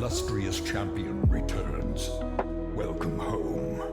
illustrious champion returns. Welcome home.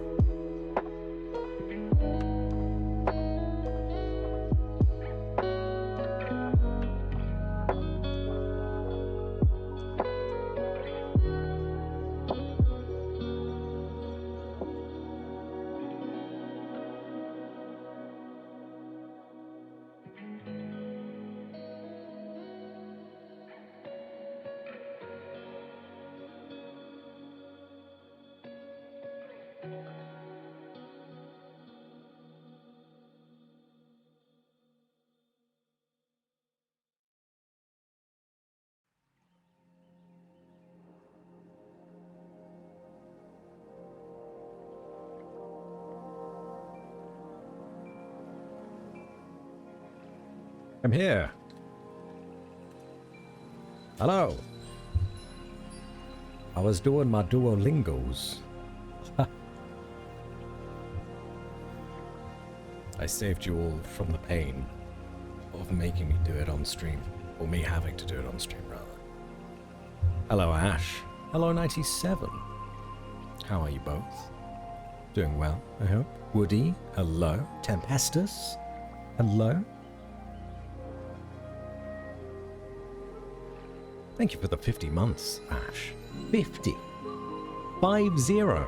I'm here. Hello. I was doing my Duolingos. I saved you all from the pain of making me do it on stream. Or me having to do it on stream, rather. Hello, Ash. Hello, 97. How are you both? Doing well, I hope. Woody, hello. Tempestus, hello. Thank you for the 50 months, Ash. 50. 50.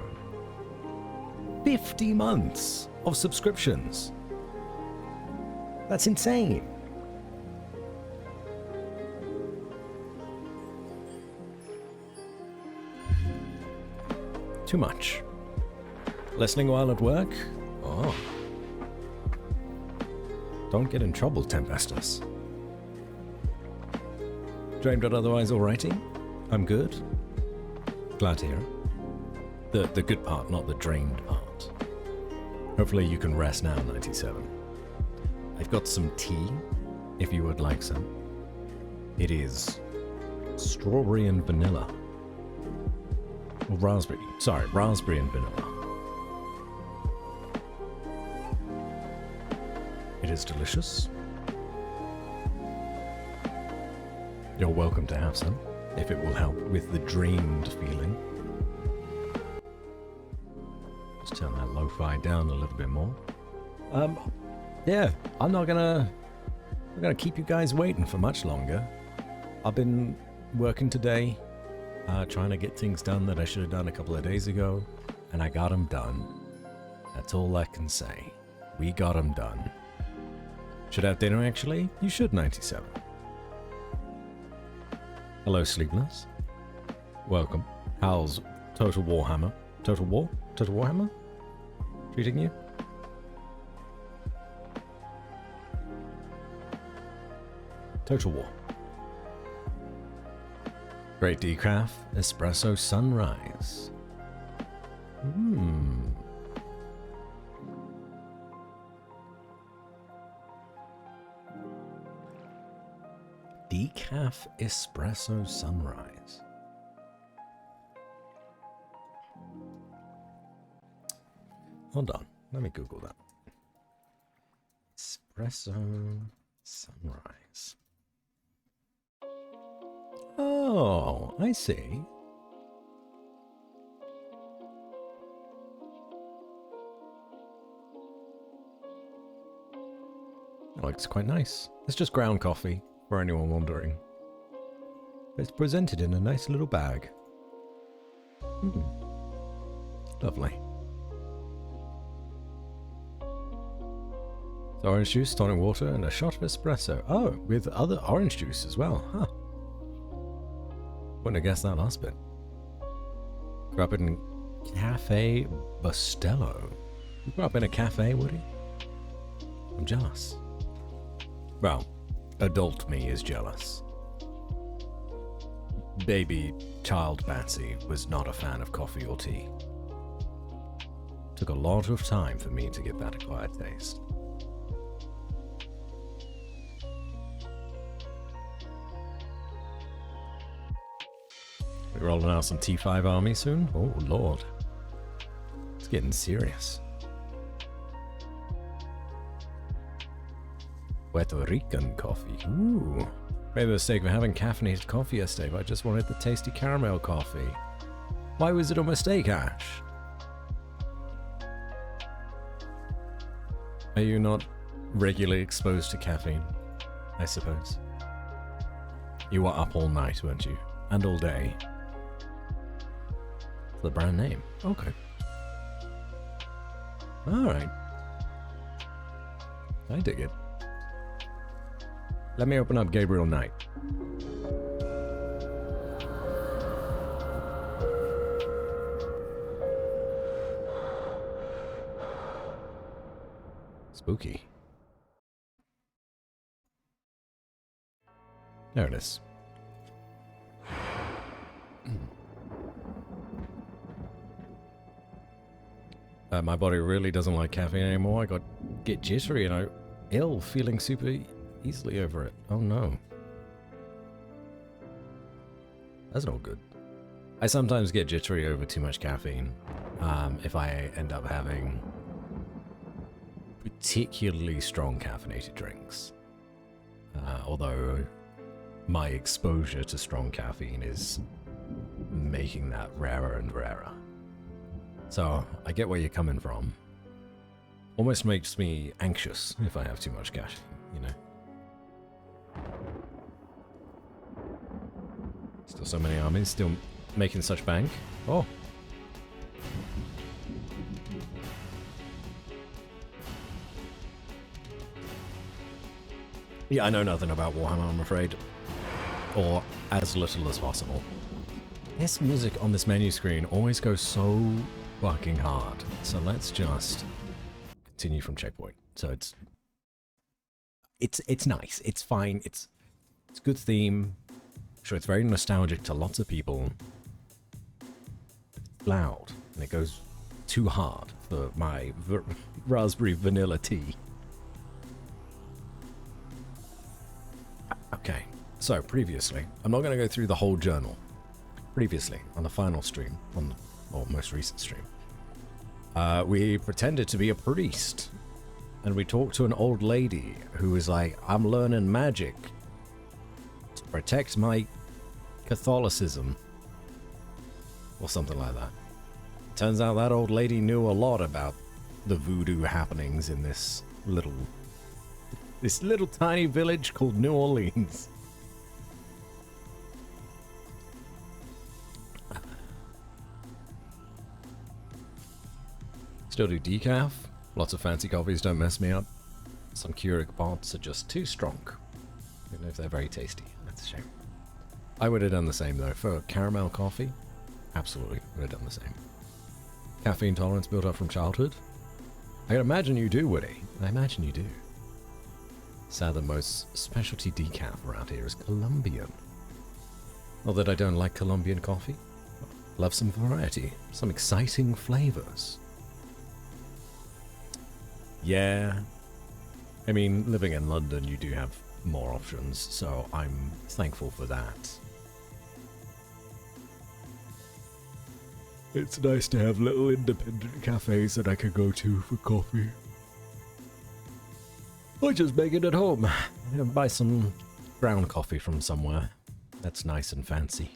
50 months of subscriptions. That's insane. Too much. Listening while at work? Oh. Don't get in trouble, Tempestus. Drained but otherwise alrighty? I'm good. Glad to hear it. The good part, not the drained part. Hopefully you can rest now, 97. I've got some tea, if you would like some. It is strawberry and vanilla. Or raspberry. Sorry, raspberry and vanilla. It is delicious. You're welcome to have some, if it will help with the drained feeling. Just turn that lo-fi down a little bit more. Yeah, I'm not gonna keep you guys waiting for much longer. I've been working today, trying to get things done that I should have done a couple of days ago, and I got them done. That's all I can say. We got them done. Should have dinner, actually? You should, 97. Hello, Sleepless. Welcome. How's Total Warhammer? Total War? Total Warhammer? Treating you? Total War. Great decaf, espresso sunrise. Decaf espresso sunrise. Hold on, let me Google that. Espresso sunrise. Oh, I see. That looks quite nice. It's just ground coffee, for anyone wondering. It's presented in a nice little bag. Lovely. It's orange juice, tonic water, and a shot of espresso. Oh, with other orange juice as well, huh? Wouldn't have guessed that last bit. Grew up in Cafe Bustelo. You grew up in a cafe, Woody? I'm jealous. Well, adult me is jealous. Baby child Batsy was not a fan of coffee or tea. Took a lot of time for me to get that acquired taste. We're rolling out some T5 army soon? Oh lord. It's getting serious. Puerto Rican coffee. Ooh. Made the mistake of having caffeinated coffee yesterday, but I just wanted the tasty caramel coffee. Why was it a mistake, Ash? Are you not regularly exposed to caffeine, I suppose? You were up all night, weren't you? And all day. The brand name. Okay. Alright. I dig it. Let me open up Gabriel Knight. Spooky. There it is. My body really doesn't like caffeine anymore. I get jittery and I'm ill, feeling super easily over it. Oh no. That's not good. I sometimes get jittery over too much caffeine. If I end up having particularly strong caffeinated drinks. Although my exposure to strong caffeine is making that rarer and rarer. So, I get where you're coming from. Almost makes me anxious if I have too much caffeine, you know. Still so many armies, still making such bank. Oh! Yeah, I know nothing about Warhammer, I'm afraid. Or as little as possible. This music on this menu screen always goes so fucking hard. So let's just continue from checkpoint. So it's nice. It's fine. It's good theme. Sure, it's very nostalgic to lots of people. It's loud and it goes too hard for my raspberry vanilla tea. Okay, so previously, I'm not going to go through the whole journal. Previously, on the final stream, or most recent stream, we pretended to be a priest, and we talked to an old lady who was like, I'm learning magic to protect my Catholicism, or something like that. Turns out that old lady knew a lot about the voodoo happenings in this little tiny village called New Orleans. Still do decaf. Lots of fancy coffees don't mess me up. Some Keurig pots are just too strong. Even if they're very tasty. That's a shame. I would have done the same though. For caramel coffee, absolutely would have done the same. Caffeine tolerance built up from childhood? I can imagine you do, Woody. I imagine you do. Sad the most specialty decaf around here is Colombian. Not that I don't like Colombian coffee. Love some variety, some exciting flavors. Yeah, I mean, living in London, you do have more options, so I'm thankful for that. It's nice to have little independent cafes that I could go to for coffee. Or just make it at home. Buy some ground coffee from somewhere. That's nice and fancy.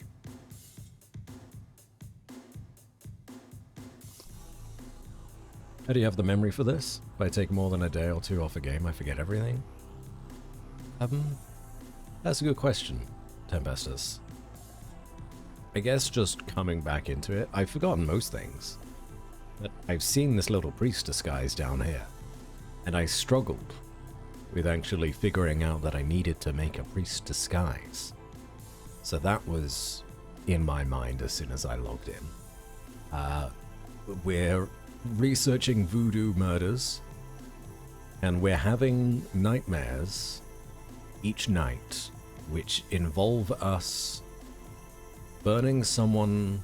How do you have the memory for this? If I take more than a day or two off a game, I forget everything? That's a good question, Tempestus. I guess just coming back into it, I've forgotten most things. But I've seen this little priest disguise down here, and I struggled with actually figuring out that I needed to make a priest disguise. So that was in my mind as soon as I logged in. We're researching voodoo murders, and we're having nightmares each night, which involve us burning someone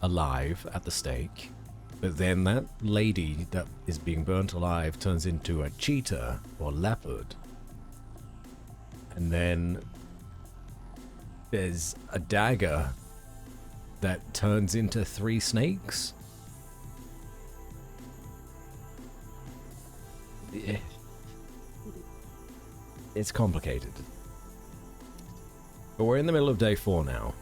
alive at the stake, but then that lady that is being burnt alive turns into a cheetah or leopard, and then there's a dagger that turns into 3 snakes. It's complicated. But we're in the middle of day 4 now.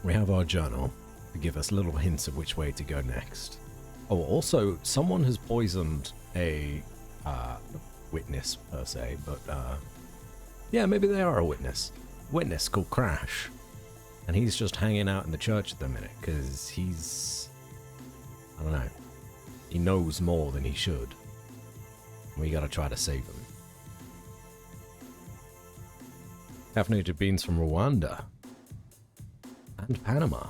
We have our journal to give us little hints of which way to go next. Oh, also, someone has poisoned a witness per se, but yeah, maybe they are a witness. Witness called Crash. And he's just hanging out in the church at the minute because he's, I don't know, he knows more than he should. We gotta try to save him. Caffeinated beans from Rwanda and Panama.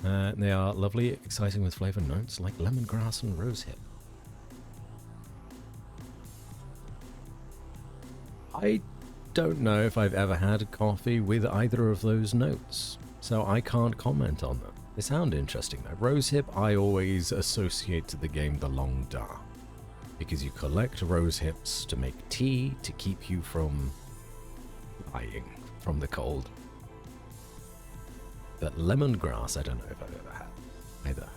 They are lovely, exciting with flavored notes like lemongrass and rosehip. I don't know if I've ever had coffee with either of those notes, so I can't comment on them. They sound interesting though. Rosehip I always associate to the game The Long Dark, because you collect rose hips to make tea to keep you from dying from the cold. But lemongrass, I don't know if I've ever had either.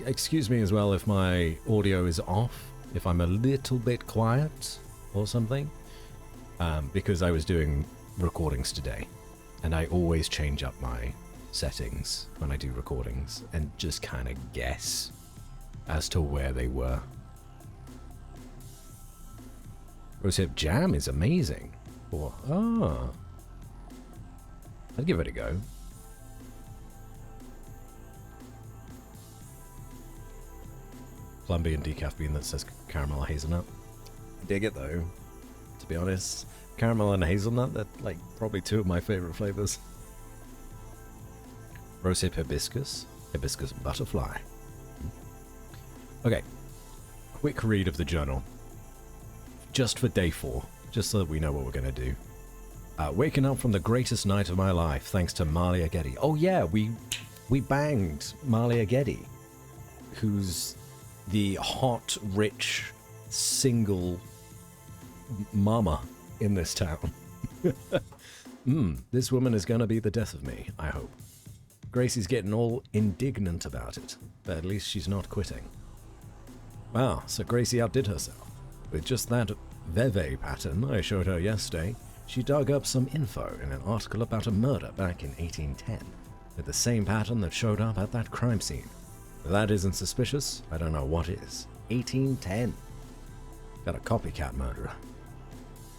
Excuse me as well if my audio is off, if I'm a little bit quiet or something, because I was doing recordings today, and I always change up my settings when I do recordings and just kind of guess as to where they were. Rosehip jam is amazing. Or, I'd give it a go. Colombian decaf bean that says caramel or hazelnut. I dig it though, to be honest. Caramel and hazelnut, they're like probably two of my favorite flavors. Rosehip hibiscus, hibiscus butterfly. Okay, quick read of the journal. Just for day 4, just so that we know what we're going to do. Waking up from the greatest night of my life, thanks to Malia Getty. Oh yeah, we banged Malia Getty, who's the hot, rich, single mama in this town. This woman is going to be the death of me, I hope. Gracie's getting all indignant about it, but at least she's not quitting. Wow, so Gracie outdid herself. With just that Veve pattern I showed her yesterday, she dug up some info in an article about a murder back in 1810, with the same pattern that showed up at that crime scene. If that isn't suspicious, I don't know what is. 1810. Got a copycat murderer.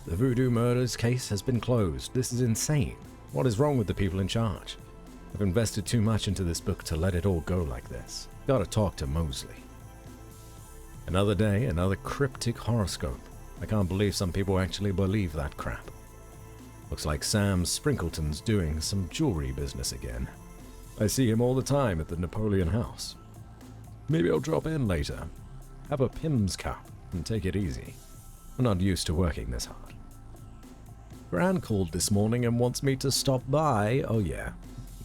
The Voodoo murders case has been closed. This is insane. What is wrong with the people in charge? I've invested too much into this book to let it all go like this. Gotta talk to Mosley. Another day, another cryptic horoscope. I can't believe some people actually believe that crap. Looks like Sam Sprinkleton's doing some jewelry business again. I see him all the time at the Napoleon House. Maybe I'll drop in later. Have a Pim's cup and take it easy. I'm not used to working this hard. Gran called this morning and wants me to stop by. Oh yeah,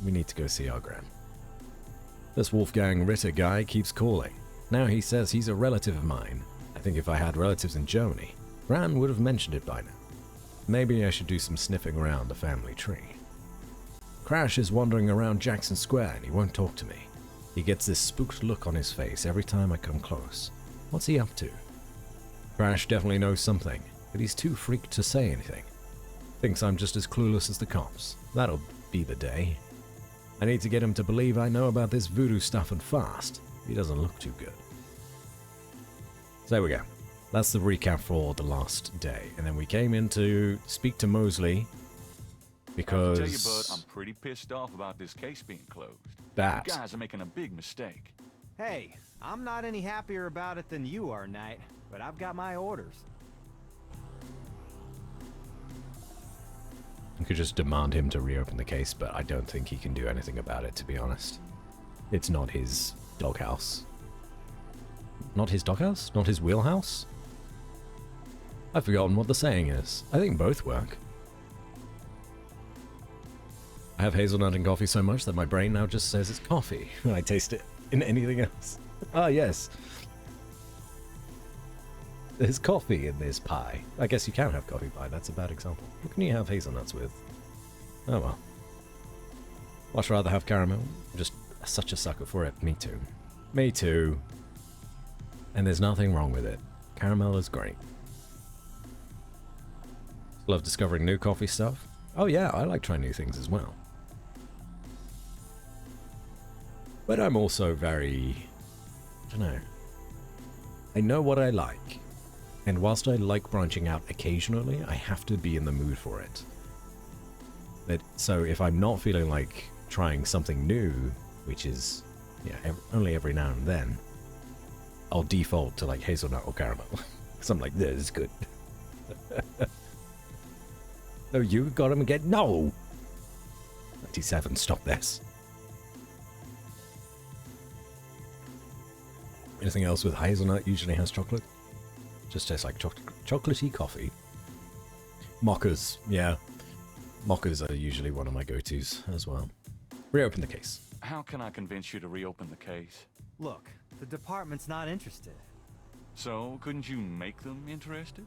we need to go see our Gran. This Wolfgang Ritter guy keeps calling. Now he says he's a relative of mine. I think if I had relatives in Germany, Gran would have mentioned it by now. Maybe I should do some sniffing around the family tree. Crash is wandering around Jackson Square and he won't talk to me. He gets this spooked look on his face every time I come close. What's he up to? Crash definitely knows something, but he's too freaked to say anything. Thinks I'm just as clueless as the cops. That'll be the day. I need to get him to believe I know about this voodoo stuff and fast. He doesn't look too good. So there we go. That's the recap for the last day. And then we came in to speak to Mosley because... I tell you, Bud, I'm pretty pissed off about this case being closed. That. You guys are making a big mistake. Hey, I'm not any happier about it than you are, Knight, but I've got my orders. You could just demand him to reopen the case, but I don't think he can do anything about it, to be honest. It's not his doghouse. Not his doghouse? Not his wheelhouse? I've forgotten what the saying is. I think both work. I have hazelnut in coffee so much that my brain now just says it's coffee when I taste it in anything else. Ah, yes. There's coffee in this pie. I guess you can have coffee pie, that's a bad example. What can you have hazelnuts with? Oh well. Much rather have caramel. I'm just such a sucker for it. Me too. Me too. And there's nothing wrong with it. Caramel is great. Love discovering new coffee stuff. Oh yeah, I like trying new things as well. But I'm also very, I don't know. I know what I like. And whilst I like branching out occasionally, I have to be in the mood for it. So if I'm not feeling like trying something new, which is only every now and then, I'll default to like hazelnut or caramel. Because I'm like, this is good. No, you got him again? No! 97, stop this. Anything else with hazelnut usually has chocolate? Just tastes like chocolatey coffee. Mochas, yeah. Mochas are usually one of my go-tos as well. Reopen the case. How can I convince you to reopen the case? Look, the department's not interested. So, couldn't you make them interested?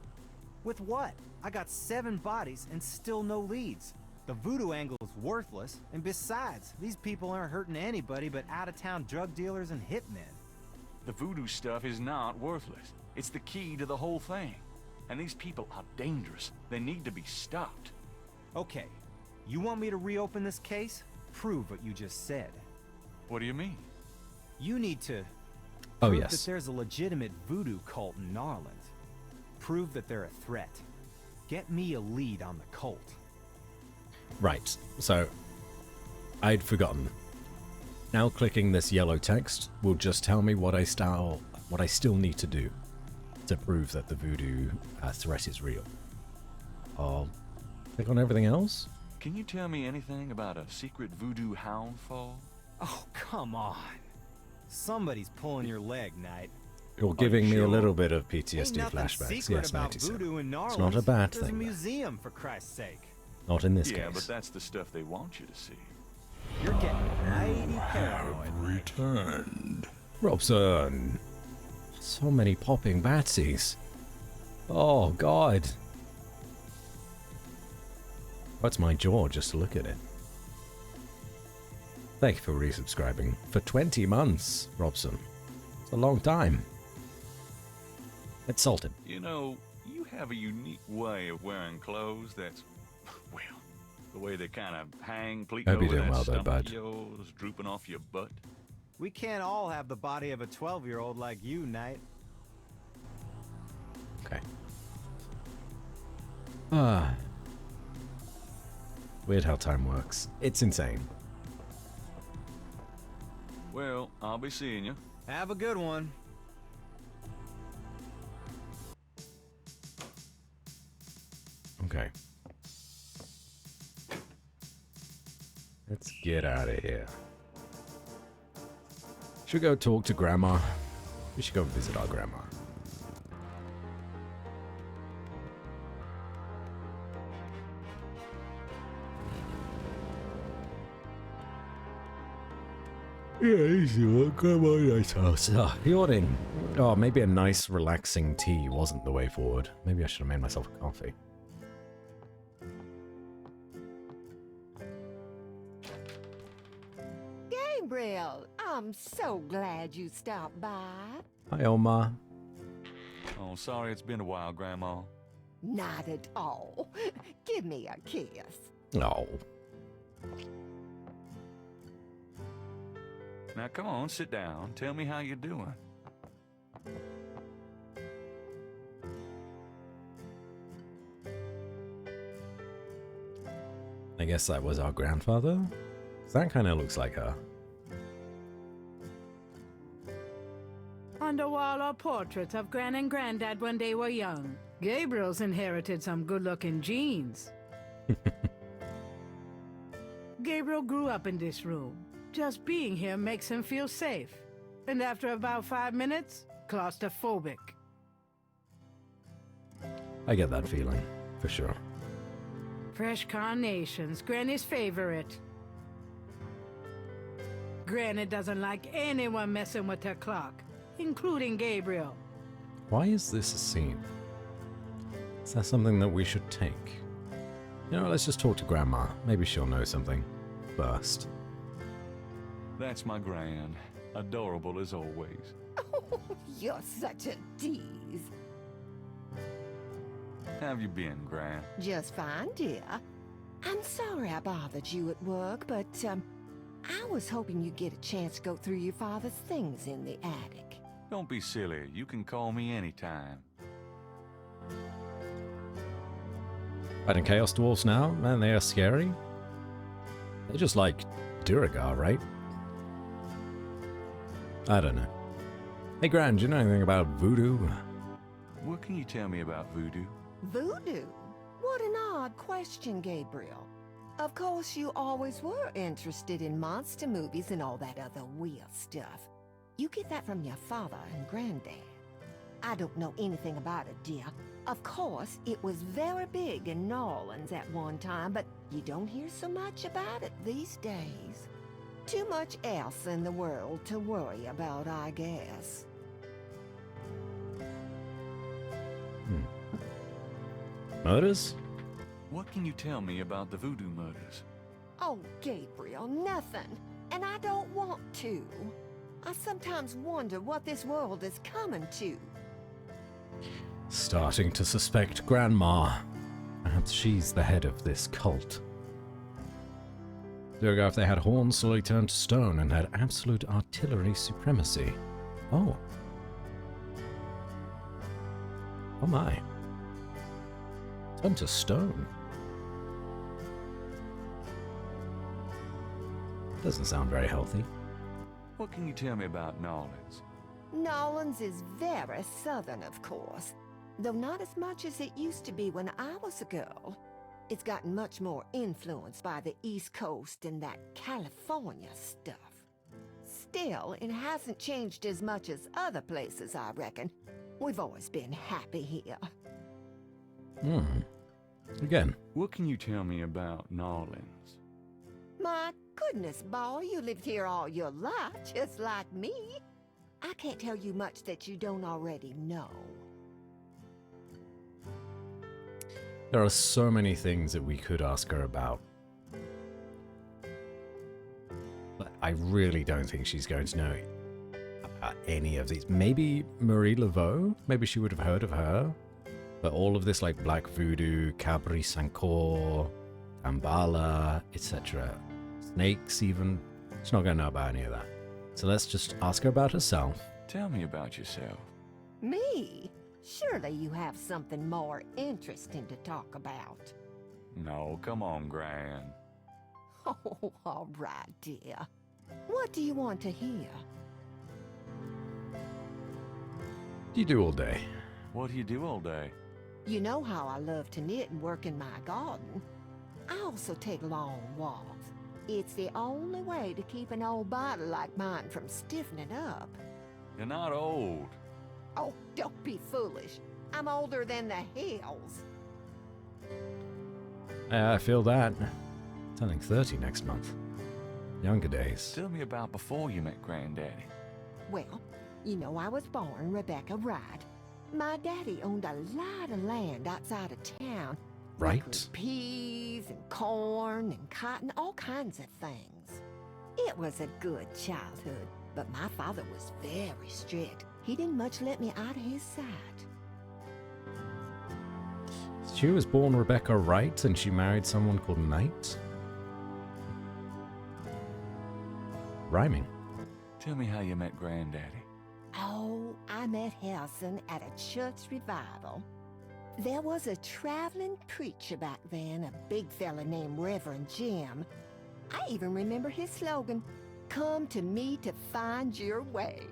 With what? I got 7 bodies and still no leads. The voodoo angle is worthless, and besides, these people aren't hurting anybody but out-of-town drug dealers and hitmen. The voodoo stuff is not worthless. It's the key to the whole thing. And these people are dangerous. They need to be stopped. Okay, you want me to reopen this case? Prove what you just said. What do you mean? You need to Oh, prove yes. that there's a legitimate voodoo cult in Narland. Prove that they're a threat. Get me a lead on the cult. Right, so I'd forgotten. Now clicking this yellow text will just tell me what I still need to do to prove that the voodoo threat is real. I'll click on everything else. Can you tell me anything about a secret voodoo hound fall? Oh, come on. Somebody's pulling your leg, Knight. You're giving me a sure? little bit of Ain't PTSD nothing flashbacks. secret Yes, about 97. voodoo in Narland. It's not a bad There's thing, a though. museum, for Christ's sake. Not in this Yeah, case. but that's the stuff they want you to see. You're getting mighty paranoid. Returned. Robson! So many popping Batsies. Oh, God. What's my jaw just to look at it? Thank you for resubscribing. For 20 months, Robson. It's a long time. It's salted. You know, you have a unique way of wearing clothes that's, well, the way they kind of hang, pleating Hope you're over doing that well, though, stomach bud. of yours, drooping off your butt. We can't all have the body of a 12-year-old like you, Knight. Okay. Ah. Weird how time works. It's insane. Well, I'll be seeing you. Have a good one. Okay. Let's get out of here. Should we go talk to Grandma? We should go visit our grandma. Yeah, easy one. Grandma Knight's house. Yawning. Oh, maybe a nice, relaxing tea wasn't the way forward. Maybe I should have made myself a coffee. Gabriel, I'm so glad you stopped by. Hi, Oma. Oh, sorry it's been a while, Grandma. Not at all. Give me a kiss. Oh. Now, come on, sit down. Tell me how you're doing. I guess that was our grandfather? That kind of looks like her. On the wall are portraits of Gran and Granddad when they were young. Gabriel's inherited some good-looking genes. Gabriel grew up in this room. Just being here makes him feel safe. And after about 5 minutes, claustrophobic. I get that feeling, for sure. Fresh carnations, Granny's favorite. Granny doesn't like anyone messing with her clock, including Gabriel. Why is this a scene? Is that something that we should take? You know, let's just talk to Grandma. Maybe she'll know something first. That's my Gran. Adorable as always. Oh, you're such a tease. How have you been, Gran? Just fine, dear. I'm sorry I bothered you at work, but, I was hoping you'd get a chance to go through your father's things in the attic. Don't be silly. You can call me anytime. Fighting Chaos Dwarves now? Man, they are scary. They're just like Duragar, right? I don't know. Hey, Gran, do you know anything about Voodoo? What can you tell me about Voodoo? Voodoo? What an odd question, Gabriel. Of course, you always were interested in monster movies and all that other weird stuff. You get that from your father and granddad. I don't know anything about it, dear. Of course, it was very big in New Orleans at one time, but you don't hear so much about it these days. Too much else in the world to worry about, I guess. Murders? What can you tell me about the Voodoo murders? Oh, Gabriel, nothing. And I don't want to. I sometimes wonder what this world is coming to. Starting to suspect Grandma. Perhaps she's the head of this cult. Duragar, if they had horns, slowly turned to stone and had absolute artillery supremacy. Oh. Oh my. Turned to stone. Doesn't sound very healthy. What can you tell me about New Orleans? New Orleans is very southern, of course, though not as much as it used to be when I was a girl. It's gotten much more influenced by the East Coast and that California stuff. Still, it hasn't changed as much as other places, I reckon. We've always been happy here. Again. What can you tell me about New Orleans? My goodness, boy, you lived here all your life, just like me. I can't tell you much that you don't already know. There are so many things that we could ask her about. But I really don't think she's going to know about any of these. Maybe Marie Laveau? Maybe she would have heard of her. But all of this, like Black Voodoo, Cabri Sankor, Ambala, etc. Snakes even. She's not going to know about any of that. So let's just ask her about herself. Tell me about yourself. Me? Surely you have something more interesting to talk about. No, come on, Gran. Oh, all right, dear. What do you want to hear? What do you do all day? What do you do all day? You know how I love to knit and work in my garden. I also take long walks. It's the only way to keep an old body like mine from stiffening up. You're not old. Oh, don't be foolish. I'm older than the hills. I feel that. Turning 30 next month. Younger days. Tell me about before you met Granddaddy. Well, you know I was born Rebecca Wright. My daddy owned a lot of land outside of town. Right. With peas and corn and cotton, all kinds of things. It was a good childhood, but my father was very strict. He didn't much let me out of his sight. She was born Rebecca Wright and she married someone called Knight. Rhyming. Tell me how you met Granddaddy. Oh, I met Harrison at a church revival. There was a traveling preacher back then, a big fella named Reverend Jim. I even remember his slogan, "Come to me to find your way."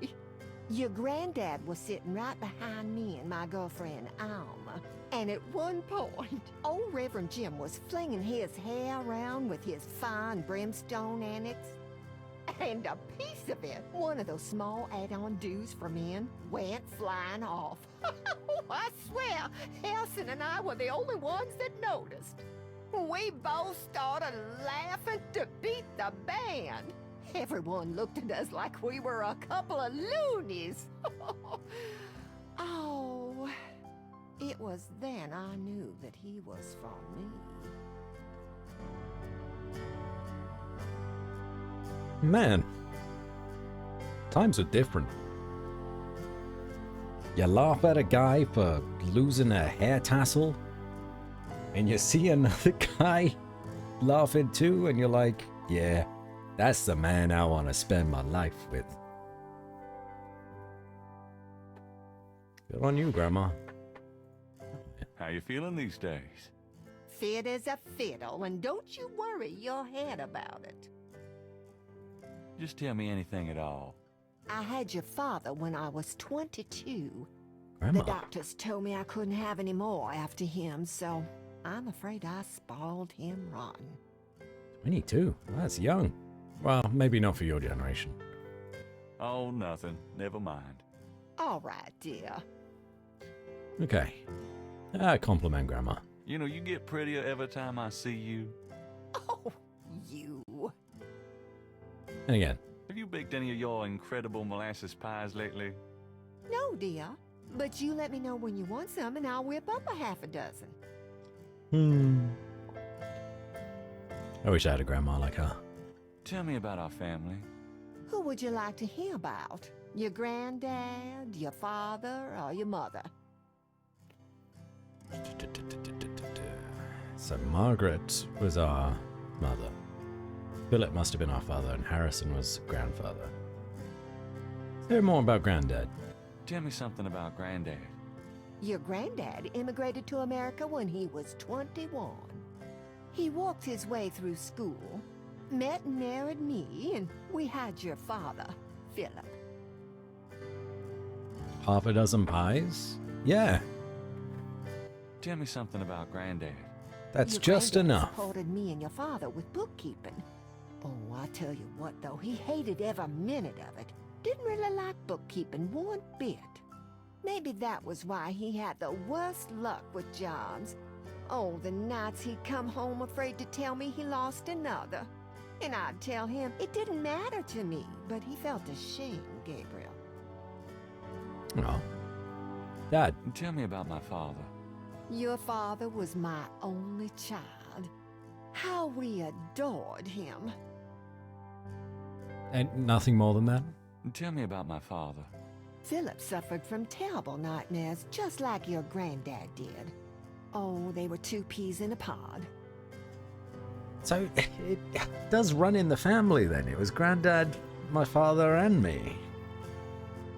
Your granddad was sitting right behind me and my girlfriend, Alma. And at one point, old Reverend Jim was flinging his hair around with his fine brimstone annex. And a piece of it, one of those small add-on do's for men, went flying off. I swear, Harrison and I were the only ones that noticed. We both started laughing to beat the band. Everyone looked at us like we were a couple of loonies. Oh, it was then I knew that he was for me. Man, times are different. You laugh at a guy for losing a hair tassel, and you see another guy laughing too, and you're like, yeah, that's the man I want to spend my life with. Good on you, Grandma. How you feeling these days? Fit as a fiddle, and don't you worry your head about it. Just tell me anything at all. I had your father when I was 22. Grandma. The doctors told me I couldn't have any more after him, so I'm afraid I spoiled him rotten. 22? That's young. Well, maybe not for your generation. Oh, nothing. Never mind. All right, dear. Okay. Compliment, Grandma. You know, you get prettier every time I see you. Oh, you. And again. Have you baked any of your incredible molasses pies lately? No, dear. But you let me know when you want some, and I'll whip up a half a dozen. I wish I had a grandma like her. Tell me about our family. Who would you like to hear about? Your granddad, your father, or your mother? So Margaret was our mother. Philip must have been our father, and Harrison was grandfather. Say more about Granddad. Tell me something about Granddad. Your granddad immigrated to America when he was 21. He walked his way through school, met and married me, and we had your father, Philip. Half a dozen pies? Yeah, Tell me something about Granddad. that's Your just granddad enough. supported me and your father with bookkeeping. Oh, I tell you what, though, he hated every minute of it. Didn't really like bookkeeping one bit. Maybe that was why he had the worst luck with jobs. Oh, the nights he'd come home afraid to tell me he lost another. And I'd tell him it didn't matter to me, but he felt ashamed, Gabriel. Oh. Dad, Tell me about my father. Your father was my only child. How we adored him. and nothing more than that? Tell me about my father. Philip suffered from terrible nightmares, just like your granddad did. Oh, they were two peas in a pod. So it does run in the family then. It was Granddad, my father, and me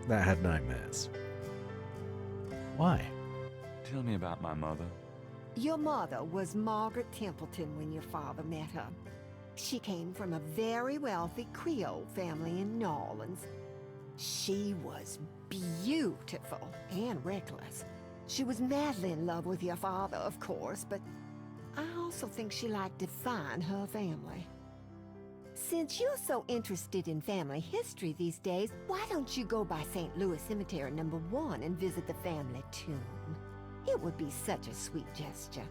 that had nightmares. Why? Tell me about my mother. Your mother was Margaret Templeton when your father met her. She came from a very wealthy Creole family in New Orleans. She was beautiful and reckless. She was madly in love with your father, of course, but I also think she liked to find her family. Since you're so interested in family history these days, why don't you go by St. Louis Cemetery No. 1 and visit the family tomb? It would be such a sweet gesture.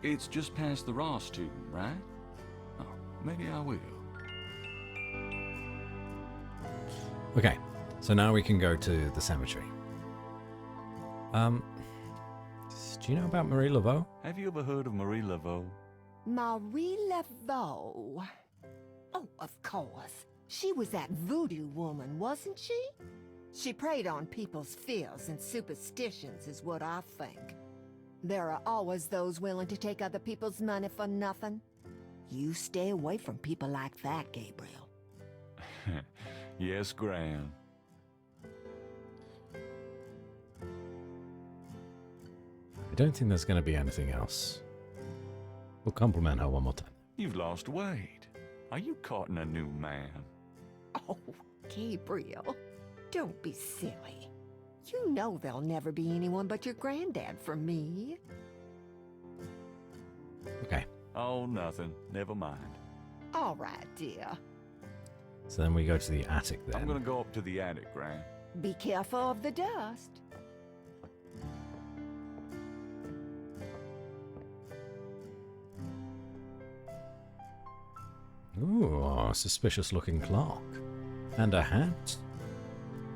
It's just past the Ross tomb, right? Oh, maybe I will. Okay, so now we can go to the cemetery. Do you know about Marie Laveau? Have you ever heard of Marie Laveau? Marie Laveau. Oh, of course. She was that voodoo woman, wasn't she? She preyed on people's fears and superstitions, is what I think. There are always those willing to take other people's money for nothing. You stay away from people like that, Gabriel. Yes, Gran. I don't think there's going to be anything else. We'll compliment her one more time. You've lost weight. Are you courting a new man? Oh, Gabriel, don't be silly. You know there'll never be anyone but your granddad for me. Okay, Oh, nothing. Never mind. All right, dear. so then we go to the attic then. I'm gonna go up to the attic, Gran. Be careful of the dust. Ooh, a suspicious looking clock. And a hat.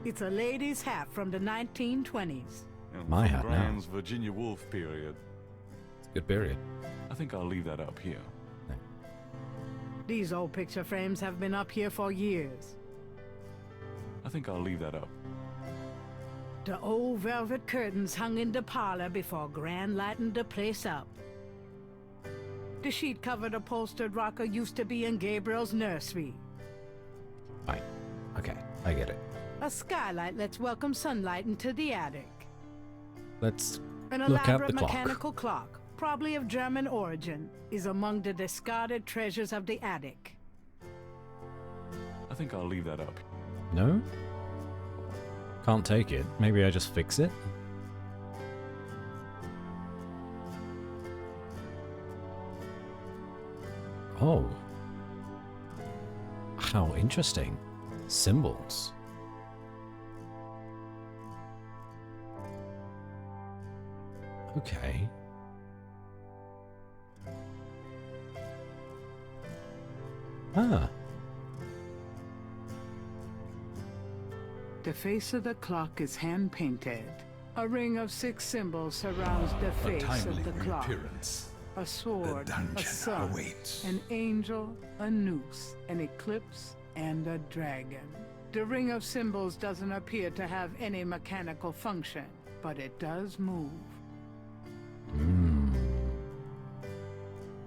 It's a lady's hat from the 1920s. My From hat now. Gran's Virginia Woolf period. It's a good period. I think I'll leave that up here. These old picture frames have been up here for years. I think I'll leave that up. The old velvet curtains hung in the parlor before Gran lightened the place up. The sheet-covered upholstered rocker used to be in Gabriel's nursery. Fine. Okay, I get it. A skylight lets welcome sunlight into the attic. Let's An look at the elaborate clock. mechanical clock, probably of German origin, is among the discarded treasures of the attic. I think I'll leave that up. No? Can't take it. Maybe I just fix it? Oh. How interesting. Symbols. Okay. Ah. The face of the clock is hand-painted. A ring of 6 symbols surrounds the A face timely of the clock. reappearance. A The sword, a dungeon sun, awaits. an angel, a noose, an eclipse, and a dragon. The ring of symbols doesn't appear to have any mechanical function, but it does move.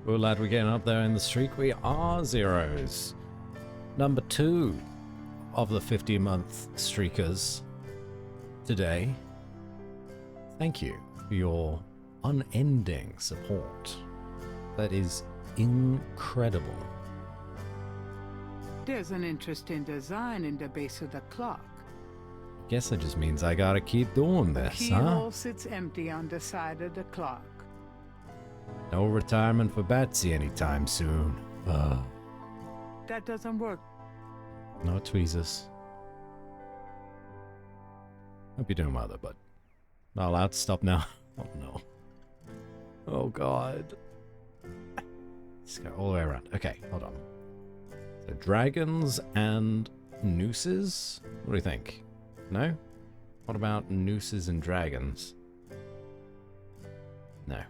Well, lad, we're getting up there in the streak. We are zeros. Number 2 of the 50-month streakers today. Thank you for your unending support. That is incredible. There's an interesting design in the base of the clock. Guess that just means I gotta keep doing this, huh? Keyhole sits empty on the side of the clock. No retirement for Batsy anytime soon. That doesn't work. No tweezers. Hope you're doing well though, bud. Not allowed to stop now. Oh no. Oh god. Let's go all the way around. Okay, hold on. So dragons and nooses? What do you think? No? What about nooses and dragons? No.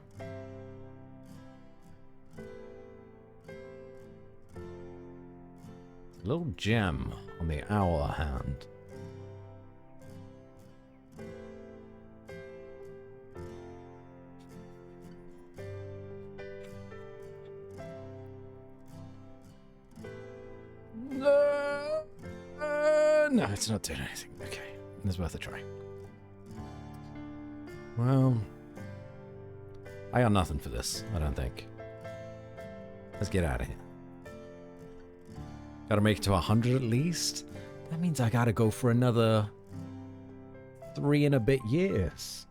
A little gem on the hour hand. No, it's not doing anything. Okay, it's worth a try. Well, I got nothing for this, I don't think. Let's get out of here. Gotta make it to 100 at least. That means I gotta go for another 3 and a bit years.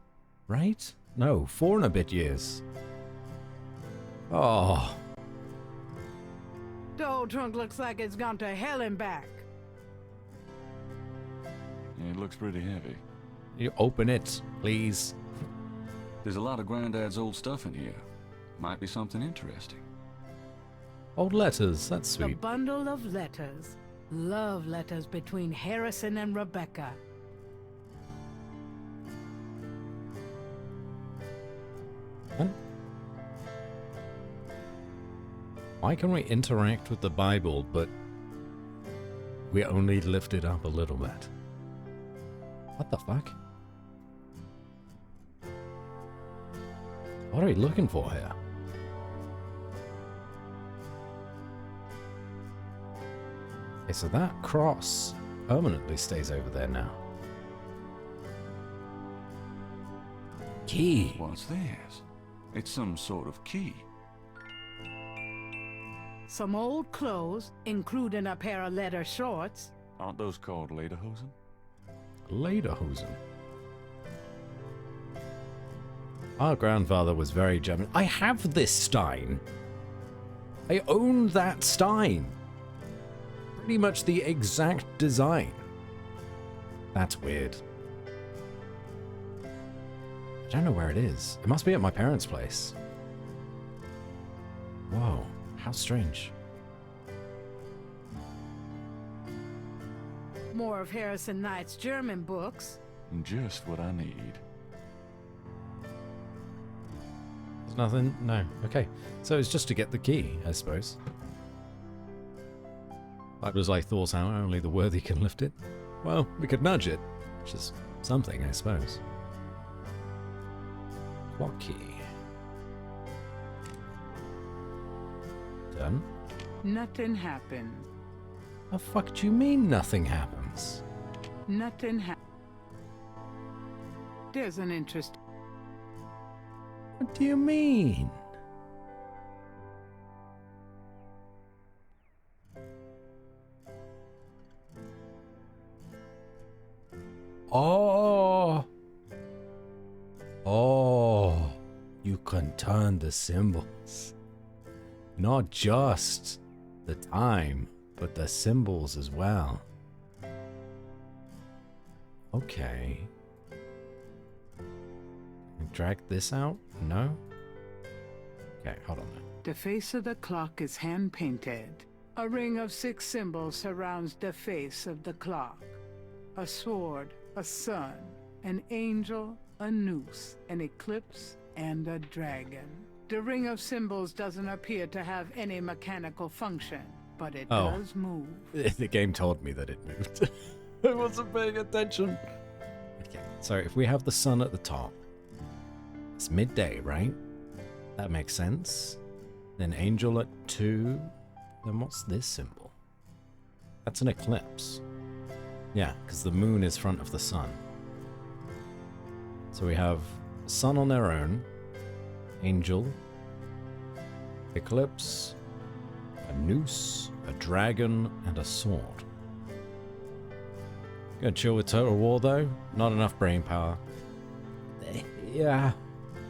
Right? No, 4 and a bit years. Oh. The old trunk looks like it's gone to hell and back. Yeah, it looks pretty heavy. You open it, please. There's a lot of Granddad's old stuff in here. Might be something interesting. Old letters, that's A sweet. bundle of letters. Love letters between Harrison and Rebecca. Huh? Why can we interact with the Bible, but we only lift it up a little bit? What the fuck? What are we looking for here? Okay, so that cross permanently stays over there now. Key. What's this? It's some sort of key. Some old clothes, including a pair of leather shorts. Aren't those called lederhosen? Lederhosen. Our grandfather was very German. I have this Stein. I own that Stein. Pretty much the exact design. That's weird. I don't know where it is. It must be at my parents' place. Whoa, how strange. More of Harrison Knight's German books. Just what I need. There's nothing? No. Okay. So it's just to get the key, I suppose. I was like Thor's hammer, only the worthy can lift it. Well, we could nudge it, which is something, I suppose. What key? then. Nothing happened. The fuck do you mean nothing happens? Nothing happened. There's an interest. What do you mean? Oh. Oh. You can turn the symbols. Not just the time, but the symbols as well. Okay. Drag this out? No? Okay, hold on. The face of the clock is hand-painted. A ring of 6 symbols surrounds the face of the clock. A sword, a sun, an angel, a noose, an eclipse, and a dragon. The ring of symbols doesn't appear to have any mechanical function, but it does move. The game told me that it moved. I wasn't paying attention. Okay, so if we have the sun at the top, it's midday, right? That makes sense. Then angel at 2. Then what's this symbol? That's an eclipse. Yeah, because the moon is front of the sun. So we have sun on their own, angel, eclipse, a noose, a dragon, and a sword. Gonna chill with Total War though? Not enough brain power. Yeah.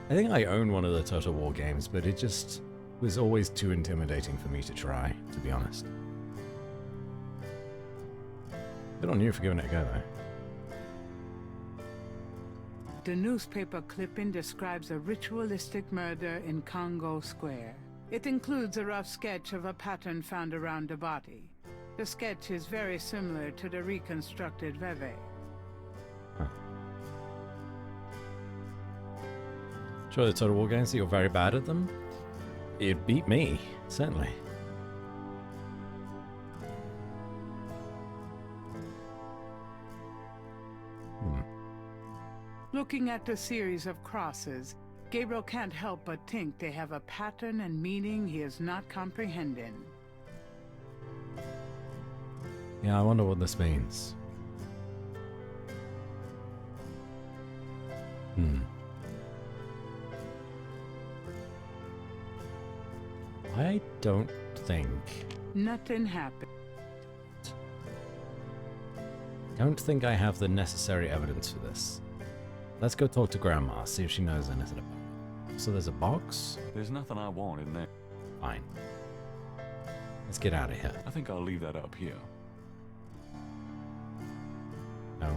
I think I own one of the Total War games, but it just was always too intimidating for me to try, to be honest. Good on you for giving it a go though. The newspaper clipping describes a ritualistic murder in Congo Square. It includes a rough sketch of a pattern found around the body. The sketch is very similar to the reconstructed Veve. Sure, the Total War games that you're very bad at them? It beat me, certainly. Looking at the series of crosses, Gabriel can't help but think they have a pattern and meaning he is not comprehending. Yeah, I wonder what this means. I don't think... Nothing happened. Don't think I have the necessary evidence for this. Let's go talk to Grandma, see if she knows anything about it. So there's a box? There's nothing I want in there. Fine. Let's get out of here. I think I'll leave that up here. No.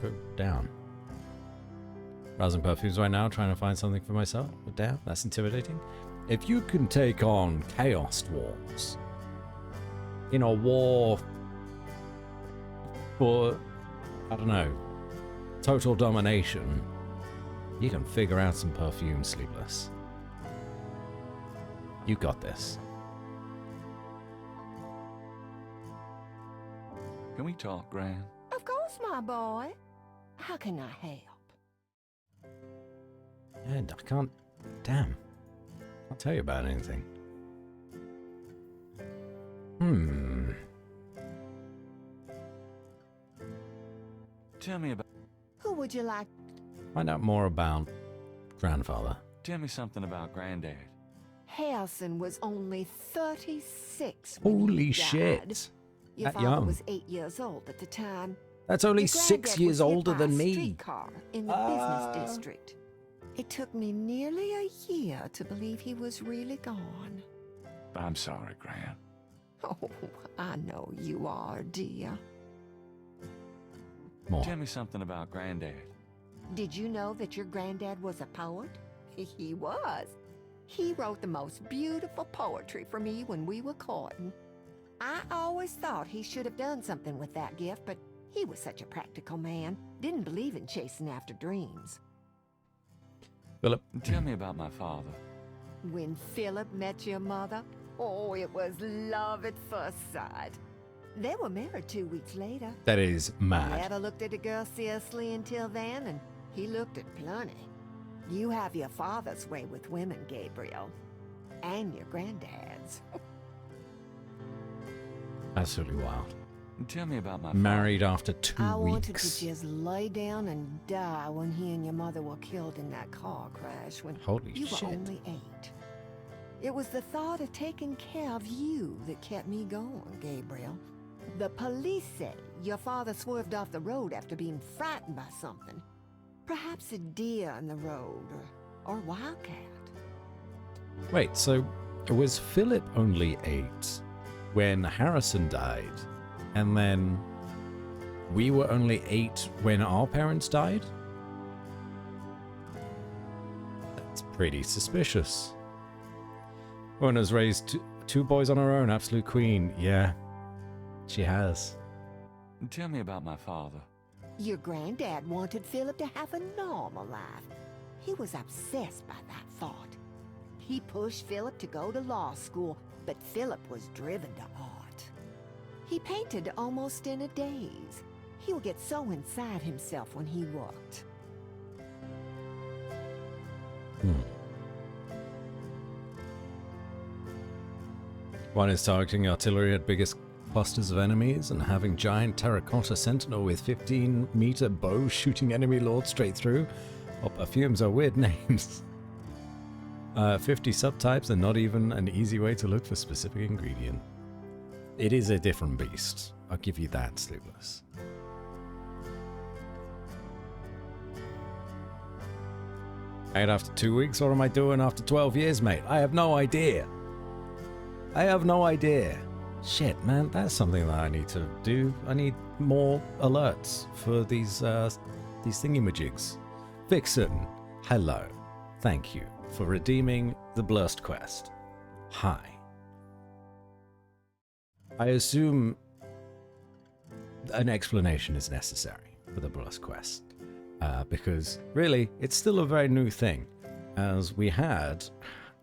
Go down. Browsing perfumes right now, trying to find something for myself. But damn, that's intimidating. If you can take on Chaos Dwarves in a war for, I don't know, total domination, you can figure out some perfume, Sleepless. You got this. Can we talk, Gran? Of course, my boy. How can I help? And I can't... Damn. I'll tell you about anything. Tell me about... Who would you like? Find out more about Grandfather. Tell me something about Granddad. Harrison was only 36 when Holy he shit. died. Your That father young. was 8 years old at the time. That's only Your 6 granddad years was hit older by than a me. streetcar in the business district. It took me nearly a year to believe he was really gone. I'm sorry, Gran. Oh, I know you are, dear. More. Tell me something about Granddad. Did you know that your granddad was a poet? He was. He wrote the most beautiful poetry for me when we were courting. I always thought he should have done something with that gift, but he was such a practical man. Didn't believe in chasing after dreams. Philip. Tell me about my father. When Philip met your mother, oh, it was love at first sight. They were married 2 weeks later. That is mad. Never looked at a girl seriously until then, and he looked at plenty. You have your father's way with women, Gabriel. and your granddad's. Absolutely wild. Tell me about my Married after 2 I wanted weeks. to just lay down and die when he and your mother were killed in that car crash when Holy you shit. were only 8. It was the thought of taking care of you that kept me going, Gabriel. The police say your father swerved off the road after being frightened by something. Perhaps a deer in the road or wildcat. Wait, so was Philip only 8 when Harrison died? And then we were only 8 when our parents died? That's pretty suspicious. Woman has raised two boys on her own, absolute queen. Yeah, she has. Tell me about my father. Your granddad wanted Philip to have a normal life. He was obsessed by that thought. He pushed Philip to go to law school, but Philip was driven to art. He painted almost in a daze. He would get so inside himself when he worked. One is targeting artillery at biggest clusters of enemies and having giant terracotta sentinel with 15-meter bow shooting enemy lords straight through. Oh, perfumes are weird names. 50 subtypes and not even an easy way to look for specific ingredient. It is a different beast. I'll give you that, Sleepless. And after 2 weeks, what am I doing after 12 years, mate? I have no idea. I have no idea. Shit, man, that's something that I need to do. I need more alerts for these thingamajigs. Vixen, hello. Thank you for redeeming the Blurst quest. Hi. I assume an explanation is necessary for the Blurst quest. Because really, it's still a very new thing, as we had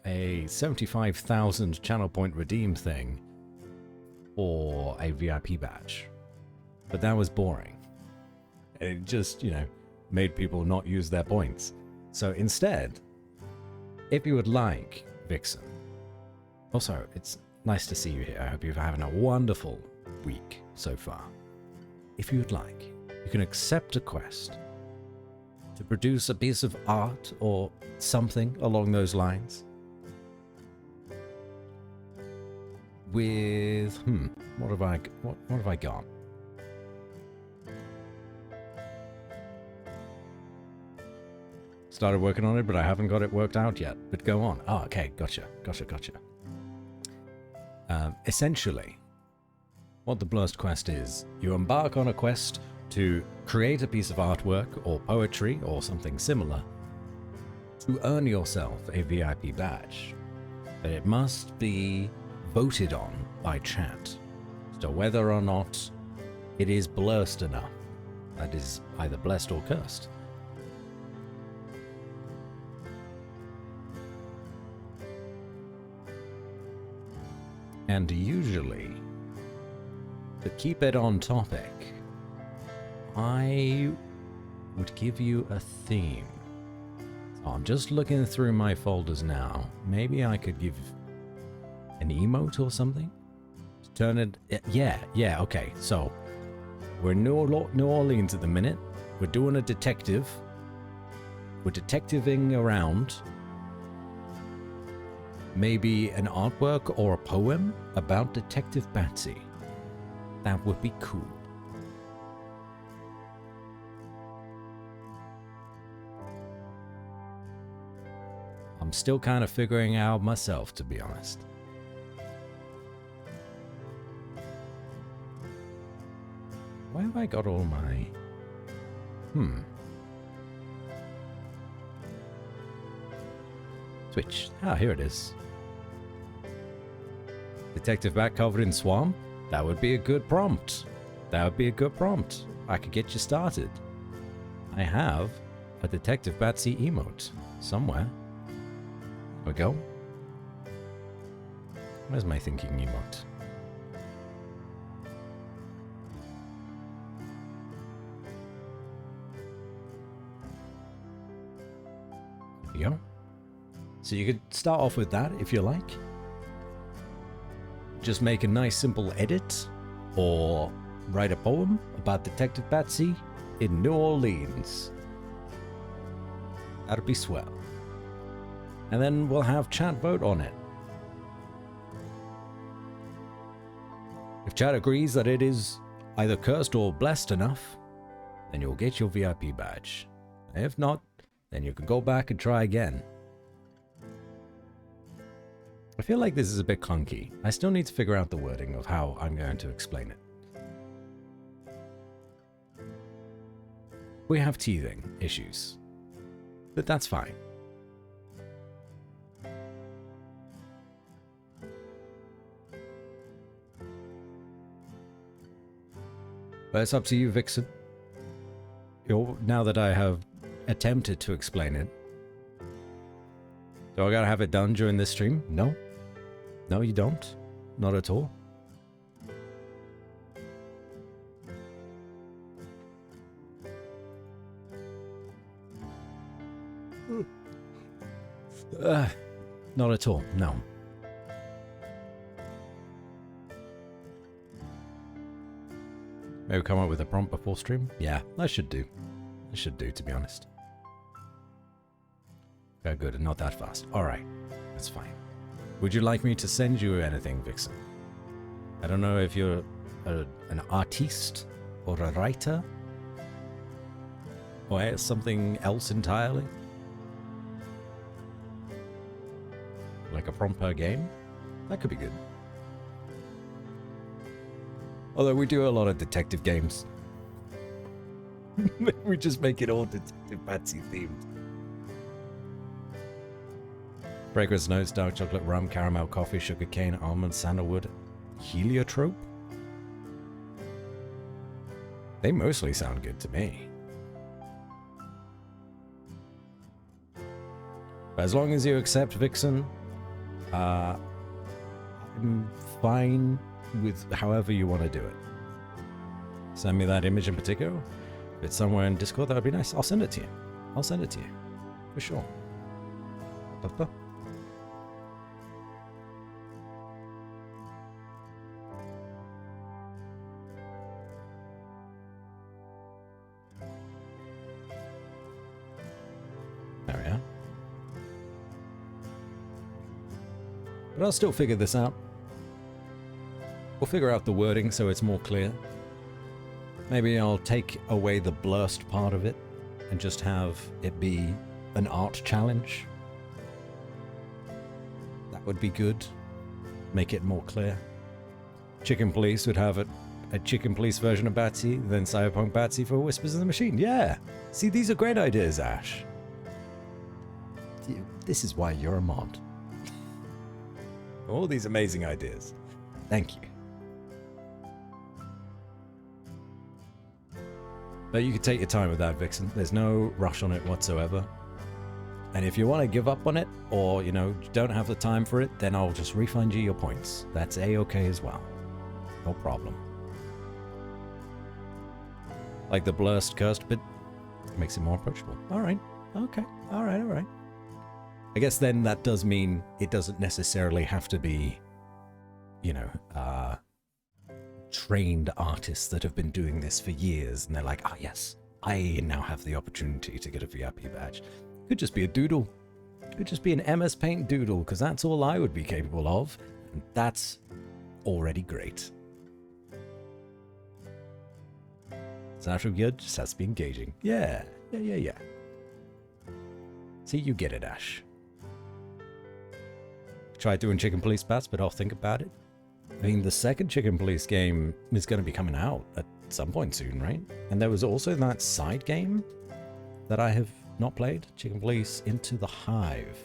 a 75,000 channel point redeem thing or a VIP badge, but that was boring. It just, made people not use their points. So instead, if you would like, Vixen, also, it's nice to see you here. I hope you're having a wonderful week so far. If you would like, you can accept a quest to produce a piece of art or something along those lines with what have I got? Started working on it, but I haven't got it worked out yet. But go on. Oh, okay, gotcha. Essentially, what the Blurst quest is, you embark on a quest to create a piece of artwork or poetry or something similar to earn yourself a VIP badge. But it must be voted on by chat as to whether or not it is blurst enough. That is either blessed or cursed. And usually, to keep it on topic, I would give you a theme. So I'm just looking through my folders now. Maybe I could give an emote or something? Turn it... Yeah, okay. So, we're in New Orleans at the minute. We're doing a detective. We're detectiving around. Maybe an artwork or a poem about Detective Batsy. That would be cool. I'm still kind of figuring out myself, to be honest. Where have I got all my... Switch. Ah, here it is. Detective Bat covered in swamp? That would be a good prompt. I could get you started. I have a Detective Batsy emote somewhere. There we go. Where's my thinking emote? There we go. So you could start off with that if you like. Just make a nice simple edit, or write a poem about Detective Batsy in New Orleans. That'd be swell. And then we'll have chat vote on it. If chat agrees that it is either cursed or blessed enough, then you'll get your VIP badge. If not, then you can go back and try again. I feel like this is a bit clunky. I still need to figure out the wording of how I'm going to explain it. We have teething issues, but that's fine. But it's up to you, Vixen. Now that I have attempted to explain it. Do I gotta have it done during this stream? No. No, you don't. Not at all. Not at all, no. Maybe come up with a prompt before stream? Yeah, I should do. I should do, to be honest. Okay, good, not that fast. Alright, that's fine. Would you like me to send you anything, Vixen? I don't know if you're an artiste or a writer, or something else entirely. Like a prompt per game? That could be good. Although we do a lot of detective games. We just make it all Detective Batsy themed. Fragrance notes, dark chocolate, rum, caramel, coffee, sugar cane, almond, sandalwood, heliotrope? They mostly sound good to me. But as long as you accept Vixen, I'm fine with however you want to do it. Send me that image in particular. If it's somewhere in Discord, that would be nice. I'll send it to you. I'll send it to you. For sure. There we are. But I'll still figure this out. We'll figure out the wording so it's more clear. Maybe I'll take away the blurst part of it and just have it be an art challenge. That would be good. Make it more clear. Chicken Police would have a Chicken Police version of Batsy, then Cyberpunk Batsy for Whispers in the Machine. Yeah! See, these are great ideas, Ash. This is why you're a mod. All these amazing ideas. Thank you. But you can take your time with that, Vixen. There's no rush on it whatsoever. And if you want to give up on it, or, you know, don't have the time for it, then I'll just refund you your points. That's A-okay as well. No problem. Like the blurst cursed bit makes it more approachable. Alright. Okay. Alright, alright. I guess then that does mean it doesn't necessarily have to be, you know, trained artists that have been doing this for years, and they're like, ah, yes, I now have the opportunity to get a VIP badge. Could just be a doodle. Could just be an MS Paint doodle, because that's all I would be capable of, and that's already great. It's actually good, just has to be engaging. Yeah. See, you get it, Ash. Tried doing Chicken Police Bats, but I'll think about it. I mean, the second Chicken Police game is going to be coming out at some point soon, right? And there was also that side game that I have not played, Chicken Police Into the Hive.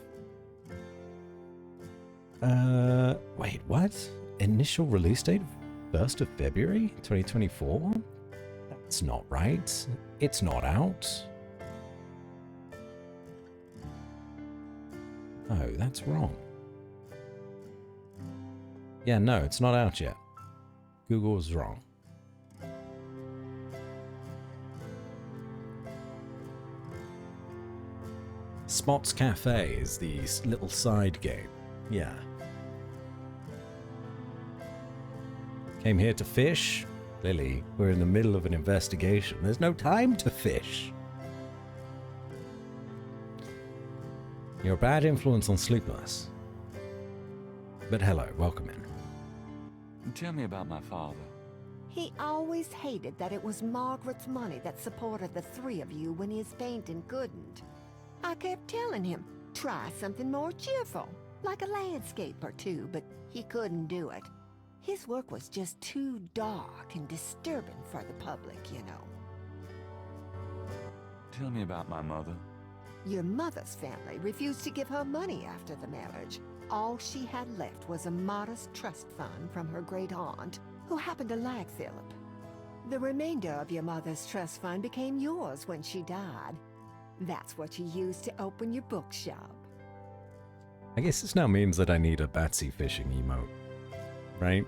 Wait, what? Initial release date? 1st of February 2024? That's not right. It's not out. Oh, that's wrong. Yeah, no, it's not out yet. Google was wrong. Spot's Cafe is the little side game. Yeah. Came here to fish? Lily, we're in the middle of an investigation. There's no time to fish. You're a bad influence on Sleepless. But hello, welcome in. Tell me about my father. He always hated that it was Margaret's money that supported the three of you when his painting couldn't. I kept telling him, try something more cheerful, like a landscape or two, but he couldn't do it. His work was just too dark and disturbing for the public, you know. Tell me about my mother. Your mother's family refused to give her money after the marriage. All she had left was a modest trust fund from her great aunt, who happened to like Philip. The remainder of your mother's trust fund became yours when she died. That's what you used to open your bookshop. I guess this now means that I need a Batsy fishing emote, right?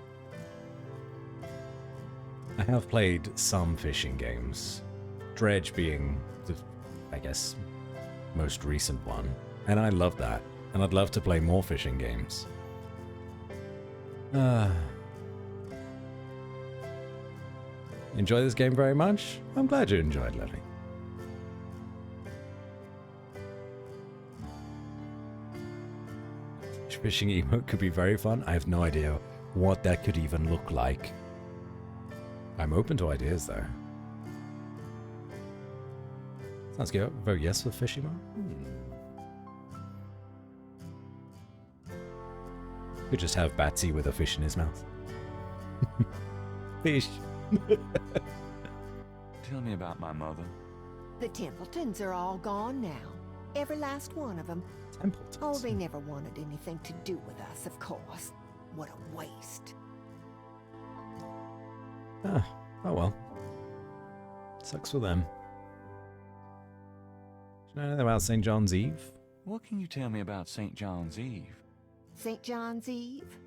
I have played some fishing games, Dredge being the, I guess, most recent one, and I love that, and I'd love to play more fishing games. Enjoy this game very much? I'm glad you enjoyed, Lily. Fishing emote could be very fun. I have no idea what that could even look like. I'm open to ideas, though. Sounds good. Vote yes for fish emote. Could just have Batsy with a fish in his mouth. Fish. Tell me about my mother. The Templetons are all gone now. Every last one of them. Templetons. Oh, they never wanted anything to do with us, of course. What a waste. Oh well. Sucks for them. Do you know anything about St. John's Eve? What can you tell me about St. John's Eve? St. John's Eve?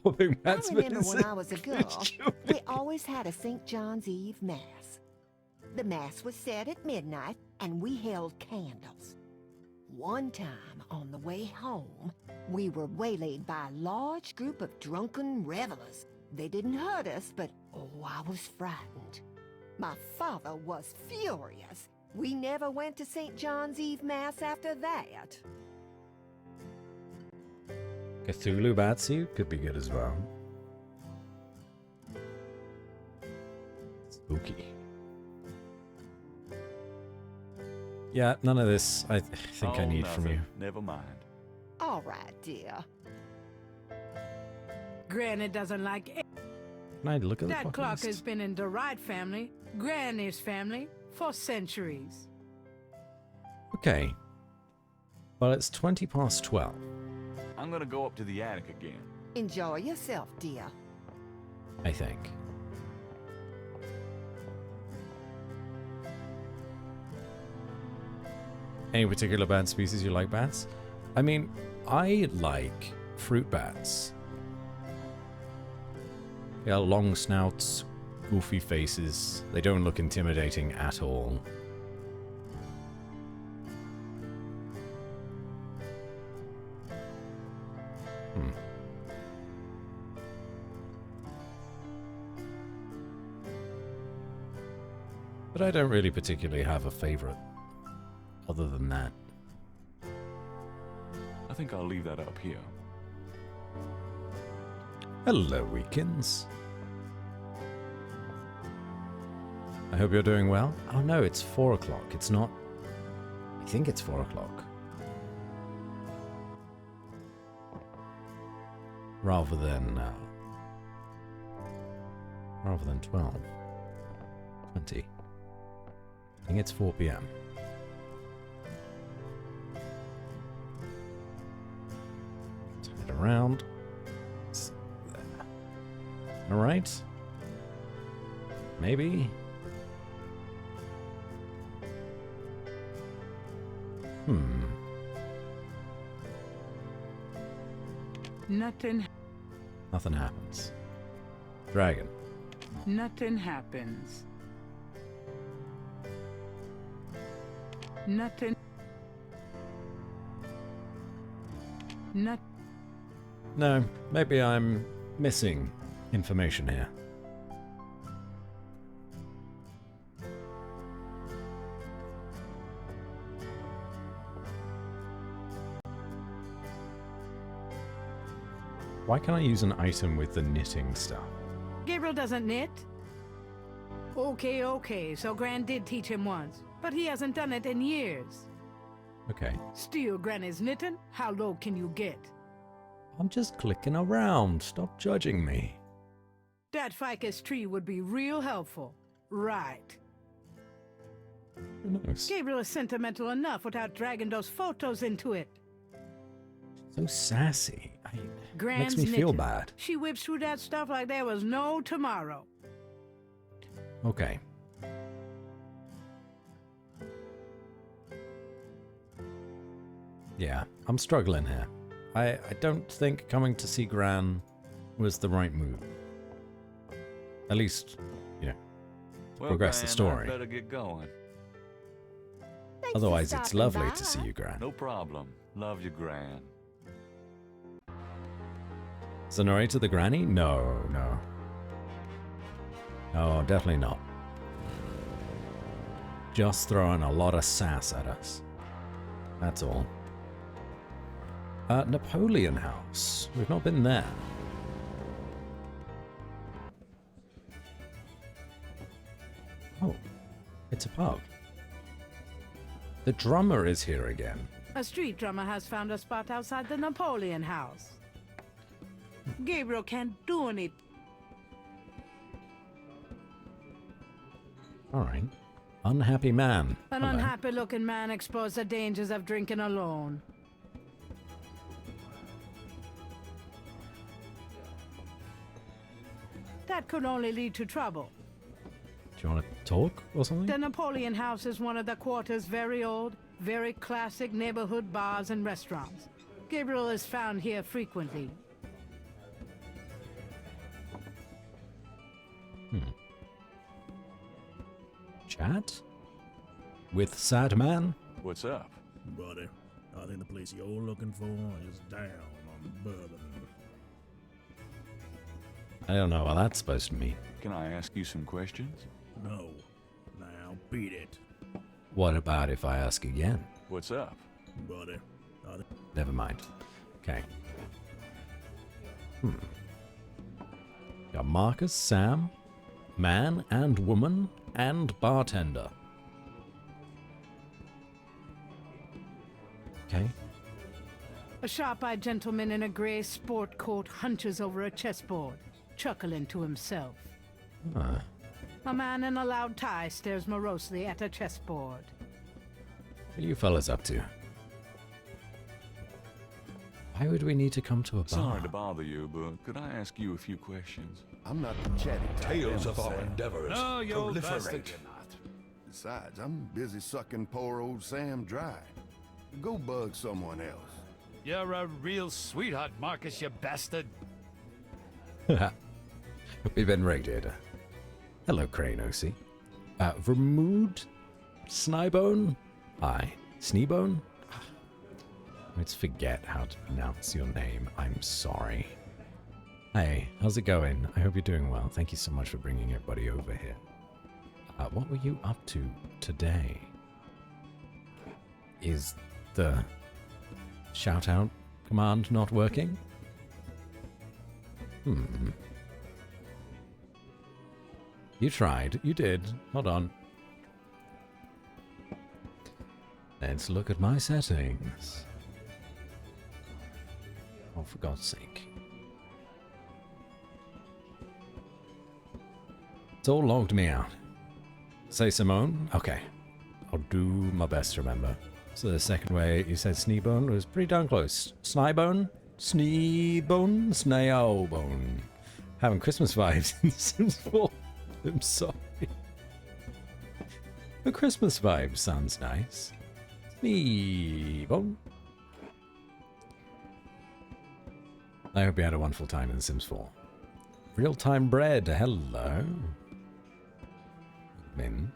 Popping I Matt's remember when been I was a girl, we always had a St. John's Eve Mass. The Mass was said at midnight, and we held candles. One time, on the way home, we were waylaid by a large group of drunken revelers. They didn't hurt us, but oh, I was frightened. My father was furious. We never went to St. John's Eve Mass after that. Cthulhu Batsy could be good as well. Spooky. Yeah, none of this I think I need from you. Never mind. All right, dear. Granny doesn't like it. Can I look at the That fucking clock list? has been in the Wright family, Granny's family, for centuries. Okay. Well, it's 12:20. I'm gonna go up to the attic again. Enjoy yourself, dear. I think. Any particular bat species you like, bats? I mean, I like fruit bats. They got long snouts, goofy faces. They don't look intimidating at all. But I don't really particularly have a favorite other than that. I think I'll leave that up here. Hello, Weekends. I hope you're doing well. Oh no, it's 4 o'clock. It's not... I think it's 4 o'clock. Rather than 12. 20. I think it's 4 p.m. Turn it around. Alright. Maybe. Nothing happens. Dragon. Nothing happens. Nothing. Not No, maybe I'm missing information here. Why can't I use an item with the knitting stuff? Gabriel doesn't knit. Okay, so Gran did teach him once, but he hasn't done it in years. Okay. Steal Granny's knitting? How low can you get? I'm just clicking around. Stop judging me. That ficus tree would be real helpful. Right. Who knows? Gabriel is sentimental enough without dragging those photos into it. So sassy. Gran's Makes me feel knitting. bad. She whips through that stuff like there was no tomorrow. Okay. Yeah, I'm struggling here. I don't think coming to see Gran was the right move. At least, Well, progress the Gran, story. I'd better get going. Thanks for Otherwise, it's stopping lovely by. to see you, Gran. No problem. Love you, Gran. Sonori to the granny? No. No, definitely not. Just throwing a lot of sass at us. That's all. Napoleon House. We've not been there. Oh, it's a pub. The drummer is here again. A street drummer has found a spot outside the Napoleon House. Gabriel can't do anything. All right. Unhappy man. An Hello. unhappy-looking man exposed the dangers of drinking alone. That could only lead to trouble. Do you want to talk or something? The Napoleon House is one of the quarter's very old, very classic neighborhood bars and restaurants. Gabriel is found here frequently. Chat? With sad man? What's up? Buddy, I think the place you're looking for is down on bourbon. I don't know what that's supposed to mean. Can I ask you some questions? No. Now beat it. What about if I ask again? What's up? Buddy, I think Never mind. Okay. Got Marcus, Sam, man and woman, and bartender. Okay. A sharp-eyed gentleman in a gray sport coat hunches over a chessboard, chuckling to himself. Ah, A man in a loud tie stares morosely at a chessboard. what are you fellas up to? Why would we need to come to a bar? Sorry to bother you, but could I ask you a few questions? I'm not the chatty type. Tales of our Sam. endeavors No, you old bastard, proliferate. you're not. Besides, I'm busy sucking poor old Sam dry. Go bug someone else. You're a real sweetheart, Marcus, you bastard. We've been raided. Hello, Crane OC. Vermood? Snybone? Hi. Sneebone? Let's forget how to pronounce your name. I'm sorry. Hey, how's it going? I hope you're doing well. Thank you so much for bringing everybody over here. What were you up to today? Is the shout-out command not working? You tried. You did. Hold on. Let's look at my settings. Oh, for God's sake. It's all logged me out. Say Simone? Okay. I'll do my best to remember. So the second way you said Sneebone was pretty darn close. Snybone? Sneebone? Snailbone. Having Christmas vibes in Sims 4. I'm sorry. The Christmas vibe sounds nice. Sneebone. I hope you had a wonderful time in The Sims 4. Real-time bread, hello. Min,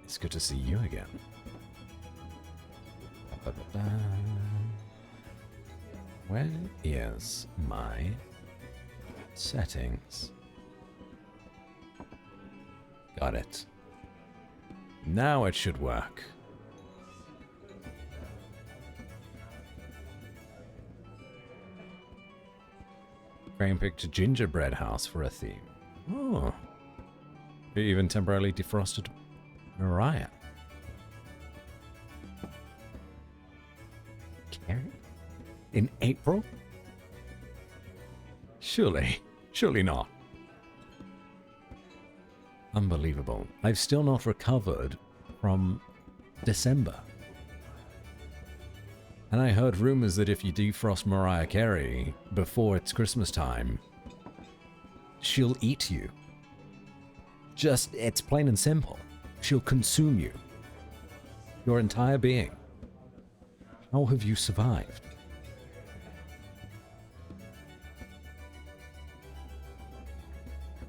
it's good to see you again. Where is my settings? Got it. Now it should work. Frame picked gingerbread house for a theme. Oh. It even temporarily defrosted Mariah. Carrie? In April? Surely not. Unbelievable. I've still not recovered from December. And I heard rumors that if you defrost Mariah Carey before it's Christmas time, she'll eat you. It's plain and simple. She'll consume you. Your entire being. How have you survived?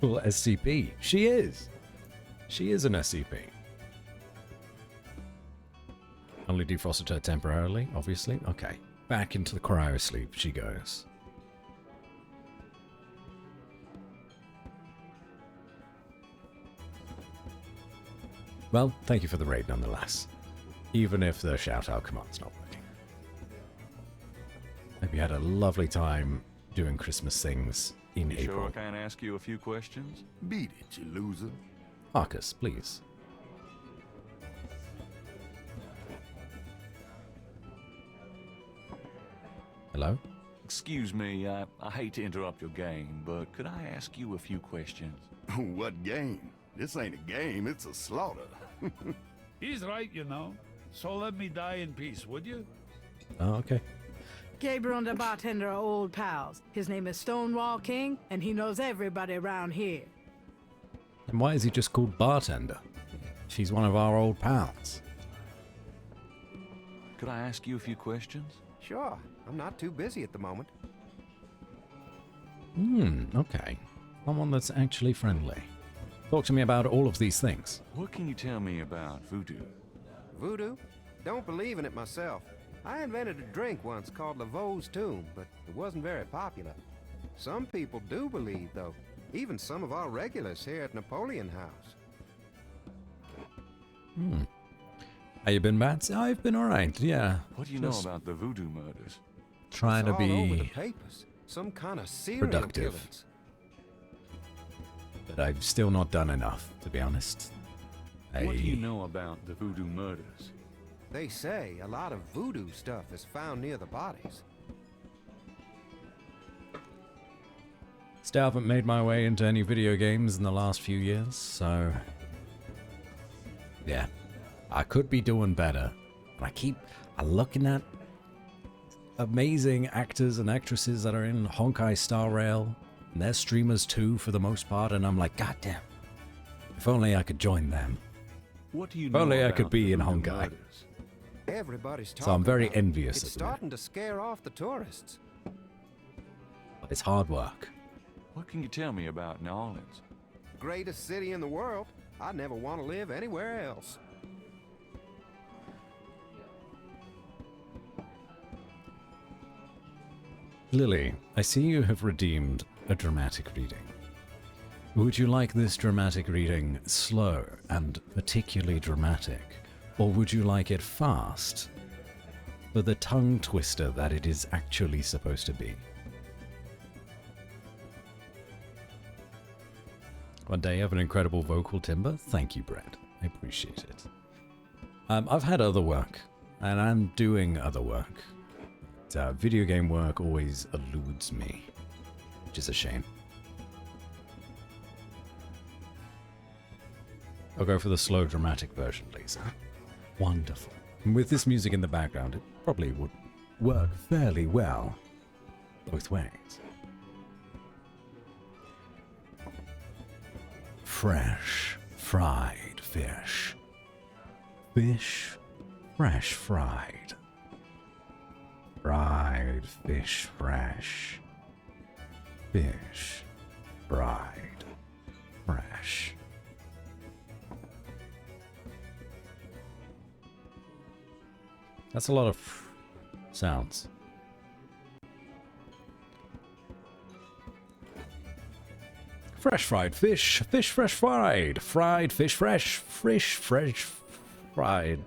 Well, SCP. She is. She is an SCP. Only defrosted her temporarily, obviously. Okay. Back into the cryo sleep she goes. Well, thank you for the raid nonetheless. Even if the shout-out command's not working. Hope you had a lovely time doing Christmas things in April. Sure I can't ask you a few questions? Beat it, you loser. Marcus, please. Hello? Excuse me, I hate to interrupt your game, but could I ask you a few questions? What game? This ain't a game, it's a slaughter. He's right, you know. So let me die in peace, would you? Oh, okay. Gabriel and the bartender are old pals. His name is Stonewall King, and he knows everybody around here. And why is he just called bartender? She's one of our old pals. Could I ask you a few questions? Sure. I'm not too busy at the moment. Okay. Someone that's actually friendly. Talk to me about all of these things. What can you tell me about voodoo? Voodoo? Don't believe in it myself. I invented a drink once called Laveau's Tomb, but it wasn't very popular. Some people do believe, though. Even some of our regulars here at Napoleon House. How you been, Bats? I've been alright, yeah. What do you know about the voodoo murders? Trying It's to all over the be papers. Some kind of serial productive. killings. But I've still not done enough, to be honest. What do you know about the voodoo murders? They say a lot of voodoo stuff is found near the bodies. Still haven't made my way into any video games in the last few years, so... yeah. I could be doing better. I'm looking at amazing actors and actresses that are in Honkai Star Rail, and they're streamers too, for the most part, and I'm like, God damn. If only I could join them. What do you If know only I about could be the in voodoo Honkai. murders? Everybody's talking So I'm very about it. envious It's at the minute. starting to scare off the tourists. But it's hard work. What can you tell me about New Orleans? Greatest city in the world. I never want to live anywhere else. Lily, I see you have redeemed a dramatic reading. Would you like this dramatic reading slow and particularly dramatic, or would you like it fast for the tongue twister that it is actually supposed to be? One day you have an incredible vocal timbre. Thank you, Brad. I appreciate it. I've had other work, and I'm doing other work. Video game work always eludes me, which is a shame. I'll go for the slow dramatic version, please. Wonderful. And with this music in the background, it probably would work fairly well both ways. Fresh fried fish. Fish fresh fried. Fried fish fresh. Fish fried fresh. That's a lot of sounds. Fresh fried fish. Fish fresh fried. Fried fish fresh. Fish fresh fried.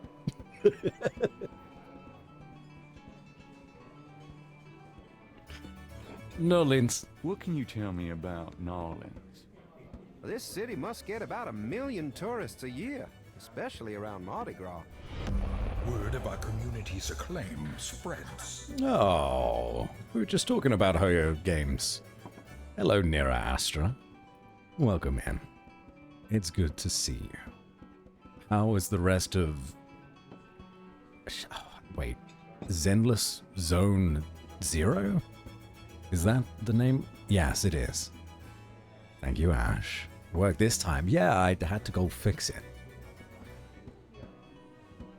Nolins. What can you tell me about Nolins? This city must get about 1 million tourists a year, especially around Mardi Gras. Word of our community's acclaim spreads. Oh, we were just talking about Hoyo games. Hello, Nira Astra. Welcome in. It's good to see you. How is the rest of... Oh, wait. Zenless Zone Zero? Is that the name? Yes, it is. Thank you, Ash. Worked this time. Yeah, I had to go fix it.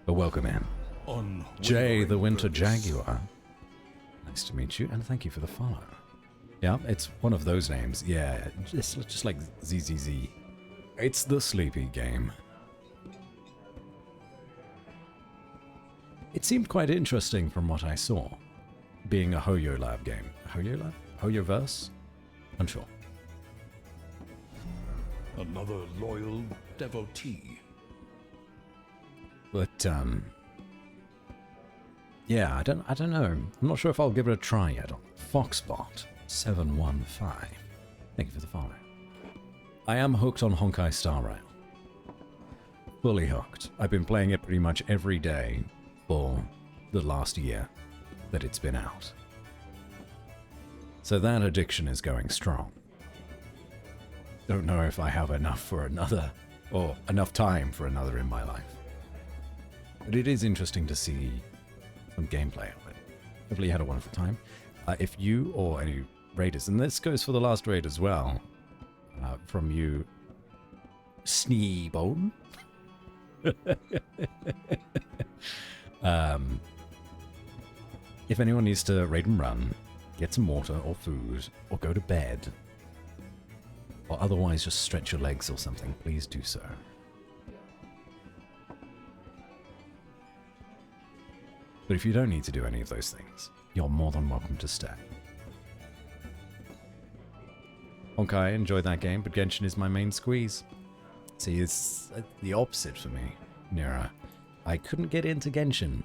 But welcome in. Jay the Winter Jaguar. Nice to meet you, and thank you for the follow. Yeah, it's one of those names. Yeah, just like ZZZ. It's the sleepy game. It seemed quite interesting from what I saw, being a Hoyo Lab game. Hoyo Lab? Hoyoverse? Unsure. Another loyal devotee. But yeah, I don't know. I'm not sure if I'll give it a try yet. Foxbot715. Thank you for the follow. I am hooked on Honkai Star Rail. Fully hooked. I've been playing it pretty much every day for the last year that it's been out. So that addiction is going strong. Don't know if I have enough for another, or enough time for another in my life. But it is interesting to see some gameplay of it. Hopefully you had a wonderful time. If you or any raiders, and this goes for the last raid as well, from you, Sneebone. If anyone needs to raid and run, get some water or food, or go to bed, or otherwise just stretch your legs or something, please do so. But if you don't need to do any of those things, you're more than welcome to stay. Honkai, enjoy that game, but Genshin is my main squeeze. See, it's the opposite for me, Nira. I couldn't get into Genshin.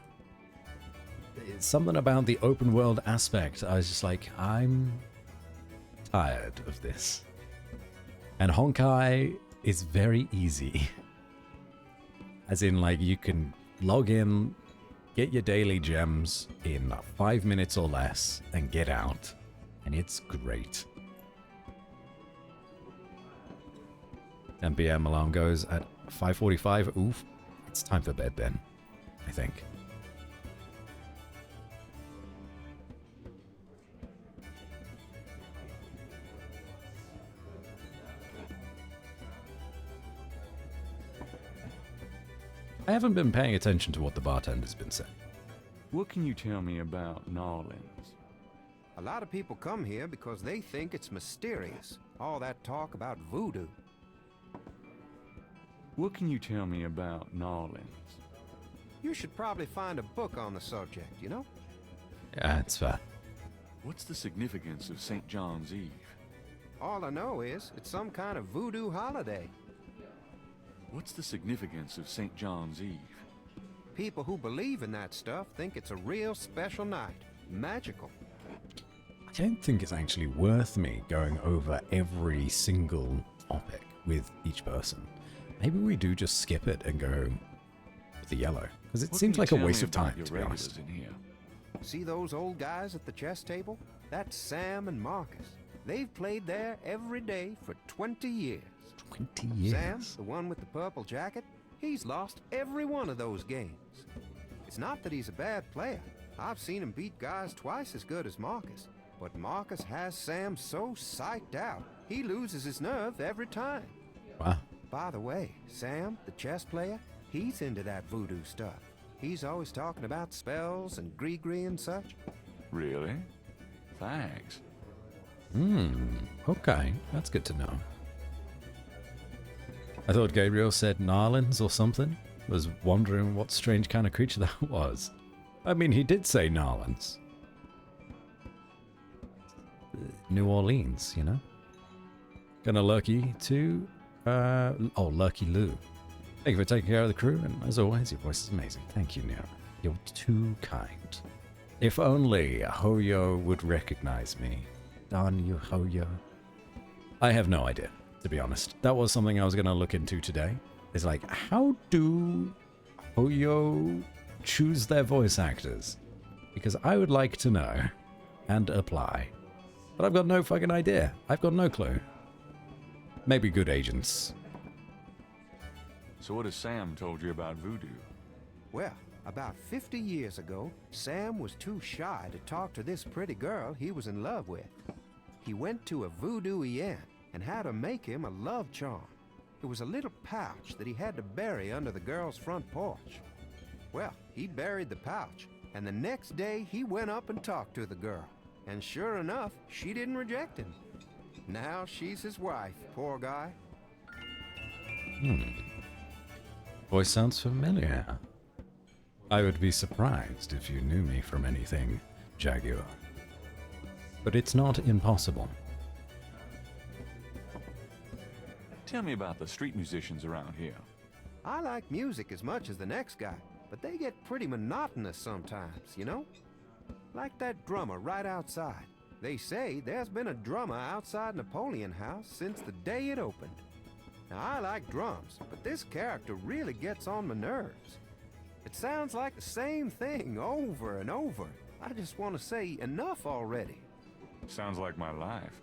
It's something about the open world aspect. I was just like, I'm tired of this. And Honkai is very easy. As in, like, you can log in, get your daily gems in 5 minutes or less, and get out. And it's great. 10 p.m. alarm goes at 5:45. Oof. It's time for bed then, I think. I haven't been paying attention to what the bartender's been saying. What can you tell me about Nolins? A lot of people come here because they think it's mysterious. All that talk about voodoo. What can you tell me about Nolins? You should probably find a book on the subject, you know? Yeah, it's fair. What's the significance of St. John's Eve? All I know is it's some kind of voodoo holiday. What's the significance of St. John's Eve? People who believe in that stuff think it's a real special night. Magical. I don't think it's actually worth me going over every single topic with each person. Maybe we do just skip it and go with the yellow, because it seems like a waste of time, to be honest. In here? See those old guys at the chess table? That's Sam and Marcus. They've played there every day for 20 years. 20 years? Sam, the one with the purple jacket, he's lost every one of those games. It's not that he's a bad player. I've seen him beat guys twice as good as Marcus. But Marcus has Sam so psyched out, he loses his nerve every time. Wow. By the way, Sam, the chess player, he's into that voodoo stuff. He's always talking about spells and gree-gree and such. Really? Thanks. Okay. That's good to know. I thought Gabriel said Narlins or something. Was wondering what strange kind of creature that was. I mean, he did say Narlins. New Orleans, you know? Gonna Lurky to, Lurky Lou. Thank you for taking care of the crew, and as always, your voice is amazing. Thank you, Nero. You're too kind. If only Hoyo would recognize me. Darn you, Hoyo. I have no idea, to be honest. That was something I was gonna look into today. It's like, how do Hoyo choose their voice actors? Because I would like to know and apply. But I've got no fucking idea. I've got no clue. Maybe good agents. So what has Sam told you about Voodoo? Well, about 50 years ago, Sam was too shy to talk to this pretty girl he was in love with. He went to a voodoo inn and had her make him a love charm. It was a little pouch that he had to bury under the girl's front porch. Well, he buried the pouch, and the next day he went up and talked to the girl. And sure enough, she didn't reject him. Now she's his wife, poor guy. Voice sounds familiar. I would be surprised if you knew me from anything, Jaguar. But it's not impossible. Tell me about the street musicians around here. I like music as much as the next guy, but they get pretty monotonous sometimes, you know? Like that drummer right outside. They say there's been a drummer outside Napoleon House since the day it opened. Now, I like drums, but this character really gets on my nerves. It sounds like the same thing over and over. I just want to say enough already. Sounds like my life.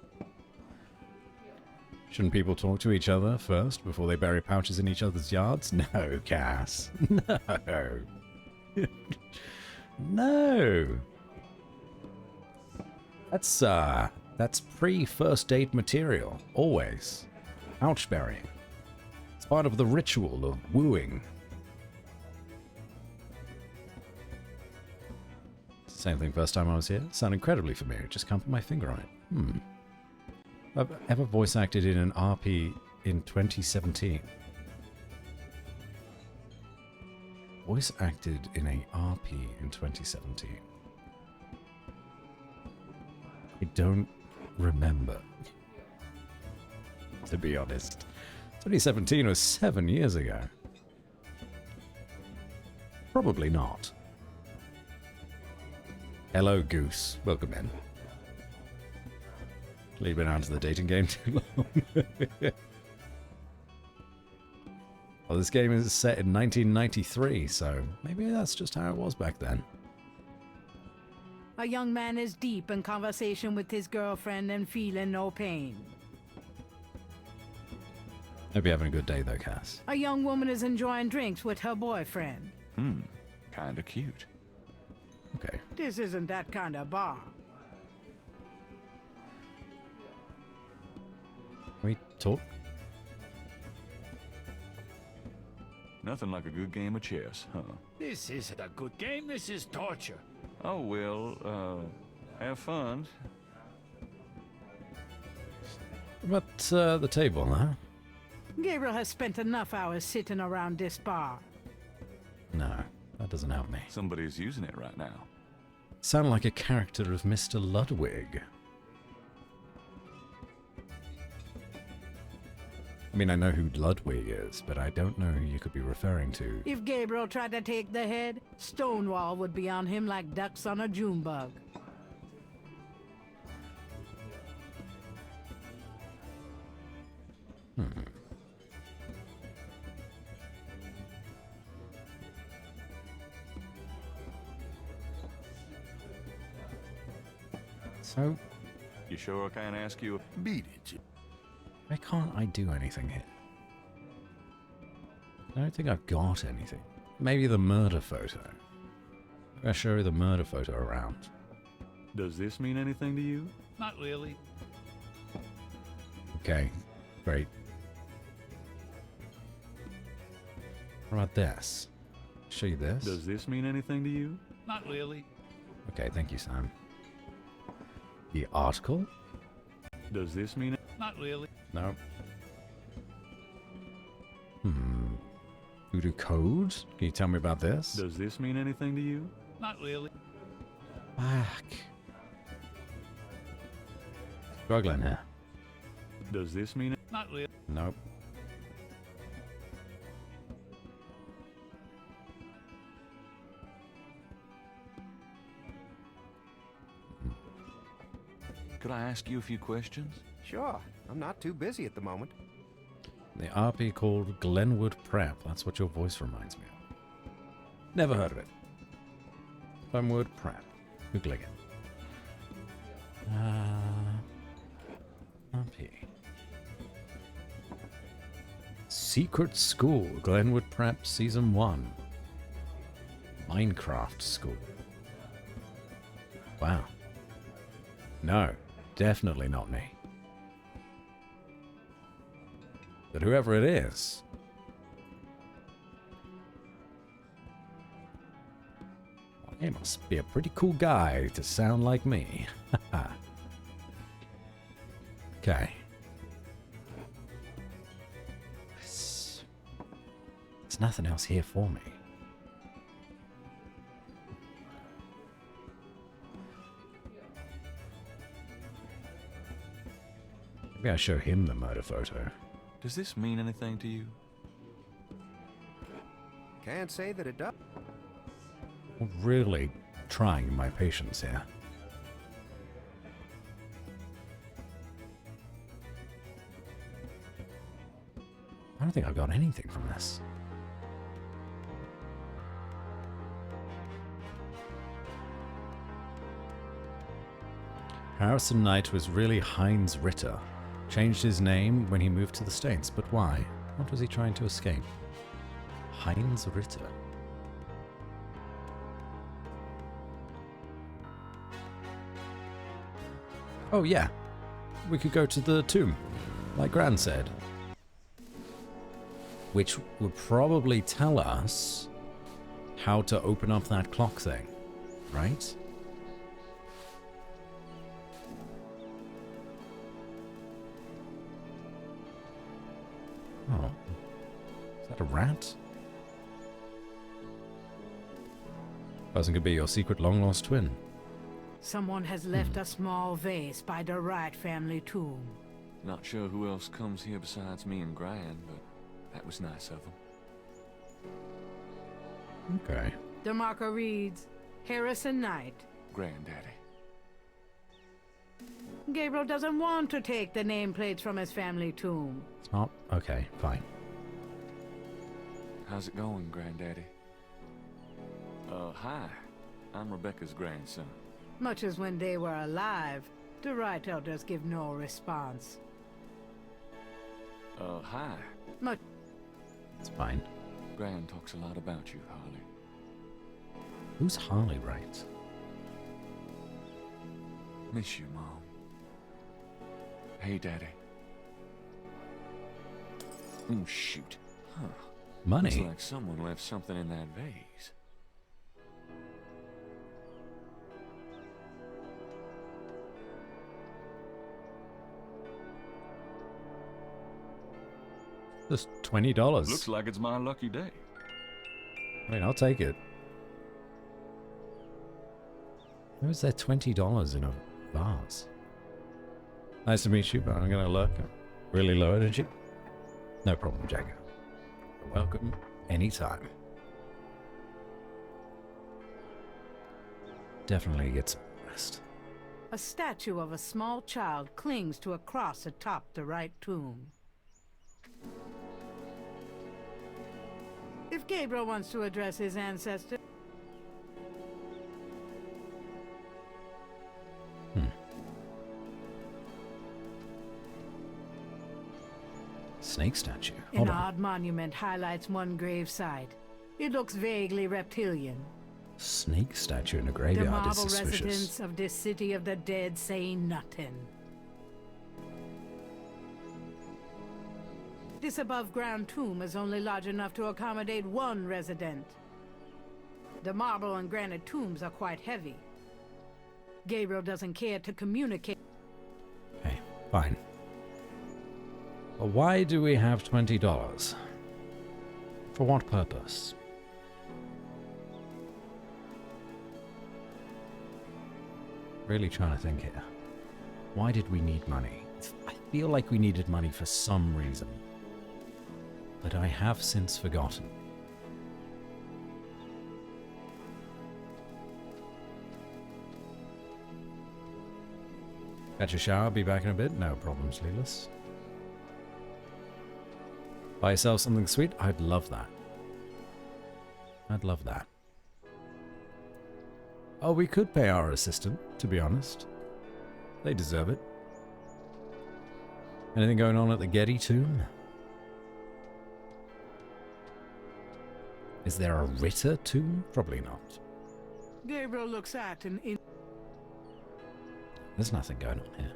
Shouldn't people talk to each other first before they bury pouches in each other's yards? No, Cass. No. No. That's pre-first date material, always. Pouch burying. It's part of the ritual of wooing. Same thing first time I was here. Sound incredibly familiar. Just can't put my finger on it. I've ever voice acted in an RP in 2017. Voice acted in a RP in 2017. I don't remember, to be honest. 2017 was 7 years ago. Probably not. Hello, Goose. Welcome in. You've been out of the dating game too long. Well, this game is set in 1993, so maybe that's just how it was back then. A young man is deep in conversation with his girlfriend and feeling no pain. Hope you're having a good day, though, Cass. A young woman is enjoying drinks with her boyfriend. Kinda cute. Okay. This isn't that kind of bar. Can we talk? Nothing like a good game of chess, huh? This isn't a good game, this is torture. Oh, well, have fun. But the table, huh? Gabriel has spent enough hours sitting around this bar. No, that doesn't help me. Somebody's using it right now. Sound like a character of Mr. Ludwig. I mean, I know who Ludwig is, but I don't know who you could be referring to. If Gabriel tried to take the head, Stonewall would be on him like ducks on a June bug. So, You sure I can't ask you a... Beat it. why can't I do anything here? I don't think I've got anything. Maybe the murder photo. Maybe I'll show you the murder photo around. Does this mean anything to you? Not really. Okay, great. What about this? Show you this? Does this mean anything to you? Not really. Okay, thank you, Sam. The article? Does this mean... Not really. No. Voodoo code? Can you tell me about this? Does this mean anything to you? Not really. Fuck. Struggling here. Does this mean it? Not really. Nope. Could I ask you a few questions? Sure, I'm not too busy at the moment. The RP called Glenwood Prep. That's what your voice reminds me of. Never heard of it. Glenwood Prep. Google again. RP. Secret School. Glenwood Prep Season 1. Minecraft School. Wow. No, definitely not me. But whoever it is, well, he must be a pretty cool guy to sound like me. Okay. There's nothing else here for me. Maybe I show him the murder photo. Does this mean anything to you? Can't say that it does. I'm really trying my patience here. I don't think I got anything from this. Harrison Knight was really Heinz Ritter. Changed his name when he moved to the States, but why? What was he trying to escape? Heinz Ritter. Oh yeah, we could go to the tomb, like Gran said. Which would probably tell us how to open up that clock thing, right? Oh. Is that a rat? Person could be your secret long-lost twin. Someone has left a small vase by the Wright family tomb. Not sure who else comes here besides me and Gran, but that was nice of them. Okay. The marker reads, Harrison Knight. Granddaddy. Gabriel doesn't want to take the nameplates from his family tomb. It's not? Okay, fine. How's it going, Granddaddy? Hi. I'm Rebecca's grandson. Much as when they were alive, the Wright elders give no response. Hi. Much. It's fine. Gran talks a lot about you, Harley. Who's Harley Wright? Miss you, Mom. Hey, Daddy. Oh, shoot. Huh. Money? Looks like someone left something in that vase. Just $20. Looks like it's my lucky day. I mean, I'll take it. Where was there $20 in a vase? Nice to meet you, but I'm gonna lurk. Really low energy? No problem, Jagger. You're welcome anytime. Definitely get some rest. A statue of a small child clings to a cross atop the Wright tomb. If Gabriel wants to address his ancestor... Snake statue. An odd monument highlights one gravesite. It looks vaguely reptilian. Snake statue in a The graveyard is marble suspicious. residents of this city of the dead say nothing. This above-ground tomb is only large enough to accommodate one resident. The marble and granite tombs are quite heavy. Gabriel doesn't care to communicate. Okay, fine. But why do we have $20? For what purpose? Really trying to think here. Why did we need money? feel like we needed money for some reason, but I have since forgotten. Catch a shower, be back in a bit. No problems, Leeless. Buy yourself something sweet? I'd love that. I'd love that. Oh, we could pay our assistant, to be honest. They deserve it. Anything going on at the Getty tomb? Is there a Ritter tomb? Probably not. Gabriel looks at and in. There's nothing going on here.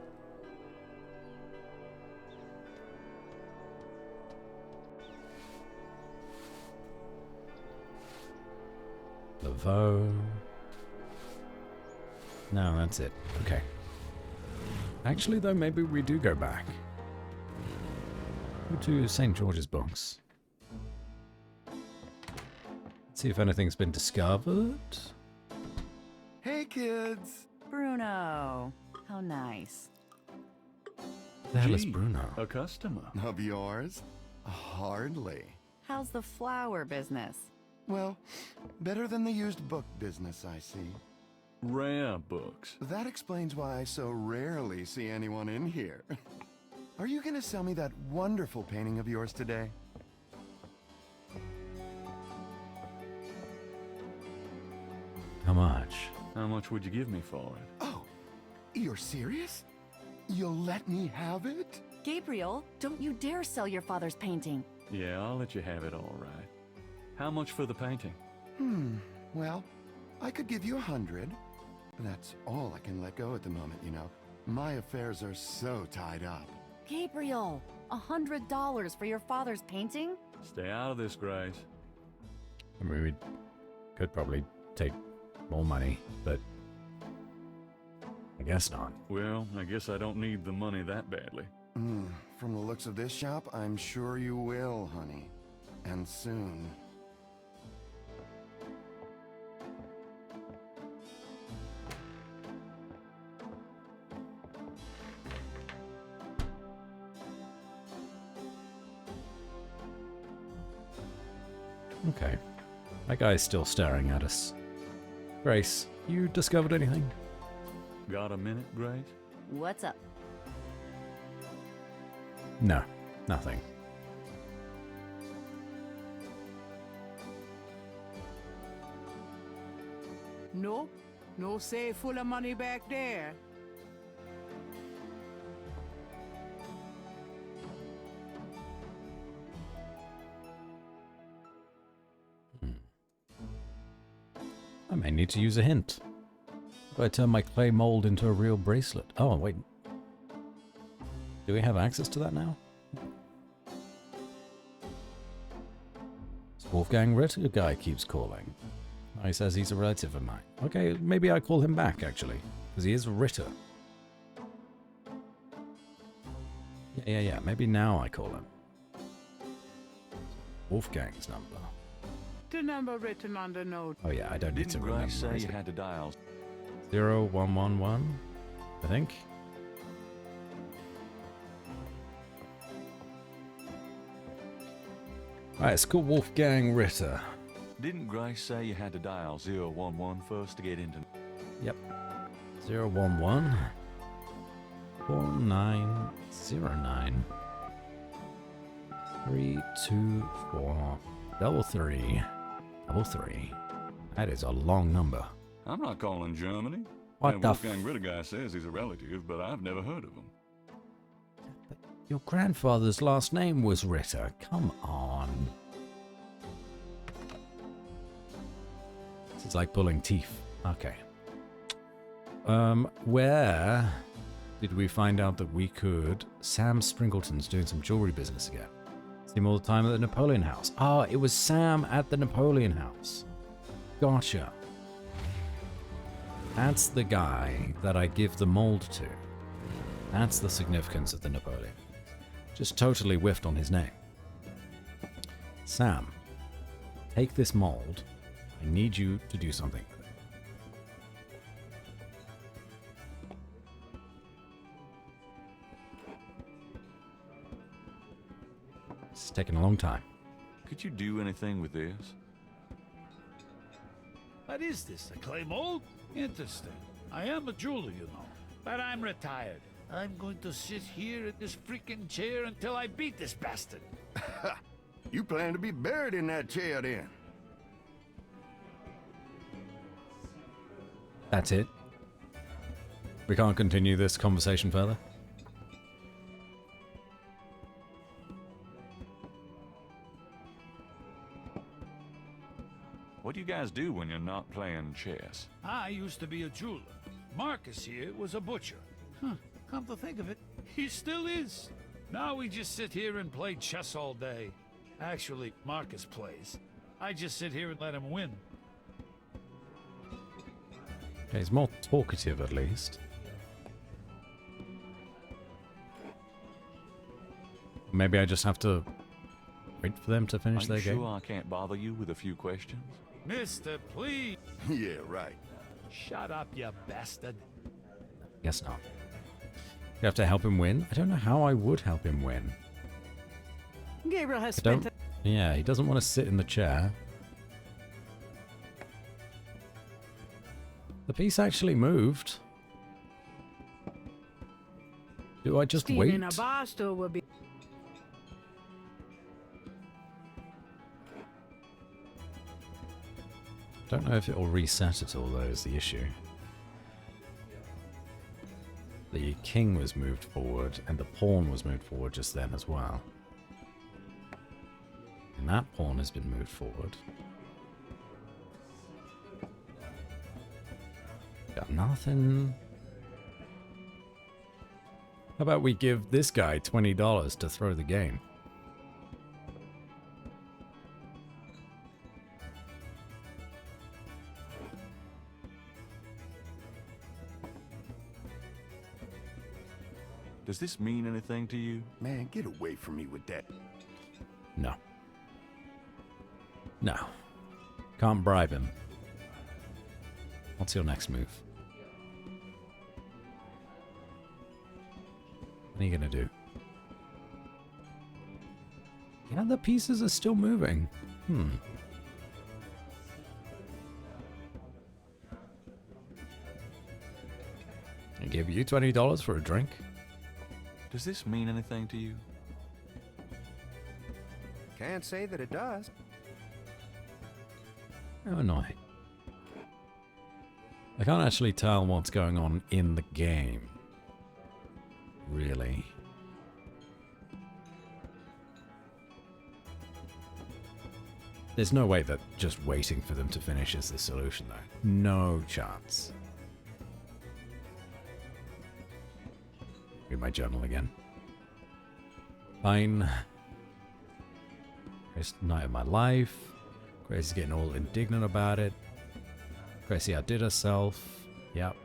Laveau. No, that's it. Okay. Actually, though, maybe we do go back. Go to St. George's box. See if anything's been discovered. Hey, kids. Bruno. How nice. The hell is Gee, Bruno? A customer. Of yours? Hardly. How's the flower business? Well, better than the used book business, I see. Rare books. That explains why I so rarely see anyone in here. Are you gonna sell me that wonderful painting of yours today? How much? How much would you give me for it? Oh, you're serious? You'll let me have it? Gabriel, don't you dare sell your father's painting. Yeah, I'll let you have it, all right. How much for the painting? Well, I could give you 100. That's all I can let go at the moment, you know. My affairs are so tied up. Gabriel, $100 for your father's painting? Stay out of this, Grace. I mean, we could probably take more money, but I guess not. Well, I guess I don't need the money that badly. From the looks of this shop, I'm sure you will, honey. And soon. Okay. That guy's still staring at us. Grace, you discovered anything? Got a minute, Grace? What's up? No, nothing. No, no safe full of money back there. I may need to use a hint. Do I turn my clay mold into a real bracelet? Oh, wait. Do we have access to that now? This Wolfgang Ritter guy keeps calling. He says he's a relative of mine. Okay, maybe I call him back, actually. Because he is a Ritter. Yeah. Maybe now I call him. Wolfgang's number. The number written on the note. Oh yeah, I don't need to Didn't remember. Grace say you had to dial? 0111, I think. Alright, it's called Wolfgang Ritter. Didn't Grace say you had to dial 011 first to get into... Yep. 011 4909 324 33. That is a long number. I'm not calling Germany. What That the Wolfgang Ritter guy says he's a relative, but I've never heard of him. Your grandfather's last name was Ritter. Come on. This is like pulling teeth. Okay. Where did we find out that we could... Sam Springleton's doing some jewelry business again. See him all the time at the Napoleon House. Ah, it was Sam at the Napoleon House. Gotcha. That's the guy that I give the mold to. That's the significance of the Napoleon. Just totally whiffed on his name. Sam, take this mold. I need you to do something with it. taking a long time. Could you do anything with this? What is this, a clay mold? Interesting. I am a jeweler, you know, but I'm retired. I'm going to sit here in this freaking chair until I beat this bastard. You plan to be buried in that chair then? That's it. We can't continue this conversation further. What do you guys do when you're not playing chess? I used to be a jeweler. Marcus here was a butcher. Come to think of it, he still is. Now we just sit here and play chess all day. Actually, Marcus plays. I just sit here and let him win. Okay, he's more talkative at least. Maybe I just have to wait for them to finish their game. Are you sure I can't bother you with a few questions? Mister, please. Yeah, right. Shut up, you bastard. Guess not. You have to help him win? I don't know how I would help him win. Gabriel has spent. Yeah, he doesn't want to sit in the chair. The piece actually moved. Do I just wait? In a bar stool will be. Don't know if it'll reset at all, though, is the issue. The king was moved forward, and the pawn was moved forward just then as well. And that pawn has been moved forward. Got nothing. How about we give this guy $20 to throw the game? Does this mean anything to you? Man, get away from me with that. No. No. Can't bribe him. What's your next move? What are you gonna do? Yeah, the pieces are still moving. I gave you $20 for a drink. Does this mean anything to you? Can't say that it does. How annoying. I can't actually tell what's going on in the game. Really. There's no way that just waiting for them to finish is the solution, though. No chance. Read my journal again. Fine. Greatest night of my life. Gracie's getting all indignant about it. Gracie outdid herself. Yep.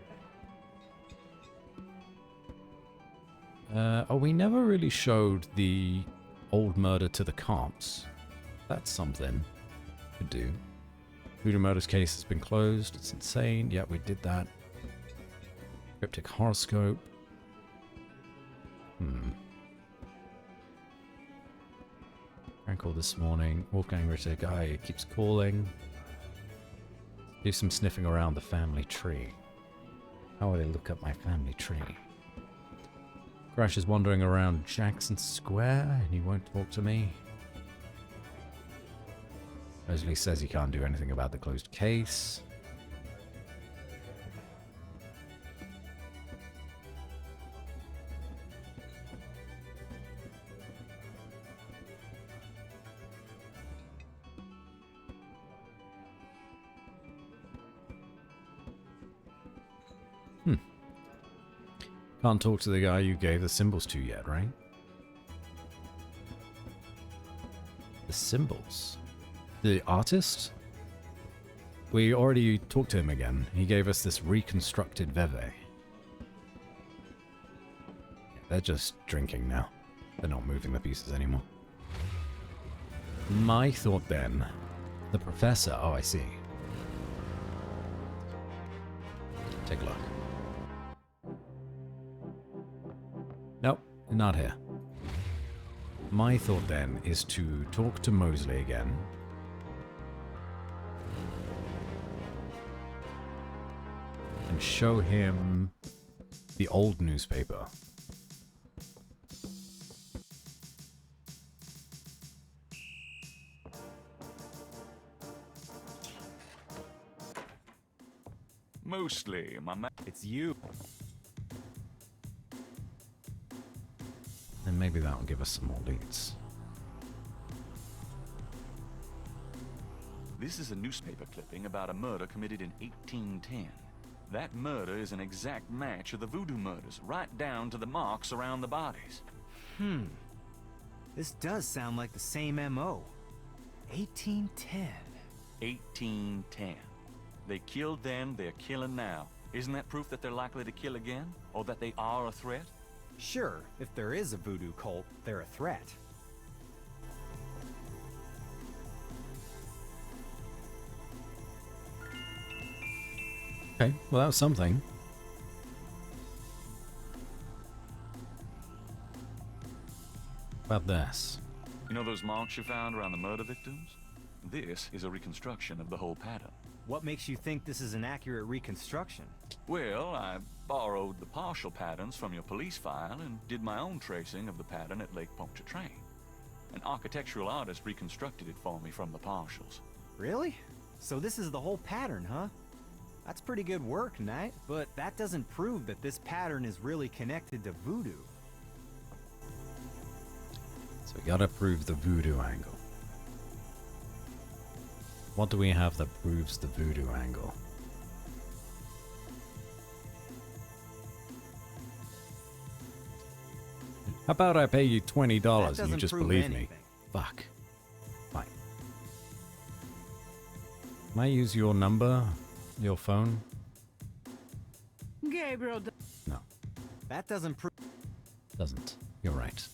Oh, we never really showed the old murder to the cops. That's something to do. Voodoo murder's case has been closed. It's insane. Yep, we did that. Cryptic horoscope. Frank called this morning. Wolfgang Ritter guy keeps calling. Do some sniffing around the family tree. How would I look up my family tree? Crash is wandering around Jackson Square and he won't talk to me. Leslie says he can't do anything about the closed case. Can't talk to the guy you gave the symbols to yet, right? The symbols? The artist? We already talked to him again. He gave us this reconstructed Veve. They're just drinking now. They're not moving the pieces anymore. My thought then, the professor, oh I see. Take a look. Nope, not here. My thought then is to talk to Mosley again. And show him the old newspaper. Mostly, my man. It's you. And maybe that'll give us some more leads. This is a newspaper clipping about a murder committed in 1810. That murder is an exact match of the Voodoo murders, right down to the marks around the bodies. This does sound like the same M.O. 1810. 1810. They killed then, they're killing now. Isn't that proof that they're likely to kill again? Or that they are a threat? Sure, if there is a voodoo cult, they're a threat. Okay, well that was something. About this. You know those marks you found around the murder victims? This is a reconstruction of the whole pattern. What makes you think this is an accurate reconstruction? Well, I borrowed the partial patterns from your police file and did my own tracing of the pattern at Lake Pontchartrain. An architectural artist reconstructed it for me from the partials. Really? So this is the whole pattern, huh? That's pretty good work, Knight. But that doesn't prove that this pattern is really connected to voodoo. So we gotta prove the voodoo angle. What do we have that proves the voodoo angle? How about I pay you $20 and you just believe me? Fuck. Fine. Can I use your number? Your phone? Gabriel. No. That doesn't prove. Doesn't. You're right.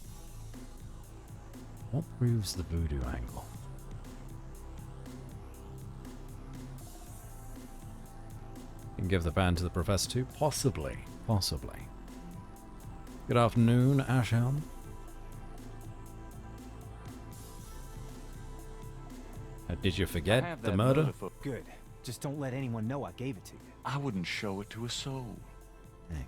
What proves the voodoo angle? You can give the pan to the professor too? Possibly. Possibly. Good afternoon, Ashhelm. Did you forget the murder? Good. Just don't let anyone know I gave it to you. I wouldn't show it to a soul. Hey.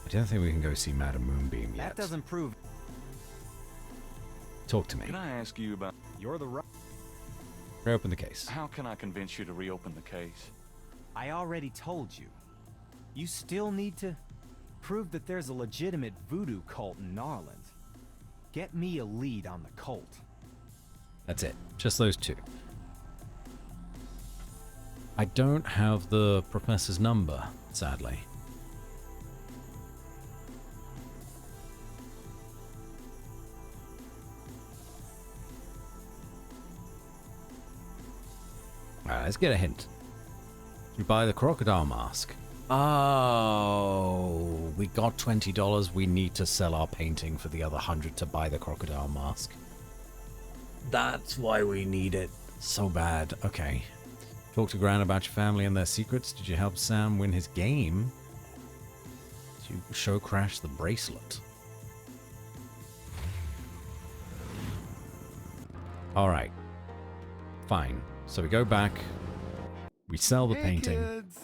I don't think we can go see Madam Moonbeam yet. That doesn't prove. Talk to me. Can I ask you about... You're the right. Reopen the case. How can I convince you to reopen the case? I already told you. You still need to prove that there's a legitimate voodoo cult in Narland. Get me a lead on the cult. That's it. Just those two. I don't have the professor's number, sadly. Alright, let's get a hint. You buy the crocodile mask. Oh, we got $20. We need to sell our painting for the other 100 to buy the crocodile mask. That's why we need it so bad. Okay. Talk to Gran about your family and their secrets. Did you help Sam win his game? Did you show Crash the bracelet? Alright. Fine. So we go back. We sell the painting. Kids.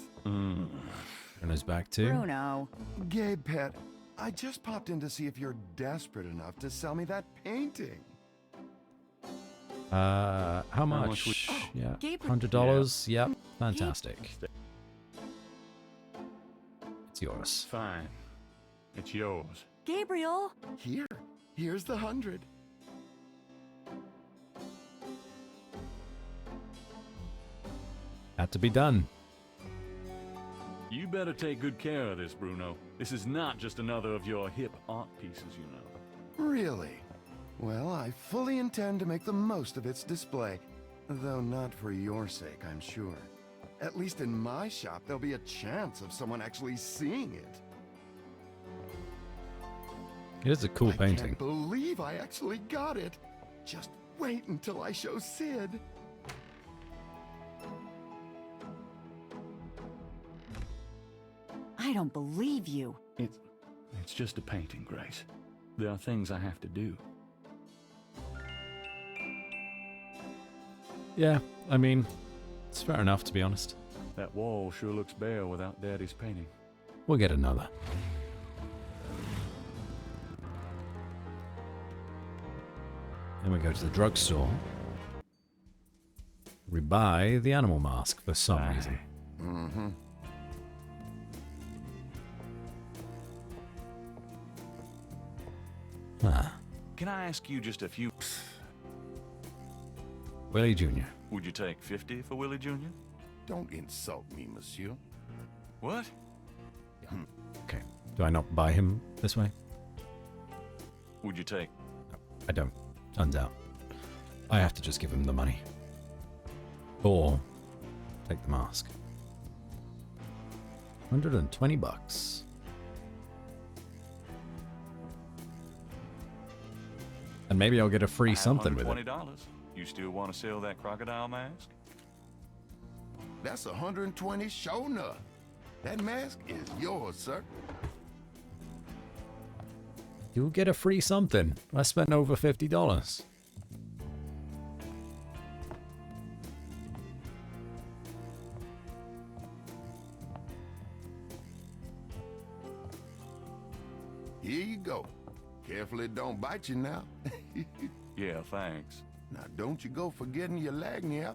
Bruno's back too. Bruno. Gabe, pet, I just popped in to see if you're desperate enough to sell me that painting. How much? Yeah, $100. Yep, fantastic. It's yours. Fine. It's yours. Gabriel. Here's the 100. Had to be done. You better take good care of this, Bruno. This is not just another of your hip art pieces, you know. Really? Well, I fully intend to make the most of its display. Though not for your sake, I'm sure. At least in my shop, there'll be a chance of someone actually seeing it. It is a cool painting. I can't believe I actually got it. Just wait until I show Sid. I I don't believe you. It's just a painting, Grace. There are things I have to do. Yeah, I mean, it's fair enough, to be honest. That wall sure looks bare without Daddy's painting. We'll get another. Then we go to the drugstore. We buy the animal mask for some reason. Mm-hmm. Ah, Can I ask you just a few... Willie Jr. Would you take 50 for Willie Jr.? Don't insult me, monsieur. What? Okay. Do I not buy him this way? Would you take... I don't. Turns out. I have to just give him the money. Or take the mask. 120 bucks. And maybe I'll get a free something with it. $20. You still want to sell that crocodile mask? That's 120 sure enough. That mask is yours, sir. You'll get a free something. I spent over $50. Here you go. Careful it don't bite you now. Yeah, thanks. Now don't you go forgetting your lagniappe.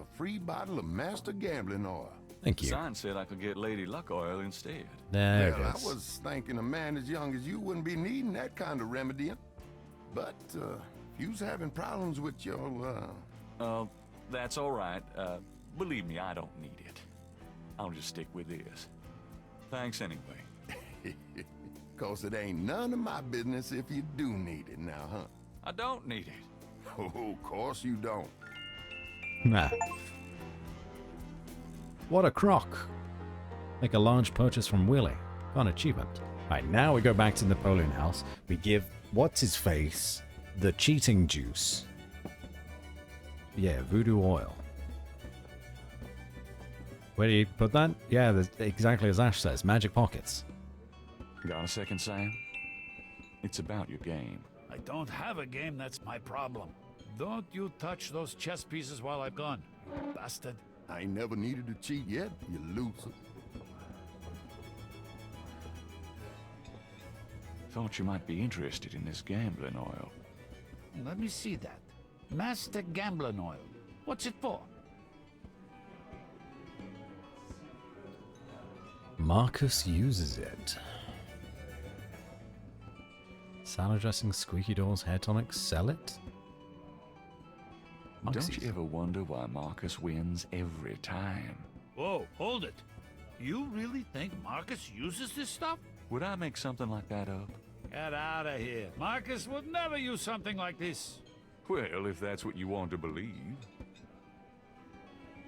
A free bottle of Master Gambling Oil. Thank The you. sign said I could get Lady Luck Oil instead. There Well, it I is. was thinking a man as young as you wouldn't be needing that kind of remedy. But, if you's having problems with your, That's all right. Believe me, I don't need it. I'll just stick with this. Thanks anyway. 'Cause it ain't none of my business if you do need it now, huh? I don't need it. Oh, of course you don't. Nah. What a crock. Make a large purchase from Willie. Got an achievement. Alright, now we go back to Napoleon House. We give what's-his-face the cheating juice. Yeah, voodoo oil. Where do you put that? Yeah, exactly as Ash says. Magic pockets. Got a second, Sam? It's about your game. I don't have a game, that's my problem. Don't you touch those chess pieces while I'm gone, you bastard. I ain't never needed to cheat yet, you loser. Thought you might be interested in this gambling oil. Let me see that. Master Gambling Oil. What's it for? Marcus uses it. Salad dressing, squeaky doors, hair tonic, sell it? Don't you ever wonder why Marcus wins every time? Whoa, hold it. You really think Marcus uses this stuff? Would I make something like that up? Get out of here. Marcus would never use something like this. Well, if that's what you want to believe.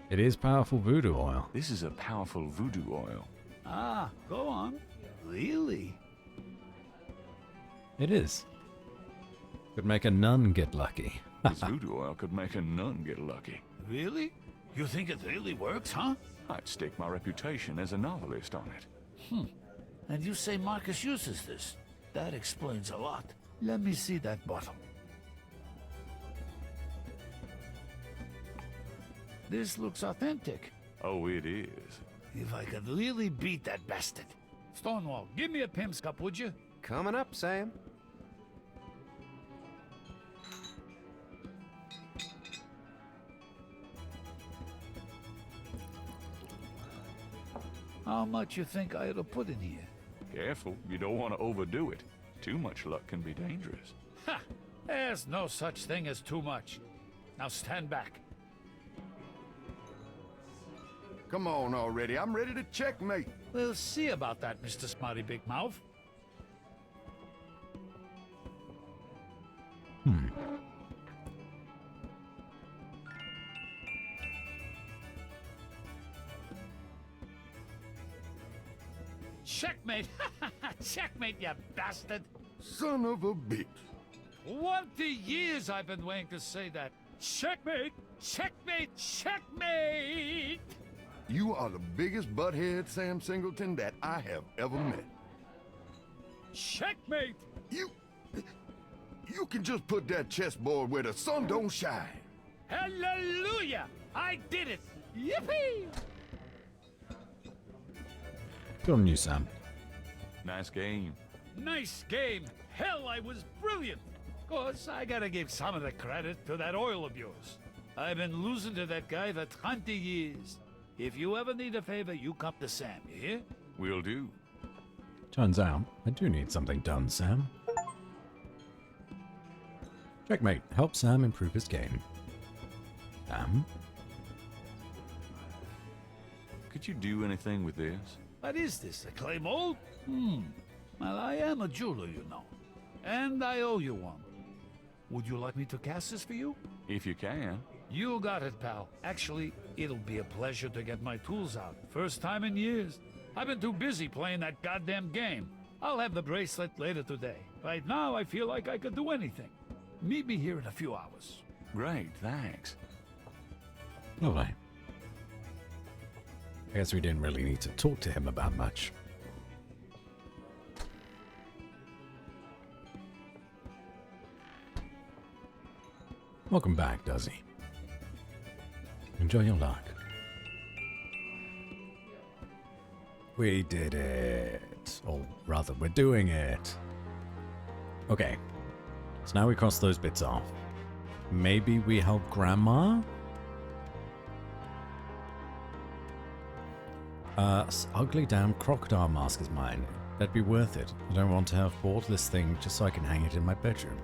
It is powerful voodoo oil. This is a powerful voodoo oil. Ah, go on. Really? It is. Could make a nun get lucky. This voodoo oil could make a nun get lucky. Really? You think it really works, huh? I'd stake my reputation as a novelist on it. And you say Marcus uses this? That explains a lot. Let me see that bottle. This looks authentic. Oh, it is. If I could really beat that bastard. Stonewall, give me a pimp's cup, would you? Coming up, Sam. How much you think I ought to put in here? Careful, you don't want to overdo it. Too much luck can be dangerous. Ha! There's no such thing as too much. Now stand back. Come on already, I'm ready to checkmate. We'll see about that, Mr. Smarty Big Mouth. Checkmate! Checkmate, you bastard! Son of a bitch. 20 years I've been waiting to say that. Checkmate! Checkmate! Checkmate! You are the biggest butthead, Sam Singleton, that I have ever met. Checkmate! You can just put that chessboard where the sun don't shine. Hallelujah! I did it! Yippee! Good on you, Sam. Nice game. Nice game. Hell, I was brilliant. Course, I gotta give some of the credit to that oil of yours. I've been losing to that guy for 20 years. If you ever need a favor, you come to Sam, you hear? Will do. Turns out, I do need something done, Sam. Checkmate. Help Sam improve his game. Sam? Could you do anything with this? What is this, a clay mold? Well, I am a jeweler, you know. And I owe you one. Would you like me to cast this for you? If you can. You got it, pal. Actually, it'll be a pleasure to get my tools out. First time in years. I've been too busy playing that goddamn game. I'll have the bracelet later today. Right now, I feel like I could do anything. Meet me here in a few hours. Great, thanks. Lovely. I guess we didn't really need to talk to him about much. Welcome back, Duzzy. Enjoy your luck. We did it. Or rather, we're doing it. Okay. So now we cross those bits off. Maybe we help Grandma? This ugly damn crocodile mask is mine. That'd be worth it. I don't want to have bought this thing just so I can hang it in my bedroom.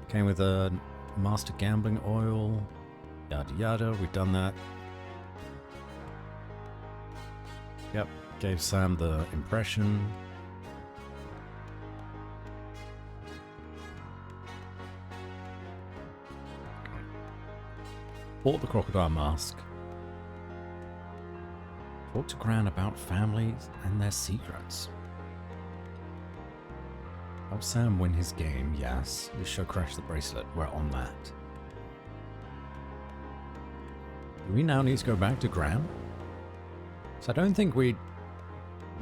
Came with a master gambling oil. Yada yada, we've done that. Yep, gave Sam the impression. Bought the crocodile mask. Talk to Gran about families and their secrets. Help Sam win his game, yes. We should crash the bracelet. We're on that. Do we now need to go back to Gran? So I don't think we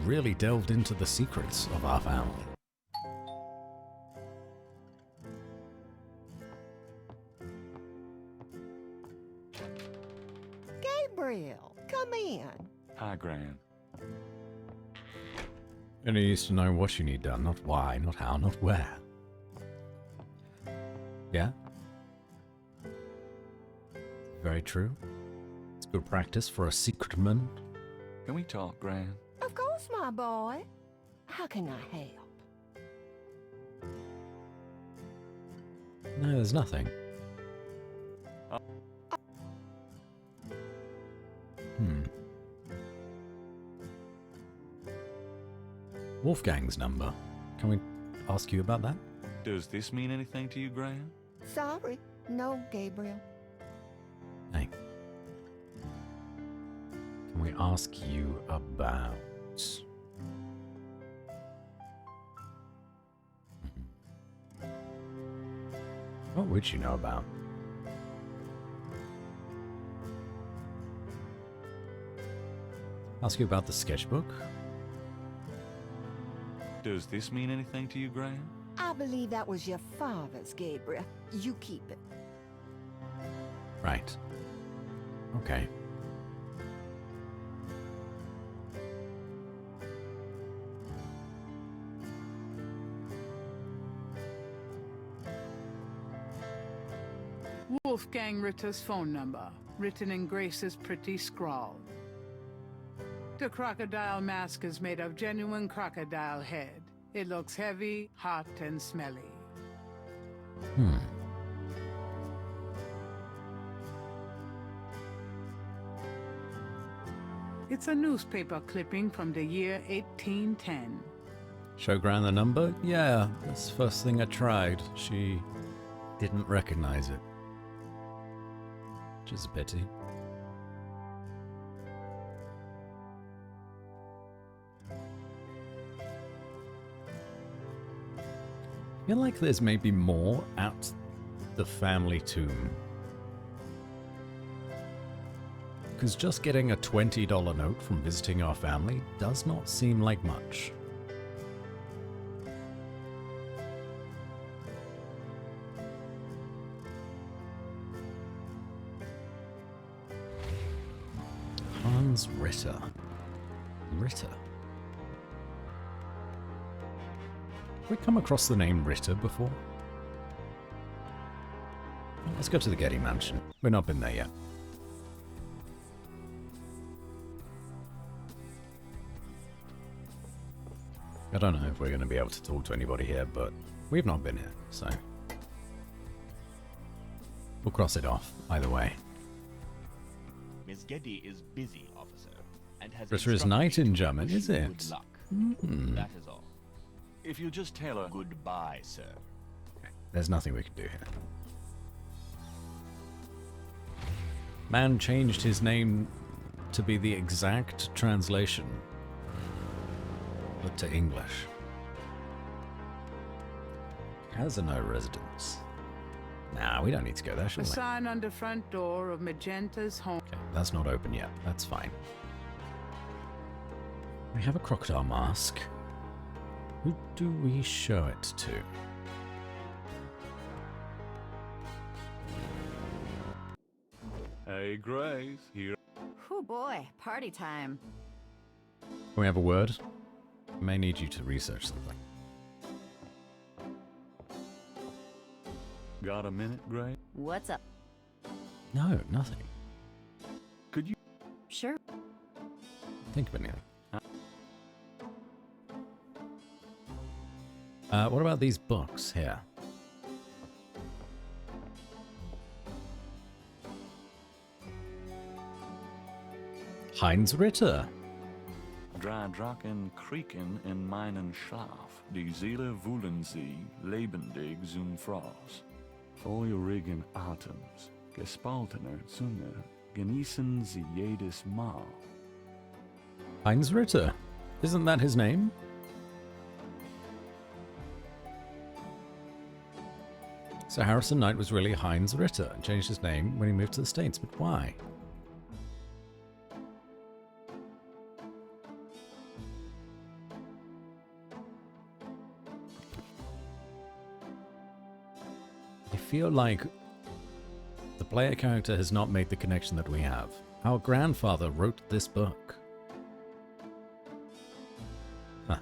really delved into the secrets of our family. Gabriel, come in. Hi, Gran. And he needs to know what you need done, not why, not how, not where. Yeah? Very true. It's good practice for a secretman. Can we talk, Gran? Of course, my boy. How can I help? No, there's nothing. Wolfgang's number. Can we ask you about that? Does this mean anything to you, Gran? Sorry. No, Gabriel. Hey. Can we ask you about... What would you know about? Ask you about the sketchbook? Does this mean anything to you, Gran? I believe that was your father's, Gabriel. You keep it. Right. Okay. Wolfgang Ritter's phone number, written in Grace's pretty scrawl. The crocodile mask is made of genuine crocodile head. It looks heavy, hot, and smelly. It's a newspaper clipping from the year 1810. Show Gran the number? Yeah, that's the first thing I tried. She didn't recognize it. Which is a pity. I feel like there's maybe more at the family tomb. because just getting a $20 note from visiting our family does not seem like much. Hans Ritter. Ritter? Have we come across the name Ritter before? Let's go to the Getty Mansion. We've not been there yet. I don't know if we're going to be able to talk to anybody here, but we've not been here, so we'll cross it off either way. Miss Getty is busy, officer, and has Ritter is Knight in German, is it? Good luck. That is all. If you just tell her... Goodbye, sir. Okay, there's nothing we can do here. Man changed his name to be the exact translation, but to English. Has a no residence. Nah, we don't need to go there, A should we? sign on the front door of Magenta's home. Okay, that's not open yet. That's fine. We have a crocodile mask. Who do we show it to? Hey, Grace, here. Oh boy, party time. Can we have a word? I may need you to research something. Got a minute, Grace? What's up? No, nothing. Could you... Sure. Think of anything. What about these books here? Heinz Ritter. Drei Drachen kriegen in meinen Schlaf, die Seele wühlen sie, lebendig zum Fraß. Feurigen Atems, gespaltener Zunge, genießen sie jedes Mal. Heinz Ritter. Isn't that his name? So Harrison Knight was really Heinz Ritter and changed his name when he moved to the States, but why? I feel like the player character has not made the connection that we have. Our grandfather wrote this book. Huh.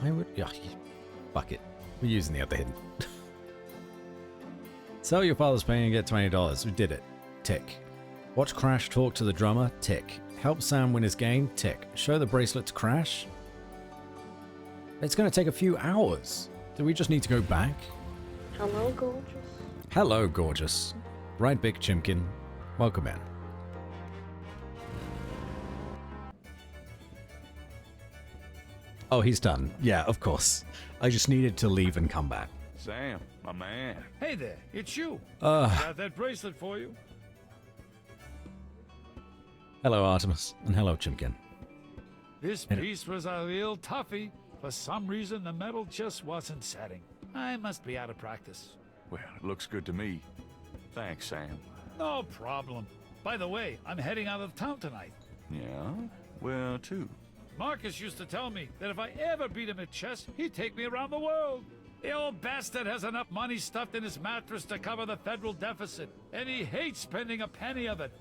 I would... Yeah, fuck it. We're using the other hidden. Sell your father's painting and get $20. We did it. Tick. Watch Crash talk to the drummer. Tick. Help Sam win his game. Tick. Show the bracelet to Crash. It's going to take a few hours. Do we just need to go back? Hello, gorgeous. Hello, gorgeous. Right, Big Chimkin. Welcome in. Oh, he's done. Yeah, of course. I just needed to leave and come back. Sam, my man. Hey there, it's you. Got that bracelet for you. Hello, Artemis. And hello, Chimkin. This piece was a real toughie. For some reason, the metal just wasn't setting. I must be out of practice. Well, it looks good to me. Thanks, Sam. No problem. By the way, I'm heading out of town tonight. Yeah? Where to? Marcus used to tell me that if I ever beat him at chess, he'd take me around the world. The old bastard has enough money stuffed in his mattress to cover the federal deficit, and he hates spending a penny of it.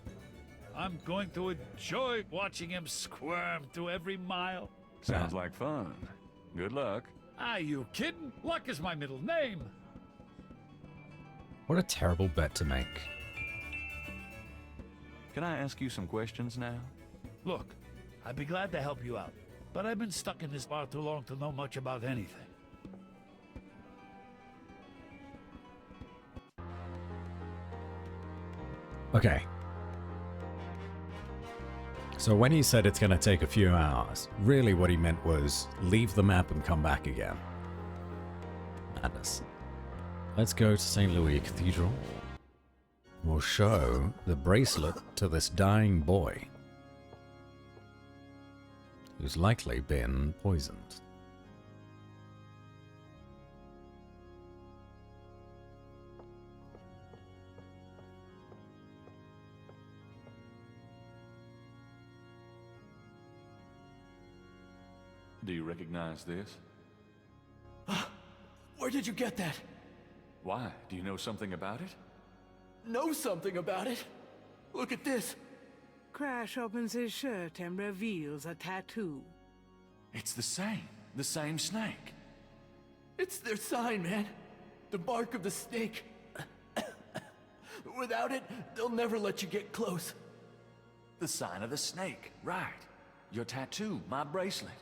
I'm going to enjoy watching him squirm through every mile. Sounds like fun. Good luck. Are you kidding? Luck is my middle name. What a terrible bet to make. Can I ask you some questions now? Look, I'd be glad to help you out, but I've been stuck in this bar too long to know much about anything. Okay. So when he said it's going to take a few hours, really what he meant was leave the map and come back again. Madness. Let's go to St. Louis Cathedral. We'll show the bracelet to this dying boy. who's likely been poisoned. Do you recognize this? Where did you get that? Why? Do you know something about it? Know something about it? Look at this. Crash opens his shirt and reveals a tattoo. It's the same snake. It's their sign, man. The mark of the snake. Without it, they'll never let you get close. The sign of the snake, right. Your tattoo, my bracelet.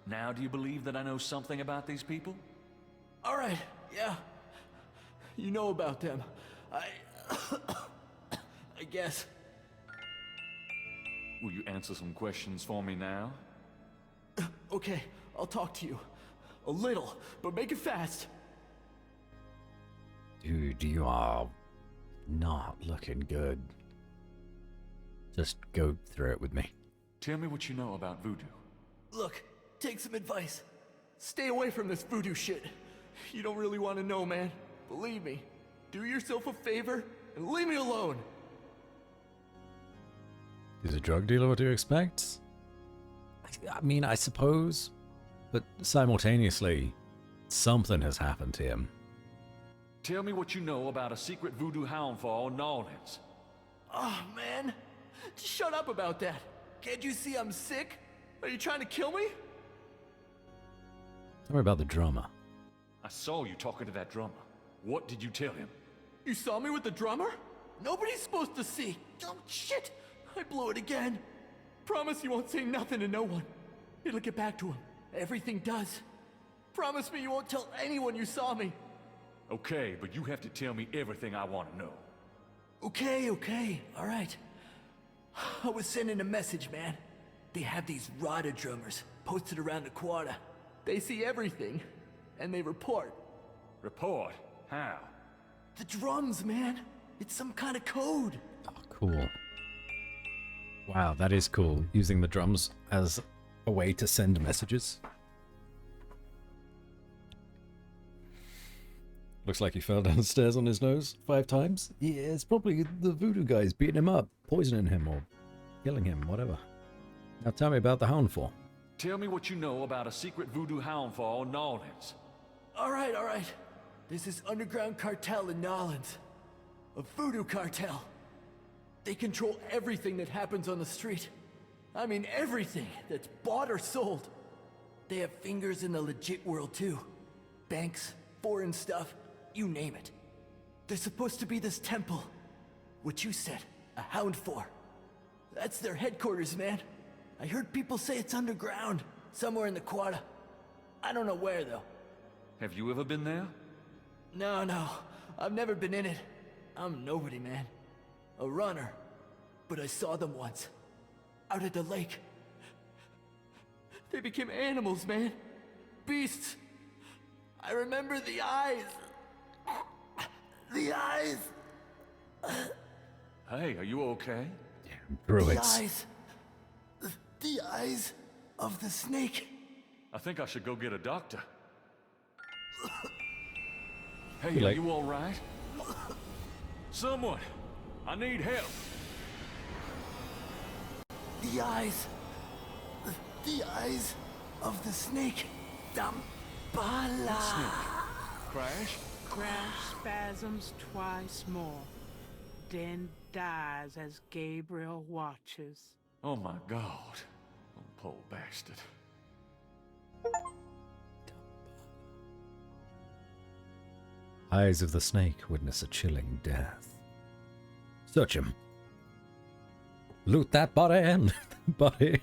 Now do you believe that I know something about these people? All right, yeah. You know about them. I guess. Will you answer some questions for me now? Okay, I'll talk to you. A little, but make it fast. Dude, you are not looking good. Just go through it with me. Tell me what you know about voodoo. Look, take some advice. Stay away from this voodoo shit. You don't really want to know, man. Believe me. Do yourself a favor and leave me alone. He's a drug dealer, what do you expect? I mean, I suppose, but simultaneously, something has happened to him. Tell me what you know about a secret voodoo hound fall in New Orleans. Oh, man. Just shut up about that. Can't you see I'm sick? Are you trying to kill me? Tell me about the drummer. I saw you talking to that drummer. What did you tell him? You saw me with the drummer? Nobody's supposed to see. Oh, shit. I blew it again. Promise you won't say nothing to no one. It'll get back to him. Everything does. Promise me you won't tell anyone you saw me. Okay, but you have to tell me everything I want to know. Okay. All right. I was sending a message, man. They have these rada drummers posted around the quarter. They see everything, and they report. Report? How? The drums, man. It's some kind of code. Oh, cool. Wow, that is cool. Using the drums as a way to send messages. Looks like he fell downstairs on his nose 5 times. Yeah, it's probably the voodoo guys beating him up, poisoning him, or killing him, whatever. Now tell me about the hound fall. Tell me what you know about a secret voodoo hound fall in New Orleans. All right. There's this underground cartel in New Orleans. A voodoo cartel. They control everything that happens on the street. I mean everything that's bought or sold. They have fingers in the legit world too. Banks, foreign stuff, you name it. There's supposed to be this temple. What you said, a hound for. That's their headquarters, man. I heard people say it's underground, somewhere in the quarter. I don't know where, though. Have you ever been there? No. I've never been in it. I'm nobody, man. A runner. But I saw them once. Out at the lake. They became animals, man. Beasts. I remember the eyes. The eyes. Hey, are you okay? Druids. The eyes. The eyes of the snake. I think I should go get a doctor. Hey, are you all right? Someone! I need help! The eyes. The eyes of the snake. Dambala. Snake. Crash? Crash spasms twice more, then dies as Gabriel watches. Oh my god. Oh, poor bastard. Eyes of the snake witness a chilling death. Search him. Loot that body and body.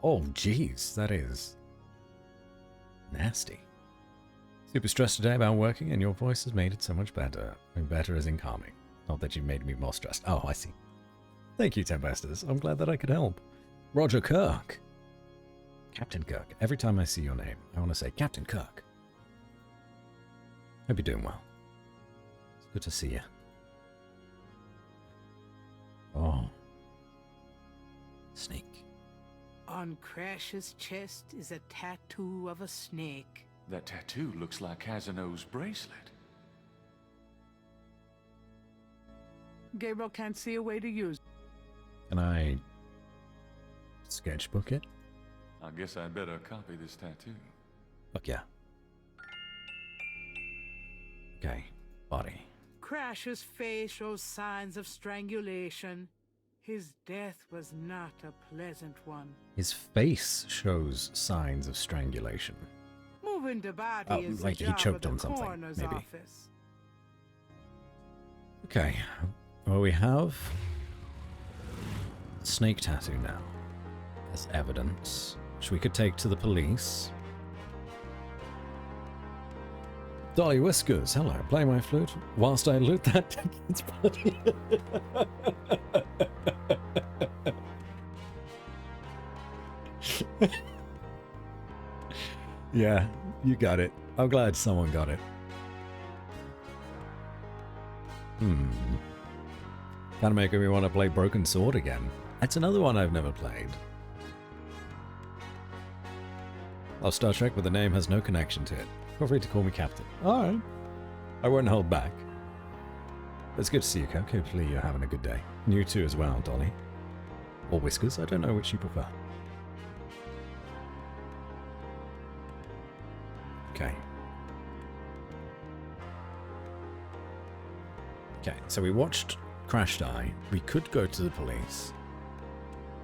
Oh, jeez, that is nasty. Super stressed today about working, and your voice has made it so much better. And better as in calming. Not that you made me more stressed. Oh, I see. Thank you, Tempesters. I'm glad that I could help. Roger Kirk. Captain Kirk. Every time I see your name, I want to say Captain Kirk. Hope you're doing well. It's good to see you. Oh. Snake. On Crash's chest is a tattoo of a snake. That tattoo looks like Casino's bracelet. Gabriel can't see a way to use it. Can I sketchbook it? I guess I'd better copy this tattoo. Fuck yeah. Okay, body. Crash's face shows signs of strangulation. His death was not a pleasant one. His face shows signs of strangulation. Moving the body Oh, is like the he job choked of on the something, coroner's maybe. office. Okay, well we have snake tattoo now as evidence, which we could take to the police. Dolly Whiskers, hello, play my flute whilst I loot that ticket's body. Yeah, you got it. I'm glad someone got it. Kinda making me want to play Broken Sword again. That's another one I've never played. Love Star Trek, but the name has no connection to it. Feel free to call me Captain. Alright. I won't hold back. But it's good to see you, Coke. Hopefully you're having a good day. And you too as well, Dolly. Or Whiskers, I don't know which you prefer. Okay. Okay, so we watched Crash die. We could go to the police.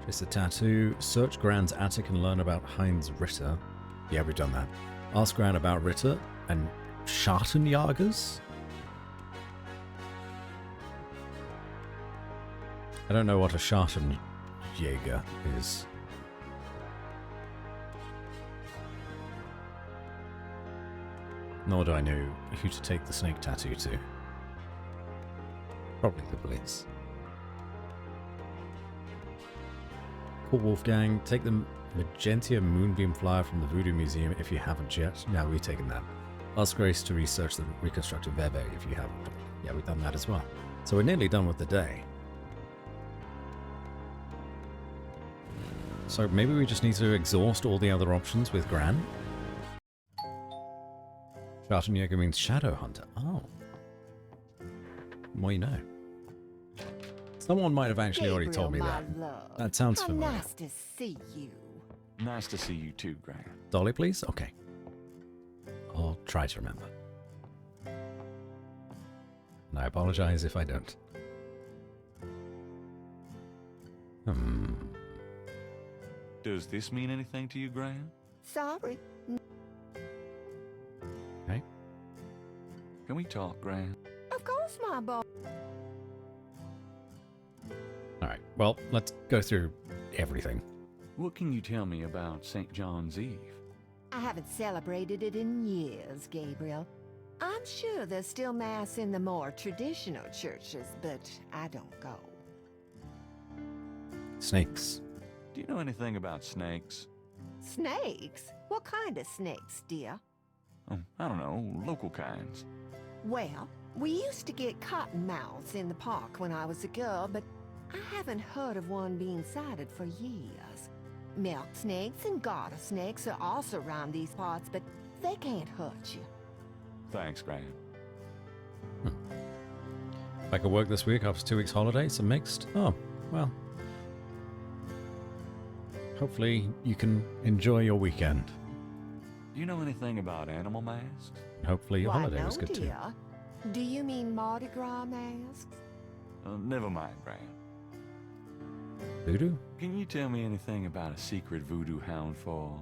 Trace the tattoo. Search Gran's attic and learn about Heinz Ritter. Yeah, we've done that. Ask Gran about Ritter and Schartenjagers? I don't know what a Schartenjäger is. Nor do I know who to take the snake tattoo to. Probably the police. Call Wolfgang. Take the Magentia Moonbeam Flyer from the Voodoo Museum if you haven't yet. Yeah, we've taken that. Ask Grace to research the reconstructed Veve if you haven't. Yeah, we've done that as well. So we're nearly done with the day. So maybe we just need to exhaust all the other options with Gran. Schartenjäger means Shadow Hunter. Oh. Well, you know. Someone might have actually already told me that. Love. That sounds How familiar. nice to see you. Nice to see you too, Gran. Dolly, please? Okay. I'll try to remember. And I apologize if I don't. Does this mean anything to you, Gran? Sorry. Okay. Can we talk, Gran? Of course, my boy. Alright, well, let's go through everything. What can you tell me about St. John's Eve? I haven't celebrated it in years, Gabriel. I'm sure there's still Mass in the more traditional churches, but I don't go. Snakes. Do you know anything about snakes? Snakes? What kind of snakes, dear? Oh, I don't know, local kinds. Well, we used to get cottonmouths in the park when I was a girl, but I haven't heard of one being sighted for years. Milk snakes and garter snakes are also around these parts, but they can't hurt you. Thanks, Gran. Back at work this week after 2 weeks holiday, some mixed. Oh, well. Hopefully you can enjoy your weekend. Do you know anything about animal masks? And hopefully your Why, holiday no, was good too. dear. Do you mean Mardi Gras masks? Never mind, Gran. Voodoo? Can you tell me anything about a secret voodoo hound for?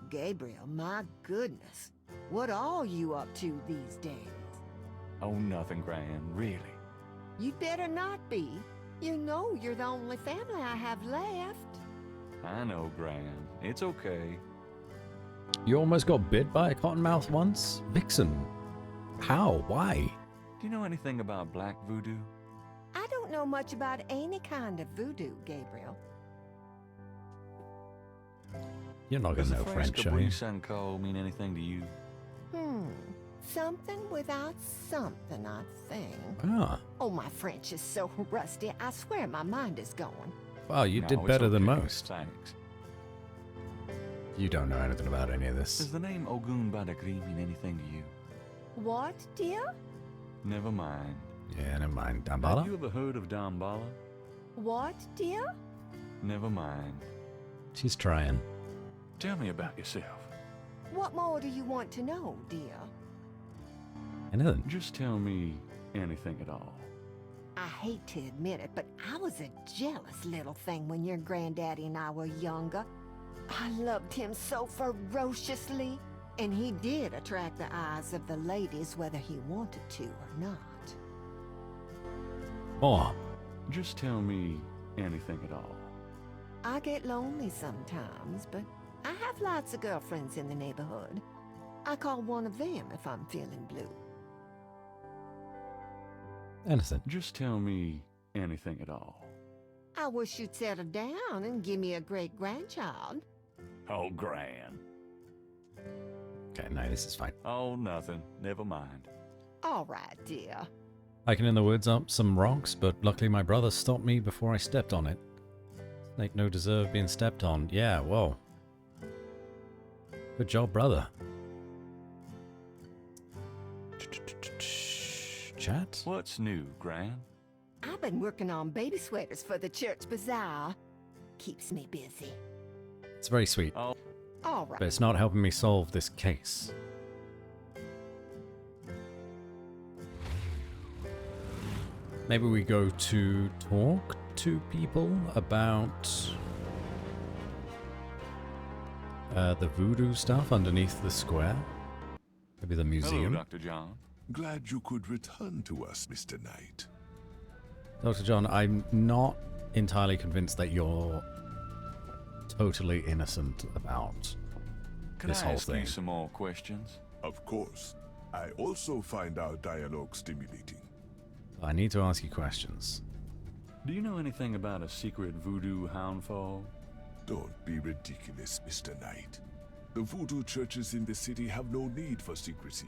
Gabriel, my goodness. What are you up to these days? Oh, nothing, Gran, really. You'd better not be. You know you're the only family I have left. I know, Gran. It's okay. You almost got bit by a cottonmouth once? Vixen. How? Why? Do you know anything about black voodoo? I don't know much about any kind of voodoo, Gabriel. You're not gonna know French, are you? Does call mean anything to you? Something without something, I think. Ah. Oh, my French is so rusty, I swear my mind is going. Wow, you No, did it's better than okay, most. Thanks. You don't know anything about any of this. Does the name Ogun Badagri mean anything to you? What, dear? Never mind. Yeah, never mind. Have Dambala? you ever heard of Dambala? What, dear? Never mind. She's trying. Tell me about yourself. What more do you want to know, dear? Anything? Just tell me anything at all. I hate to admit it, but I was a jealous little thing when your granddaddy and I were younger. I loved him so ferociously, and he did attract the eyes of the ladies whether he wanted to or not. Oh, Just tell me anything at all. I get lonely sometimes, but I have lots of girlfriends in the neighborhood. I call one of them if I'm feeling blue. anything. Just tell me anything at all. I wish you'd settle down and give me a great-grandchild. Oh, grand. Okay, no, this is fine. Oh, nothing. Never mind. All right, dear. Hiking in the woods up some rocks, but luckily my brother stopped me before I stepped on it. Snake no deserve being stepped on. Yeah, whoa. Good job, brother. Chat? What's new, Gran? I've been working on baby sweaters for the church bazaar. Keeps me busy. It's very sweet, Oh, All right. but it's not helping me solve this case. Maybe we go to talk to people about the voodoo stuff underneath the square. Maybe the museum. hello, Dr. John. Glad you could return to us, Mr. Knight. Dr. John, I'm not entirely convinced that you're totally innocent about Can this I whole ask thing. you some more questions? Of course. I also find our dialogue stimulating. I need to ask you questions. Do you know anything about a secret voodoo houndfall? Don't be ridiculous, Mr. Knight. The voodoo churches in the city have no need for secrecy.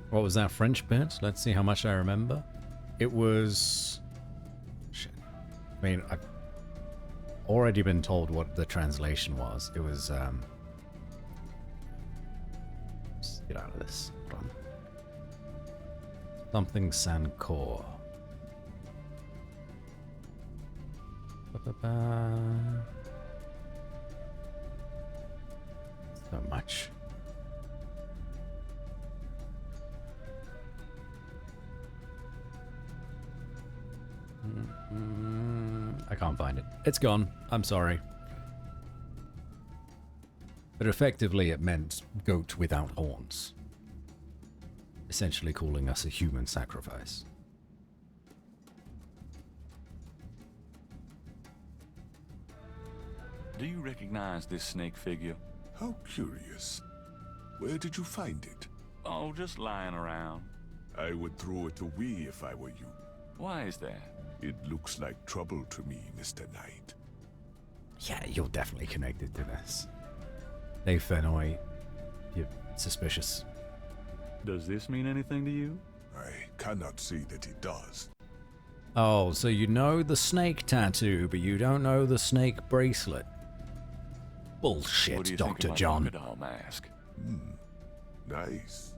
What was that French bit? Let's see how much I remember. It was... Shit. I mean, I've already been told what the translation was. It was, Let's get out of this. Hold on. Something Sancor. Ba-ba-ba. So much. I can't find it. It's gone. I'm sorry. But effectively it meant goat without horns. Essentially calling us a human sacrifice. Do you recognize this snake figure? How curious. Where did you find it? Oh, just lying around. I would throw it away if I were you. Why is that? It looks like trouble to me, Mr. Knight. Yeah, you're definitely connected to this. Dave Fennoy, you're suspicious. Does this mean anything to you? I cannot say that it does. Oh, so you know the snake tattoo, but you don't know the snake bracelet. What do Bullshit, you Dr. think of my John. crocodile mask? Nice.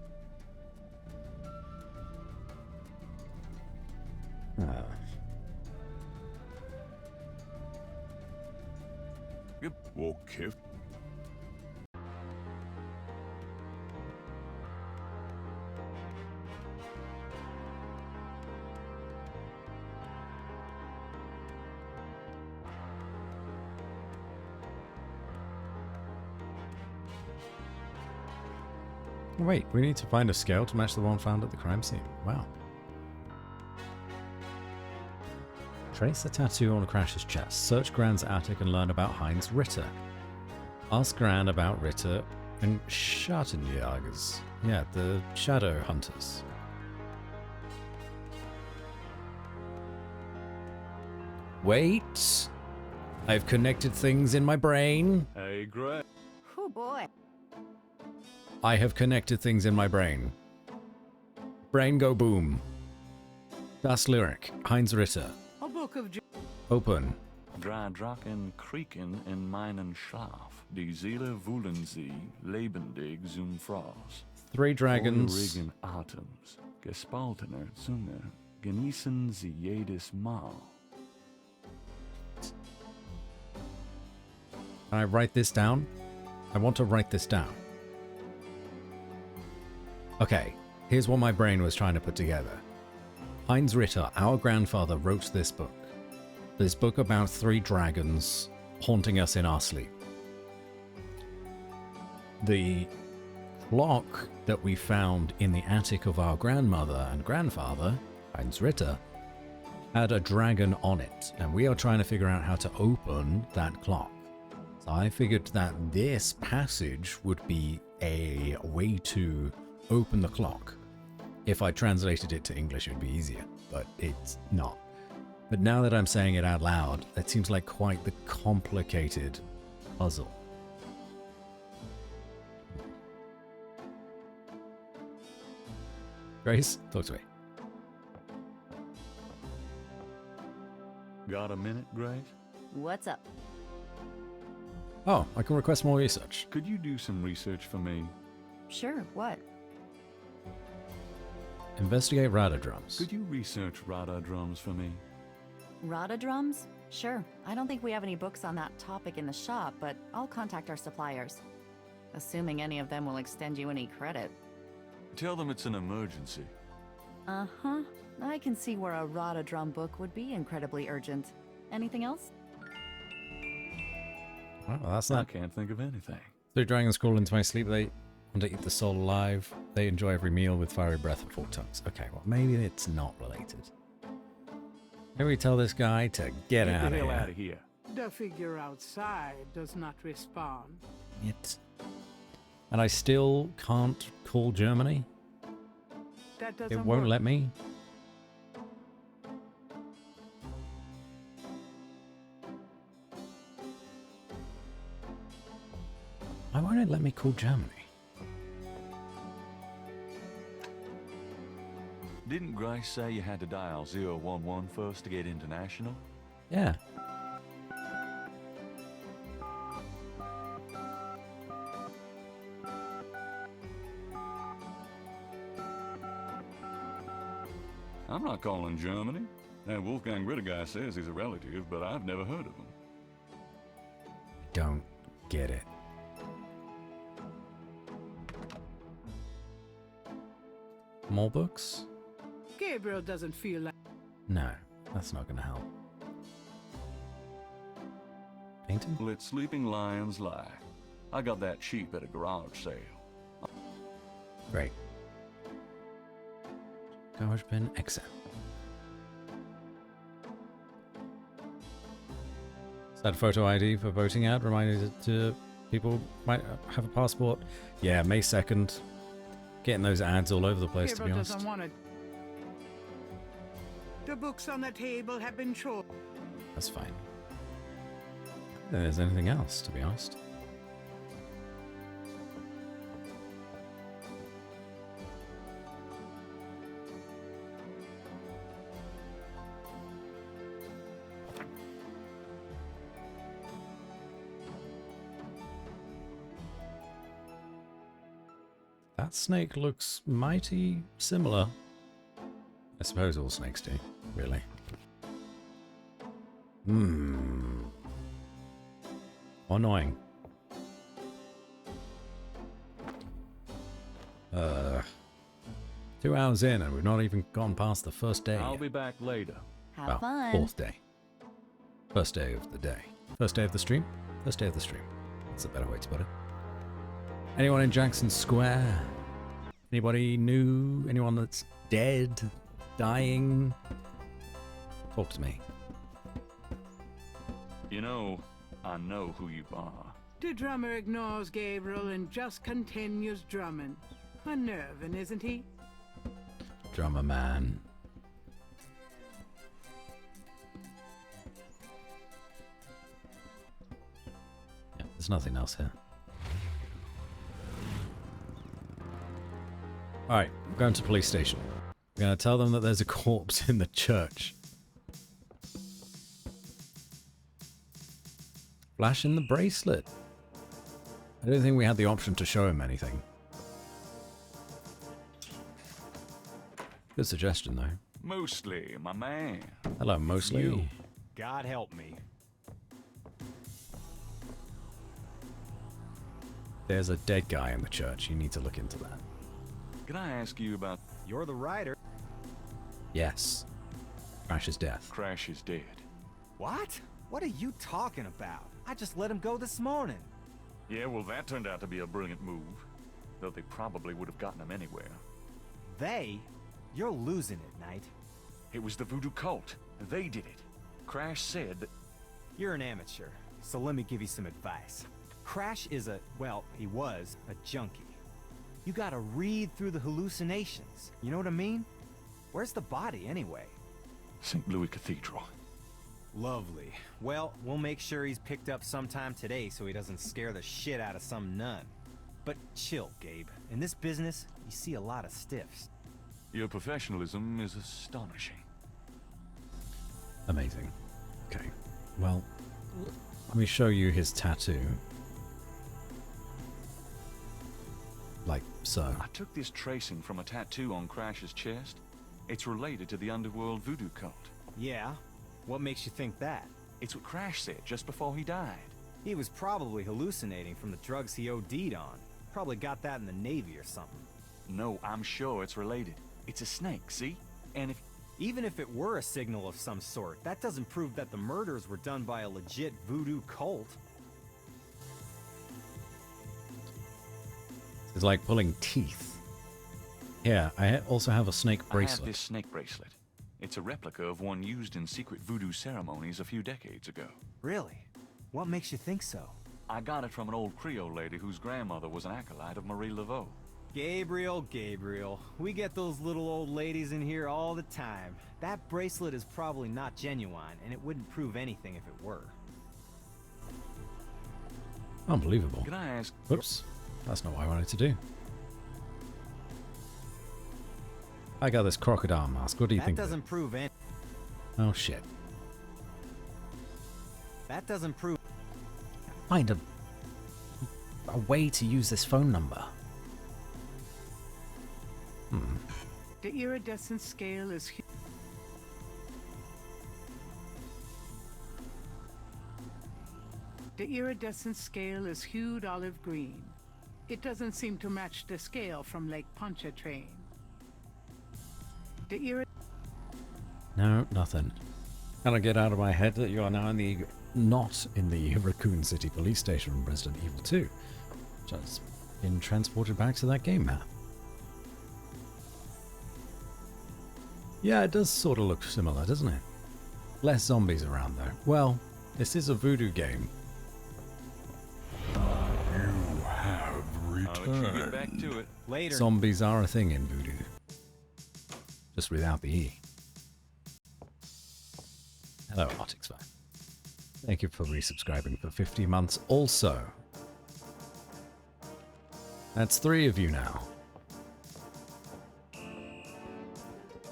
Walk carefully. Wait, we need to find a scale to match the one found at the crime scene. Wow. Trace the tattoo on Crash's chest. Search Gran's attic and learn about Heinz Ritter. Ask Gran about Ritter and Schattenjägers. Yeah, the shadow hunters. Wait. I've connected things in my brain. Hey, Greg. Oh boy. I have connected things in my brain. Brain go boom. Das Lyric, Heinz Ritter. Aber Book of Open. Dry Drachen Kriegen in meinen Schlaf. Die Seele wollen sie lebendig zum Fraß. 3 dragons. Feurigen Atems, gespaltener Zunge, genießen sie jedes Mal. Can I write this down? I want to write this down. Okay, here's what my brain was trying to put together. Heinz Ritter, our grandfather, wrote this book. This book about 3 dragons haunting us in our sleep. The clock that we found in the attic of our grandmother and grandfather, Heinz Ritter, had a dragon on it, and we are trying to figure out how to open that clock. So I figured that this passage would be a way to open the clock. If I translated it to English, it would be easier, but it's not. But now that I'm saying it out loud, that seems like quite the complicated puzzle. Grace, talk to me. Got a minute, Grace? What's up? Oh, I can request more research. Could you do some research for me? Sure, what? Investigate radar drums. Could you research radar drums for me? Rada drums? Sure. I don't think we have any books on that topic in the shop, but I'll contact our suppliers. Assuming any of them will extend you any credit. Tell them it's an emergency. Uh-huh. I can see where a Rada drum book would be incredibly urgent. Anything else? Oh, well, that's I not. can't think of anything. 3 dragons crawl into my sleep. They want to eat the soul alive. They enjoy every meal with fiery breath and forked tongues. Okay, well, maybe it's not related. Maybe we tell this guy to get out of the hell here. out of here. The figure outside does not respond. It. And I still can't call Germany? That doesn't It won't work. let me? Why won't it let me call Germany? Didn't Grace say you had to dial 011 first to get international? Yeah. I'm not calling Germany. That Wolfgang Ritter guy says he's a relative, but I've never heard of him. Don't get it. More books? Gabriel doesn't feel like... No, that's not going to help. Painting? Let sleeping lions lie. I got that cheap at a garage sale. Great. Garage bin exit. Set photo ID for voting ad. Reminded to people might have a passport. Yeah, May 2nd. Getting those ads all over the place, to be Gabriel honest. doesn't want it. The books on the table have been chosen. That's fine. I don't think there's anything else, to be honest. That snake looks mighty similar. I suppose all snakes do, really. Annoying. 2 hours in and we've not even gone past the first day. I'll be back later. Have fun. 4th day. First day of the day. First day of the stream? First day of the stream. That's a better way to put it. Anyone in Jackson Square? Anybody new? Anyone that's dead? Dying? Talk to me. You know, I know who you are. The drummer ignores Gabriel and just continues drumming. Unnerving, isn't he? Drummer man. Yeah, there's nothing else here. Alright, I'm going to police station. I'm going to tell them that there's a corpse in the church. flashing the bracelet. I don't think we had the option to show him anything. Good suggestion, though. Mostly, my man. Hello, Mostly. You. God help me. There's a dead guy in the church. You need to look into that. Can I ask you about... You're the writer. Yes. Crash's death. Crash is dead. What? What are you talking about? I just let him go this morning. Yeah, well, that turned out to be a brilliant move. Though they probably would have gotten him anywhere. They? You're losing it, Knight. It was the Voodoo cult. They did it. Crash said that... You're an amateur, so let me give you some advice. Crash is well, he was a junkie. You gotta read through the hallucinations. You know what I mean? Where's the body, anyway? St. Louis Cathedral. Lovely. Well, we'll make sure he's picked up sometime today so he doesn't scare the shit out of some nun. But chill, Gabe. In this business, you see a lot of stiffs. Your professionalism is astonishing. Amazing. Okay. Well, let me show you his tattoo. Like so. I took this tracing from a tattoo on Crash's chest. It's related to the underworld voodoo cult. Yeah? What makes you think that? It's what Crash said just before he died. He was probably hallucinating from the drugs he OD'd on. Probably got that in the Navy or something. No, I'm sure it's related. It's a snake, see? And if... Even if it were a signal of some sort, that doesn't prove that the murders were done by a legit voodoo cult. It's like pulling teeth. Yeah, I also have a snake bracelet. I have this snake bracelet. It's a replica of one used in secret voodoo ceremonies a few decades ago. Really? What makes you think so? I got it from an old Creole lady whose grandmother was an acolyte of Marie Laveau. Gabriel, we get those little old ladies in here all the time. That bracelet is probably not genuine, and it wouldn't prove anything if it were. Unbelievable. Can I ask... Oops. That's not what I wanted to do. I got this crocodile mask. What do you think? That doesn't prove anything. Oh, shit. That doesn't prove... Find a way to use this phone number. The iridescent scale is hued olive green. It doesn't seem to match the scale from Lake Pontchartrain. No, nothing. Can I get out of my head that you are now not in the Raccoon City police station from Resident Evil 2? Just been transported back to that game map. Yeah, it does sort of look similar, doesn't it? Less zombies around, though. Well, this is a voodoo game. You have I'll let you get back to it. Later. Zombies are a thing in voodoo. Just without the E. Hello, Arctic Spy. Thank you for resubscribing for 50 months also. That's 3 of you now.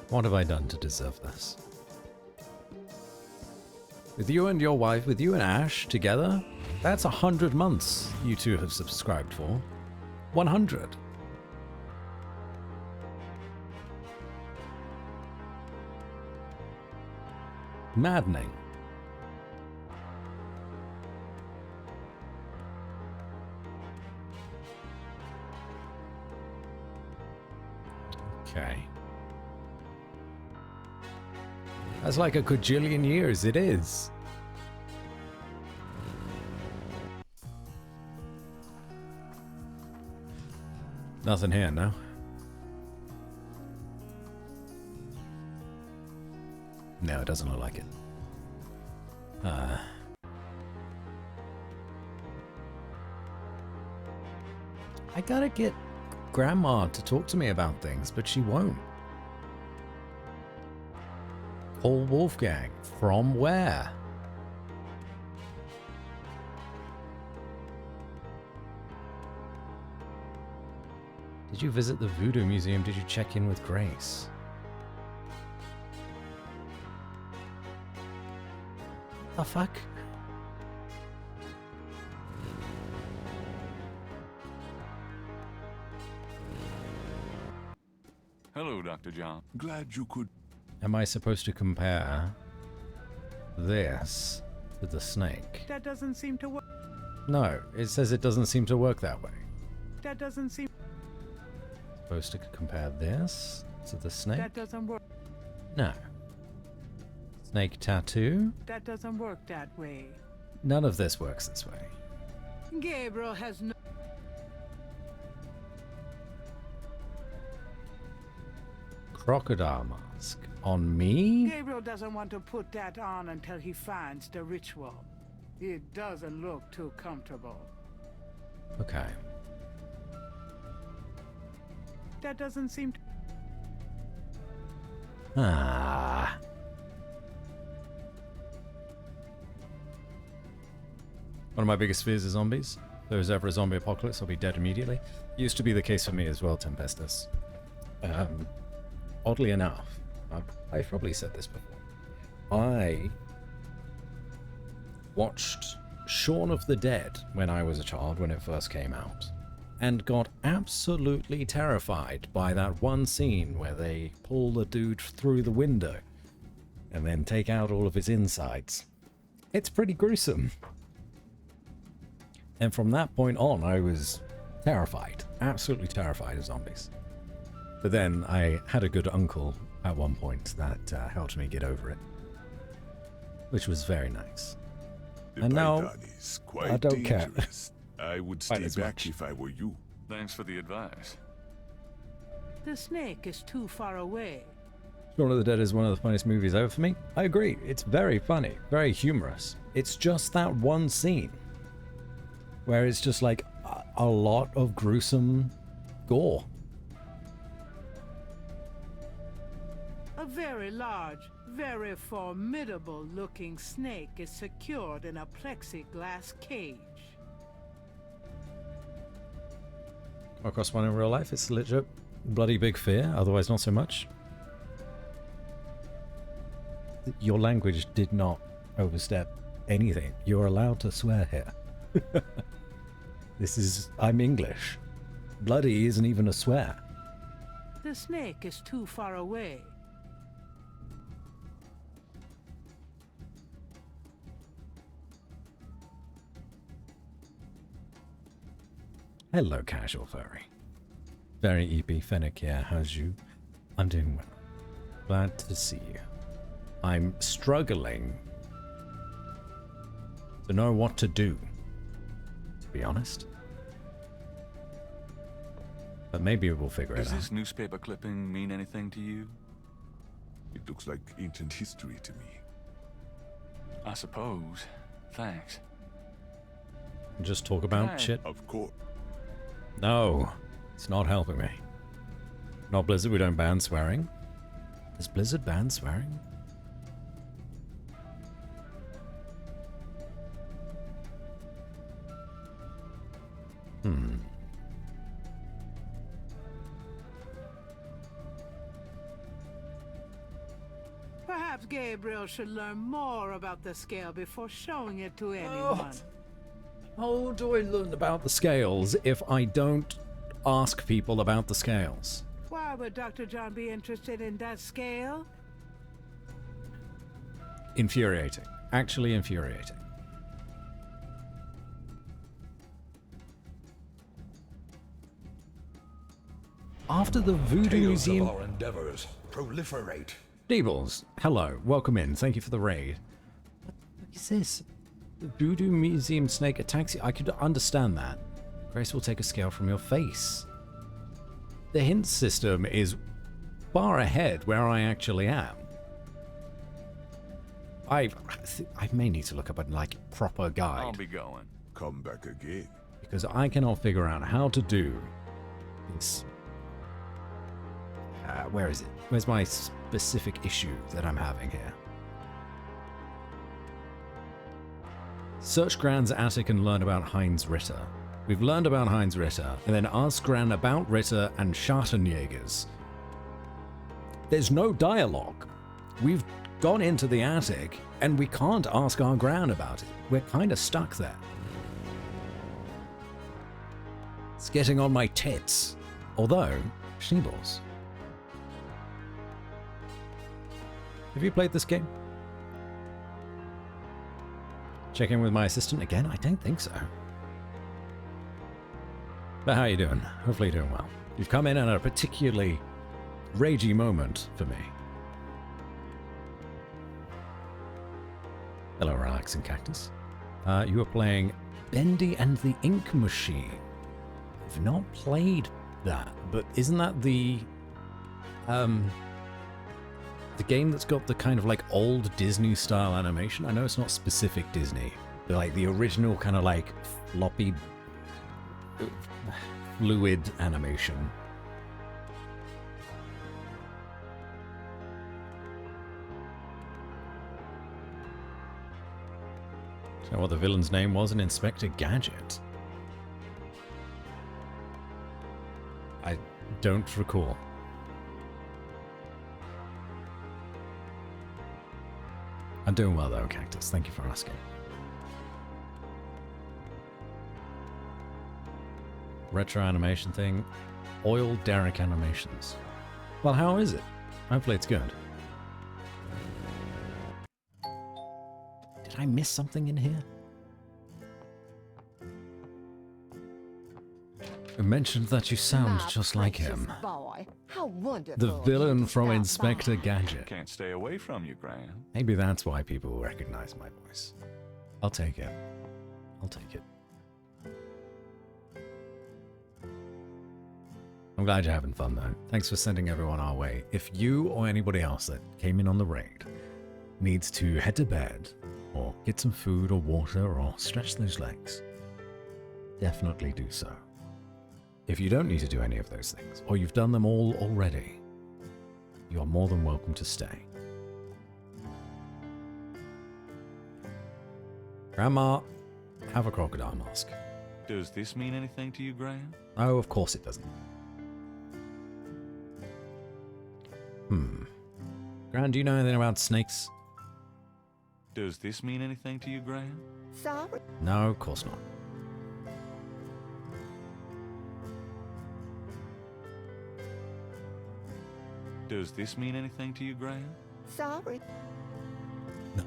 What have I done to deserve this? With you and your wife, with you and Ash together, that's 100 months you two have subscribed for. 100. Maddening. Okay. That's like a quadrillion years, it is. Nothing here, no? No, it doesn't look like it. I gotta get Grandma to talk to me about things, but she won't. Call Wolfgang. From where? Did you visit the Voodoo Museum? Did you check in with Grace? The fuck? Dr. John. Glad you could. Am I supposed to compare this to the snake? That doesn't seem to work. No, it says it doesn't seem to work that way. That doesn't seem. Supposed to compare this to the snake? That doesn't work. No. Snake tattoo? That doesn't work that way. None of this works this way. Gabriel has no. Crocodile mask. On me? Gabriel doesn't want to put that on until he finds the ritual. It doesn't look too comfortable. Okay. That doesn't seem to... Ah. One of my biggest fears is zombies. If there was ever a zombie apocalypse, I'll be dead immediately. Used to be the case for me as well, Tempestus. Oddly enough, I've probably said this before. I watched Shaun of the Dead when I was a child, when it first came out, and got absolutely terrified by that one scene where they pull the dude through the window and then take out all of his insides. It's pretty gruesome. And from that point on, I was terrified, absolutely terrified of zombies. But then I had a good uncle at one point that helped me get over it, which was very nice. The And now, python is quite I don't care. dangerous. I would Quite stay as back much. if I were you. Thanks for the advice. The snake is too far away. Shaun of the Dead is one of the funniest movies ever for me. I agree, it's very funny, very humorous. It's just that one scene where it's just like a lot of gruesome gore. A very large, very formidable looking snake is secured in a plexiglass cage. Come across one in real life, it's legit bloody big fear, otherwise not so much. Your language did not overstep anything. You're allowed to swear here. I'm English. Bloody isn't even a swear. The snake is too far away. Hello, casual furry. Very EP Fennec here. How's you? I'm doing well. Glad to see you. I'm struggling to know what to do, to be honest. But maybe we'll figure it Does out. this newspaper clipping mean anything to you? It looks like ancient history to me. I suppose. Thanks. Just talk about Hey. shit. Of course. No, it's not helping me. Not Blizzard, we don't ban swearing. Does Blizzard ban swearing? Perhaps Gabriel should learn more about the scale before showing it to anyone. How do I learn about the scales if I don't ask people about the scales? Why would Dr. John be interested in that scale? Infuriating. Actually infuriating. After the Voodoo Tales Museum... of our endeavors proliferate. Deebles, hello, welcome in, thank you for the raid. What is this? The Voodoo Museum snake attacks you? I could understand that. Grace will take a scale from your face. The hint system is far ahead where I actually am. I may need to look up a proper guide. I'll be going. Come back again. Because I cannot figure out how to do this. Where is it? Where's my specific issue that I'm having here? Search Gran's attic and learn about Heinz Ritter. We've learned about Heinz Ritter, and then ask Gran about Ritter and Schartenjägers. There's no dialogue. We've gone into the attic, and we can't ask our Gran about it. We're kind of stuck there. It's getting on my tits. Although, Schneeballs. Have you played this game? Check in with my assistant again? I don't think so. But how are you doing? Hopefully you're doing well. You've come in at a particularly ragey moment for me. Hello, Relaxing Cactus. You are playing Bendy and the Ink Machine. I've not played that, but isn't that the game that's got the kind of like old Disney style animation? I know it's not specific Disney, but like the original kind of like floppy, fluid animation. Do you know what the villain's name was in Inspector Gadget? I don't recall. I'm doing well though, Cactus. Thank you for asking. Retro animation thing. Oil Derrick Animations. Well, how is it? Hopefully it's good. Did I miss something in here? You mentioned that you sound just like him. Boy, how wonderful. The villain from Inspector Gadget. Can't stay away from you, Gran. Maybe that's why people recognize my voice. I'll take it. I'll take it. I'm glad you're having fun though. Thanks for sending everyone our way. If you or anybody else that came in on the raid needs to head to bed or get some food or water or stretch those legs, definitely do so. If you don't need to do any of those things, or you've done them all already, you are more than welcome to stay. Grandma, have a crocodile mask. Does this mean anything to you, Gran? Oh, of course it doesn't. Gran, do you know anything about snakes? Does this mean anything to you, Gran? Sorry. No, of course not. Does this mean anything to you, Gran? Sorry. No.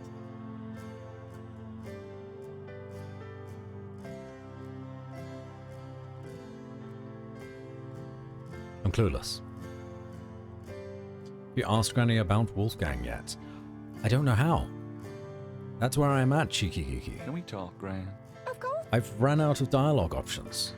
I'm clueless. Have you asked Granny about Wolfgang yet? I don't know how. That's where I'm at, Cheeky Geeky. Can we talk, Gran? Of course. I've run out of dialogue options.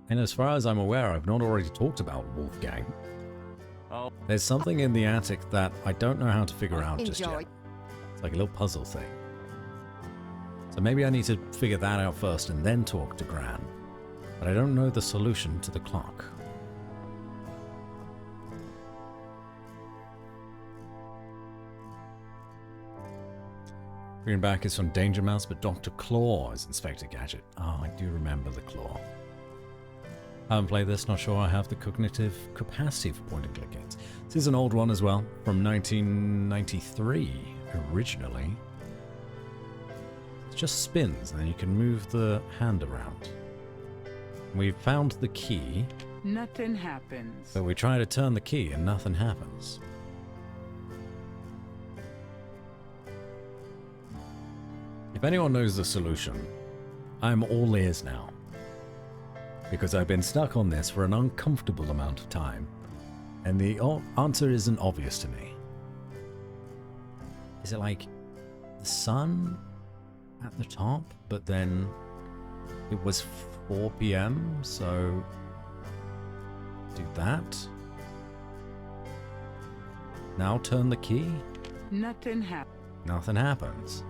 And as far as I'm aware, I've not already talked about Wolfgang. Oh. There's something in the attic that I don't know how to figure out just Enjoy. yet. It's like a little puzzle thing. So maybe I need to figure that out first and then talk to Gran. But I don't know the solution to the clock. Greenback is from Danger Mouse, but Dr. Claw is Inspector Gadget. Oh, I do remember the Claw. I haven't played this, not sure I have the cognitive capacity for point-and-click games. This is an old one as well, from 1993, originally. It just spins, and then you can move the hand around. We found the key. Nothing happens. But we try to turn the key, and nothing happens. If anyone knows the solution, I'm all ears now. Because I've been stuck on this for an uncomfortable amount of time, and the answer isn't obvious to me. Is it like the sun at the top, but then it was 4 PM, so do that? Now turn the key? Nothing happens. Nothing happens.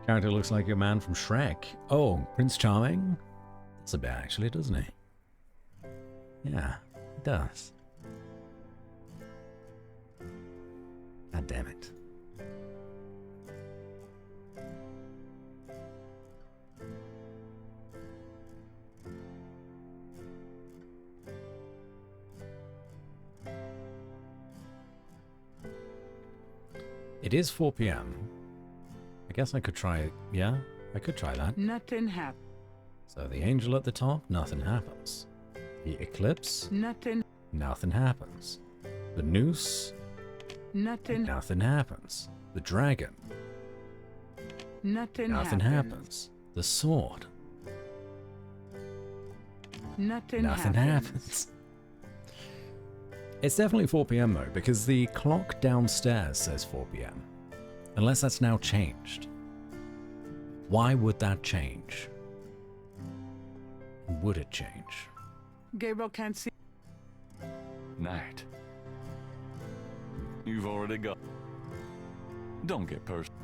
Character looks like your man from Shrek. Oh, Prince Charming? That's a bit actually, doesn't he? Yeah, he does. God damn it. It is 4 p.m. I guess I could try it. Yeah, I could try that. Nothing happens. So the angel at the top, nothing happens. The eclipse, Nothing. nothing happens. The noose, Nothing. nothing happens. The dragon, Nothing. nothing happens. The sword, Nothing. nothing happens. It's definitely 4 p.m. though, because the clock downstairs says 4 p.m. Unless that's now changed. Why would that change? Would it change? Gabriel can't see. Knight. You've already got... Don't get personal.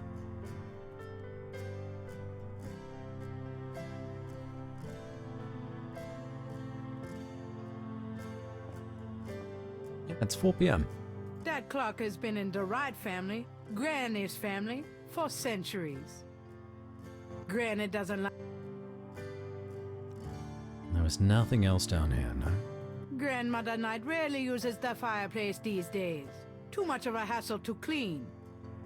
Yeah, it's 4 p.m. That clock has been in the Wright family, Granny's family, for centuries. Granny doesn't like. There was nothing else down here, no? Grandmother Knight rarely uses the fireplace these days. Too much of a hassle to clean.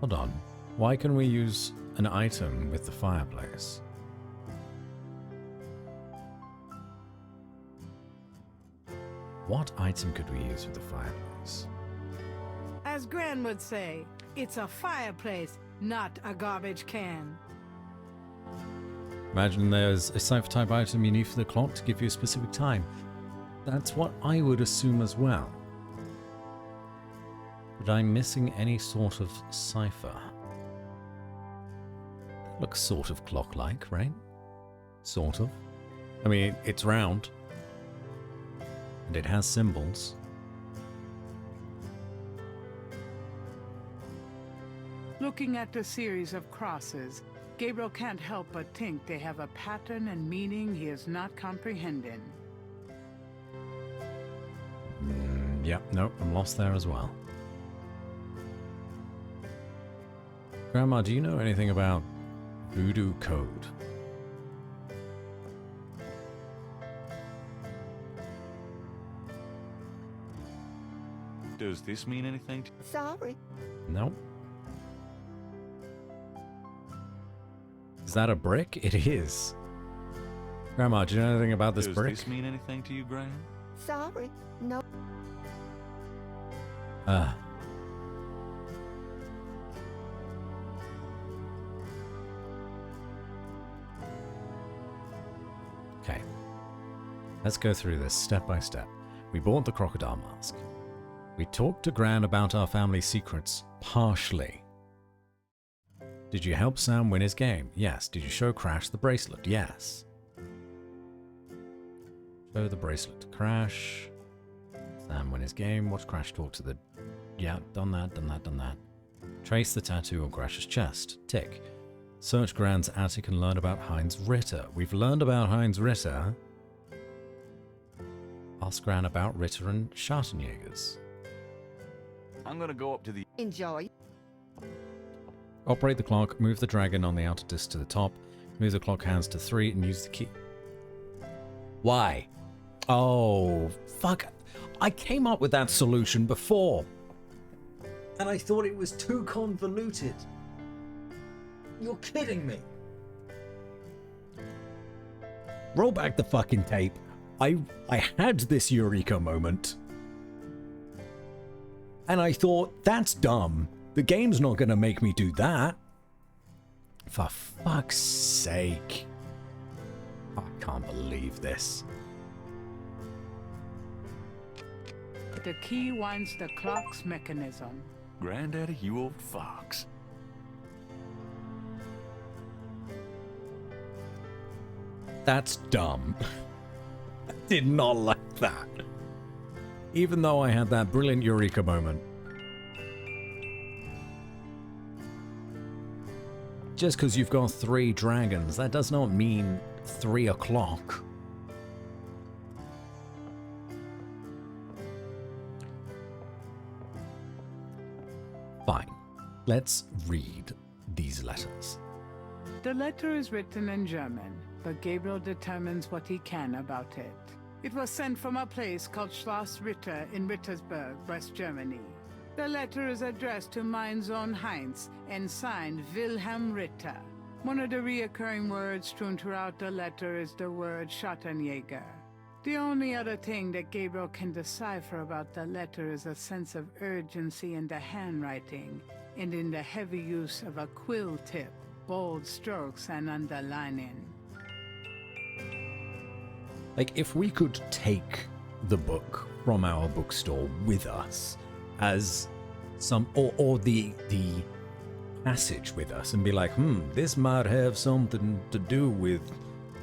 Hold on. Why can we use an item with the fireplace? What item could we use with the fireplace? As Gran would say, it's a fireplace, not a garbage can. Imagine there's a cipher-type item you need for the clock to give you a specific time. That's what I would assume as well. But I'm missing any sort of cipher. Looks sort of clock-like, right? Sort of. I mean, it's round. And it has symbols. Looking at the series of crosses, Gabriel can't help but think they have a pattern and meaning he is not comprehending. Yep, nope, I'm lost there as well. Grandma, do you know anything about Voodoo code? Does this mean anything to... Sorry. Nope. Is that a brick? It is. Grandma, do you know anything about this brick? Does this mean anything to you, Gran? Sorry. No. Okay. Let's go through this step by step. We bought the crocodile mask. We talked to Gran about our family secrets, partially. Did you help Sam win his game? Yes. Did you show Crash the bracelet? Yes. Show the bracelet to Crash. Sam win his game. Watch Crash talk to the... Yeah, done that, done that, done that. Trace the tattoo on Crash's chest. Tick. Search Gran's attic and learn about Heinz Ritter. We've learned about Heinz Ritter. Ask Gran about Ritter and Schartenjägers. I'm gonna go up to the... Enjoy. Operate the clock, move the dragon on the outer disc to the top, move the clock hands to 3 and use the key. Why? Oh, fuck. I came up with that solution before. And I thought it was too convoluted. You're kidding me. Roll back the fucking tape. I had this eureka moment. And I thought, that's dumb. The game's not going to make me do that. For fuck's sake. I can't believe this. The key winds the clock's mechanism. Granddaddy, you old fox. That's dumb. I did not like that. Even though I had that brilliant eureka moment. Just because you've got 3 dragons, that does not mean 3 o'clock. Fine. Let's read these letters. The letter is written in German, but Gabriel determines what he can about it. It was sent from a place called Schloss Ritter in Rittersburg, West Germany. The letter is addressed to mein Sohn Heinz and signed Wilhelm Ritter. One of the reoccurring words strewn throughout the letter is the word Schattenjäger. The only other thing that Gabriel can decipher about the letter is a sense of urgency in the handwriting and in the heavy use of a quill tip, bold strokes, and underlining. Like, if we could take the book from our bookstore with us as some, or the passage with us and be like, this might have something to do with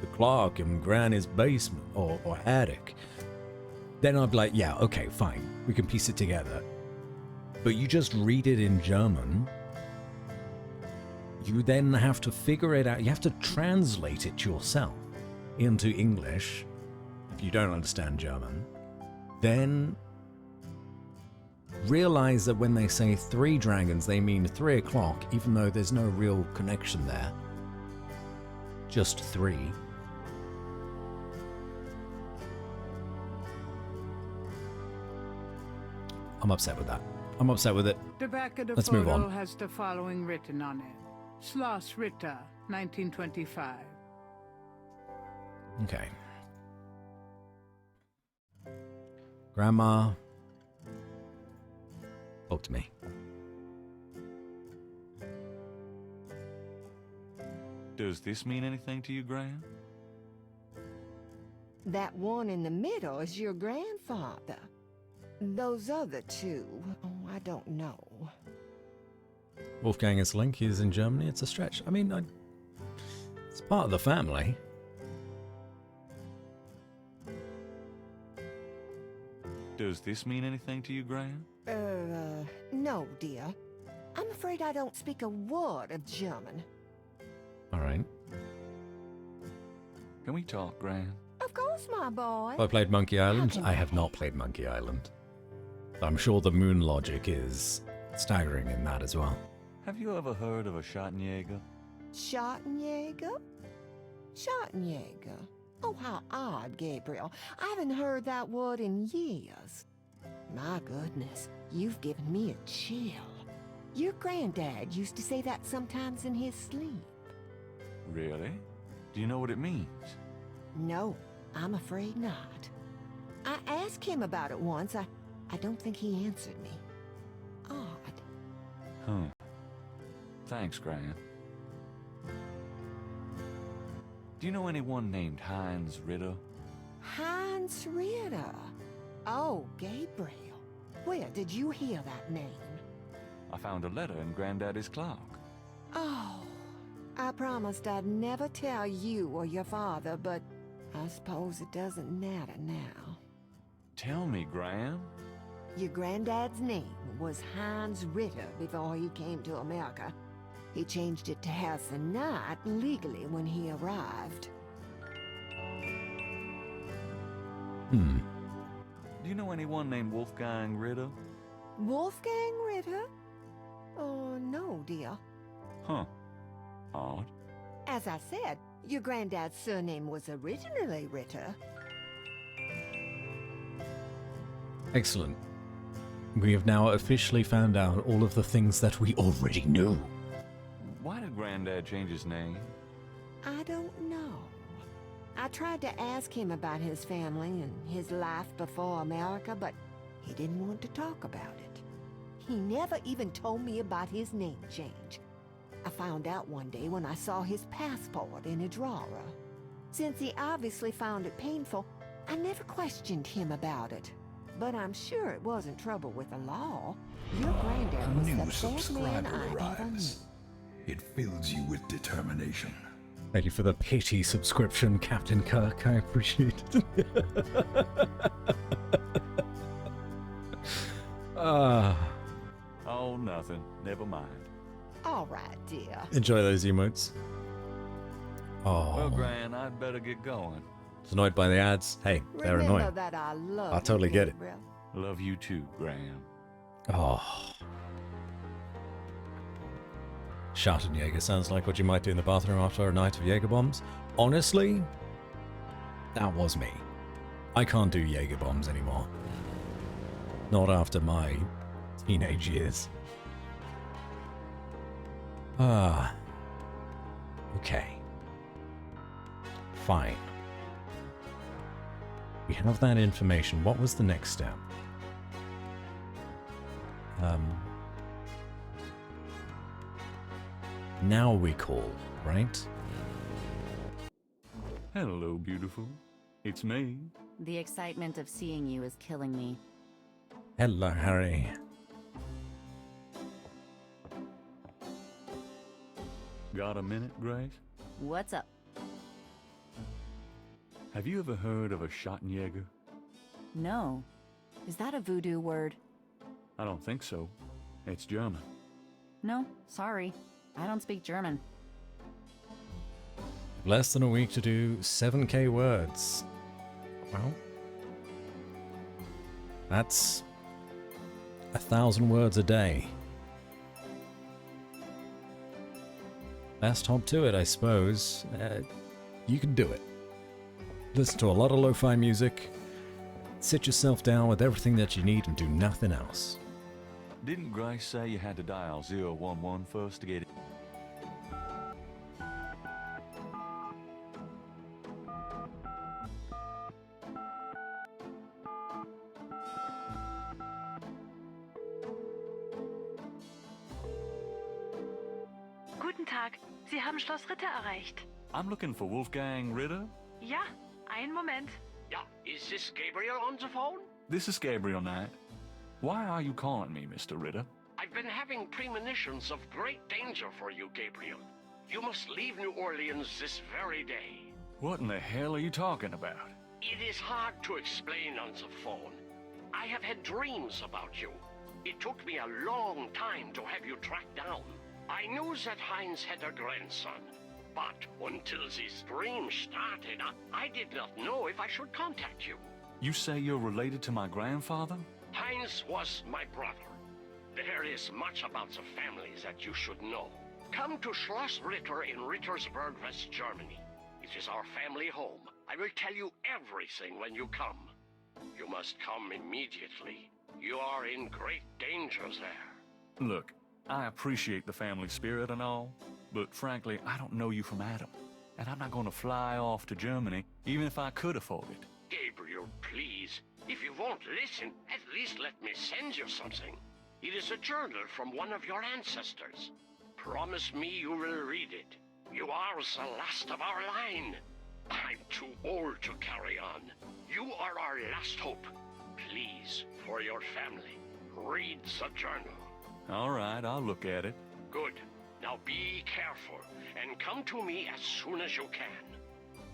the clock in Granny's basement or attic, then I'd be like, yeah, okay, fine, we can piece it together. But you just read it in German, you then have to figure it out, you have to translate it yourself into English if you don't understand German, then realize that when they say 3 dragons, they mean 3 o'clock, even though there's no real connection there. Just 3. I'm upset with that. I'm upset with it. The back of the Let's move photo on. has the following written on it. Schloss Ritter, 1925. Okay. Grandma, talk to me. Does this mean anything to you, Gran? That one in the middle is your grandfather. Those other 2, I don't know. Wolfgang is Link. He's in Germany. It's a stretch. I mean, it's part of the family. Does this mean anything to you, Gran? No, dear. I'm afraid I don't speak a word of German. All right. Can we talk, Gran? Of course, my boy. Have I played Monkey Island? I have not played Monkey Island. I'm sure the moon logic is staggering in that as well. Have you ever heard of a Schattenjäger? Schattenjäger? Schattenjäger? Oh, how odd, Gabriel. I haven't heard that word in years. My goodness, you've given me a chill. Your granddad used to say that sometimes in his sleep. Really? Do you know what it means? No, I'm afraid not. I asked him about it once. I don't think he answered me. Odd. Huh. Thanks, Gran. Do you know anyone named Heinz Ritter? Heinz Ritter? Oh, Gabriel. Where did you hear that name? I found a letter in Granddaddy's clock. Oh, I promised I'd never tell you or your father, but I suppose it doesn't matter now. Tell me, Gran. Your granddad's name was Heinz Ritter before he came to America. He changed it to Harrison Knight legally when he arrived. Do you know anyone named Wolfgang Ritter? Wolfgang Ritter? Oh, no, dear. Huh. Odd. As I said, your granddad's surname was originally Ritter. Excellent. We have now officially found out all of the things that we already knew. Why did Granddad change his name? I don't know. I tried to ask him about his family and his life before America, but he didn't want to talk about it. He never even told me about his name change. I found out one day when I saw his passport in a drawer. Since he obviously found it painful, I never questioned him about it. But I'm sure it wasn't trouble with the law. Your granddad was A new the best man subscriber I ever knew. arrives. It fills you with determination. Thank you for the pity subscription, Captain Kirk. I appreciate it. Oh, nothing. Never mind. All right, dear. Enjoy those emotes. Oh. Well, Gran, I'd better get going. It's annoyed by the ads. Hey, they're Remember annoying. that I love I totally you, get it. Gabriel. Love you too, Gran. Oh. Schattenjäger sounds like what you might do in the bathroom after a night of Jaeger bombs. Honestly, that was me. I can't do Jaeger bombs anymore. Not after my teenage years. Ah. Okay. Fine. We have that information. What was the next step? Now we call, right? Hello, beautiful. It's me. The excitement of seeing you is killing me. Hello, Harry. Got a minute, Grace? What's up? Have you ever heard of a Schottenjäger? No. Is that a voodoo word? I don't think so. It's German. No, sorry. I don't speak German. Less than a week to do 7k words. Well, that's 1,000 words a day. Best hop to it, I suppose. You can do it. Listen to a lot of lo-fi music. Sit yourself down with everything that you need and do nothing else. Didn't Grace say you had to dial 011 first to get it? Guten Tag, Sie haben Schloss Ritter erreicht. I'm looking for Wolfgang Ritter. Ja, einen Moment. Yeah, is this Gabriel on the phone? This is Gabriel Knight. Why are you calling me, Mr. Ritter? I've been having premonitions of great danger for you, Gabriel. You must leave New Orleans this very day. What in the hell are you talking about? It is hard to explain on the phone. I have had dreams about you. It took me a long time to have you tracked down. I knew that Heinz had a grandson, but until these dreams started, I did not know if I should contact you. You say you're related to my grandfather? Heinz was my brother. There is much about the family that you should know. Come to Schloss Ritter in Rittersberg, West Germany. It is our family home. I will tell you everything when you come. You must come immediately. You are in great danger there. Look, I appreciate the family spirit and all, but frankly, I don't know you from Adam. And I'm not going to fly off to Germany, even if I could afford it. Gabriel, please. If you won't listen, at least let me send you something. It is a journal from one of your ancestors. Promise me you will read it. You are the last of our line. I'm too old to carry on. You are our last hope. Please, for your family, read the journal. All right, I'll look at it. Good. Now be careful, and come to me as soon as you can.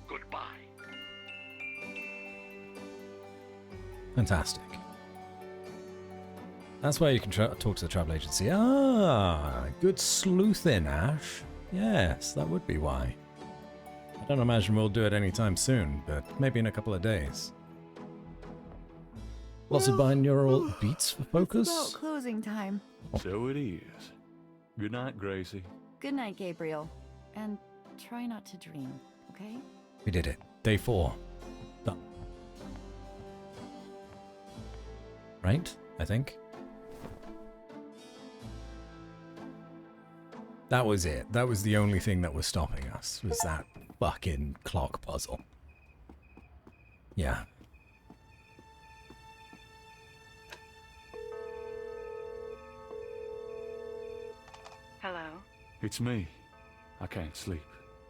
Goodbye. Fantastic. That's where you can talk to the travel agency. Ah, good sleuthing, Ash. Yes, that would be why. I don't imagine we'll do it anytime soon, but maybe in a couple of days. Lots of binaural beats for focus. It's about closing time. So it is. Good night, Gracie. Good night, Gabriel. And try not to dream, okay? We did it. Day 4. Done. Right? I think. That was it. That was the only thing that was stopping us, was that fucking clock puzzle. Yeah. Hello? It's me. I can't sleep.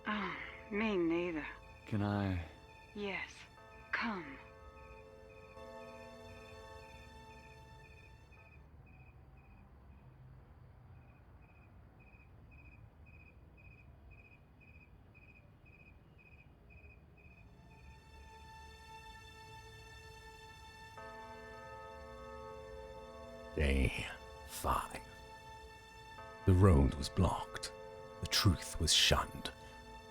Oh, me neither. Can I... Yes. Come. Day 5. The road was blocked. The truth was shunned.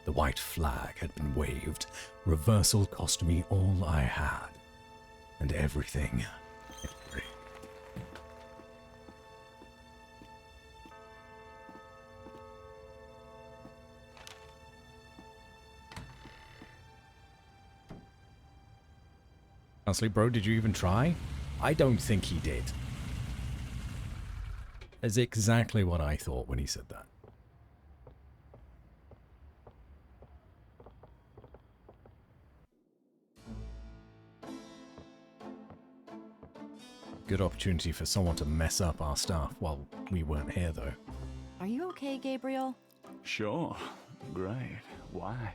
The white flag had been waved. Reversal cost me all I had. And everything. Honestly, bro, did you even try? I don't think he did. That's exactly what I thought when he said that. Good opportunity for someone to mess up our stuff while we weren't here, though. Are you okay, Gabriel? Sure. Great. Why?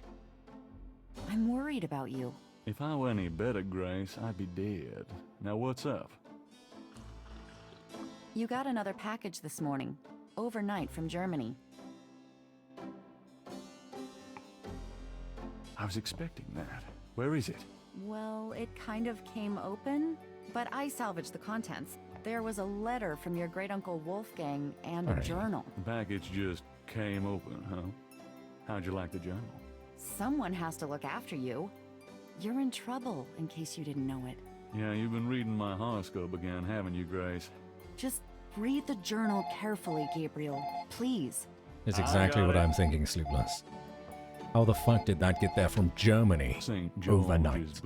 I'm worried about you. If I were any better, Grace, I'd be dead. Now what's up? You got another package this morning. Overnight from Germany. I was expecting that. Where is it? Well, it kind of came open, but I salvaged the contents. There was a letter from your great-uncle Wolfgang and a journal. The package just came open, huh? How'd you like the journal? Someone has to look after you. You're in trouble, in case you didn't know it. Yeah, you've been reading my horoscope again, haven't you, Grace? Just read the journal carefully, Gabriel. Please. It's exactly what I'm thinking, Sleepless. How the fuck did that get there from Germany overnight?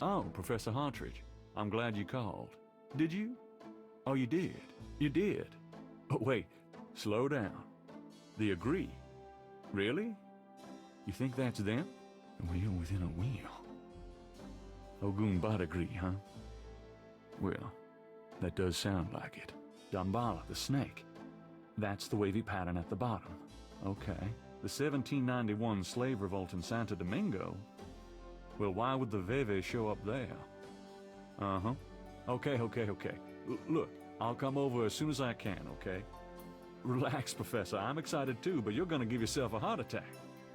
Oh, Professor Hartridge. I'm glad you called. Did you? Oh, you did. You did. Oh, wait. Slow down. They agree. Really? You think that's them? Well, you're within a wheel. Ogun Bad agree, huh? Well, that does sound like it. Dambala, the snake. That's the wavy pattern at the bottom. Okay. The 1791 slave revolt in Santo Domingo? Well, why would the Veve show up there? Uh-huh. Okay. Look, I'll come over as soon as I can, okay? Relax, Professor. I'm excited too, but you're gonna give yourself a heart attack.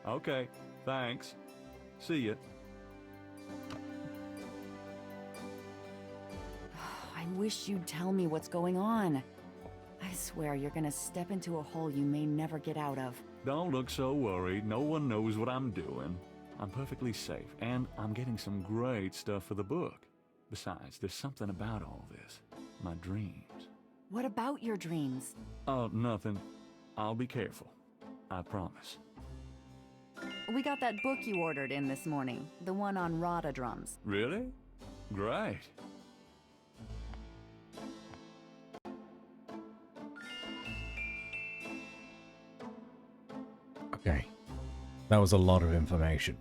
Okay, thanks. See ya. I wish you'd tell me what's going on. I swear you're gonna step into a hole you may never get out of. Don't look so worried. No one knows what I'm doing. I'm perfectly safe, and I'm getting some great stuff for the book. Besides, there's something about all this. My dreams. What about your dreams? Oh, nothing. I'll be careful. I promise. We got that book you ordered in this morning. The one on Rada drums. Really? Great. Okay. That was a lot of information.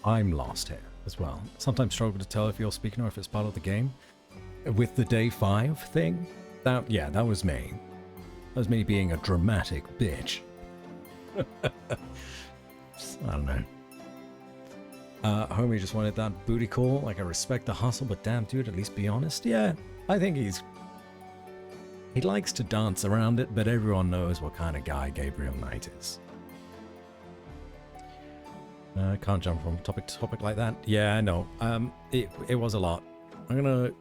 I'm lost here as well. Sometimes struggle to tell if you're speaking or if it's part of the game. With the day 5 thing, that was me. That was me being a dramatic bitch. I don't know. Homie just wanted that booty call. Like, I respect the hustle, but damn, dude, at least be honest. Yeah, I think he likes to dance around it, but everyone knows what kind of guy Gabriel Knight is. Can't jump from topic to topic like that. Yeah, I know. It was a lot. I'm gonna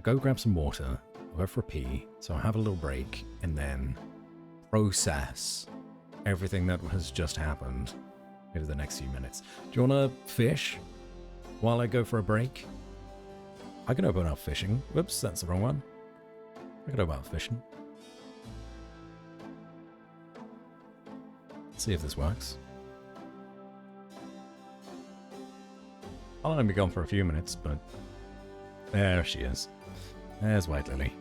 go grab some water. I'll go for a pee, so I'll have a little break, and then process everything that has just happened over the next few minutes. Do you want to fish while I go for a break? I can open up fishing. Whoops, that's the wrong one. I can open up fishing. Let's see if this works. I'll only be gone for a few minutes, but there she is. There's White Lily.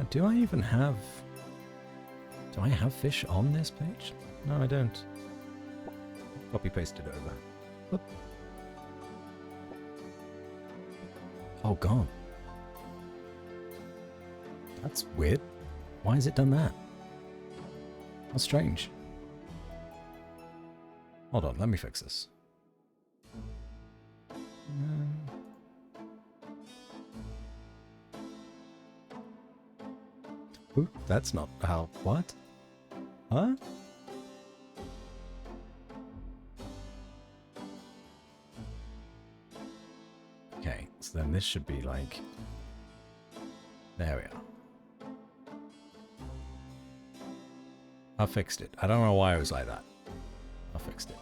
Do I even have... Do I have fish on this page? No, I don't. Copy paste it over. Whoop. Oh, gone. That's weird. Why has it done that? How strange. Hold on, let me fix this. Ooh, that's not how... What? Huh? Okay, so then this should be like... There we are. I fixed it. I don't know why it was like that. I fixed it.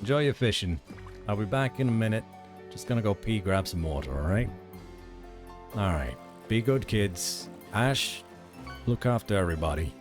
Enjoy your fishing. I'll be back in a minute. Just gonna go pee, grab some water, alright? Alright. Be good, kids. Ash, look after everybody.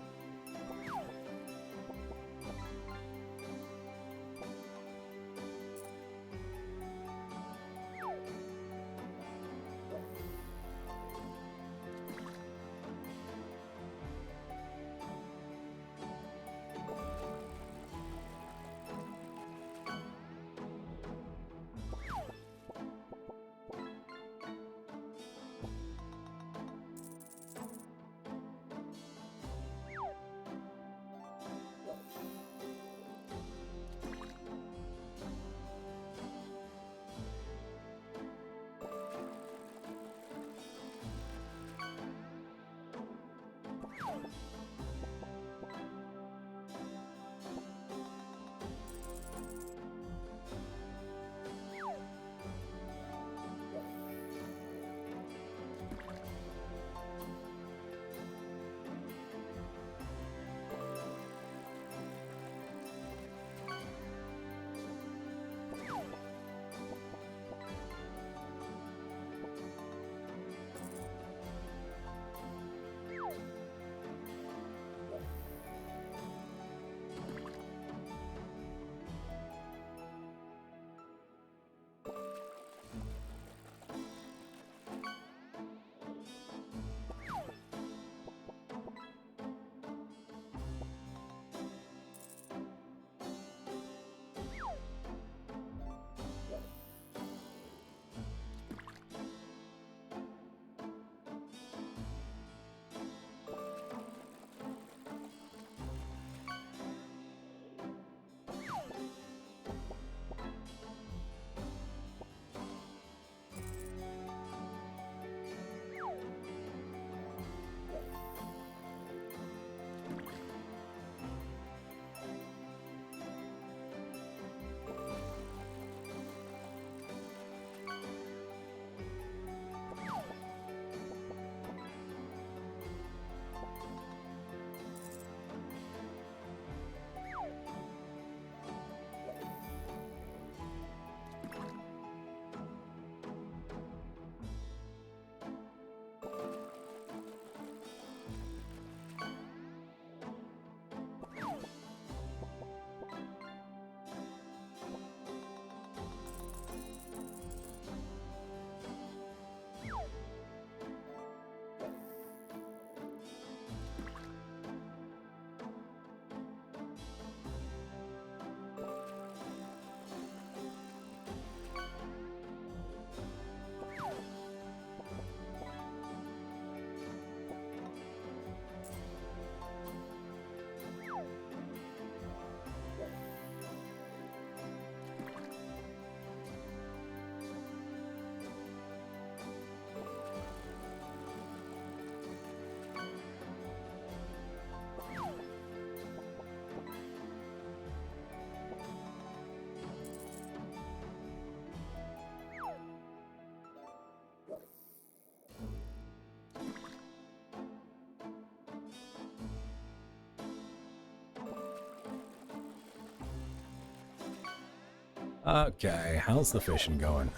Okay, how's the fishing going?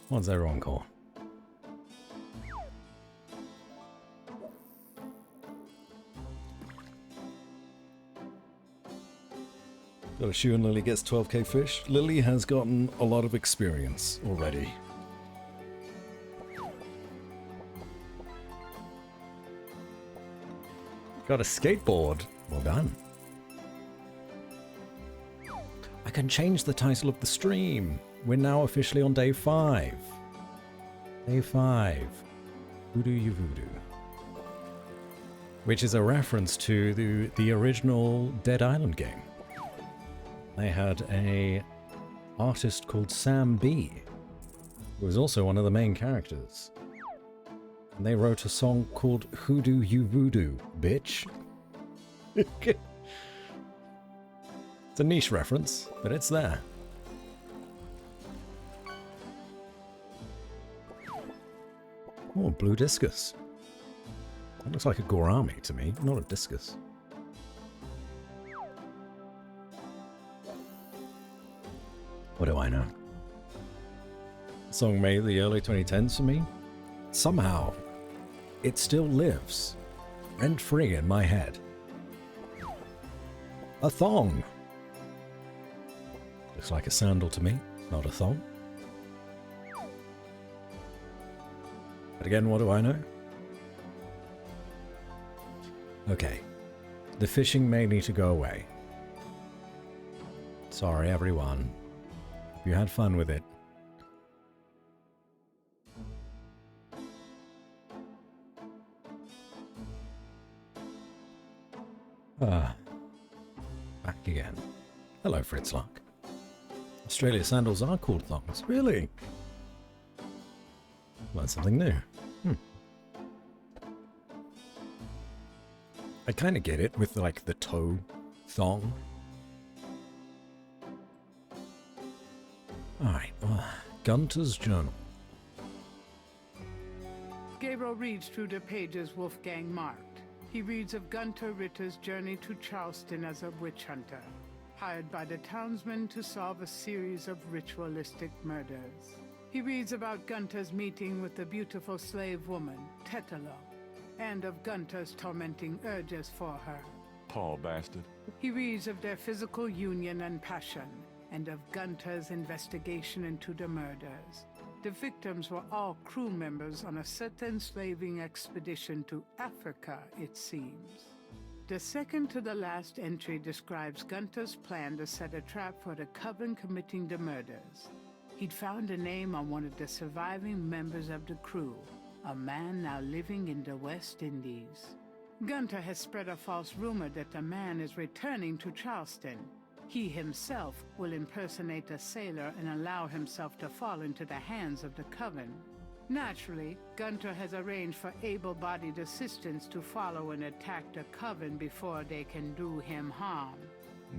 What's everyone call? Got a shoe and Lily gets 12k fish. Lily has gotten a lot of experience already. Got a skateboard. Well done. I can change the title of the stream. We're now officially on day 5. Day 5. Voodoo you voodoo. Which is a reference to the original Dead Island game. They had a artist called Sam B, who was also one of the main characters. And they wrote a song called Hoodoo You Voodoo, bitch. It's a niche reference, but it's there. Oh, blue discus. That looks like a gourami to me, not a discus. What do I know? The song made the early 2010s for me. Somehow, it still lives, rent-free in my head. A thong. Looks like a sandal to me, not a thong. But again, what do I know? Okay, the fishing may need to go away. Sorry, everyone. You had fun with it. Back again. Hello, Fritzlock. Australia sandals are called thongs. Really? Learned something new. I kind of get it with, like, the toe thong. Alright, Gunter's Journal. Gabriel reads through the pages Wolfgang marked. He reads of Gunter Ritter's journey to Charleston as a witch hunter, hired by the townsmen to solve a series of ritualistic murders. He reads about Gunter's meeting with the beautiful slave woman, Tetelo, and of Gunter's tormenting urges for her. Poor bastard. He reads of their physical union and passion, and of Gunter's investigation into the murders. The victims were all crew members on a certain slaving expedition to Africa, it seems. The second to the last entry describes Gunter's plan to set a trap for the coven committing the murders. He'd found a name on one of the surviving members of the crew, a man now living in the West Indies. Gunter has spread a false rumor that the man is returning to Charleston. He himself will impersonate a sailor and allow himself to fall into the hands of the coven. Naturally, Gunter has arranged for able-bodied assistants to follow and attack the coven before they can do him harm.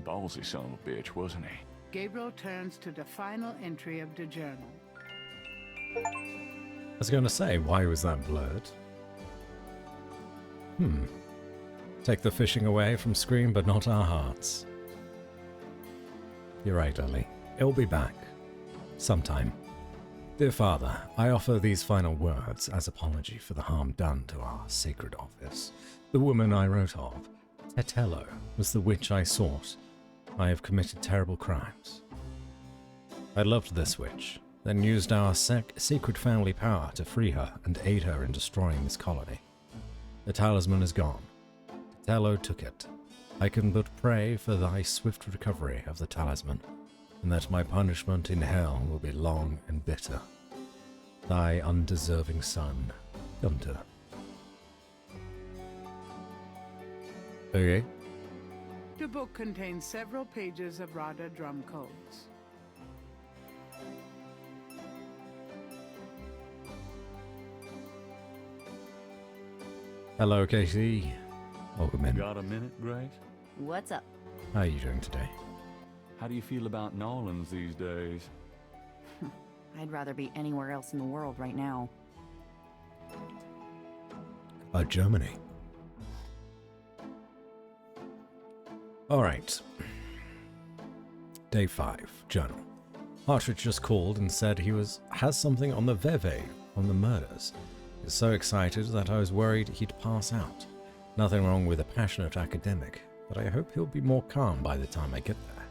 Ballsy son of a bitch, wasn't he? Gabriel turns to the final entry of the journal. I was going to say, why was that blurred? Take the fishing away from screen, but not our hearts. You're right, Lily. It'll be back. Sometime. Dear Father, I offer these final words as apology for the harm done to our sacred office. The woman I wrote of, Tetelo, was the witch I sought. I have committed terrible crimes. I loved this witch, then used our secret family power to free her and aid her in destroying this colony. The talisman is gone. Tetelo took it. I can but pray for thy swift recovery of the talisman, and that my punishment in hell will be long and bitter. Thy undeserving son, Gunter. Okay. The book contains several pages of Radha drum codes. Hello, Casey. Welcome in. Got a minute, Grace? What's up? How are you doing today? How do you feel about New Orleans these days? I'd rather be anywhere else in the world right now. Germany. Alright. Day 5. Journal. Hartridge just called and said he has something on the VOD on the murders. He's so excited that I was worried he'd pass out. Nothing wrong with a passionate academic, but I hope he'll be more calm by the time I get there.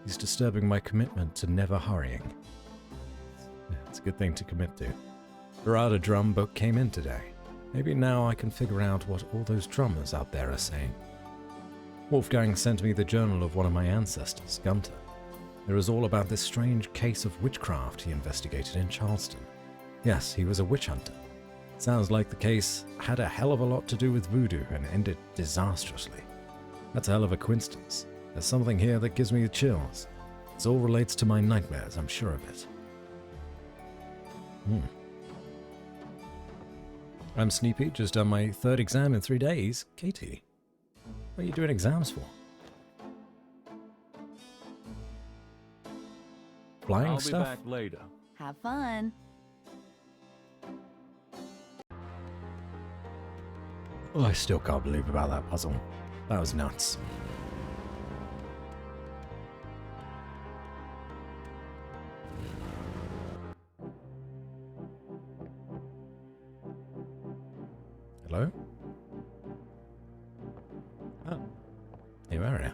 He's disturbing my commitment to never hurrying. Yeah, it's a good thing to commit to. The Rada drum book came in today. Maybe now I can figure out what all those drummers out there are saying. Wolfgang sent me the journal of one of my ancestors, Gunter. It was all about this strange case of witchcraft he investigated in Charleston. Yes, he was a witch hunter. Sounds like the case had a hell of a lot to do with voodoo and ended disastrously. That's a hell of a coincidence. There's something here that gives me the chills. It all relates to my nightmares, I'm sure of it. I'm Sneepy, just done my 3rd exam in 3 days. Katie, what are you doing exams for? Flying stuff? I'll be back later. Have fun. Oh, I still can't believe about that puzzle. That was nuts. Hello? Oh. New area.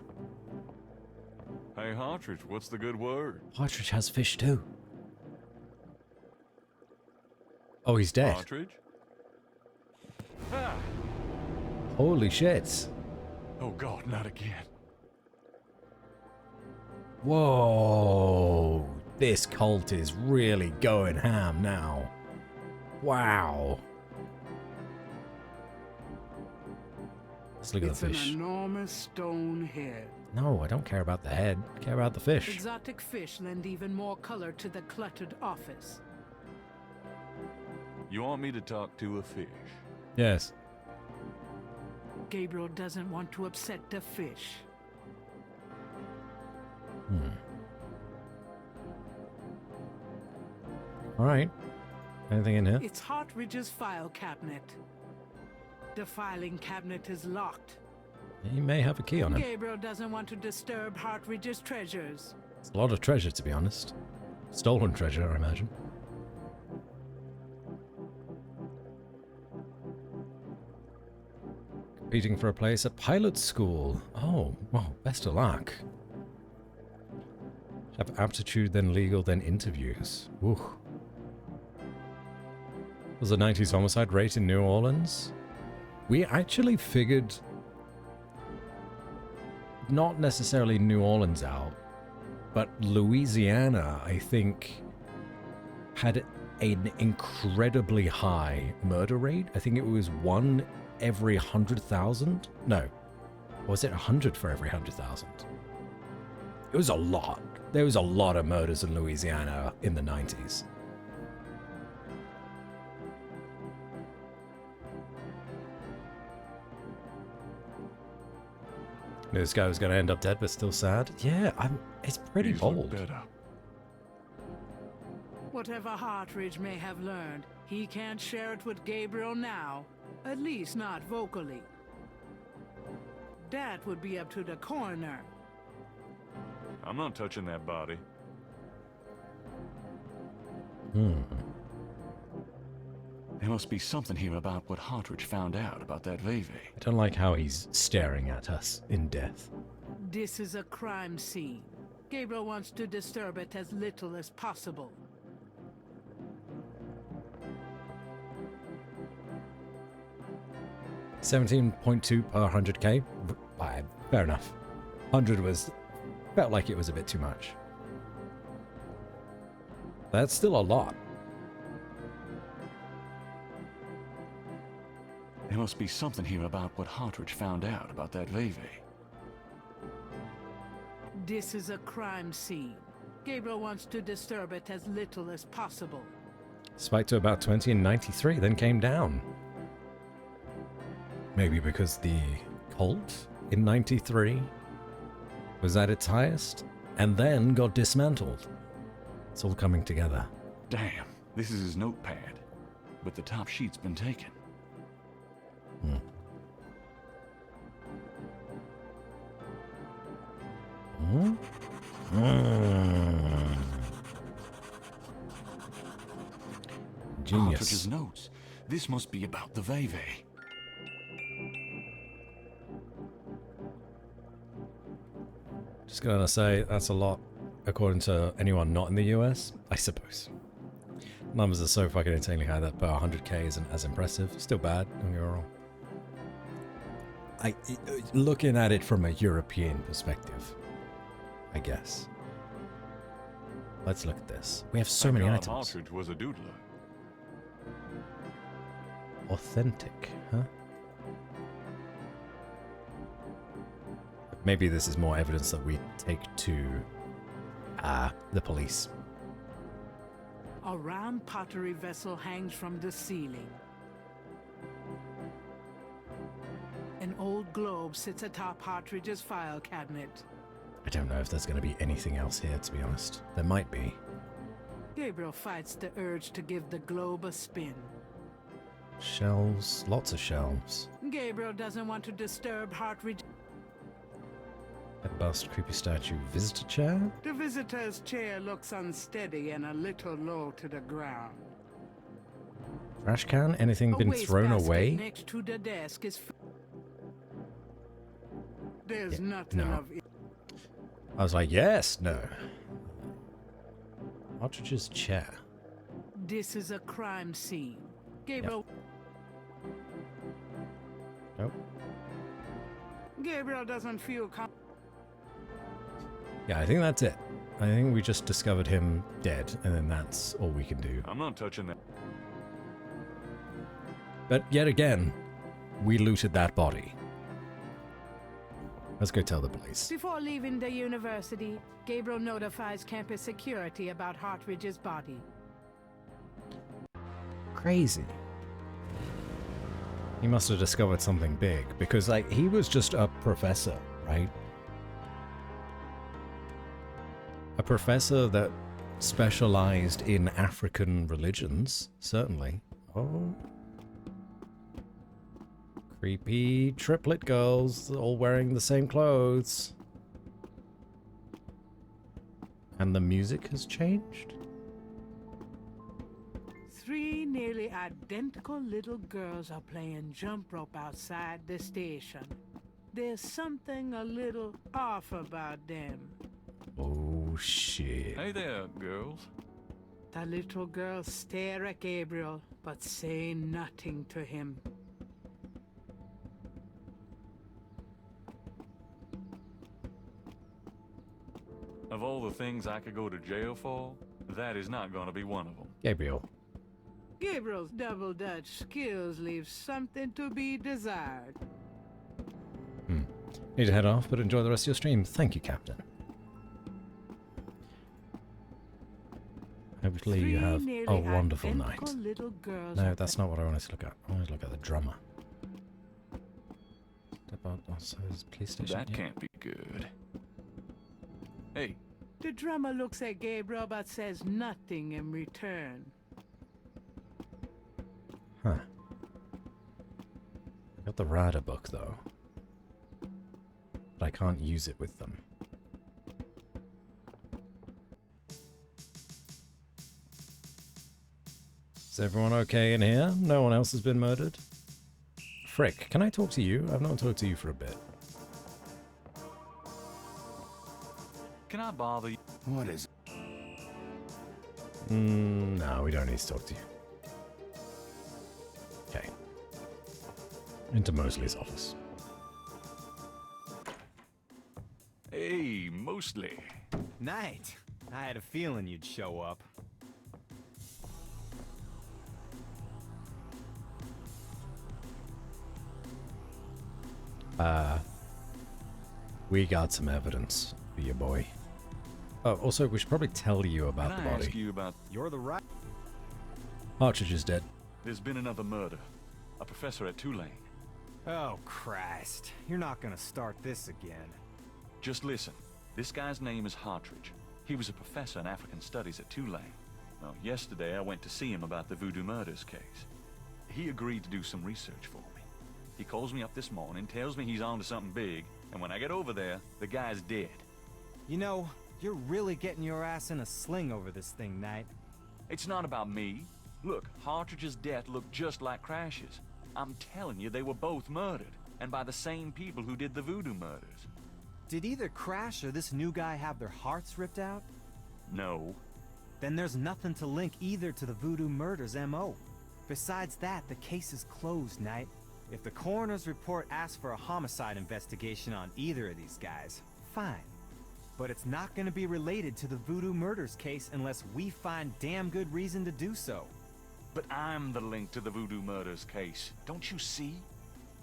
Hey, Hartridge, what's the good word? Partridge has fish too. Oh, he's dead. Hartridge? Holy shit. Oh God, not again. Whoa. This cult is really going ham now. Wow. Let's look at the fish. It's an enormous stone head. No, I don't care about the head. I care about the fish. Exotic fish lend even more color to the cluttered office. You want me to talk to a fish? Yes. Gabriel doesn't want to upset the fish. Alright. Anything in here? It's Hartridge's file cabinet. The filing cabinet is locked. He may have a key on him. Gabriel doesn't want to disturb Hartridge's treasures. It's a lot of treasure, to be honest. Stolen treasure, I imagine. Competing for a place at pilot school. Oh, well, best of luck. Have aptitude, then legal, then interviews. Ooh. Was the 90s homicide rate in New Orleans? We actually figured not necessarily New Orleans out, but Louisiana, I think, had an incredibly high murder rate. I think it was 1 every 100,000. No, was it 100 for every 100,000? It was a lot. There was a lot of murders in Louisiana in the 90s. This guy was going to end up dead, but still sad. Yeah, it's pretty bold. Whatever Hartridge may have learned, he can't share it with Gabriel now. At least not vocally. That would be up to the coroner. I'm not touching that body. There must be something here about what Hartridge found out about that Veve. I don't like how he's staring at us in death. This is a crime scene. Gabriel wants to disturb it as little as possible. $17.2 per 100k. Fair enough. 100 felt like it was a bit too much. That's still a lot. There must be something here about what Hartridge found out about that Veve. This is a crime scene. Gabriel wants to disturb it as little as possible. Spiked to about 20 in 93, then came down. Maybe because the cult in 93 was at its highest, and then got dismantled. It's all coming together. Damn, this is his notepad. But the top sheet's been taken. Partridge's Genius. notes. This must be about the Veve. Just gonna say, that's a lot, according to anyone not in the US, I suppose. Numbers are so fucking insanely high that per 100k isn't as impressive. Still bad, don't get me wrong. Looking at it from a European perspective, I guess. Let's look at this. We have so many items. Partridge was a doodler. Authentic, huh? Maybe this is more evidence that we take to the police. A round pottery vessel hangs from the ceiling. An old globe sits atop Partridge's file cabinet. I don't know if there's going to be anything else here, to be honest. There might be. Gabriel fights the urge to give the globe a spin. Shelves, lots of shelves. Gabriel doesn't want to disturb Partridge. A bust, creepy statue, visitor chair? The visitor's chair looks unsteady and a little low to the ground. Trash can? Anything been thrown away? Next to the desk is. There's nothing of it. I was like, yes, no. Partridge's chair. This is a crime scene. Gabriel. Nope. Gabriel doesn't feel Yeah, I think that's it. I think we just discovered him dead, and then that's all we can do. I'm not touching that. But yet again, we looted that body. Let's go tell the police. Before leaving the university, Gabriel notifies campus security about Partridge's body. Crazy. He must have discovered something big, because, like, he was just a professor, right? A professor that specialized in African religions, certainly. Oh. Creepy triplet girls, all wearing the same clothes. And the music has changed? 3 nearly identical little girls are playing jump rope outside the station. There's something a little off about them. Oh, shit. Hey there, girls. The little girls stare at Gabriel, but say nothing to him. Of all the things I could go to jail for, that is not going to be one of them. Gabriel. Gabriel's double Dutch skills leave something to be desired. Need to head off, but enjoy the rest of your stream. Thank you, Captain. Hopefully you have a wonderful night. No, that's not what I wanted to look at. I wanted to look at the drummer. Police station. That can't be good. Hey. The drummer looks at Gabriel but says nothing in return. Huh. I got the rider book though. But I can't use it with them. Is everyone okay in here? No one else has been murdered? Frick, can I talk to you? I've not talked to you for a bit. Can I bother you? What is it? No, we don't need to talk to you. Okay. Into Mosley's office. Hey, Mosley. Knight. I had a feeling you'd show up. We got some evidence for your boy. Oh, also, we should probably tell you about the Can I body. ask you about... You're the right... Partridge is dead. There's been another murder. A professor at Tulane. Oh, Christ. You're not gonna start this again. Just listen. This guy's name is Partridge. He was a professor in African Studies at Tulane. Well, yesterday I went to see him about the Voodoo murders case. He agreed to do some research for me. He calls me up this morning, tells me he's on to something big, and when I get over there, the guy's dead. You know, you're really getting your ass in a sling over this thing, Knight. It's not about me. Look, Hartridge's death looked just like Crash's. I'm telling you, they were both murdered, and by the same people who did the Voodoo murders. Did either Crash or this new guy have their hearts ripped out? No. Then there's nothing to link either to the Voodoo murders M.O. Besides that, the case is closed, Knight. If the coroner's report asks for a homicide investigation on either of these guys, fine. But it's not gonna be related to the Voodoo murders case unless we find damn good reason to do so. But I'm the link to the Voodoo murders case. Don't you see?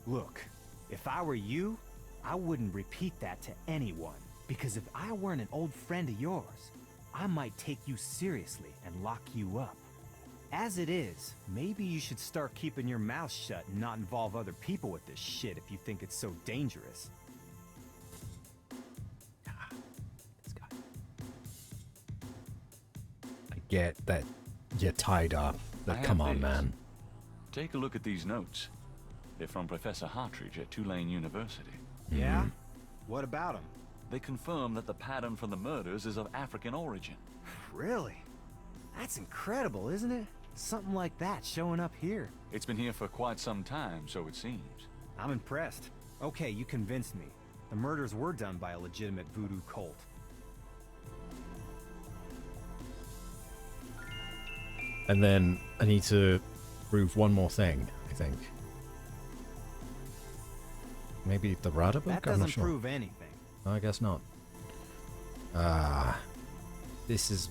Look, if I were you, I wouldn't repeat that to anyone. Because if I weren't an old friend of yours, I might take you seriously and lock you up. As it is, maybe you should start keeping your mouth shut and not involve other people with this shit if you think it's so dangerous. I get that you're tied up, but come on, man. Take a look at these notes. They're from Professor Hartridge at Tulane University. Yeah? What about them? They confirm that the pattern for the murders is of African origin. Really? That's incredible, isn't it? Something like that showing up here. It's been here for quite some time, so it seems. I'm impressed. Okay, you convinced me. The murders were done by a legitimate voodoo cult. And then I need to prove one more thing, I think. Maybe the Rada book? That I'm not doesn't sure. prove anything. I guess not. This is...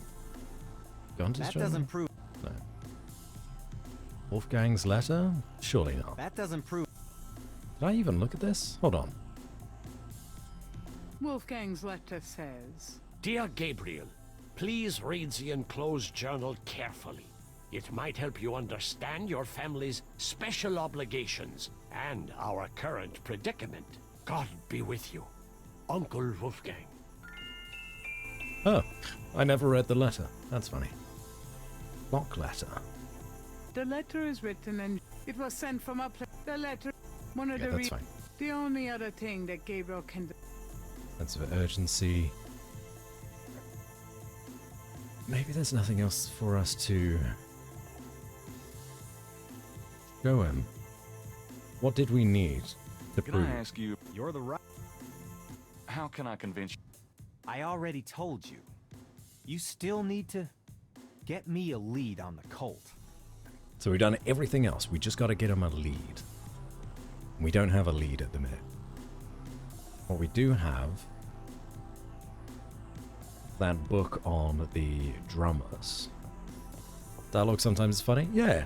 Gunter's That journal? doesn't prove... No. Wolfgang's letter? Surely not. That doesn't prove... Did I even look at this? Hold on. Wolfgang's letter says, Dear Gabriel, please read the enclosed journal carefully. It might help you understand your family's special obligations and our current predicament. God be with you. Uncle Wolfgang. Oh, I never read the letter. That's funny. Block letter. the letter is written and it was sent from a place. The letter, one of Yeah, the that's fine. The only other thing that Gabriel can do. Sense of urgency. Maybe there's nothing else for us to show him. What did we need to Can prove? I ask you, You're the right. how can I convince you? I already told you. You still need to get me a lead on the cult. So we've done everything else. We just got to get him a lead. We don't have a lead at the minute. What we do have, that book on the drummers. Dialogue sometimes is funny? Yeah.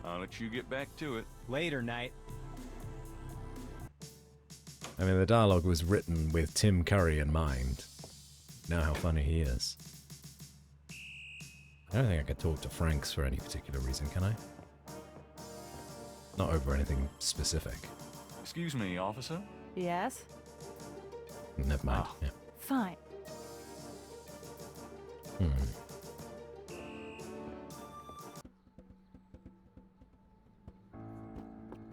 I'll let you get back to it. Later, Knight. I mean, the dialogue was written with Tim Curry in mind. Know how funny he is. I don't think I could talk to Franks for any particular reason, can I? Not over anything specific. Excuse me, officer? Yes? Never mind. Yeah. Fine.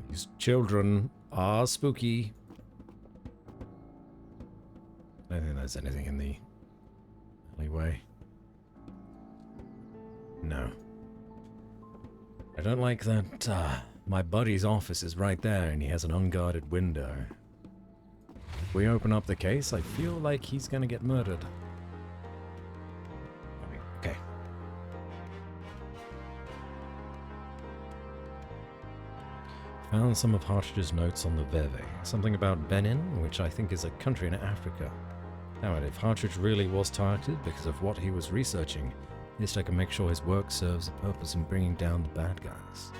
These children are spooky. I don't think there's anything in the alleyway. No. I don't like that my buddy's office is right there and he has an unguarded window. If we open up the case, I feel like he's gonna get murdered. Okay. Found some of Hartridge's notes on the Veve. Something about Benin, which I think is a country in Africa. Now, if Hartridge really was targeted because of what he was researching, at least I can make sure his work serves a purpose in bringing down the bad guys.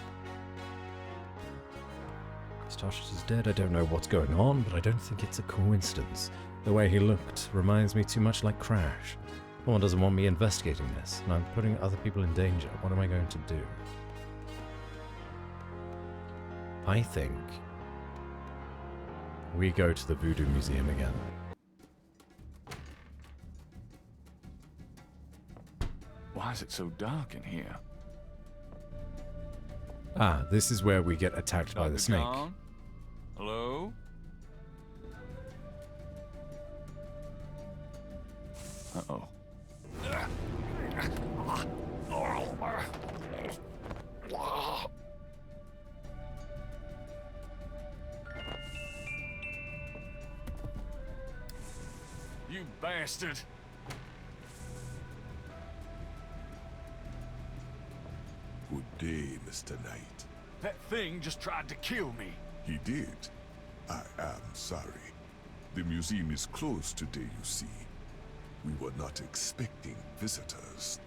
If Hartridge is dead, I don't know what's going on, but I don't think it's a coincidence. The way he looked reminds me too much like Crash. No one doesn't want me investigating this, and I'm putting other people in danger. What am I going to do? I think we go to the Voodoo Museum again. Why is it so dark in here? Ah, this is where we get attacked by the Dr. snake. John? Hello? Uh-oh. You bastard! Good day, Mr. Knight. That thing just tried to kill me. He did. I am sorry. The museum is closed today, you see. We were not expecting visitors.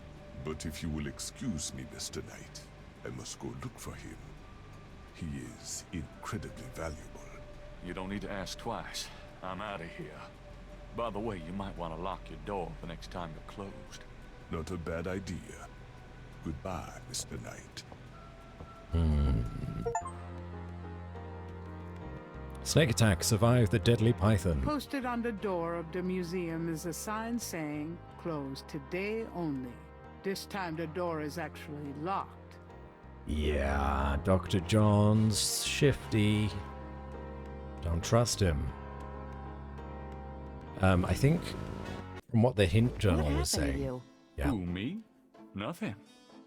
But if you will excuse me, Mr. Knight, I must go look for him. He is incredibly valuable. You don't need to ask twice. I'm out of here. By the way, you might want to lock your door the next time you're closed. Not a bad idea. Goodbye, Mr. Knight. Snake attack, survived the deadly python. Posted on the door of the museum is a sign saying, closed today only. This time the door is actually locked. Yeah, Dr. John's shifty. Don't trust him. I think from what the hint journal was happened to saying. you? Yeah. Who, me? Nothing.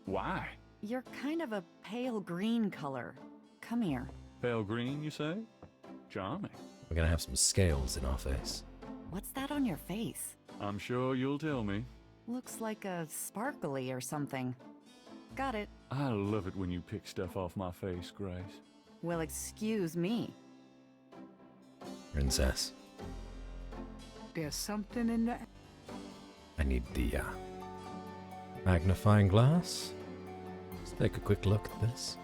Why? You're kind of a pale green color. Come here. Pale green, you say? Charming. We're gonna have some scales in our face. What's that on your face? I'm sure you'll tell me. Looks like a sparkly or something. Got it. I love it when you pick stuff off my face, Grace. Well, excuse me. Princess. There's something in the... I need the magnifying glass. Let's take a quick look at this.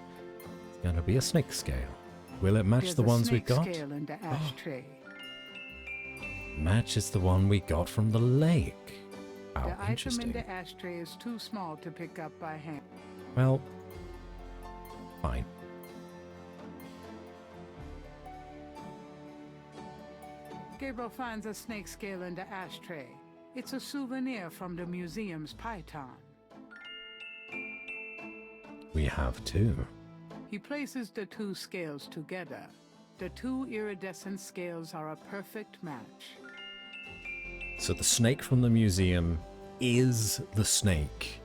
It's gonna be a snake scale. Will it match There's the a ones we snake got? scale in the ashtray. Matches the one we got from the lake. Oh, The item in interesting. the ashtray is too small to pick up by hand. Well, fine. Gabriel finds a snake scale in the ashtray. It's a souvenir from the museum's python. We have two. He places the two scales together. The two iridescent scales are a perfect match. So the snake from the museum is the snake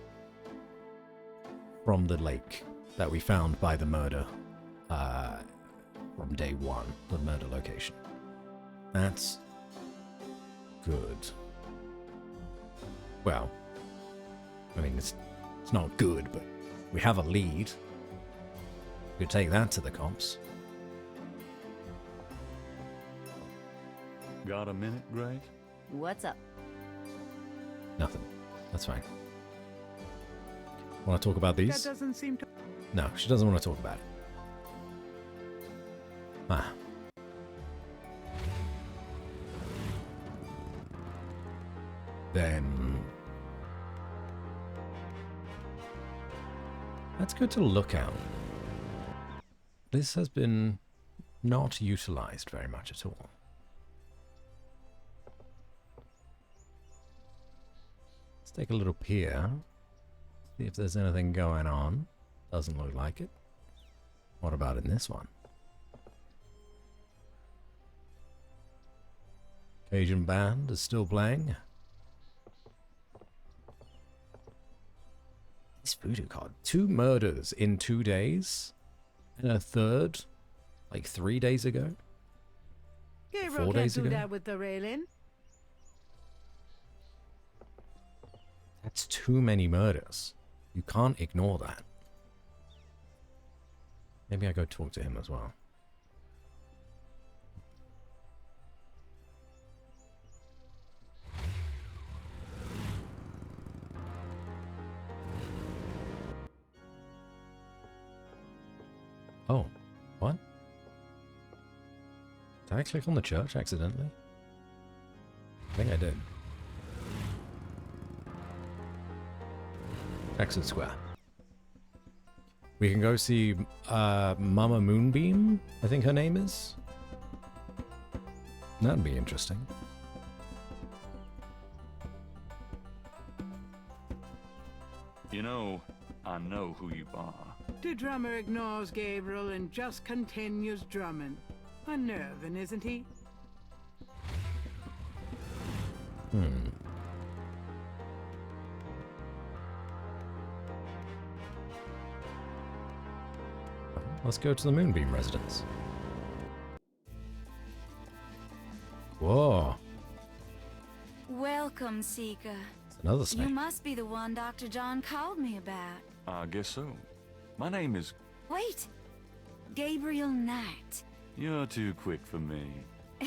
from the lake that we found by the murder from day one, the murder location. That's good. Well, I mean, it's not good, but we have a lead. We could take that to the cops. Got a minute, Grace? What's up? Nothing. That's fine. Want to talk about these? That doesn't seem to... No, she doesn't want to talk about it. Ah. Then... That's good to look at. This has been not utilized very much at all. Let's take a little peer. See if there's anything going on. Doesn't look like it. What about in this one? Cajun band is still playing. This voodoo card. 2 murders in 2 days. And a third, like 3 days ago. Gabriel 4 can't days do ago. that with the railing. That's too many murders. You can't ignore that. Maybe I go talk to him as well. Oh, what? Did I click on the church accidentally? I think I did. Exit Square. We can go see Mama Moonbeam, I think her name is. That'd be interesting. You know, I know who you are. The drummer ignores Gabriel and just continues drumming. Unnerving, isn't he? Let's go to the Moonbeam residence. Whoa. Welcome, Seeker. It's another snake. You must be the one Dr. John called me about. I guess so. My name is... Wait! Gabriel Knight. You're too quick for me.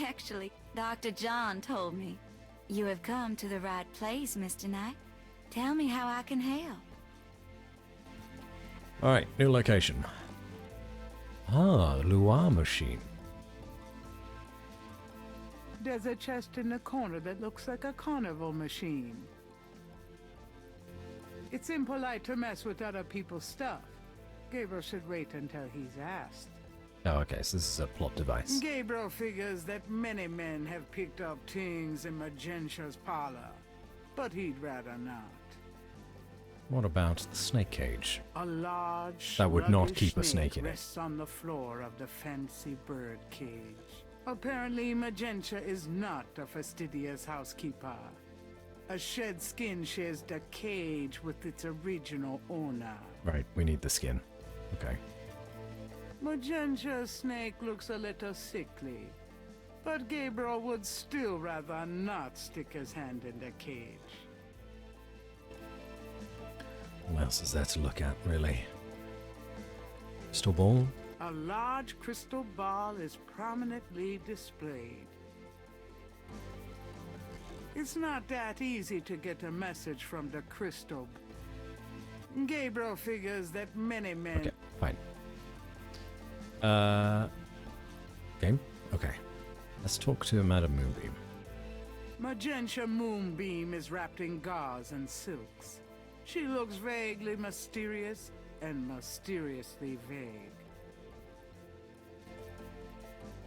Actually, Dr. John told me. You have come to the right place, Mr. Knight. Tell me how I can help. Alright, new location. Ah, Luar machine. There's a chest in the corner that looks like a carnival machine. It's impolite to mess with other people's stuff. Gabriel should wait until he's asked. Oh, okay, so this is a plot device. Gabriel figures that many men have picked up things in Magentia's parlor, but he'd rather not. What about the snake cage? A large, that would not sluggish keep a snake in it. rests on the floor of the fancy bird cage. Apparently, Magentia is not a fastidious housekeeper. A shed skin shares the cage with its original owner. Right, we need the skin. Okay. Magentia's snake looks a little sickly, but Gabriel would still rather not stick his hand in the cage. What else is there to look at, really? Crystal ball? A large crystal ball is prominently displayed. It's not that easy to get a message from the crystal. Gabriel figures that many men... Okay, fine. Game? Okay. Let's talk to Madame Moonbeam. Magentia Moonbeam is wrapped in gauze and silks. She looks vaguely mysterious and mysteriously vague.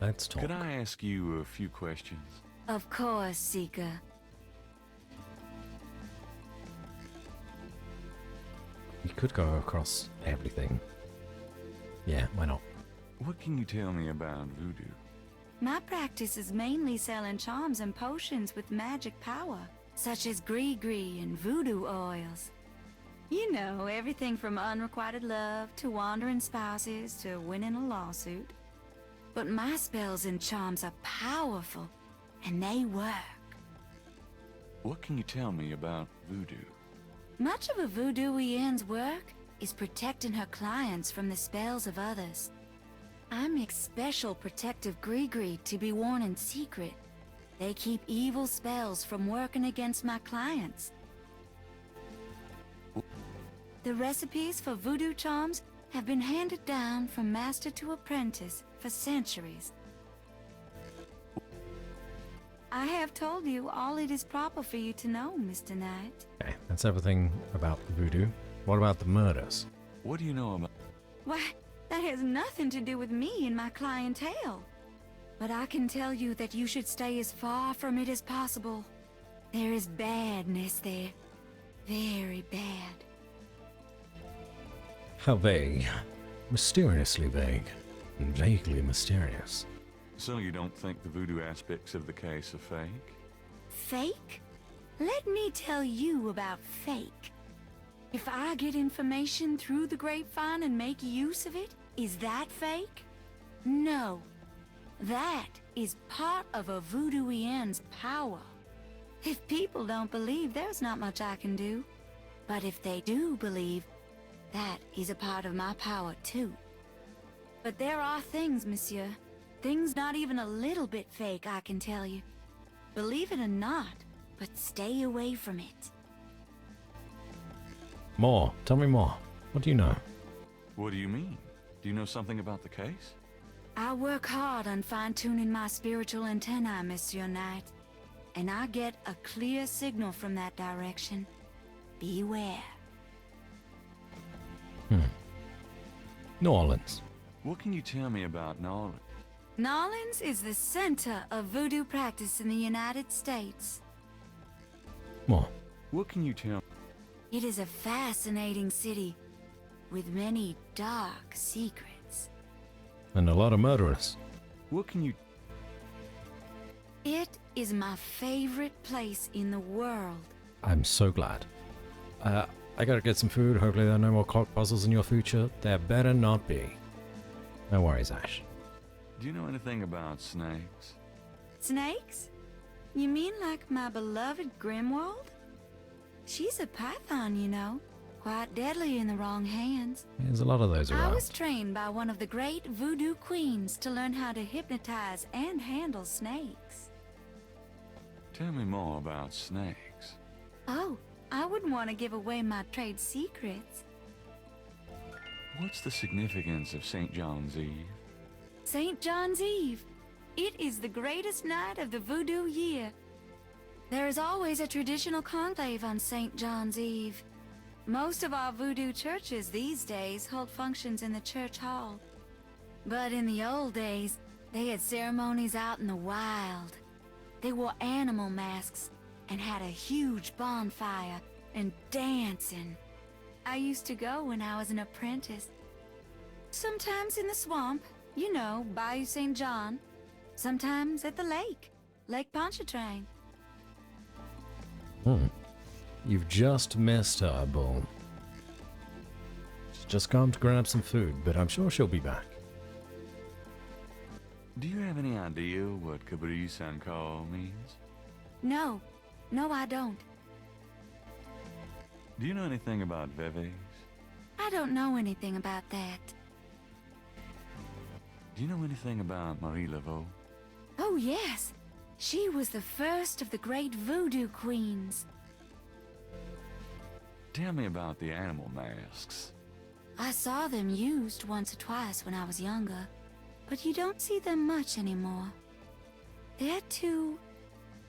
Let's talk. Could I ask you a few questions? Of course, Seeker. We could go across everything. Yeah, why not? What can you tell me about voodoo? My practice is mainly selling charms and potions with magic power, such as gree-gree and voodoo oils. You know, everything from unrequited love to wandering spouses to winning a lawsuit. But my spells and charms are powerful, and they work. What can you tell me about voodoo? Much of a voodooienne's work is protecting her clients from the spells of others. I make special protective gree-gree to be worn in secret. They keep evil spells from working against my clients. The recipes for voodoo charms have been handed down from master to apprentice for centuries. I have told you all it is proper for you to know, Mr. Knight. Okay, that's everything about voodoo. What about the murders? What do you know about... Why, that has nothing to do with me and my clientele. But I can tell you that you should stay as far from it as possible. There is badness there. Very bad. How vague. Mysteriously vague. And vaguely mysterious. So you don't think the voodoo aspects of the case are fake? Fake? Let me tell you about fake. If I get information through the grapevine and make use of it, is that fake? No. That is part of a voodooienne's power. If people don't believe, there's not much I can do. But if they do believe, that is a part of my power too. But there are things, monsieur. Things not even a little bit fake, I can tell you. Believe it or not, but stay away from it. More. Tell me more. What do you know? What do you mean? Do you know something about the case? I work hard on fine-tuning my spiritual antennae, Monsieur Knight. And I get a clear signal from that direction. Beware. New Orleans. What can you tell me about New Orleans? New Orleans is the center of voodoo practice in the United States. More. What can you tell? It is a fascinating city with many dark secrets. And a lot of murderers. What can you... It is my favorite place in the world. I'm so glad. I gotta get some food. Hopefully there are no more clock puzzles in your future. There better not be. No worries, Ash. Do you know anything about snakes? Snakes? You mean like my beloved Grimwald? She's a python, you know. Quite deadly in the wrong hands. There's a lot of those I around. was trained by one of the great voodoo queens to learn how to hypnotize and handle snakes. Tell me more about snakes. Oh, I wouldn't want to give away my trade secrets. What's the significance of St. John's Eve? St. John's Eve. It is the greatest night of the voodoo year. There is always a traditional conclave on St. John's Eve. Most of our voodoo churches these days hold functions in the church hall. But in the old days, they had ceremonies out in the wild. They wore animal masks and had a huge bonfire and dancing. I used to go when I was an apprentice. Sometimes in the swamp, you know, Bayou St. John. Sometimes at the lake, Lake Pontchartrain. You've just missed her, Bull. She's just gone to grab some food, but I'm sure she'll be back. Do you have any idea what Cabrice and Call means? No, I don't. Do you know anything about Veves? I don't know anything about that. Do you know anything about Marie Laveau? Oh, yes. She was the first of the great voodoo queens. Tell me about the animal masks. I saw them used once or twice when I was younger, but you don't see them much anymore. They're too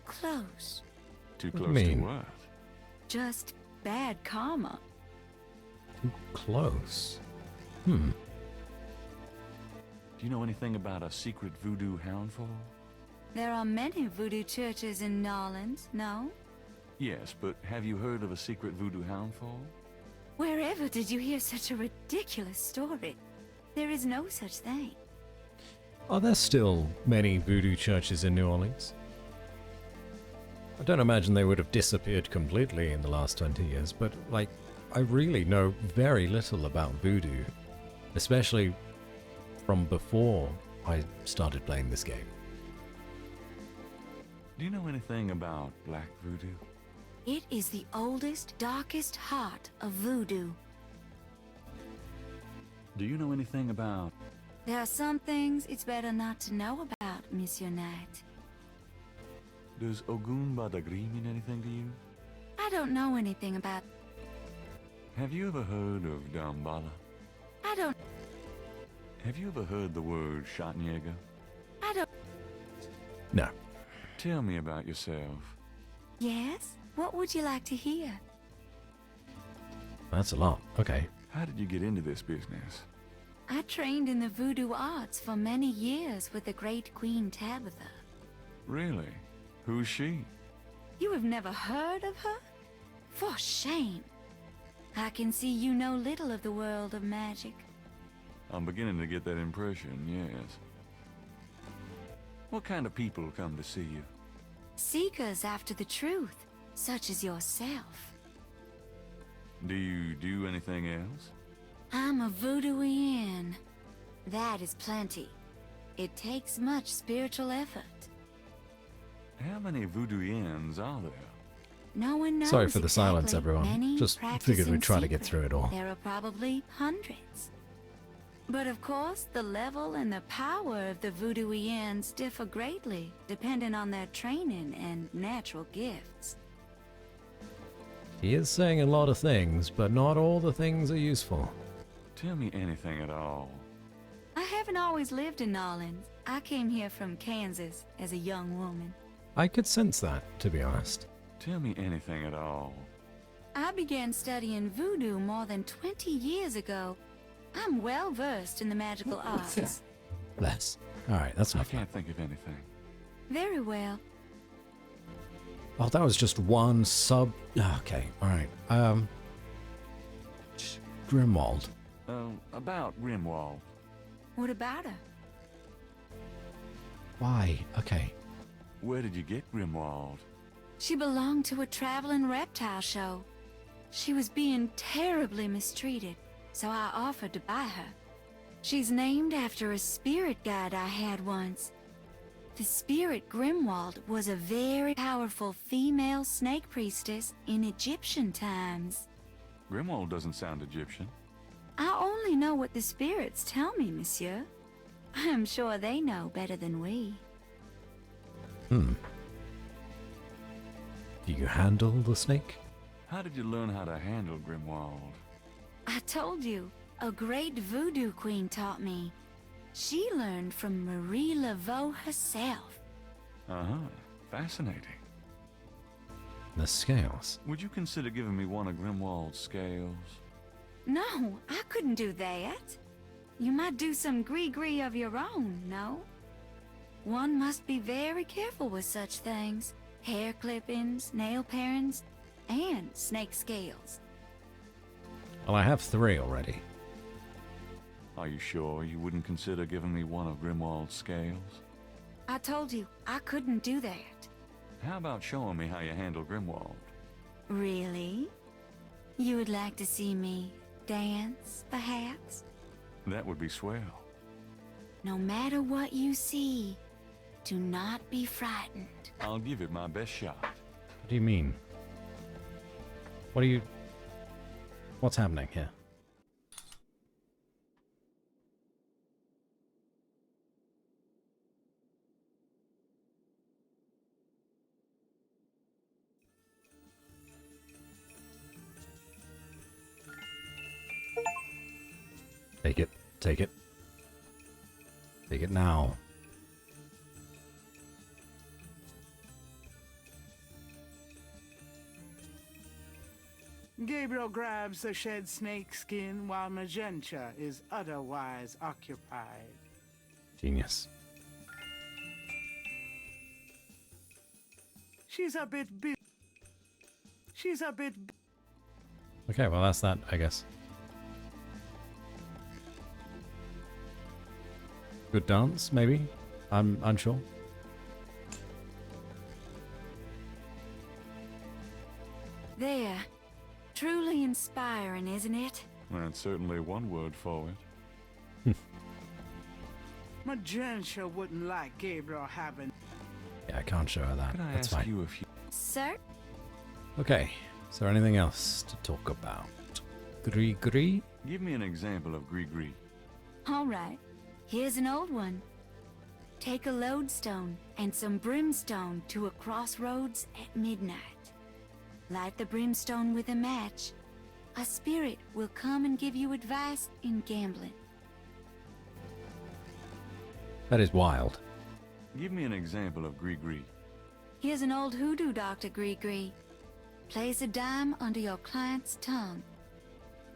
close. Too What do you close to mean? what? Just bad karma. Too close. Do you know anything about a secret voodoo houndful? There are many voodoo churches in Nolans, no? Yes, but have you heard of a secret voodoo houndful? Wherever did you hear such a ridiculous story? There is no such thing. Are there still many voodoo churches in New Orleans? I don't imagine they would have disappeared completely in the last 20 years, but, like, I really know very little about voodoo, especially from before I started playing this game. Do you know anything about black voodoo? It is the oldest, darkest heart of voodoo. Do you know anything about... There are some things it's better not to know about, Monsieur Knight. Does Ogun Badagri mean anything to you? I don't know anything about... Have you ever heard of Dambala? I don't... Have you ever heard the word Schattenjäger? I don't... No. Tell me about yourself. Yes? What would you like to hear? That's a lot. Okay. How did you get into this business? I trained in the voodoo arts for many years with the great Queen Tabitha. Really? Who's she? You have never heard of her? For shame. I can see you know little of the world of magic. I'm beginning to get that impression, yes. What kind of people come to see you? Seekers after the truth, such as yourself. Do you do anything else? I'm a voodooian. That is plenty. It takes much spiritual effort. How many voodooians are there? No one knows. Sorry for the silence, exactly. everyone. Many Just practice figured in we'd try to get secret. through it all. There are probably hundreds. But of course, the level and the power of the voodooians differ greatly, depending on their training and natural gifts. He is saying a lot of things, but not all the things are useful. Tell me anything at all. I haven't always lived in Nolans. I came here from Kansas as a young woman. I could sense that, to be honest. Tell me anything at all. I began studying voodoo more than 20 years ago. I'm well versed in the magical arts. Bless. Alright, that's I not fun. can't think of anything. Very well. Oh, that was just one sub... Okay, alright. Grimwald. About Grimwald. What about her? Why? Okay. Where did you get Grimwald? She belonged to a traveling reptile show. She was being terribly mistreated, so I offered to buy her. She's named after a spirit guide I had once. The spirit Grimwald was a very powerful female snake priestess in Egyptian times. Grimwald doesn't sound Egyptian. I only know what the spirits tell me, monsieur. I'm sure they know better than we. Do you handle the snake? How did you learn how to handle Grimwald? I told you, a great voodoo queen taught me. She learned from Marie Laveau herself. Uh-huh. Fascinating. The scales. Would you consider giving me one of Grimwald's scales? No, I couldn't do that. You might do some gree-gree of your own, no? One must be very careful with such things. Hair clippings, nail parings, and snake scales. Well, I have 3 already. Are you sure you wouldn't consider giving me one of Grimwald's scales? I told you, I couldn't do that. How about showing me how you handle Grimwald? Really? You would like to see me dance, perhaps? That would be swell. No matter what you see, do not be frightened. I'll give it my best shot. What do you mean? What's happening here? Take it. Take it. Take it now. Gabriel grabs the shed snake skin while Magenta is otherwise occupied. Genius. She's a bit busy. Okay, well that's that, I guess. Good dance, maybe? I'm unsure. There. Truly inspiring, isn't it? That's certainly one word for it. Magenta wouldn't like Gabriel having... Yeah, I can't show her that. Could I That's ask fine. you if you... Sir? Okay, is there anything else to talk about? Gree? Give me an example of gree-gree. All right. Here's an old one. Take a lodestone and some brimstone to a crossroads at midnight. Light the brimstone with a match. A spirit will come and give you advice in gambling. That is wild. Give me an example of gree-gree. Here's an old hoodoo doctor, Gree. Place a dime under your client's tongue.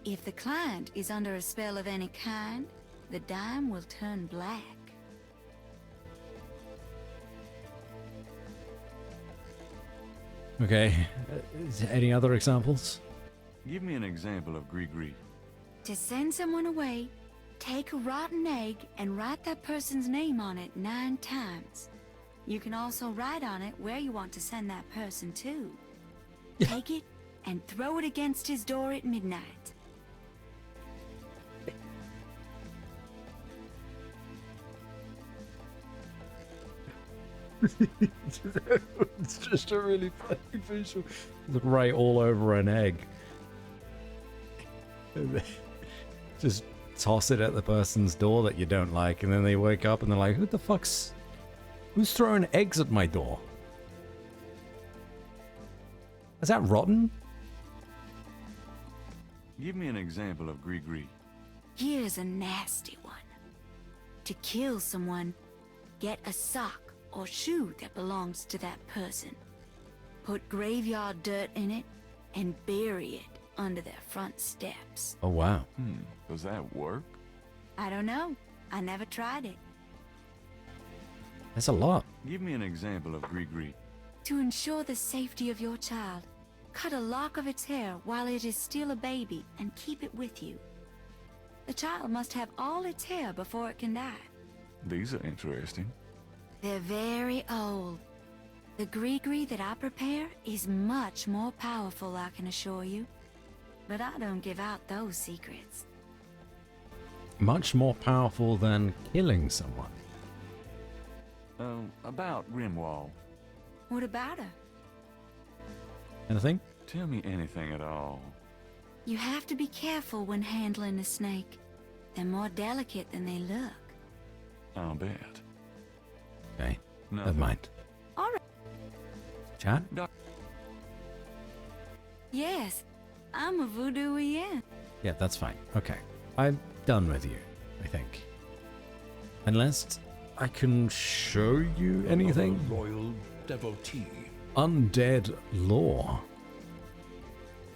If the client is under a spell of any kind, the dime will turn black. Okay, any other examples? Give me an example of gree-gree. To send someone away, take a rotten egg and write that person's name on it 9 times. You can also write on it where you want to send that person to. Take it and throw it against his door at midnight. It's just a really funny visual. Right all over an egg. Just toss it at the person's door that you don't like, and then they wake up and they're like, who's throwing eggs at my door? Is that rotten? Give me an example of gree-gree. Here's a nasty one. To kill someone, get a sock or shoe that belongs to that person. Put graveyard dirt in it and bury it under their front steps. Oh, wow. Does that work? I don't know. I never tried it. That's a lot. Give me an example of gree-gree. To ensure the safety of your child, cut a lock of its hair while it is still a baby and keep it with you. The child must have all its hair before it can die. These are interesting. They're very old. The gree-gree that I prepare is much more powerful, I can assure you. But I don't give out those secrets. much more powerful than killing someone. About Grimwall. What about her? Anything? Tell me anything at all. You have to be careful when handling a snake. They're more delicate than they look. I'll bet. Okay, never Nothing. mind. All right. Chat? Yes, I'm a voodoo again. Yeah, that's fine. Okay. I'm done with you, I think. Unless I can show you anything? Loyal devotee. Undead lore.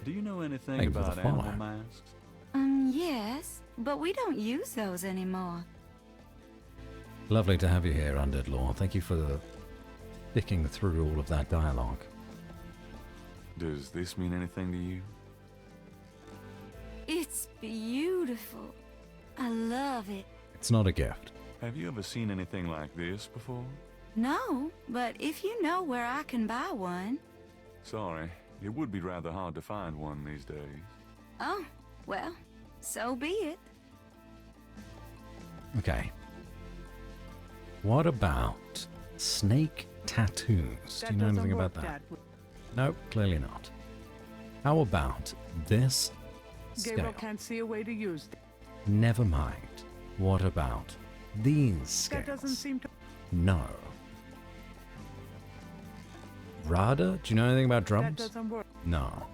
Do you know anything Thank you for about the follow. animal masks? Yes, but we don't use those anymore. Lovely to have you here, Undead Lore. Thank you for sticking through all of that dialogue. Does this mean anything to you? It's beautiful. I love it. It's not a gift. Have you ever seen anything like this before? No, but if you know where I can buy one. Sorry, it would be rather hard to find one these days. Oh, well, so be it. Okay. What about snake tattoos? Do you know anything about that? Nope, clearly not. How about this Gabriel scale? can't see a way to use it. Never mind. What about these That doesn't scales? seem to... No. Rada? Do you know anything about That drums? doesn't work. No.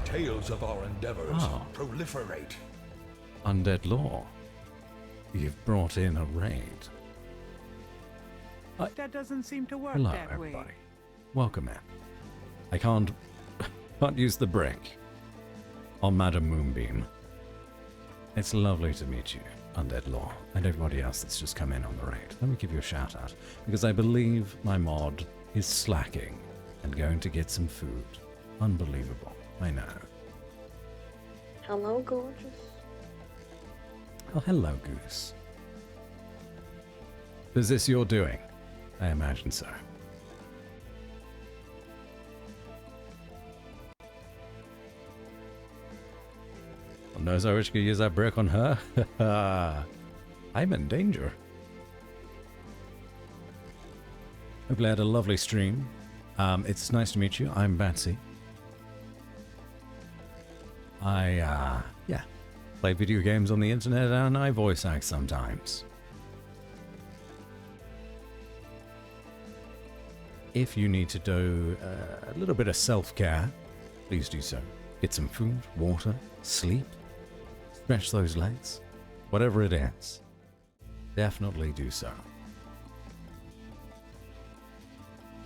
Tales of our endeavors Oh. proliferate. Undead Lore. You've brought in a raid. That doesn't seem to work Hello, that way. everybody. Welcome in. I can't use the brick on Madam Moonbeam. It's lovely to meet you, Undead Lore, and everybody else that's just come in on the raid. Let me give you a shout out, because I believe my mod is slacking and going to get some food. Unbelievable. I know. Hello, gorgeous. Oh, hello, Goose. Is this your doing? I imagine so. One knows I wish I could use that brick on her. I'm in danger. Hopefully I had a lovely stream. It's nice to meet you. I'm Batsy. I play video games on the internet and I voice act sometimes. If you need to do a little bit of self-care, please do so. Get some food, water, sleep, stretch those legs, whatever it is. Definitely do so.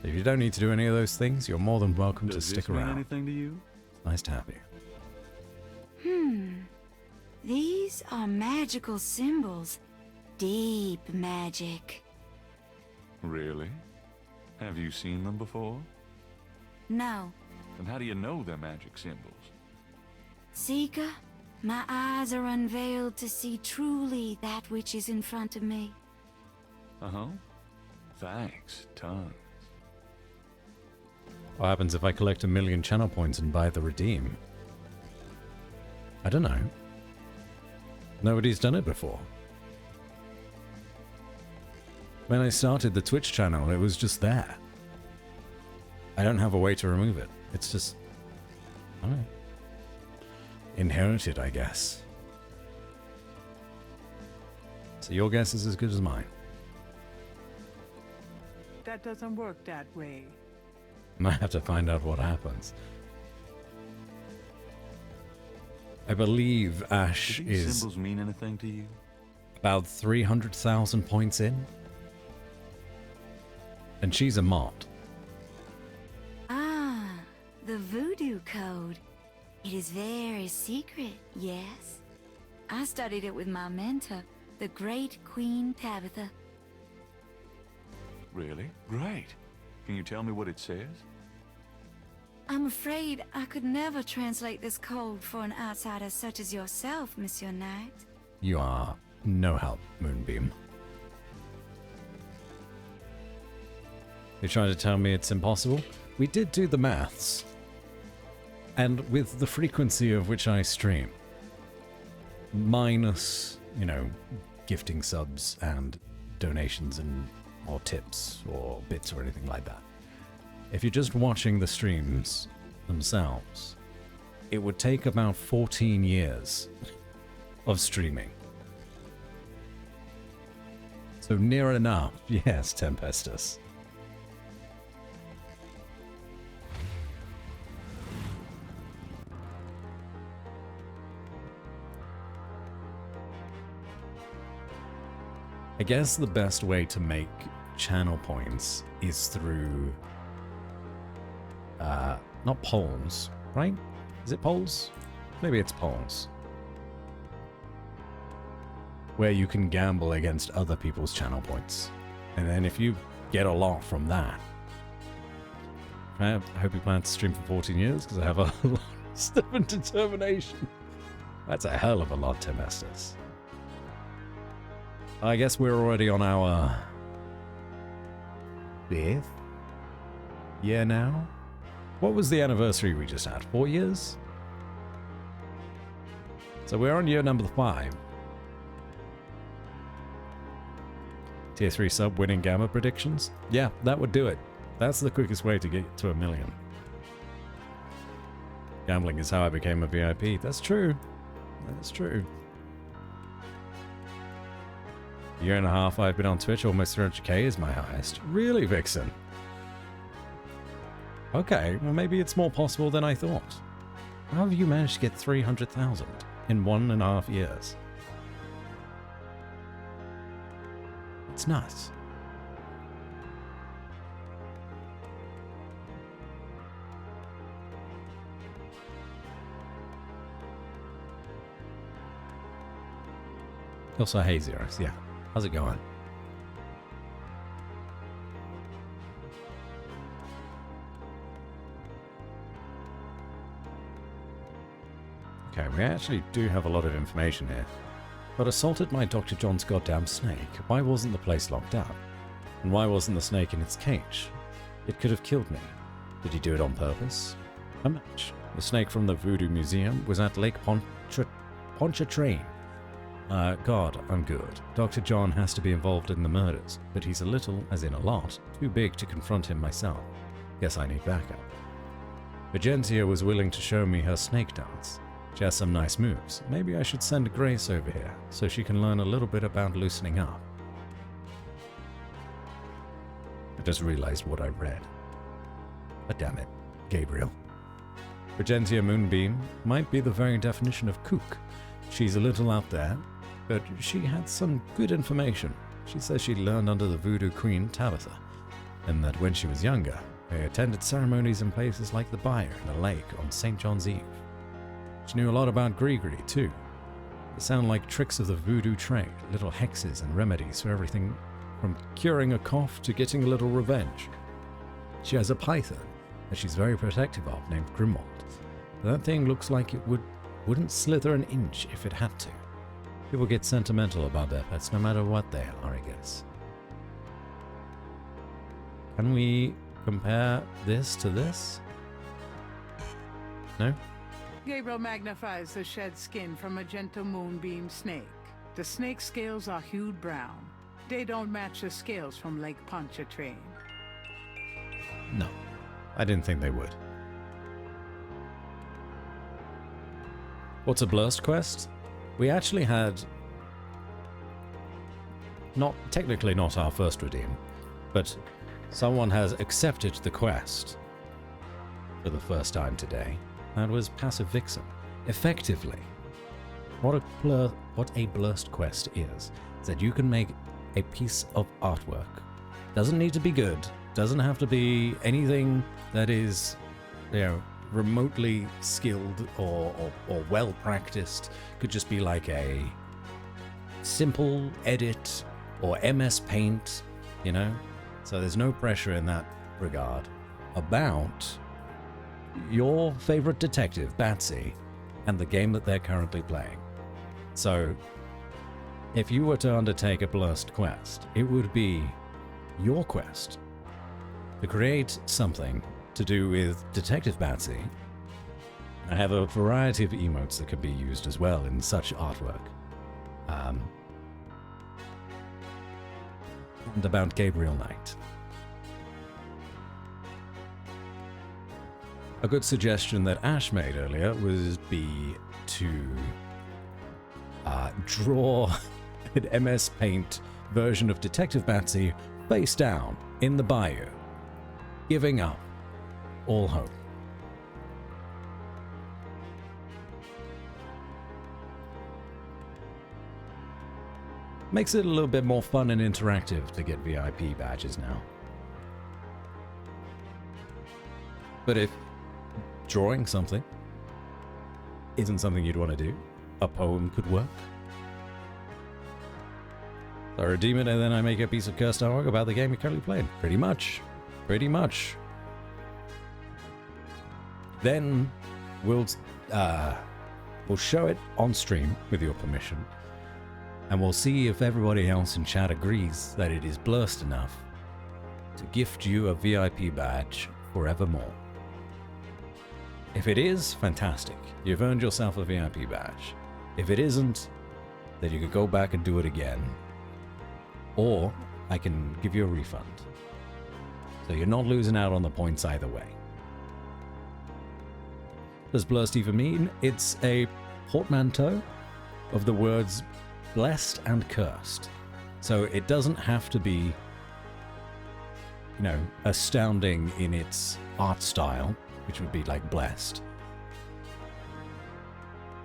If you don't need to do any of those things, you're more than welcome to Does stick this mean around. anything to you? Nice to have you. These are magical symbols. Deep magic. Really? Have you seen them before? No. And how do you know they're magic symbols? Seeker, my eyes are unveiled to see truly that which is in front of me. Uh-huh. Thanks, tons. What happens if I collect 1 million channel points and buy the redeem? I don't know. Nobody's done it before. When I started the Twitch channel, it was just there. I don't have a way to remove it. It's just... I don't know. Inherited, I guess. So your guess is as good as mine. That doesn't work that way. Might have to find out what happens. I believe Ash Do these is symbols mean anything to you? about 300,000 points in. And she's a mod. Ah, the Voodoo code. It is very secret, yes. I studied it with my mentor, the great Queen Tabitha. Really? Great. Can you tell me what it says? I'm afraid I could never translate this code for an outsider such as yourself, Monsieur Knight. You are no help, Moonbeam. You're trying to tell me it's impossible? We did do the maths. And with the frequency of which I stream, minus, you know, gifting subs and donations and or tips or bits or anything like that. If you're just watching the streams themselves, it would take about 14 years of streaming. So near enough, yes, Tempestus. I guess the best way to make channel points is through, not polls, right? Is it polls? Maybe it's polls. Where you can gamble against other people's channel points. And then if you get a lot from that, I hope you plan to stream for 14 years, because I have a lot of stubborn determination. That's a hell of a lot, Tim Estes. I guess we're already on our 5th year now? What was the anniversary we just had? 4 years? So we're on year number 5. Tier 3 sub winning gamma predictions? Yeah, that would do it. That's the quickest way to get to 1 million. Gambling is how I became a VIP. That's true. That's true. A year and a half I've been on Twitch, almost 300k is my highest. Really, Vixen? Okay, well maybe it's more possible than I thought. How have you managed to get 300,000 in 1.5 years? It's nuts. Also, hey Zeros, yeah. How's it going? Okay, we actually do have a lot of information here. But assaulted my Dr. John's goddamn snake. Why wasn't the place locked up? And why wasn't the snake in its cage? It could have killed me. Did he do it on purpose? A match. The snake from the Voodoo Museum was at Lake Pontchartrain. God, I'm good. Dr. John has to be involved in the murders, but he's a little, as in a lot, too big to confront him myself. Guess I need backup. Vigentia was willing to show me her snake dance. She has some nice moves. Maybe I should send Grace over here, so she can learn a little bit about loosening up. I just realized what I read. But damn it, Gabriel. Vigentia Moonbeam might be the very definition of kook. She's a little out there, but she had some good information. She says she learned under the Voodoo Queen Tabitha, and that when she was younger, they attended ceremonies in places like the Byre and the lake on St. John's Eve. She knew a lot about Grigri, too. They sound like tricks of the voodoo trade, little hexes and remedies for everything from curing a cough to getting a little revenge. She has a python that she's very protective of, named Grimwald. That thing looks like it wouldn't slither an inch if it had to. People get sentimental about their pets no matter what they are, I guess. Can we compare this to this? No? Gabriel magnifies the shed skin from a gentle moonbeam snake. The snake scales are hued brown. They don't match the scales from Lake Pontchartrain. No, I didn't think they would. What's a blurst quest? We actually had, technically not our first redeem, but someone has accepted the quest for the first time today. That was Passive Vixen. Effectively, what a blurst quest is that you can make a piece of artwork. Doesn't need to be good, doesn't have to be anything that is, remotely skilled or well practiced. Could just be like a simple edit or MS Paint, So there's no pressure in that regard. About your favorite detective, Batsy, and the game that they're currently playing. So, if you were to undertake a blurst quest, it would be your quest. to create something to do with Detective Batsy. I have a variety of emotes that could be used as well in such artwork. And about Gabriel Knight. A good suggestion that Ash made earlier would be to draw an MS Paint version of Detective Batsy face down in the bayou, giving up all hope. Makes it a little bit more fun and interactive to get VIP badges now. But if drawing something isn't something you'd want to do, a poem could work. I redeem it and then I make a piece of cursed artwork about the game you're currently playing. Pretty much. Pretty much. Then we'll show it on stream with your permission. And we'll see if everybody else in chat agrees that it is blurst enough to gift you a VIP badge forevermore. If it is, fantastic. You've earned yourself a VIP badge. If it isn't, then you could go back and do it again. Or I can give you a refund. So you're not losing out on the points either way. Does blurst even mean? It's a portmanteau of the words blessed and cursed. So it doesn't have to be, astounding in its art style, which would be like blessed.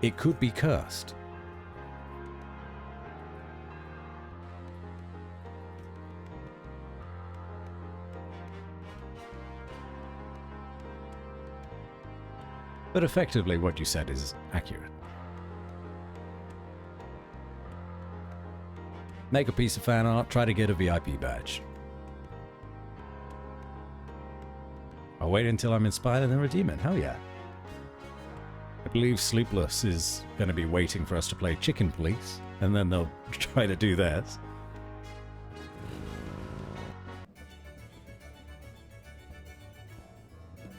It could be cursed. But effectively what you said is accurate. Make a piece of fan art, try to get a VIP badge. I'll wait until I'm inspired and then redeem it. Hell yeah. I believe Sleepless is going to be waiting for us to play Chicken Police, and then they'll try to do theirs.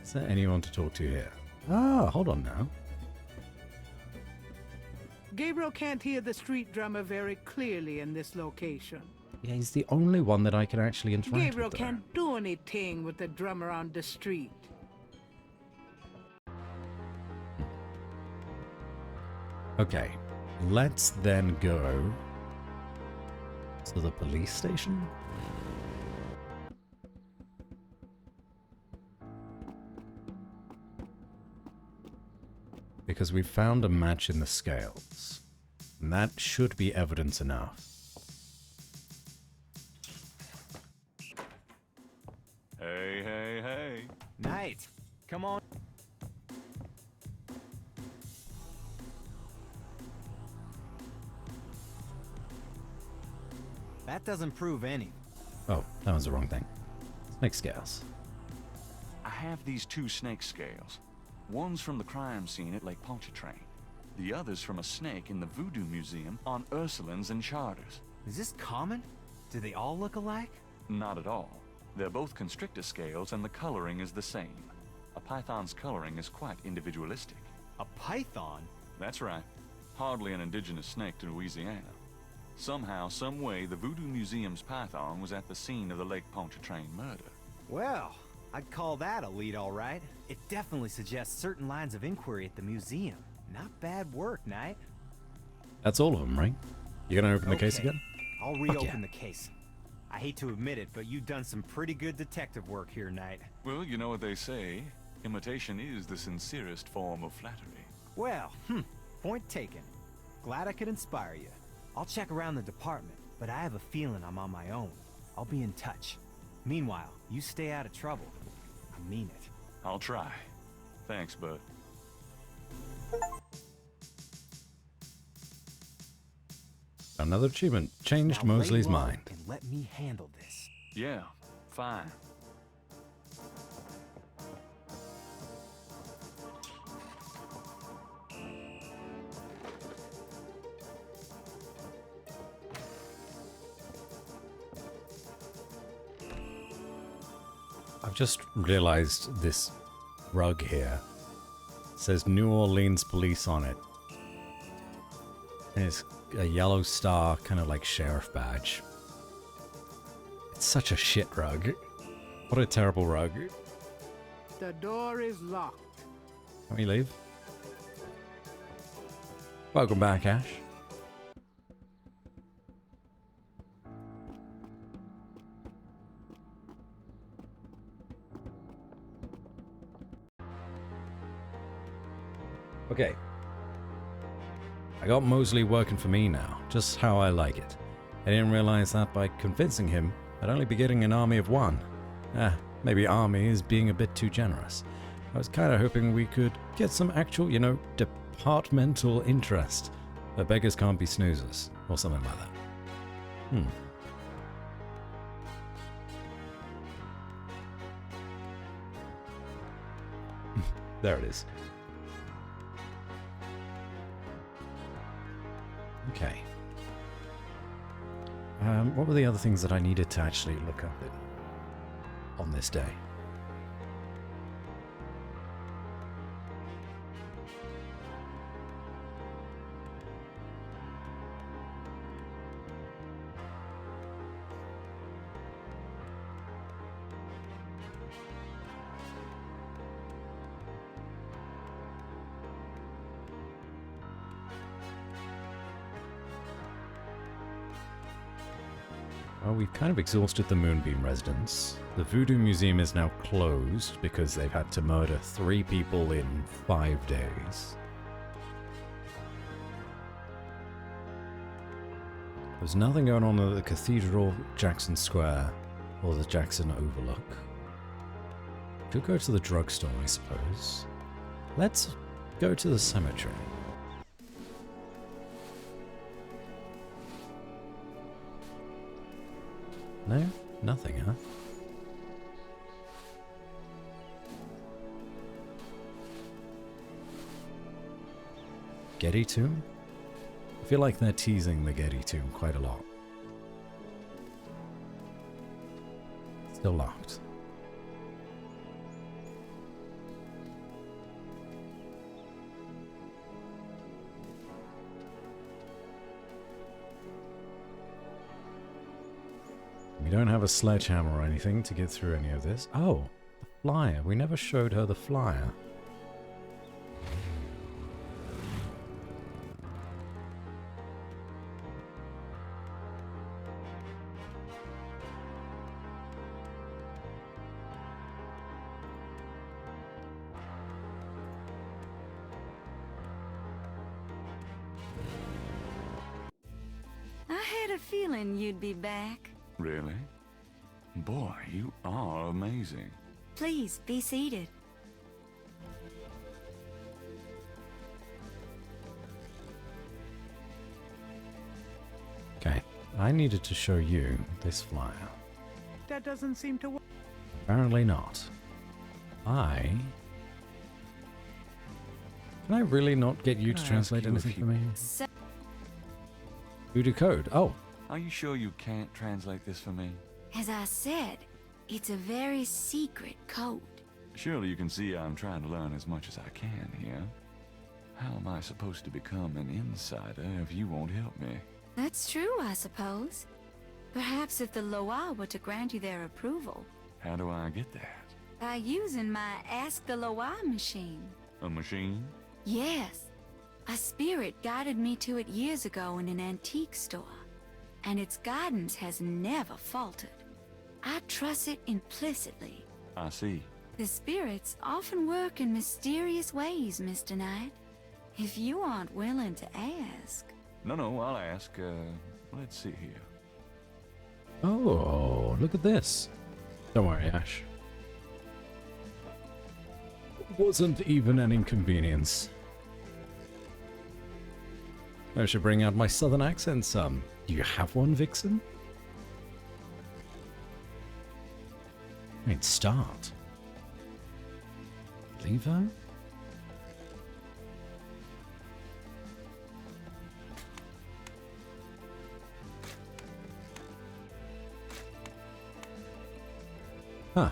Is there anyone to talk to here? Ah, hold on now. Gabriel can't hear the street drummer very clearly in this location. Yeah, he's the only one that I can actually interact Gabriel with there. can't do anything with the drummer on the street. Okay, let's then go to the police station. Because we found a match in the scales. And that should be evidence enough. Hey, hey, hey. Knight, come on. That doesn't prove any. Oh, that was the wrong thing. Snake scales. I have these two snake scales. One's from the crime scene at Lake Pontchartrain. The other's from a snake in the Voodoo Museum on Ursulines and Charters. Is this common? Do they all look alike? Not at all. They're both constrictor scales and the coloring is the same. A python's coloring is quite individualistic. A python? That's right. Hardly an indigenous snake to Louisiana. Somehow, some way, the Voodoo Museum's python was at the scene of the Lake Pontchartrain murder. Well, I'd call that a lead, all right. It definitely suggests certain lines of inquiry at the museum. Not bad work, Knight. That's all of them, right? You gonna open the case again? I'll reopen the case. I hate to admit it, but you've done some pretty good detective work here, Knight. Well, you know what they say. Imitation is the sincerest form of flattery. Well, point taken. Glad I could inspire you. I'll check around the department, but I have a feeling I'm on my own. I'll be in touch. Meanwhile, you stay out of trouble. I mean it. I'll try. Thanks, bud. Another achievement. Changed Mosley's mind. And let me handle this. Yeah, fine. I've just realized this rug here says New Orleans Police on it. And it's a yellow star, kind of like sheriff badge. It's such a shit rug. What a terrible rug. The door is locked. Can we leave? Welcome back, Ash. Okay. I got Mosley working for me now, just how I like it. I didn't realize that by convincing him, I'd only be getting an army of one. Maybe army is being a bit too generous. I was kind of hoping we could get some actual, you know, departmental interest. But beggars can't be snoozers, or something like that. There it is. Okay. What were the other things that I needed to actually look up on this day? Well, we've kind of exhausted the Moonbeam residence. The Voodoo Museum is now closed because they've had to murder 3 people in 5 days. There's nothing going on at the Cathedral, Jackson Square, or the Jackson Overlook. Could go to the drugstore, I suppose. Let's go to the cemetery. No? Nothing, huh? Getty Tomb? I feel like they're teasing the Getty Tomb quite a lot. Still locked. We don't have a sledgehammer or anything to get through any of this. Oh, the flyer. We never showed her the flyer. I had a feeling you'd be back. Really? Boy, you are amazing. Please, be seated. Okay, I needed to show you this flyer. That doesn't seem to work. Apparently not. Can I really not get you to translate anything for me? Voodoo code. Oh. Are you sure you can't translate this for me? As I said, it's a very secret code. Surely you can see I'm trying to learn as much as I can here. How am I supposed to become an insider if you won't help me? That's true, I suppose. Perhaps if the Loa were to grant you their approval. How do I get that? By using my Ask the Loa machine. A machine? Yes. A spirit guided me to it years ago in an antique store. And its guidance has never faltered. I trust it implicitly. I see. The spirits often work in mysterious ways, Mr. Knight. If you aren't willing to ask... No, I'll ask. Let's see here. Oh, look at this. Don't worry, Ash. Wasn't even an inconvenience. I should bring out my southern accent some. Do you have one, Vixen? I mean, start. Lever? Huh.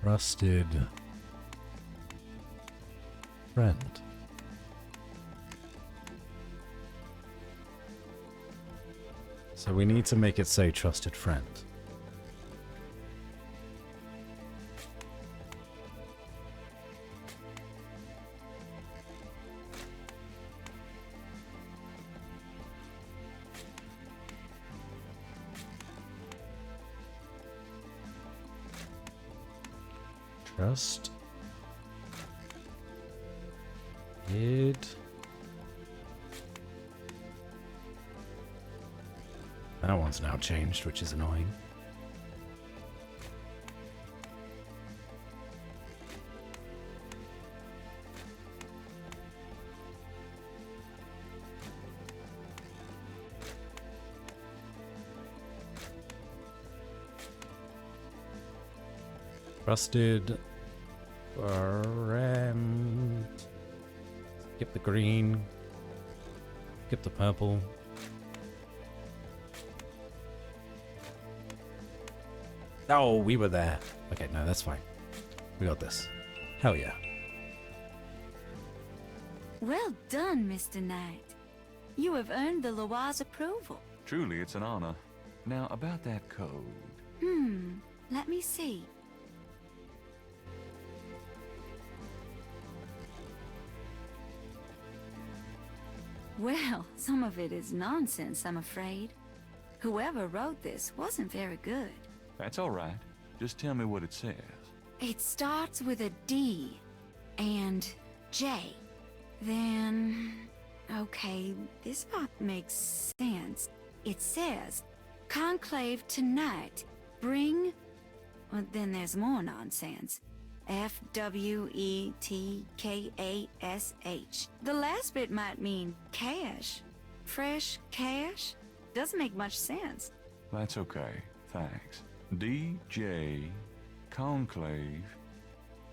Trusted friend. So we need to make it say trusted friend. Trust. That one's now changed, which is annoying. Trusted friend. Skip the green. Skip the purple. Oh, we were there. Okay, no, that's fine. We got this. Hell yeah. Well done, Mr. Knight. You have earned the Loire's approval. Truly, it's an honor. Now, about that code. Let me see. Well, some of it is nonsense, I'm afraid. Whoever wrote this wasn't very good. That's all right. Just tell me what it says. It starts with a D and J. Then... okay, this part makes sense. It says, Conclave tonight. Bring... well, then there's more nonsense. F-W-E-T-K-A-S-H. The last bit might mean cash. Fresh cash? Doesn't make much sense. That's okay. Thanks. DJ Conclave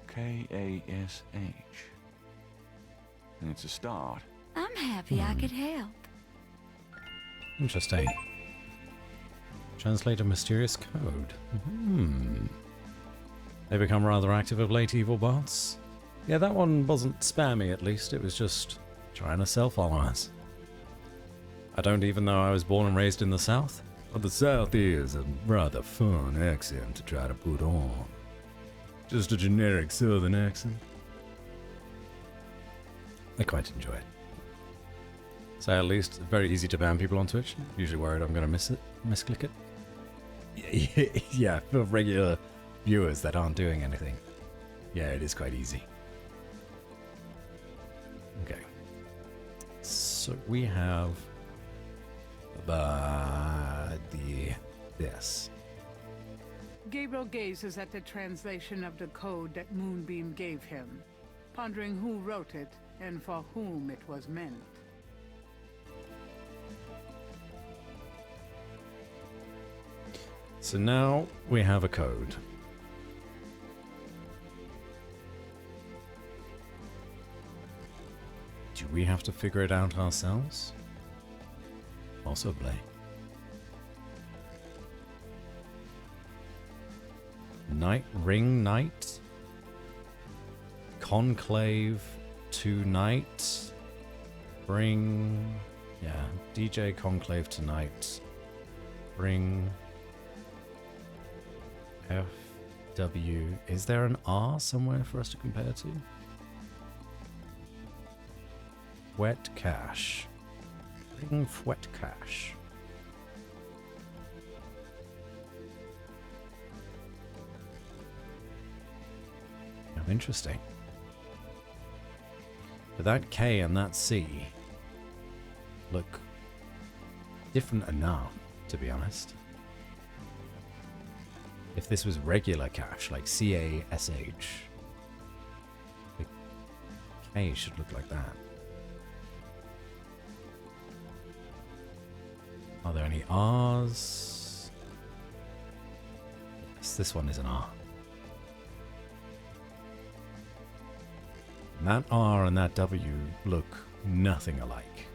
K-A-S-H. And it's a start. I'm happy I could help. Interesting. Translate a mysterious code. They become rather active of late, evil bots. Yeah, that one wasn't spammy at least. It was just trying to self-follow us. I don't even know I was born and raised in the South. But the South is a rather fun accent to try to put on. Just a generic Southern accent. I quite enjoy it. So at least it's very easy to ban people on Twitch. Usually worried I'm going to misclick it. Yeah, for regular viewers that aren't doing anything. Yeah, it is quite easy. Okay. So we have this. Gabriel gazes at the translation of the code that Moonbeam gave him, pondering who wrote it and for whom it was meant. So now we have a code. Do we have to figure it out ourselves? Possibly. Ring Night. Conclave tonight. Bring... yeah, DJ Conclave tonight. Bring... FW... is there an R somewhere for us to compare to? Wet cash. Bring wet cash. Oh, interesting. But that K and that C look different enough, to be honest. If this was regular cash, like C-A-S-H, the K should look like that. Are there any R's? Yes, this one is an R. And that R and that W look nothing alike.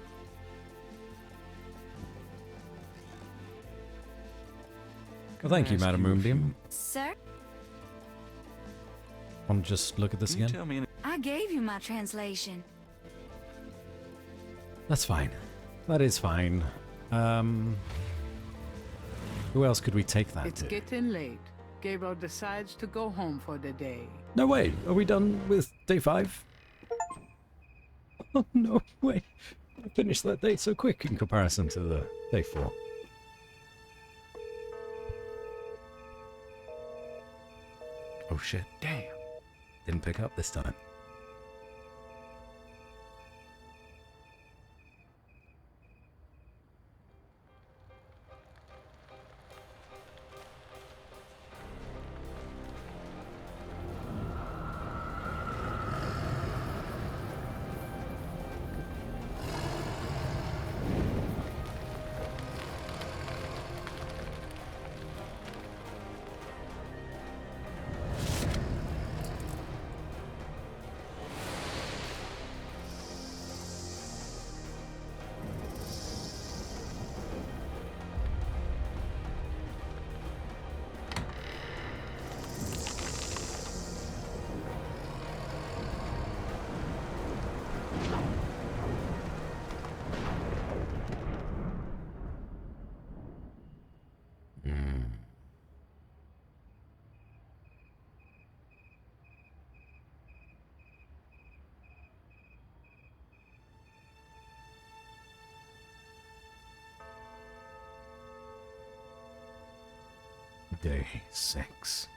Well, thank you, Madam Moonbeam. Sir? Want to just look at this Can you again? tell me I gave you my translation. That's fine. That is fine. Who else could we take that It's to? getting late. Gabriel decides to go home for the day. No way. Are we done with day 5? Oh no way. I finished that day so quick in comparison to the day 4. Oh shit. Damn. Didn't pick up this time. Day 6.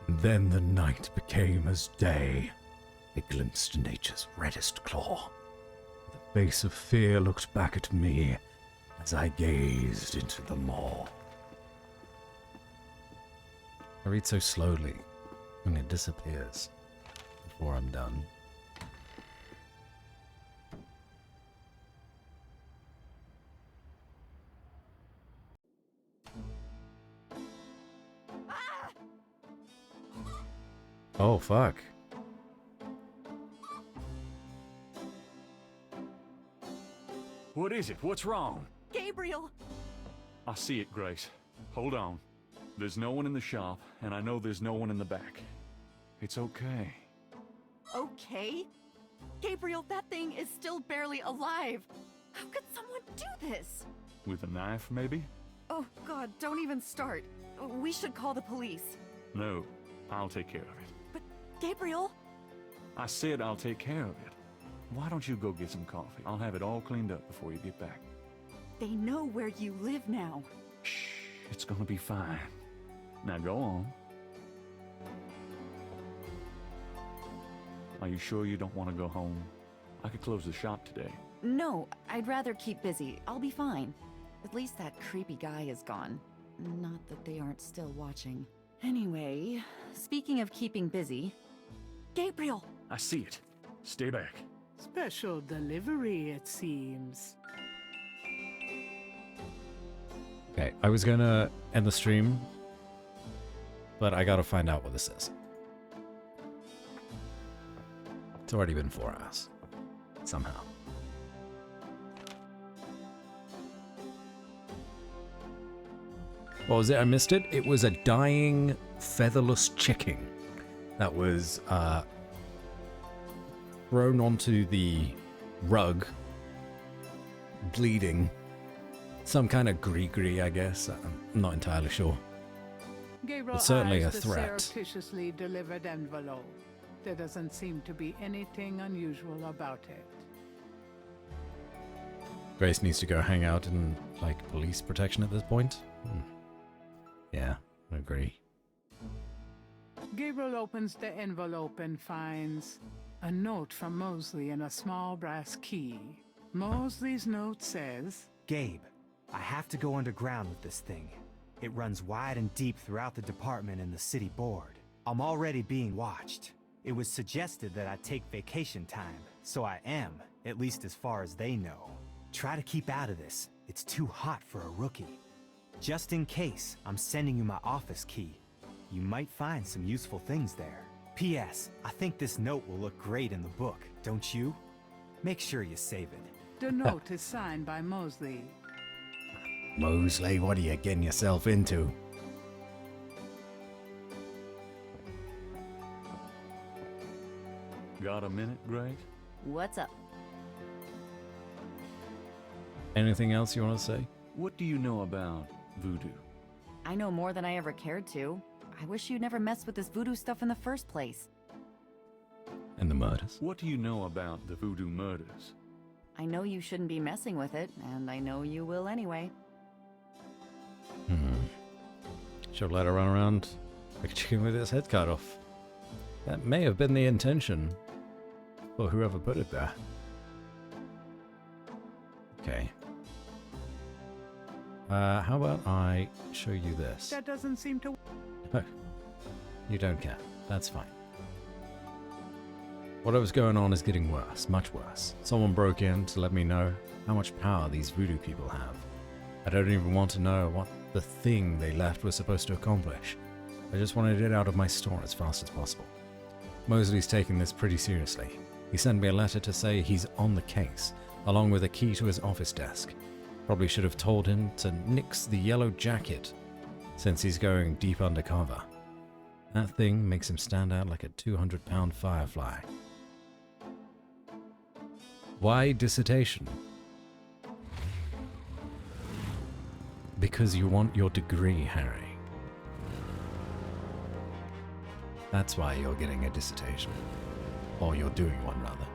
Then the night became as day. I glimpsed nature's reddest claw. The face of fear looked back at me as I gazed into the maw. I read so slowly, and it disappears before I'm done. Oh, fuck. What is it? What's wrong? Gabriel! I see it, Grace. Hold on. There's no one in the shop, and I know there's no one in the back. It's okay. Okay? Gabriel, that thing is still barely alive. How could someone do this? With a knife, maybe? Oh, God, don't even start. We should call the police. No, I'll take care of it. But, Gabriel? I said I'll take care of it. Why don't you go get some coffee? I'll have it all cleaned up before you get back. They know where you live now. Shh, it's gonna be fine. Now go on. Are you sure you don't want to go home? I could close the shop today. No, I'd rather keep busy. I'll be fine. At least that creepy guy is gone. Not that they aren't still watching. Anyway, speaking of keeping busy... Gabriel! I see it. Stay back. Special delivery, it seems. Okay, I was gonna end the stream, but I gotta find out what this is. It's already been 4 hours. Somehow. What was it? I missed it. It was a dying, featherless chicken that was thrown onto the rug, bleeding. Some kind of gree-gree, I guess. I'm not entirely sure. Gabriel It's certainly eyes a the threat. surreptitiously delivered envelope. There doesn't seem to be anything unusual about it. Grace needs to go hang out in, like, police protection at this point. Yeah, I agree. Gabriel opens the envelope and finds a note from Mosley and a small brass key. Mosley's note says, Gabe, I have to go underground with this thing. It runs wide and deep throughout the department and the city board. I'm already being watched. It was suggested that I take vacation time, so I am, at least as far as they know. Try to keep out of this. It's too hot for a rookie. Just in case, I'm sending you my office key. You might find some useful things there. P.S. I think this note will look great in the book, don't you? Make sure you save it. the note is signed by Mosley. Mosley, what are you getting yourself into? Got a minute, Grace? What's up? Anything else you want to say? What do you know about voodoo? I know more than I ever cared to. I wish you'd never messed with this voodoo stuff in the first place. And the murders? What do you know about the voodoo murders? I know you shouldn't be messing with it, and I know you will anyway. Should let her run around like a chicken with its head cut off. That may have been the intention for whoever put it there. Okay. How about I show you this? That doesn't seem to... Oh, you don't care. That's fine. Whatever's going on is getting worse, much worse. Someone broke in to let me know how much power these voodoo people have. I don't even want to know what the thing they left was supposed to accomplish. I just wanted it out of my store as fast as possible. Mosley's taking this pretty seriously. He sent me a letter to say he's on the case, along with a key to his office desk. Probably should have told him to nix the yellow jacket, since he's going deep undercover. That thing makes him stand out like a 200-pound firefly. Why dissertation? Because you want your degree, Harry. That's why you're getting a dissertation. Or you're doing one, rather.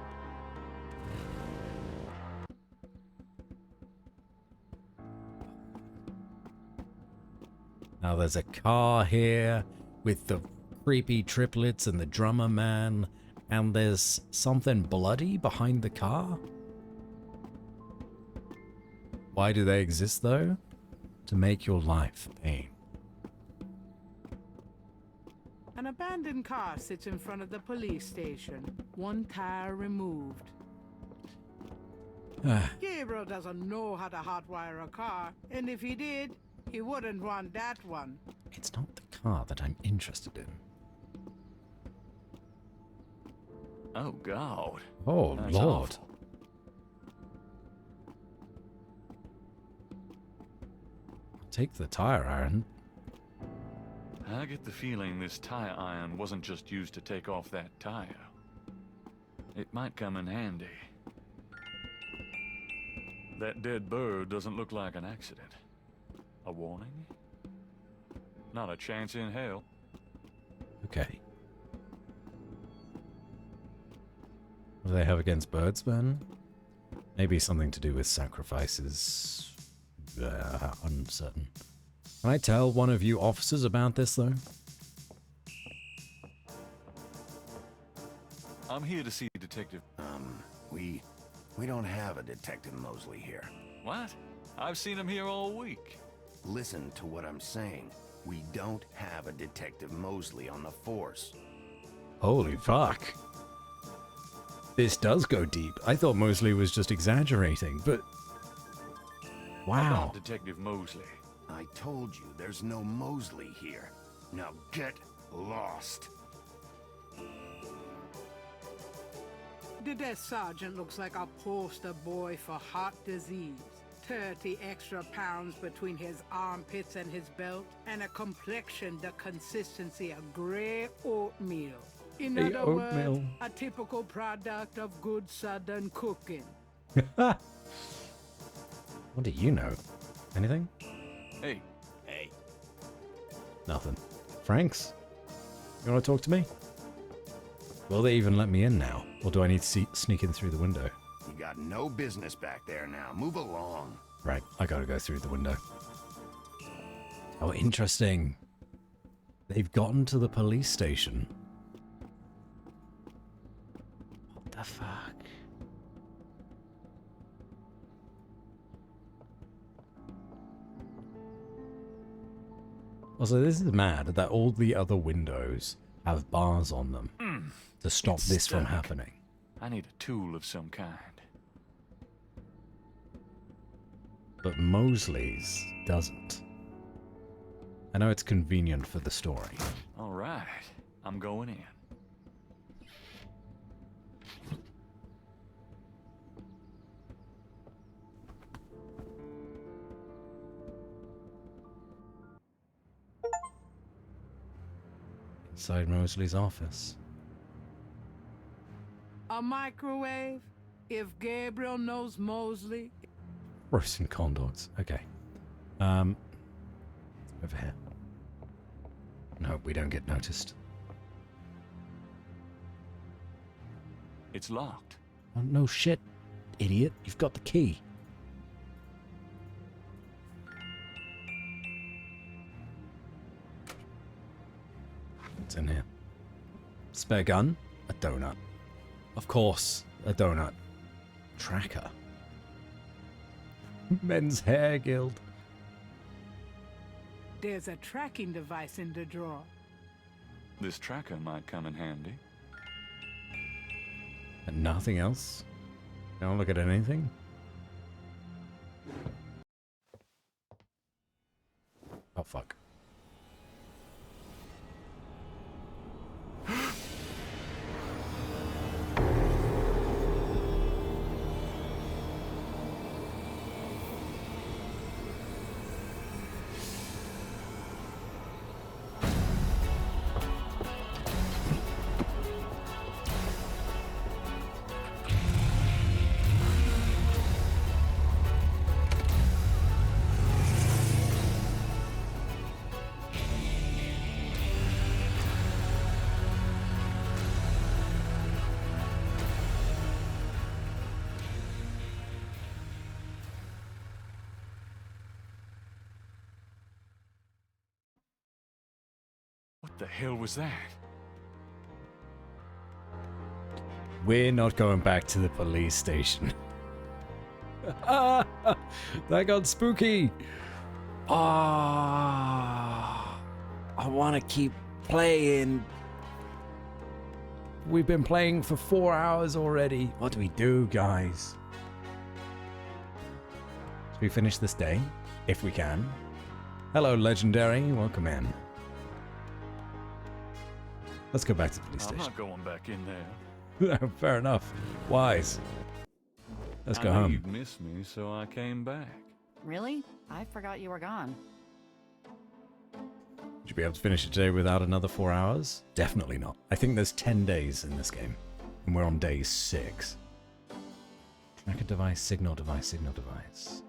Now there's a car here with the creepy triplets and the drummer man, and there's something bloody behind the car? Why do they exist, though? To make your life pain. An abandoned car sits in front of the police station. One tire removed. Gabriel doesn't know how to hotwire a car, and if he did, he wouldn't want that one. It's not the car that I'm interested in. Oh, God. Oh, That's Lord. awful. Take the tire iron. I get the feeling this tire iron wasn't just used to take off that tire. It might come in handy. That dead bird doesn't look like an accident. A warning? Not a chance in hell. Okay. What do they have against birds, then? Maybe something to do with sacrifices. Uncertain. Can I tell one of you officers about this, though? I'm here to see Detective... We don't have a Detective Mosley here. What? I've seen him here all week. Listen to what I'm saying. We don't have a Detective Mosley on the force. Holy fuck. This does go deep. I thought Mosley was just exaggerating, but... Wow. About Detective Mosley. I told you there's no Mosley here. Now get lost. The desk sergeant looks like a poster boy for heart disease. 30 extra pounds between his armpits and his belt, and a complexion the consistency of gray oatmeal. In other words, a typical product of good southern cooking. What do you know? Anything? Hey. Hey. Nothing. Franks? You want to talk to me? Will they even let me in now? Or do I need to sneak in through the window? You got no business back there now. Move along. Right, I gotta go through the window. Oh, interesting. They've gotten to the police station. What the fuck? Also, this is mad that all the other windows have bars on them to stop this from happening. I need a tool of some kind. But Mosley's doesn't. I know it's convenient for the story. All right, I'm going in. Inside Mosley's office. A microwave? If Gabriel knows Mosley... Roasting corn dogs. Okay. Over here. And hope we don't get noticed. It's locked. Oh, no shit, idiot. You've got the key. What's in here? Spare gun? A donut. Of course, a donut. Tracker. Men's Hair Guild. There's a tracking device in the drawer. This tracker might come in handy. And nothing else? Don't look at anything? Oh, fuck. What the hell was that? We're not going back to the police station. That got spooky. Ah, I want to keep playing. We've been playing for 4 hours already. What do we do, guys? Should we finish this day? If we can. Hello, Legendary. Welcome in. Let's go back to the police I'm station. not going back in there. Fair enough. Wise. Let's go I knew home. You'd miss me, so I came back. Really? I forgot you were gone. Would you be able to finish it today without another 4 hours? Definitely not. I think there's 10 days in this game. And we're on day 6. Tracker device, signal device, signal device.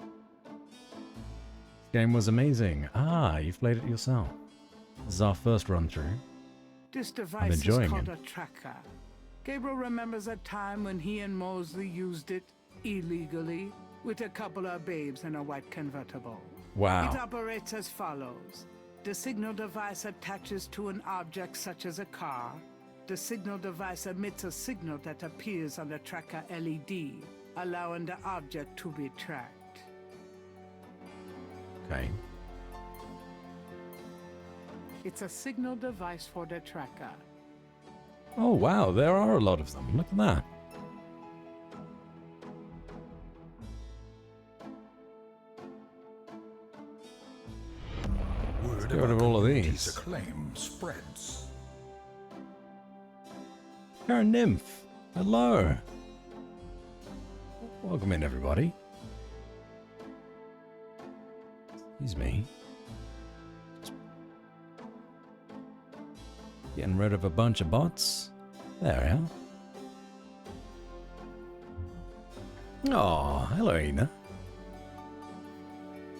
This game was amazing. Ah, you've played it yourself. This is our first run through. This I'm device is enjoying called it. a tracker. Gabriel remembers a time when he and Mosley used it illegally with a couple of babes in a white convertible. Wow. It operates as follows. The signal device attaches to an object such as a car. The signal device emits a signal that appears on the tracker LED, allowing the object to be tracked. Okay. It's a signal device for the tracker. Oh, wow. There are a lot of them. Look at that. Word Get rid of all of community's these. acclaim spreads. Karen Nymph. Hello. Welcome in, everybody. Excuse me. Getting rid of a bunch of bots. There we are. Oh, hello, Ina.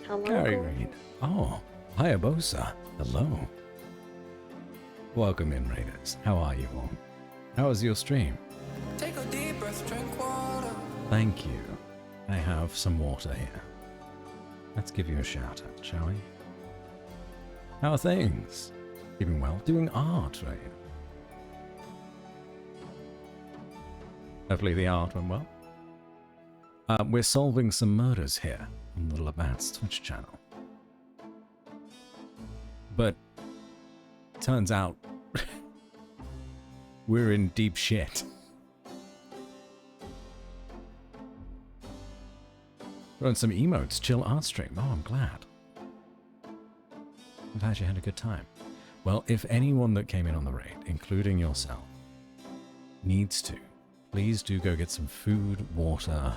Hello. Gary Reed. Oh, Hayabusa. Hello. Welcome in, Raiders. How are you all? How was your stream? Take a deep breath, drink water. Thank you. I have some water here. Let's give you a shout out, shall we? How are things? Keeping well? Doing art, right? Hopefully the art went well. We're solving some murders here on the Labatt's Twitch channel. But turns out we're in deep shit. Run some emotes, chill art stream. Oh, I'm glad. I'm glad you had a good time. Well, if anyone that came in on the raid, including yourself, needs to, please do go get some food, water,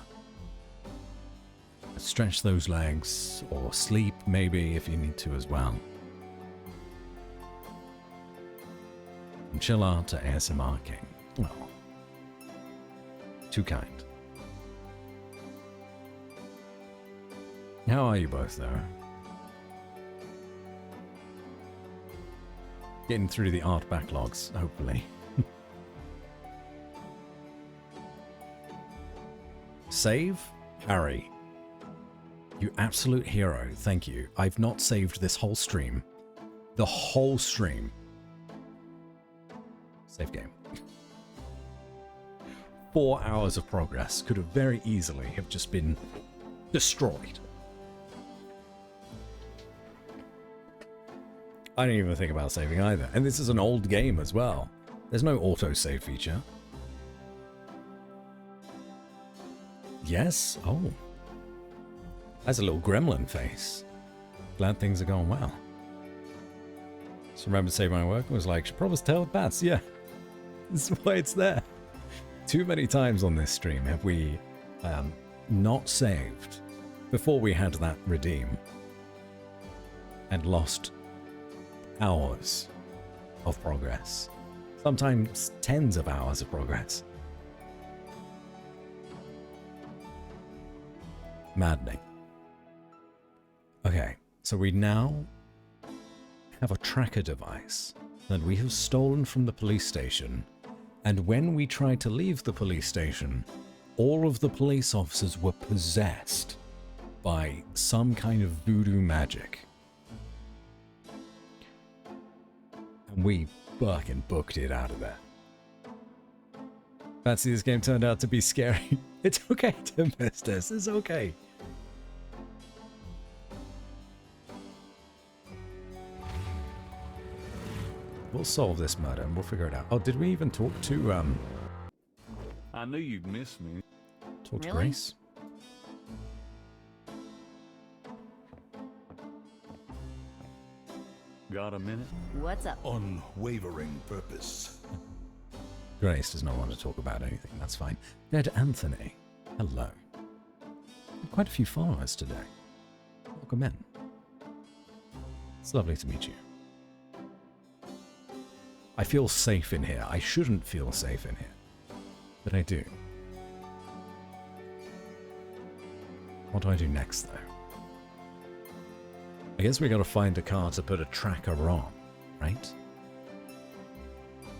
stretch those legs, or sleep maybe if you need to as well. From chill art to ASMR King. Oh, Too kind. How are you both, though? Getting through the art backlogs, hopefully. Save? Harry. You absolute hero, thank you. I've not saved this whole stream. The whole stream. Save game. 4 hours of progress could have very easily have just been destroyed. I didn't even think about saving either. And this is an old game as well. There's no auto-save feature. Yes? Oh. That's a little gremlin face. Glad things are going well. Just remember to save my work and was like, should probably tell Bats. Yeah. This is why it's there. Too many times on this stream have we not saved before we had that redeem and lost hours of progress. Sometimes tens of hours of progress. Maddening. Okay, so we now have a tracker device that we have stolen from the police station, and when we tried to leave the police station, all of the police officers were possessed by some kind of voodoo magic. And we fucking booked it out of there. Batsy, this game turned out to be scary. It's okay to miss this. It's okay. We'll solve this murder and we'll figure it out. Oh, did we even talk to, I knew you'd miss me. Talk to Grace? Got a minute? What's up? Unwavering purpose. Grace does not want to talk about anything. That's fine. Dead Anthony. Hello. Quite a few followers today. Welcome in. It's lovely to meet you. I feel safe in here. I shouldn't feel safe in here, but I do. What do I do next, though? I guess we gotta find a car to put a tracker on, right?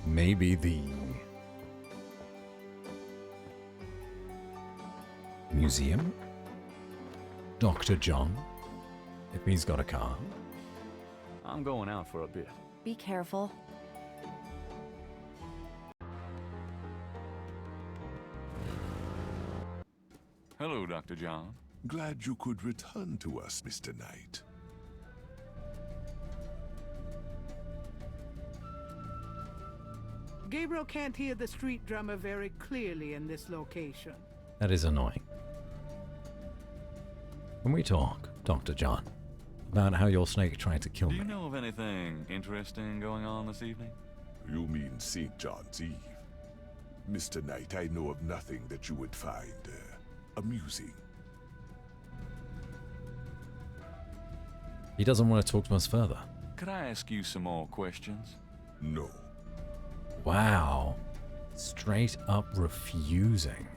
Maybe the museum? Dr. John? If he's got a car. I'm going out for a bit. Be careful. Hello, Dr. John. Glad you could return to us, Mr. Knight. Gabriel can't hear the street drummer very clearly in this location. That is annoying. Can we talk, Dr. John, about how your snake tried to kill me? Do you know of anything interesting going on this evening? You mean St. John's Eve? Mr. Knight, I know of nothing that you would find amusing. He doesn't want to talk to us further. Could I ask you some more questions? No. Wow. Straight up refusing.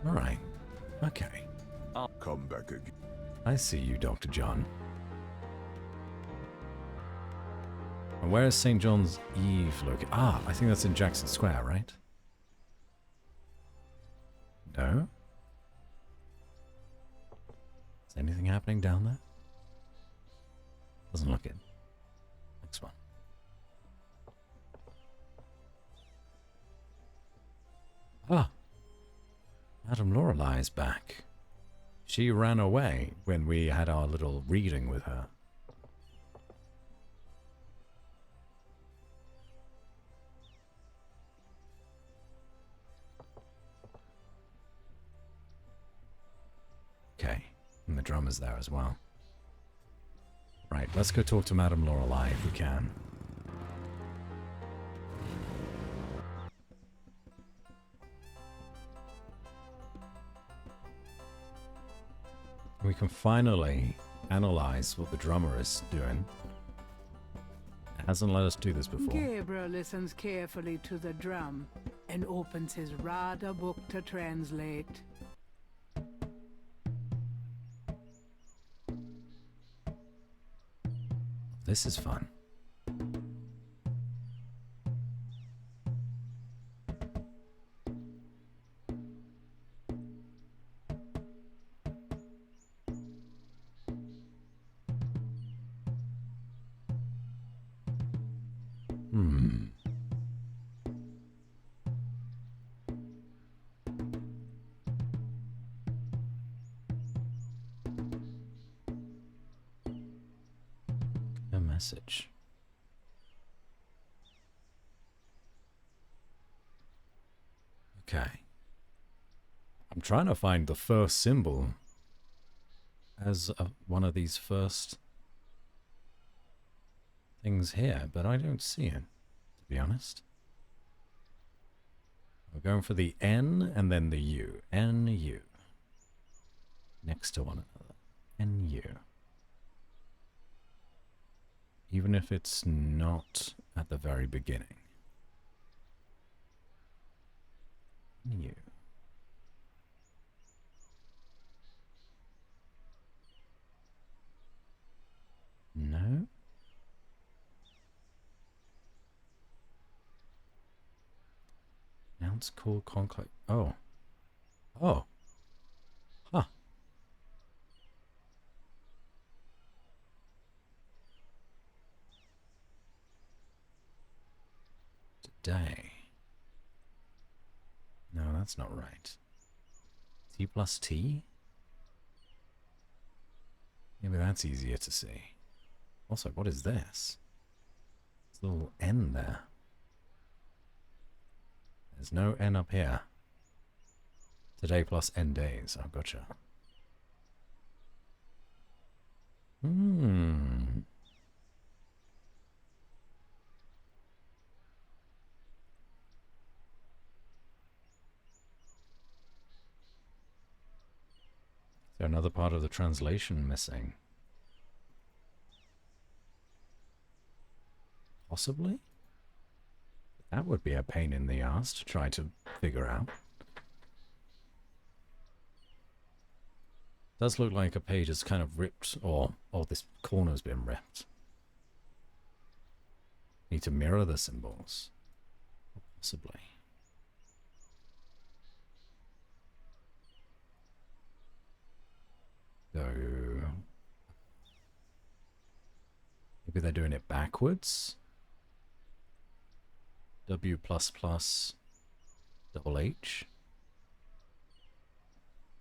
Alright. Okay. I'll come back again. I see you, Dr. John. And where is St. John's Eve located? Ah, I think that's in Jackson Square, right? No? Is anything happening down there? Doesn't look it. Next one. Ah! Madame Lorelei is back. She ran away when we had our little reading with her. Okay, and the drummer's there as well. Right, let's go talk to Madame Lorelei if we can. We can finally analyze what the drummer is doing. It hasn't let us do this before. Gabriel listens carefully to the drum and opens his Rada book to translate. This is fun. A message. Okay. I'm trying to find the first symbol as one of these first things here, but I don't see it, to be honest. We're going for the N and then the U. N-U. Next to one another. N-U. Even if it's not at the very beginning. N-U. No? Announce call conclave. Oh. Oh. Huh. Today. No, that's not right. T plus T? Maybe that's easier to see. Also, what is this? There's a little N there. There's no N up here. Today plus N days. Oh, gotcha. Is there another part of the translation missing? Possibly? That would be a pain in the ass to try to figure out. Does look like a page is kind of ripped, or this corner's been ripped. Need to mirror the symbols. Possibly. So maybe they're doing it backwards. W plus plus double H.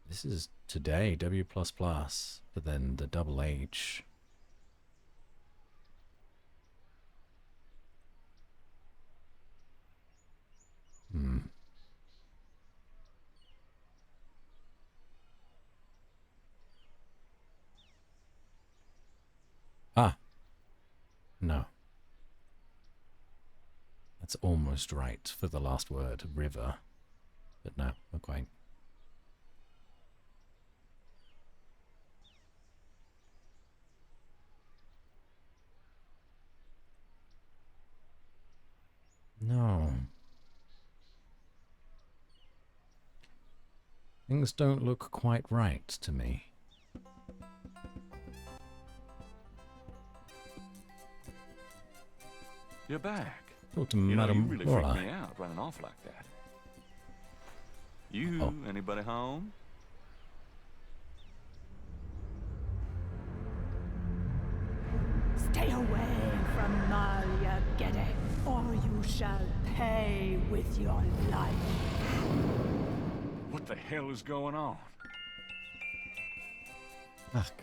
This is today, W plus plus, but then the double H. Ah. No. That's almost right for the last word, river. But no, not quite. No. Things don't look quite right to me. You're back. Talk to You know, you Madam really freaked Lorelei. me out running off like that. You, anybody home? Stay away from Malia Gede, or you shall pay with your life. What the hell is going on? Fuck.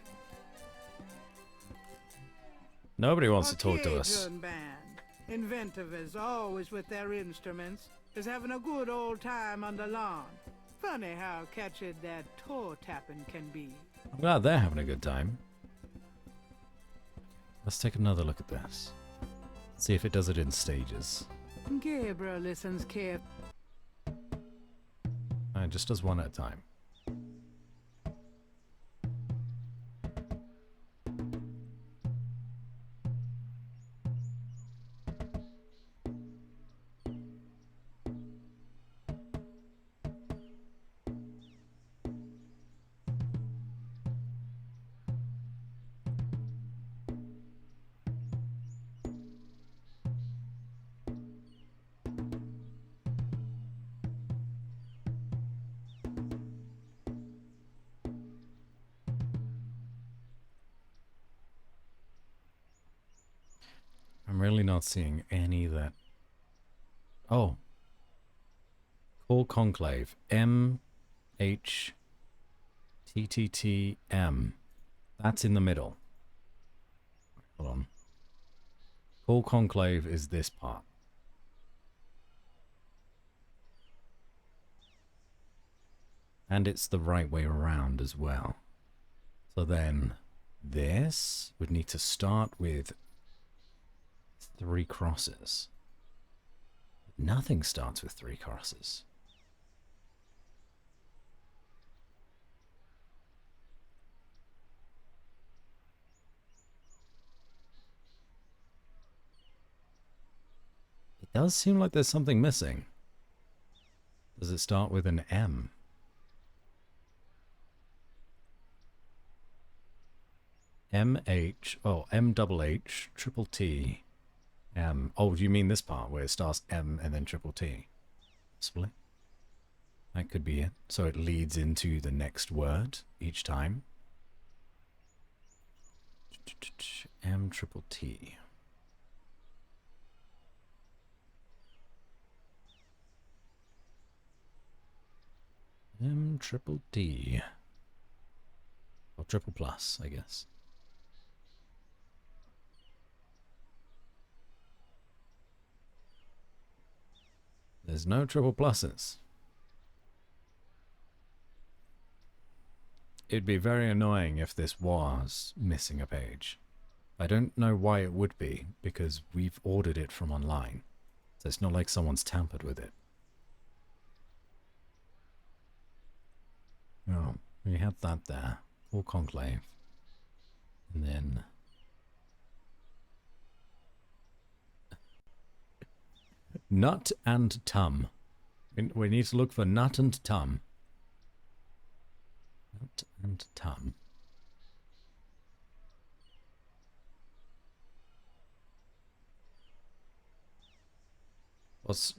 Nobody wants to talk to us. Cajun band, inventive as always with their instruments, is having a good old time on the lawn. Funny how catchy that toe tapping can be. I'm glad they're having a good time. Let's take another look at this. See if it does it in stages. Gabriel listens carefully. It just does one at a time. I'm really not seeing any that... Oh. Call Conclave. M-H-T-T-T-M. That's in the middle. Hold on. Call Conclave is this part. And it's the right way around as well. So then this would need to start with 3 crosses. Nothing starts with 3 crosses. It does seem like there's something missing. Does it start with an M? M-H, oh, M-double-H, triple T, M. Oh, do you mean this part where it starts M and then triple T? Possibly. That could be it. So it leads into the next word each time. M triple T. M triple T. Or triple plus, I guess. There's no triple pluses. It'd be very annoying if this was missing a page. I don't know why it would be, because we've ordered it from online. So it's not like someone's tampered with it. Oh, we had that there. All Conclave. And then... Nut and Tum. We need to look for Nut and Tum. Nut and Tum. What's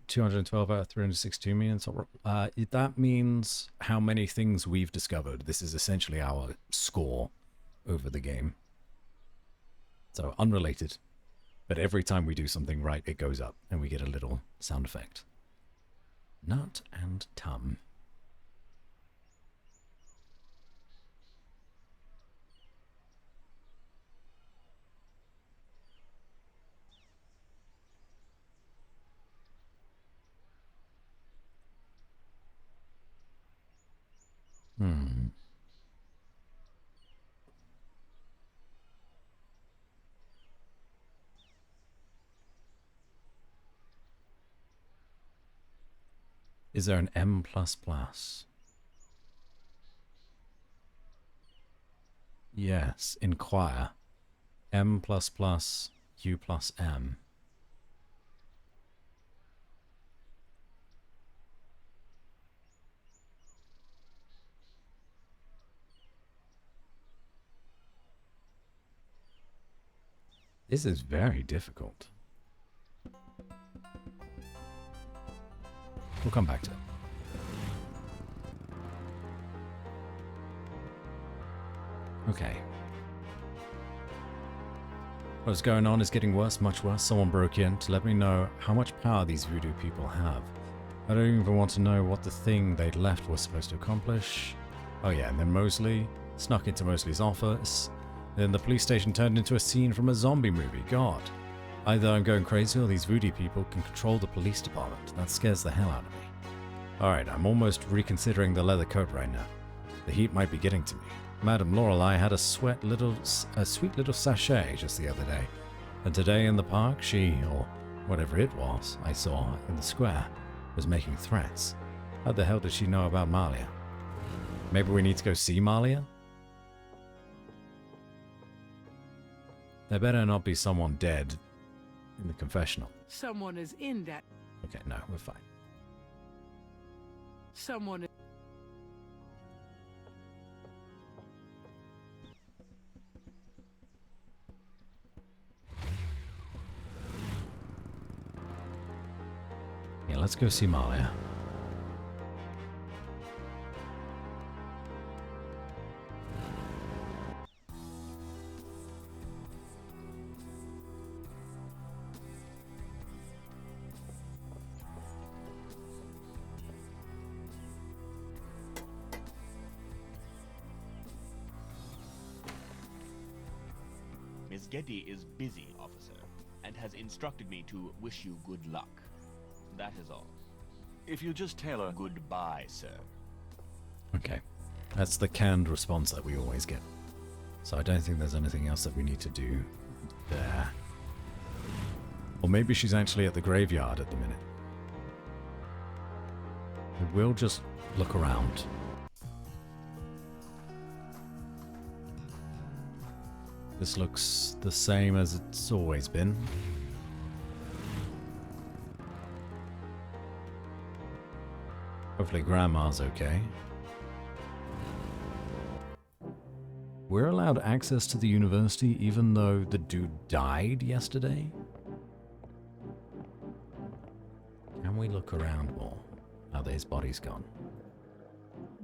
212 out of 362 million? So, that means how many things we've discovered. This is essentially our score over the game. So unrelated. But every time we do something right, it goes up and we get a little sound effect. Nut and Tum. Is there an M++? Yes, inquire. M++, U plus M. This is very difficult. We'll come back to it. Okay. What's going on is getting worse, much worse. Someone broke in to let me know how much power these voodoo people have. I don't even want to know what the thing they'd left was supposed to accomplish. Oh yeah, and then Mosley snuck into Mosley's office. Then the police station turned into a scene from a zombie movie. God. Either I'm going crazy or these voodoo people can control the police department. That scares the hell out of me. Alright, I'm almost reconsidering the leather coat right now. The heat might be getting to me. Madame Lorelei had a sweet little sachet just the other day. And today in the park, she, or whatever it was I saw in the square, was making threats. How the hell did she know about Malia? Maybe we need to go see Malia? There better not be someone dead in the confessional. Someone is in that. Okay, no, we're fine. Someone is... Yeah, let's go see Malia. Miss Geddy is busy, officer, and has instructed me to wish you good luck. That is all. If you just tell her... Goodbye, sir. Okay. That's the canned response that we always get. So I don't think there's anything else that we need to do there. Or maybe she's actually at the graveyard at the minute. We'll just look around. This looks the same as it's always been. Hopefully Grandma's okay. We're allowed access to the university even though the dude died yesterday? Can we look around more? Now that his body's gone.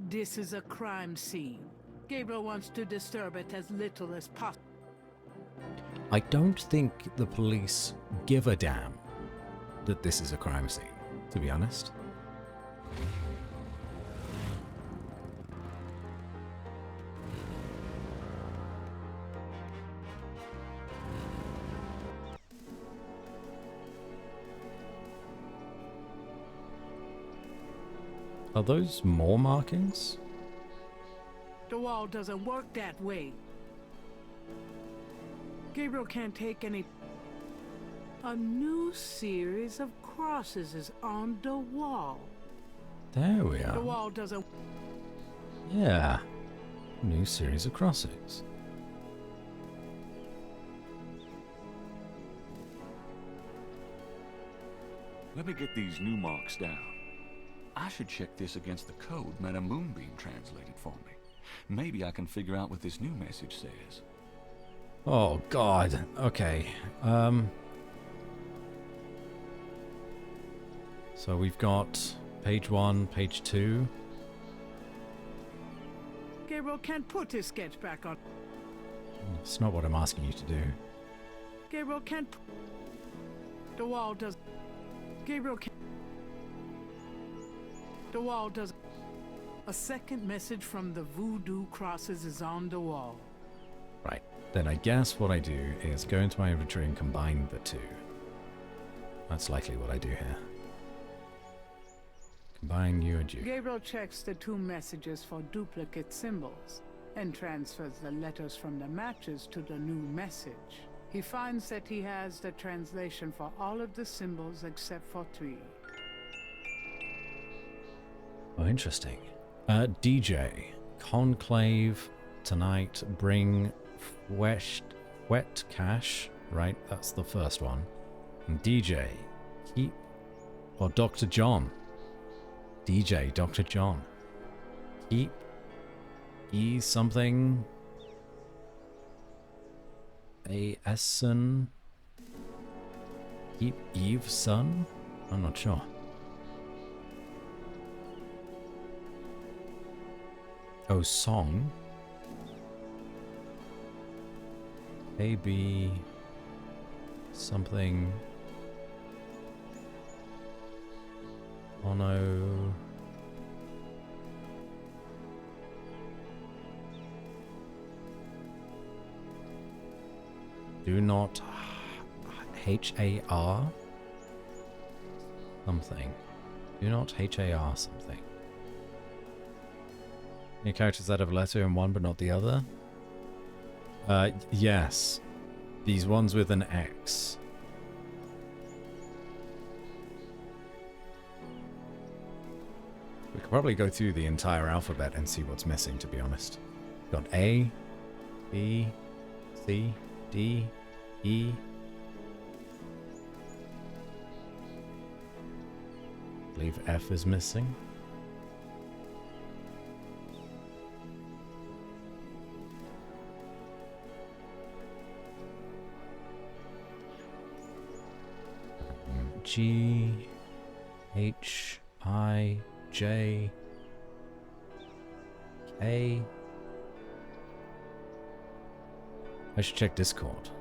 This is a crime scene. Gabriel wants to disturb it as little as possible. I don't think the police give a damn that this is a crime scene, to be honest. Are those more markings? The wall doesn't work that way. Gabriel can't take any... A new series of crosses is on the wall. There we are. The wall doesn't... Yeah. New series of crossings. Let me get these new marks down. I should check this against the code Madame Moonbeam translated for me. Maybe I can figure out what this new message says. Oh, God. Okay. So we've got page 1, page 2. Gabriel can't put his sketch back on. It's not what I'm asking you to do. Gabriel can't... The wall does... Gabriel can't... The wall does... A second message from the Voodoo crosses is on the wall. Right. Then I guess what I do is go into my inventory and combine the two. That's likely what I do here. Combine you and you. Gabriel checks the two messages for duplicate symbols and transfers the letters from the matches to the new message. He finds that he has the translation for all of the symbols except for 3. Oh, interesting. DJ. Conclave tonight. Bring wet cash. Right, that's the first one. And DJ. Keep... Or Dr. John. DJ, Dr. John. Keep... E something... A Essen... Keep Eve son? I'm not sure. Oh, song. AB something. Ono. Do not HAR something. Do not HAR something. Any characters that have a letter in one but not the other? Yes. These ones with an X. We could probably go through the entire alphabet and see what's missing, to be honest. Got A, B, C, D, E. I believe F is missing. G, H, I, J, K. I should check Discord.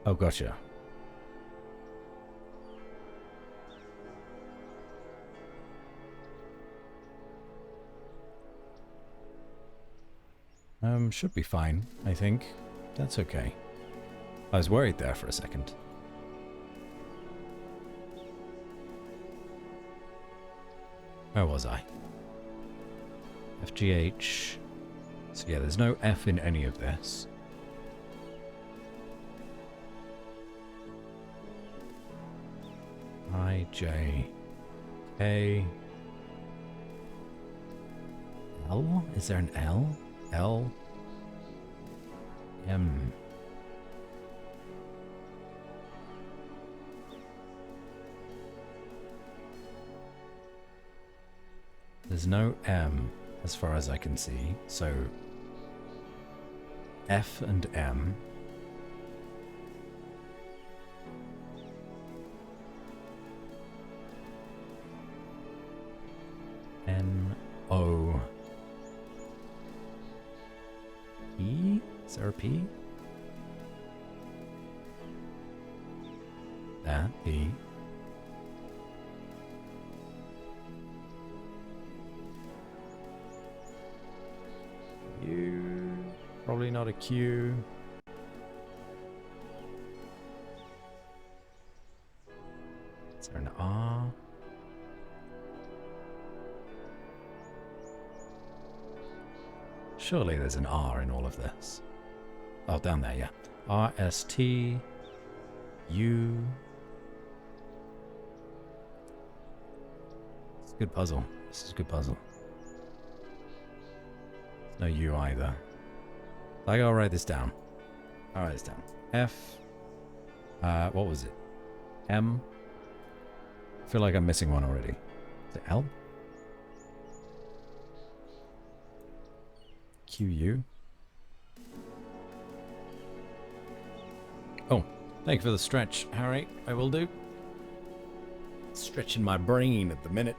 Oh, gotcha. Should be fine, I think. That's okay. I was worried there for a second. Where was I? FGH. So yeah, there's no F in any of this. I, J, K, L? Is there an L? L, M. There's no M as far as I can see, so F and M. N, O, P? Is there a P? That, P. U. Probably not a Q. Is there an R? Surely there's an R in all of this. Oh, down there, yeah. R, S, T, U. It's a good puzzle. This is a good puzzle. No U either. I gotta write this down. I'll write this down. F. What was it? M. I feel like I'm missing one already. Is it L? QU. Oh, thank you for the stretch, Harry. I will do. Stretching my brain at the minute.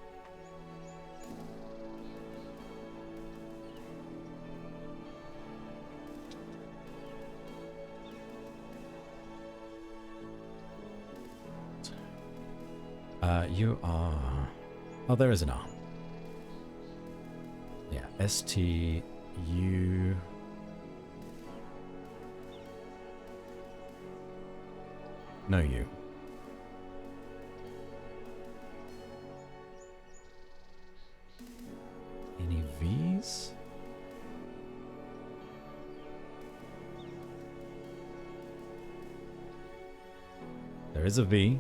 You are... Oh, there is an R. Yeah, S-T... U. No U. Any V's? There is a V,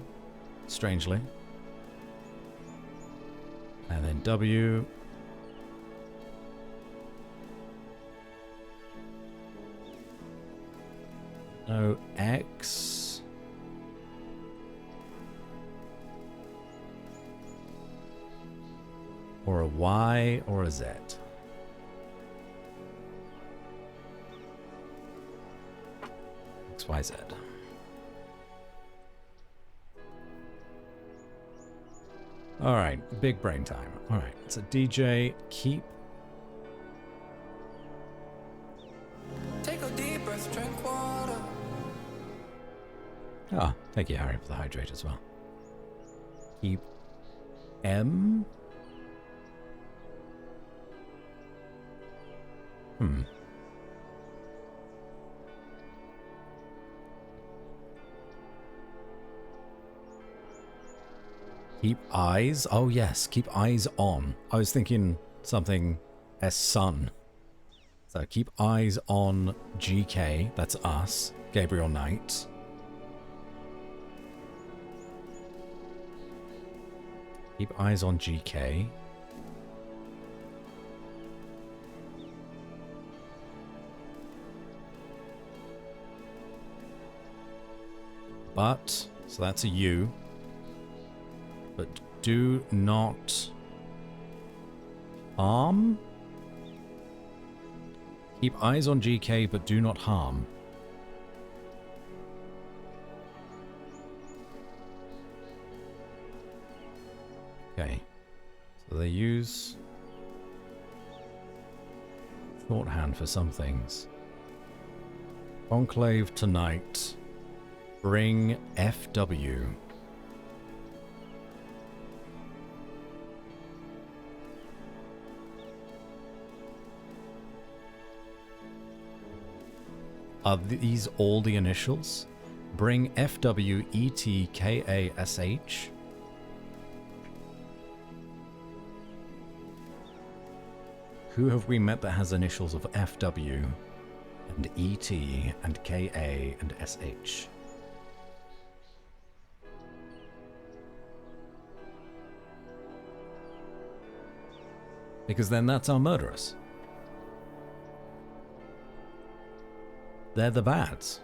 strangely. And then W. No X. Or a Y or a Z. X, Y, Z. Alright, big brain time. Alright, so DJ, keep. Take a deep breath, drink water. Ah, thank you, Harry, for the hydrate as well. Keep M. Keep eyes. Oh, yes. Keep eyes on. I was thinking something as sun. So keep eyes on GK. That's us. Gabriel Knight. Keep eyes on GK. But, so that's a U. But do not harm. Keep eyes on GK, but do not harm. Okay. So they use shorthand for some things. Enclave tonight. Bring FW. Are these all the initials? Bring FWETKASH. Who have we met that has initials of FW and ET and KA and SH? Because then that's our murderers. They're the bads.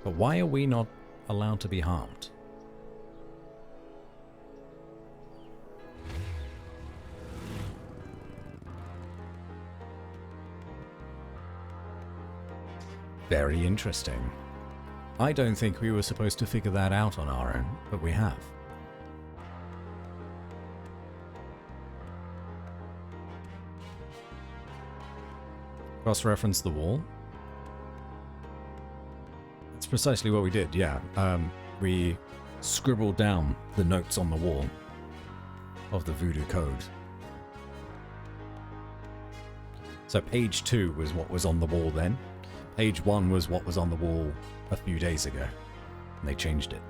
But why are we not allowed to be harmed? Very interesting. I don't think we were supposed to figure that out on our own, but we have. Cross-reference the wall. That's precisely what we did, yeah. We scribbled down the notes on the wall of the Voodoo code. So page 2 was what was on the wall then. Page 1 was what was on the wall a few days ago. And they changed it.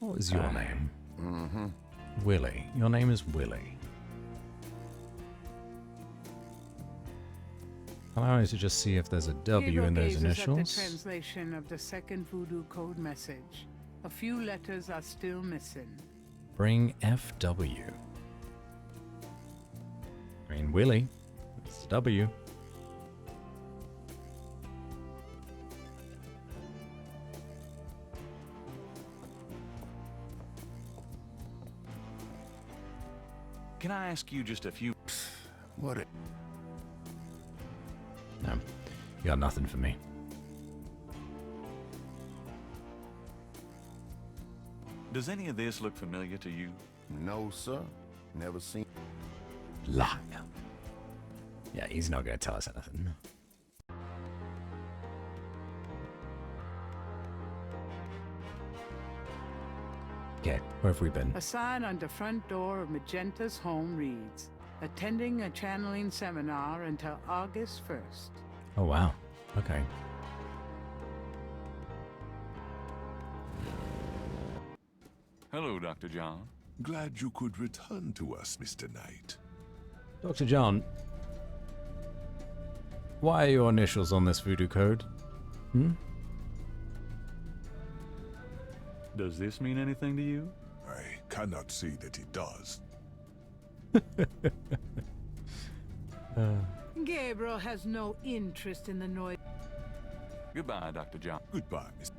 What is your name? Willie. Your name is Willie. Allow me to just see if there's a W in those initials. At the translation of the second Voodoo code message. A few letters are still missing. Bring FW. I mean, Willie. It's W. Can I ask you just a few... What? No, you got nothing for me. Does any of this look familiar to you? No, sir. Never seen. Liar. Yeah, he's not going to tell us anything. Okay, where have we been? A sign on the front door of Magenta's home reads, attending a channeling seminar until August 1st. Oh, wow. Okay. Hello, Dr. John. Glad you could return to us, Mr. Knight. Dr. John, why are your initials on this Voodoo code? Does this mean anything to you? I cannot say that it does. Gabriel has no interest in the noise. Goodbye, Dr. John. Goodbye, Mr.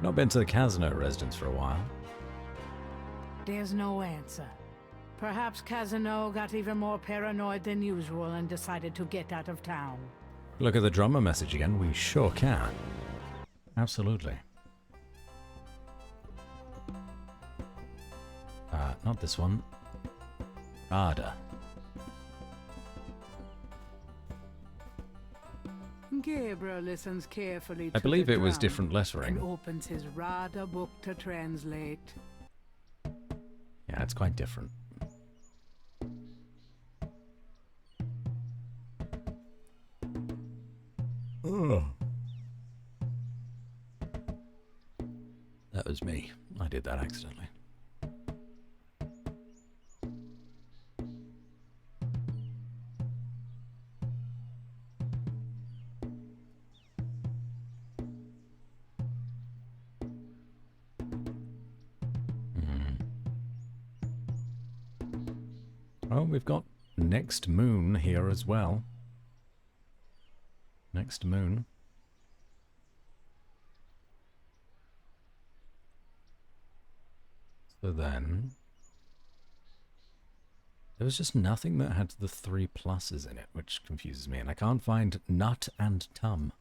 Not been to the Casino residence for a while. There's no answer. Perhaps Casino got even more paranoid than usual and decided to get out of town. Look at the drummer message again. We sure can. Absolutely. Not this one. Ada. Gabriel listens carefully to I believe the it was drum different lettering. and opens his Rada book to translate. Yeah, it's quite different. Ugh. That was me. I did that accidentally. Oh, we've got Next Moon here as well. Next Moon. So then... There was just nothing that had the 3 pluses in it, which confuses me, and I can't find nut and tum.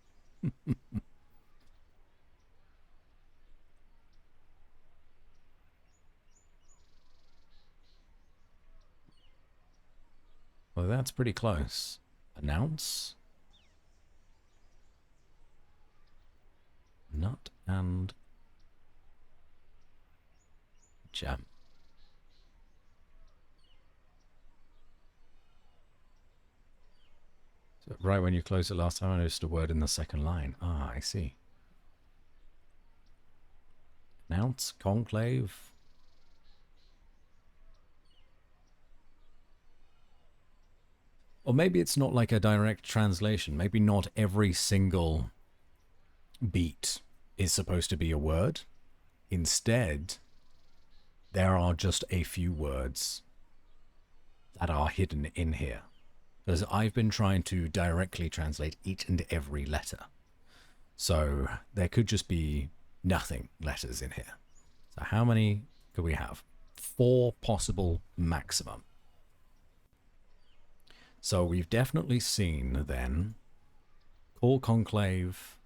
Well, that's pretty close. Announce. Nut and jam. So right when you closed it last time, I noticed a word in the second line. Ah, I see. Announce, conclave. Or maybe it's not like a direct translation. Maybe not every single beat is supposed to be a word. Instead, there are just a few words that are hidden in here. Because I've been trying to directly translate each and every letter. So there could just be nothing letters in here. So how many could we have? 4 possible maximum. So we've definitely seen then call conclave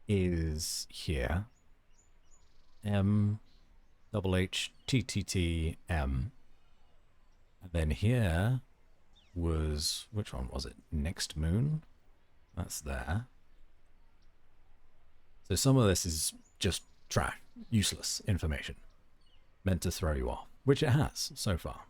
is here. M double H T T T M. And then here was, which one was it? Next moon? That's there. So some of this is just trash, useless information. Meant to throw you off, which it has so far.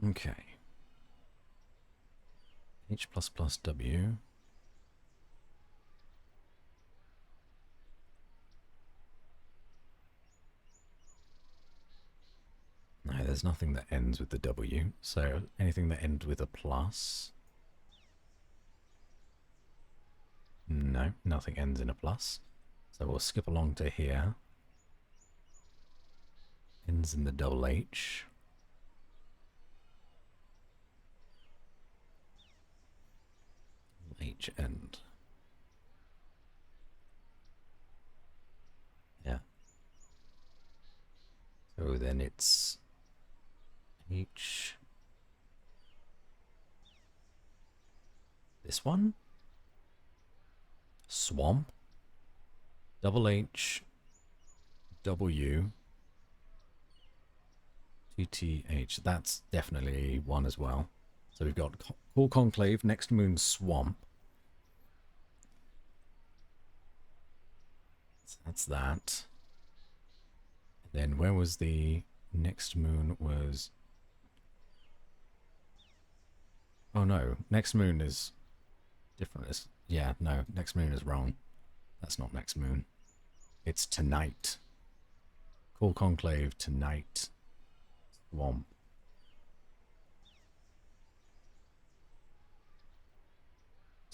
Okay. H++ W. No, there's nothing that ends with the W, so anything that ends with a plus. No, nothing ends in a plus. So we'll skip along to here. Ends in the double H. H end. Yeah. So then it's H. This one? Swamp. Double H. W. TTH. That's definitely one as well. So we've got Call Conclave, Next Moon, Swamp. So that's that. Then where was the Next Moon was... Oh no, Next Moon is different. It's, yeah, no, Next Moon is wrong. That's not Next Moon. It's Tonight. Call Conclave, Tonight, Swamp.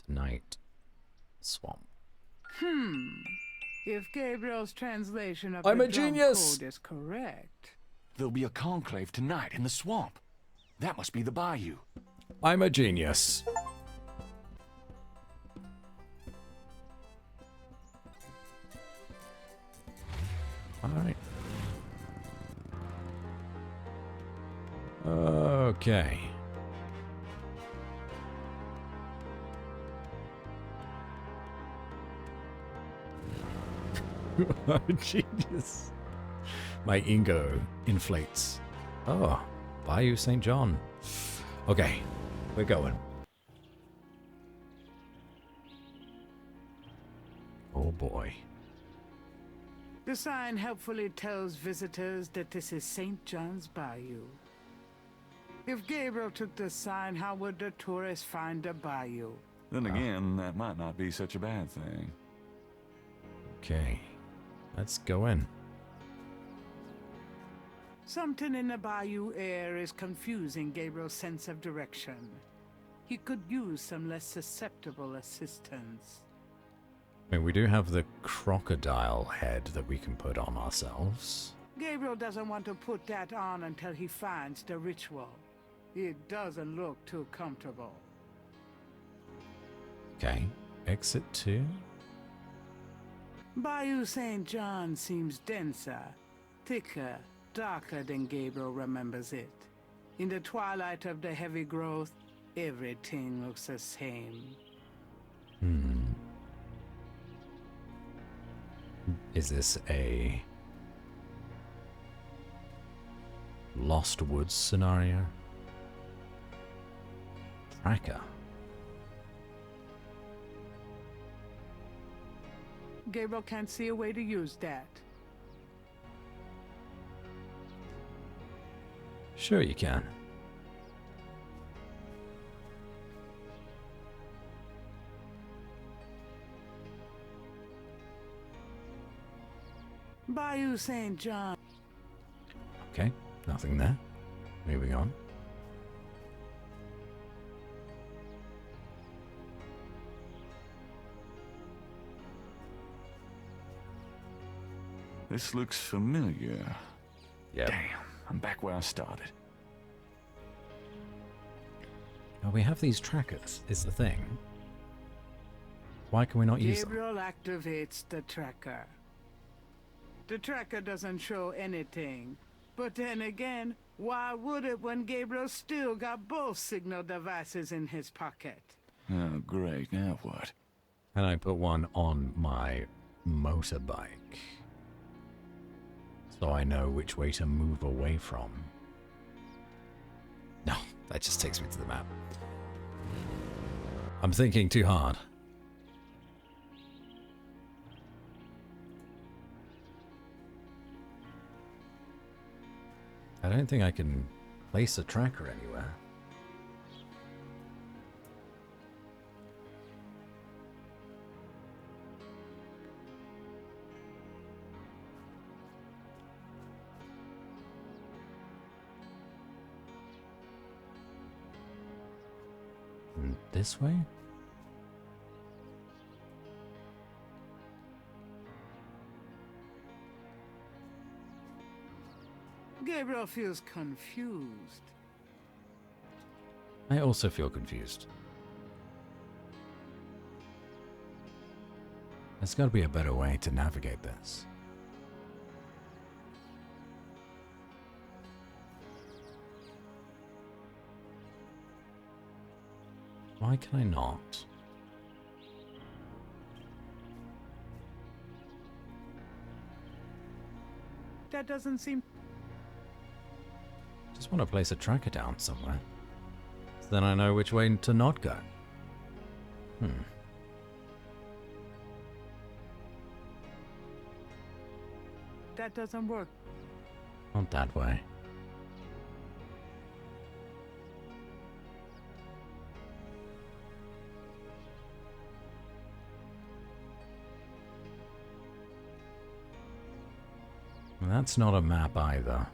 Tonight, Swamp. If Gabriel's translation of I'm the a drum genius! code is correct, There'll be a conclave tonight in the swamp. That must be the bayou. I'm a genius. Alright. Okay. I'm a genius. My ego inflates. Oh, Bayou St. John. Okay, we're going. Oh boy. the sign helpfully tells visitors that this is St. John's Bayou. If Gabriel took the sign, how would the tourists find the bayou? Then again, that might not be such a bad thing. Okay, let's go in. Something in the bayou air is confusing Gabriel's sense of direction. He could use some less susceptible assistance. I mean, we do have the crocodile head that we can put on ourselves. Gabriel doesn't want to put that on until he finds the ritual. It doesn't look too comfortable. Okay. Exit 2. Bayou St. John seems denser, thicker, darker than Gabriel remembers it. In the twilight of the heavy growth, everything looks the same. Is this a Lost Woods scenario? Tracker. Gabriel can't see a way to use that. Sure you can. Bayou St. John. Okay, nothing there. Moving on. This looks familiar. Yeah. Damn, I'm back where I started. Now we have these trackers, is the thing. Why can we not use them? Gabriel activates the tracker. The tracker doesn't show anything. But then again, why would it when Gabriel still got both signal devices in his pocket? Oh, great. Now what? Can I put one on my motorbike? So I know which way to move away from. No, that just takes me to the map. I'm thinking too hard. I don't think I can place a tracker anywhere. This way? Gabriel feels confused. I also feel confused. There's got to be a better way to navigate this. Why can I not? That doesn't seem... Just want to place a tracker down somewhere. So then I know which way to not go. That doesn't work. Not that way. That's not a map either,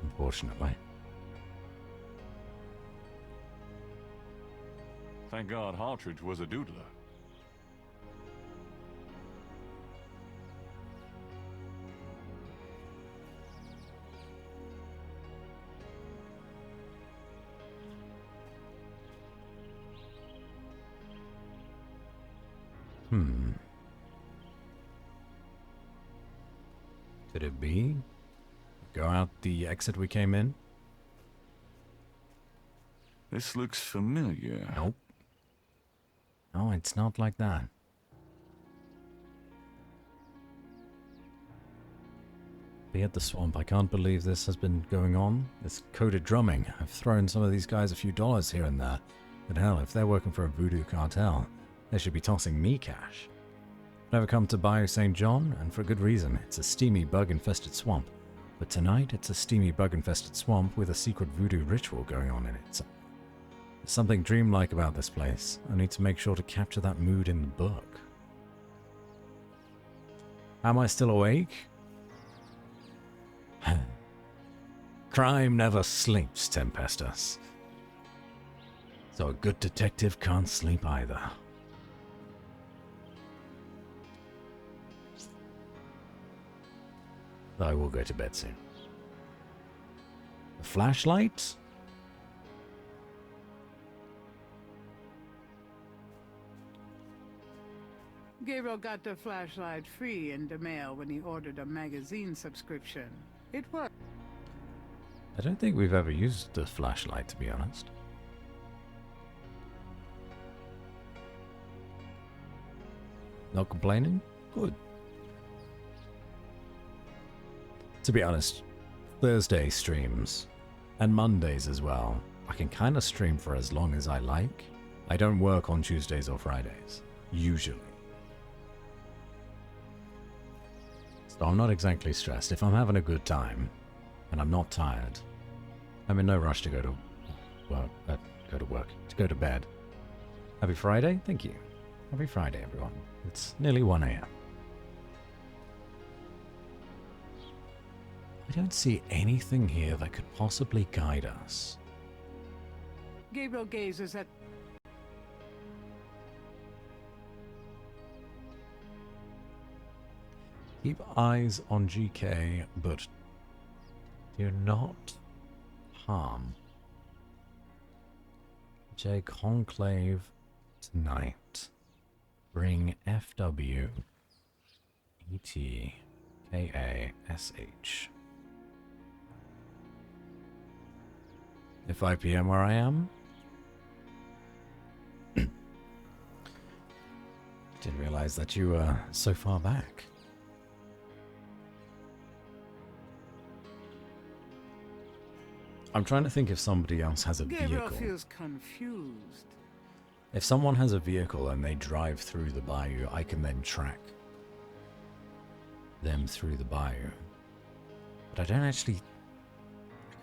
unfortunately. Thank God Hartridge was a doodler. Could it be? Go out the exit we came in? This looks familiar. Nope. No, it's not like that. Be at the swamp. I can't believe this has been going on. This coded drumming. I've thrown some of these guys a few dollars here and there. But hell, if they're working for a voodoo cartel, they should be tossing me cash. Never come to Bayou St. John, and for a good reason. It's a steamy, bug-infested swamp. But tonight, it's a steamy, bug-infested swamp with a secret voodoo ritual going on in it. There's something dreamlike about this place. I need to make sure to capture that mood in the book. Am I still awake? Crime never sleeps, Tempestus. So a good detective can't sleep either. I will go to bed soon. A flashlight? Gabriel got the flashlight free in the mail when he ordered a magazine subscription. It worked. I don't think we've ever used the flashlight, to be honest. Not complaining? Good. To be honest, Thursday streams, and Mondays as well, I can kind of stream for as long as I like. I don't work on Tuesdays or Fridays, usually. So I'm not exactly stressed. If I'm having a good time, and I'm not tired, I'm in no rush to go to work, to go to bed. Happy Friday? Thank you. Happy Friday, everyone. It's nearly 1 a.m. I don't see anything here that could possibly guide us. Gabriel gazes at... Keep eyes on GK, but do not harm J. Conclave tonight. Bring FW ETKASH. At 5 p.m. where I am? Didn't realize that you were so far back. I'm trying to think if somebody else has a Gabriel vehicle. feels confused. If someone has a vehicle and they drive through the bayou, I can then track them through the bayou. But I don't actually...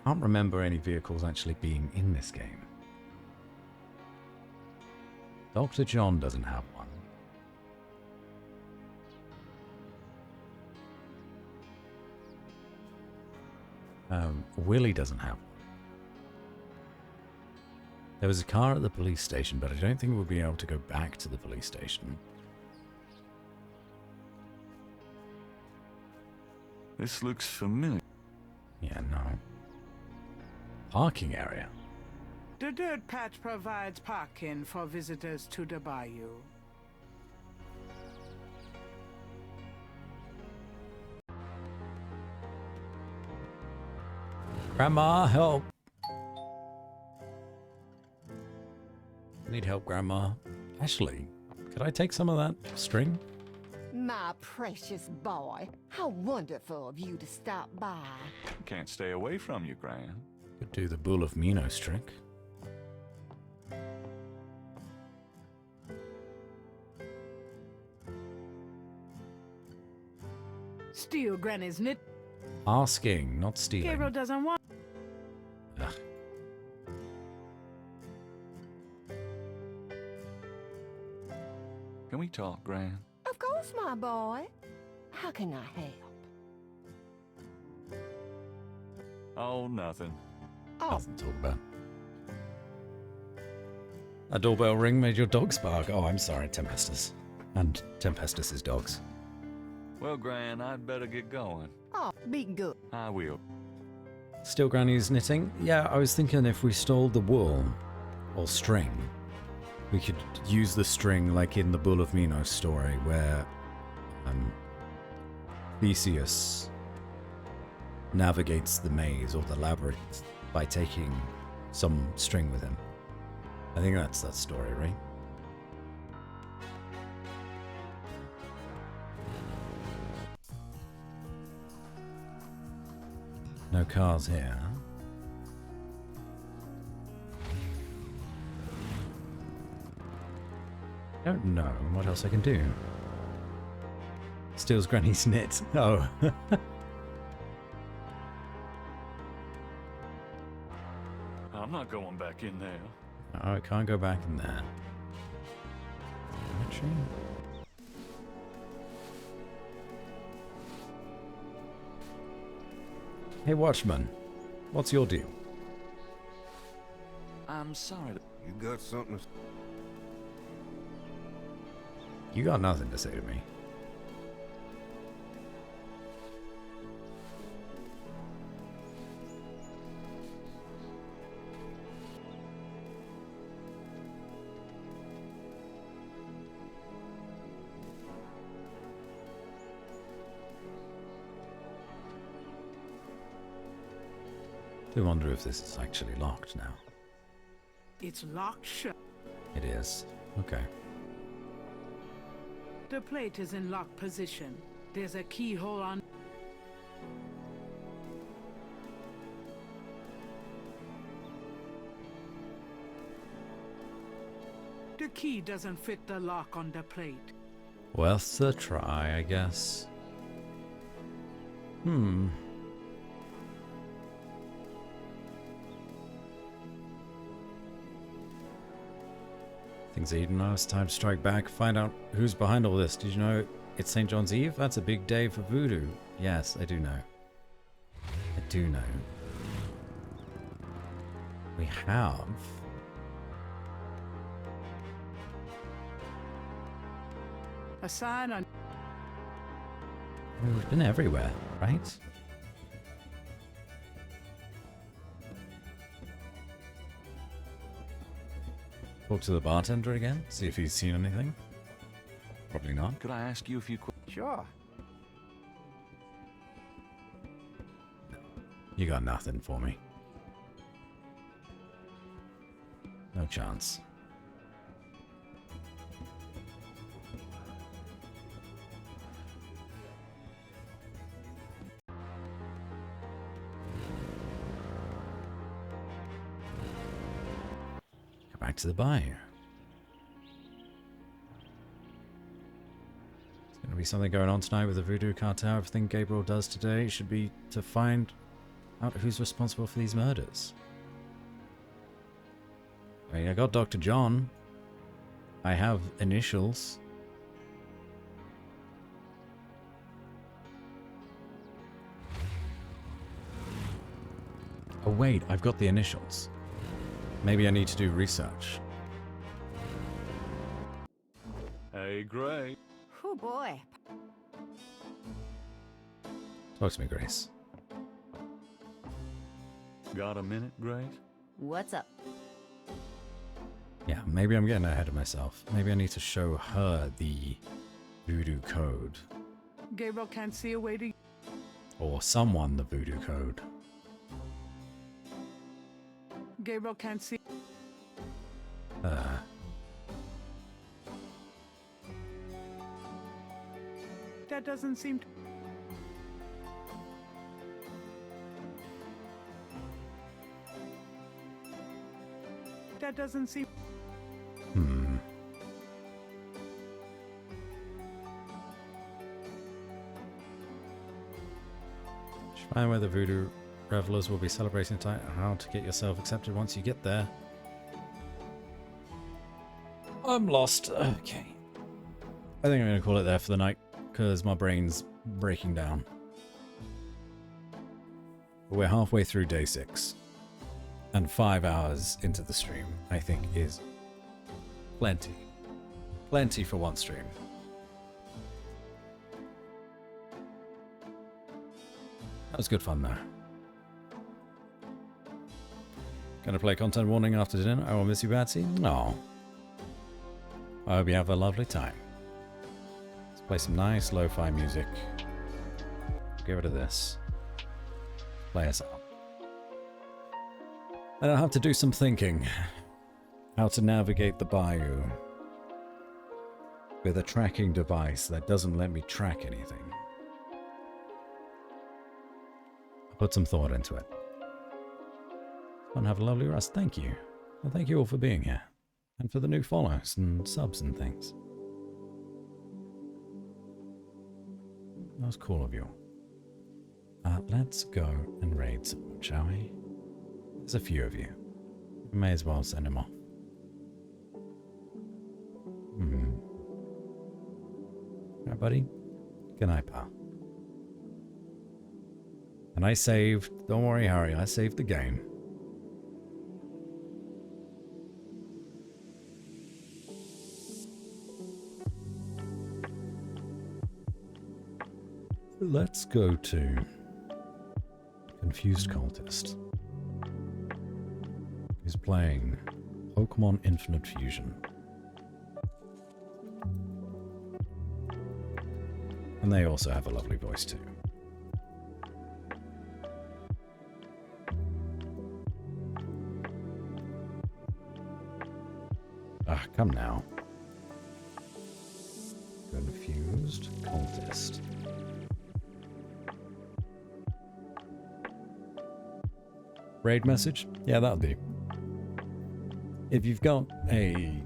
I can't remember any vehicles actually being in this game. Dr. John doesn't have one. Willie doesn't have one. There was a car at the police station, but I don't think we'll be able to go back to the police station. This looks familiar. Yeah, no. Parking area. The dirt patch provides parking for visitors to the bayou. Grandma, help! Need help, Grandma. Ashley, could I take some of that string? My precious boy, how wonderful of you to stop by. Can't stay away from you, Gran. Could do the Bull of Minos trick. Steal Granny's knit. Asking, not stealing. Gabriel doesn't want... Ugh. Can we talk, Gran? Of course, my boy. How can I help? Oh, nothing. Nothing to talk about. A doorbell ring made your dogs bark. Oh, I'm sorry, Tempestus. And Tempestus's dogs. Well, Gran, I'd better get going. Oh, be good. I will. Still Granny's knitting? Yeah, I was thinking if we stole the wool or string, we could use the string like in the Bull of Minos story where Theseus navigates the maze or the labyrinth by taking some string with him. I think that's that story, right? No cars here. I don't know what else I can do. Steals Granny's knit. Oh. I'm not going back in there. Oh, I can't go back in there. Actually. Hey, Watchman. What's your deal? I'm sorry. You got something to... You got nothing to say to me. Do wonder if this is actually locked now. It's locked shut. It is. Okay. The plate is in locked position. There's a keyhole on. The key doesn't fit the lock on the plate. Worth a try, I guess. Things Eden now. It's time to strike back. Find out who's behind all this. Did you know it's St. John's Eve? That's a big day for Voodoo. Yes, I do know. I do know. We have... A sign on. We've been everywhere, right? Talk to the bartender again, see if he's seen anything. Probably not. Could I ask you a few questions? Sure. You got nothing for me. No chance. Go back to the bayou. There's going to be something going on tonight with the Voodoo cartel. Everything Gabriel does today should be to find out who's responsible for these murders. I mean, I got Dr. John. I have initials. Oh wait, I've got the initials. Maybe I need to do research. Hey, Gray. Oh boy. Talk to me, Grace. Got a minute, Grace? What's up? Yeah, maybe I'm getting ahead of myself. Maybe I need to show her the Voodoo code. Gabriel can't see a way to. Or someone the Voodoo code. Gabriel can't see. That doesn't seem to. That doesn't seem. Find where the Voodoo revelers will be celebrating tonight and how to get yourself accepted once you get there. I'm lost. Okay. I think I'm going to call it there for the night because my brain's breaking down. We're halfway through day 6. And 5 hours into the stream, I think, is plenty. Plenty for one stream. That was good fun, though. Gonna play content warning after dinner. I will miss you, Batsy. No. I hope you have a lovely time. Let's play some nice lo-fi music. Get rid of this. Play us out. And I'll have to do some thinking. How to navigate the bayou with a tracking device that doesn't let me track anything. I'll put some thought into it. And have a lovely rest. Thank you. And thank you all for being here. And for the new follows and subs and things. That was cool of you. Let's go and raid someone, shall we? There's a few of you. We may as well send them off. Alright, buddy. Good night, pal. And I saved... Don't worry, Harry. I saved the game. Let's go to Confused Cultist, who's playing Pokemon Infinite Fusion. And they also have a lovely voice too. Ah, come now. Confused cultist. Raid message? Yeah, that'll do. If you've got a...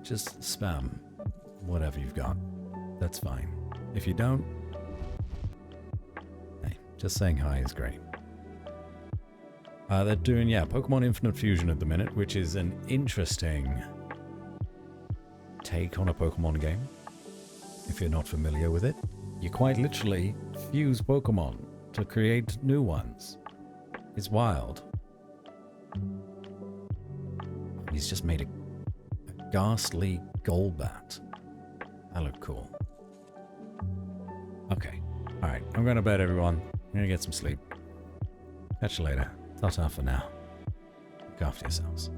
just spam whatever you've got. That's fine. If you don't... Hey, just saying hi is great. They're doing, yeah, Pokemon Infinite Fusion at the minute, which is an interesting take on a Pokemon game. If you're not familiar with it, you quite literally fuse Pokemon to create new ones. It's wild. He's just made a ghastly Golbat. That looked cool. Okay. Alright, I'm going to bed, everyone. I'm going to get some sleep. Catch you later. Ta-ta for now. Look after yourselves.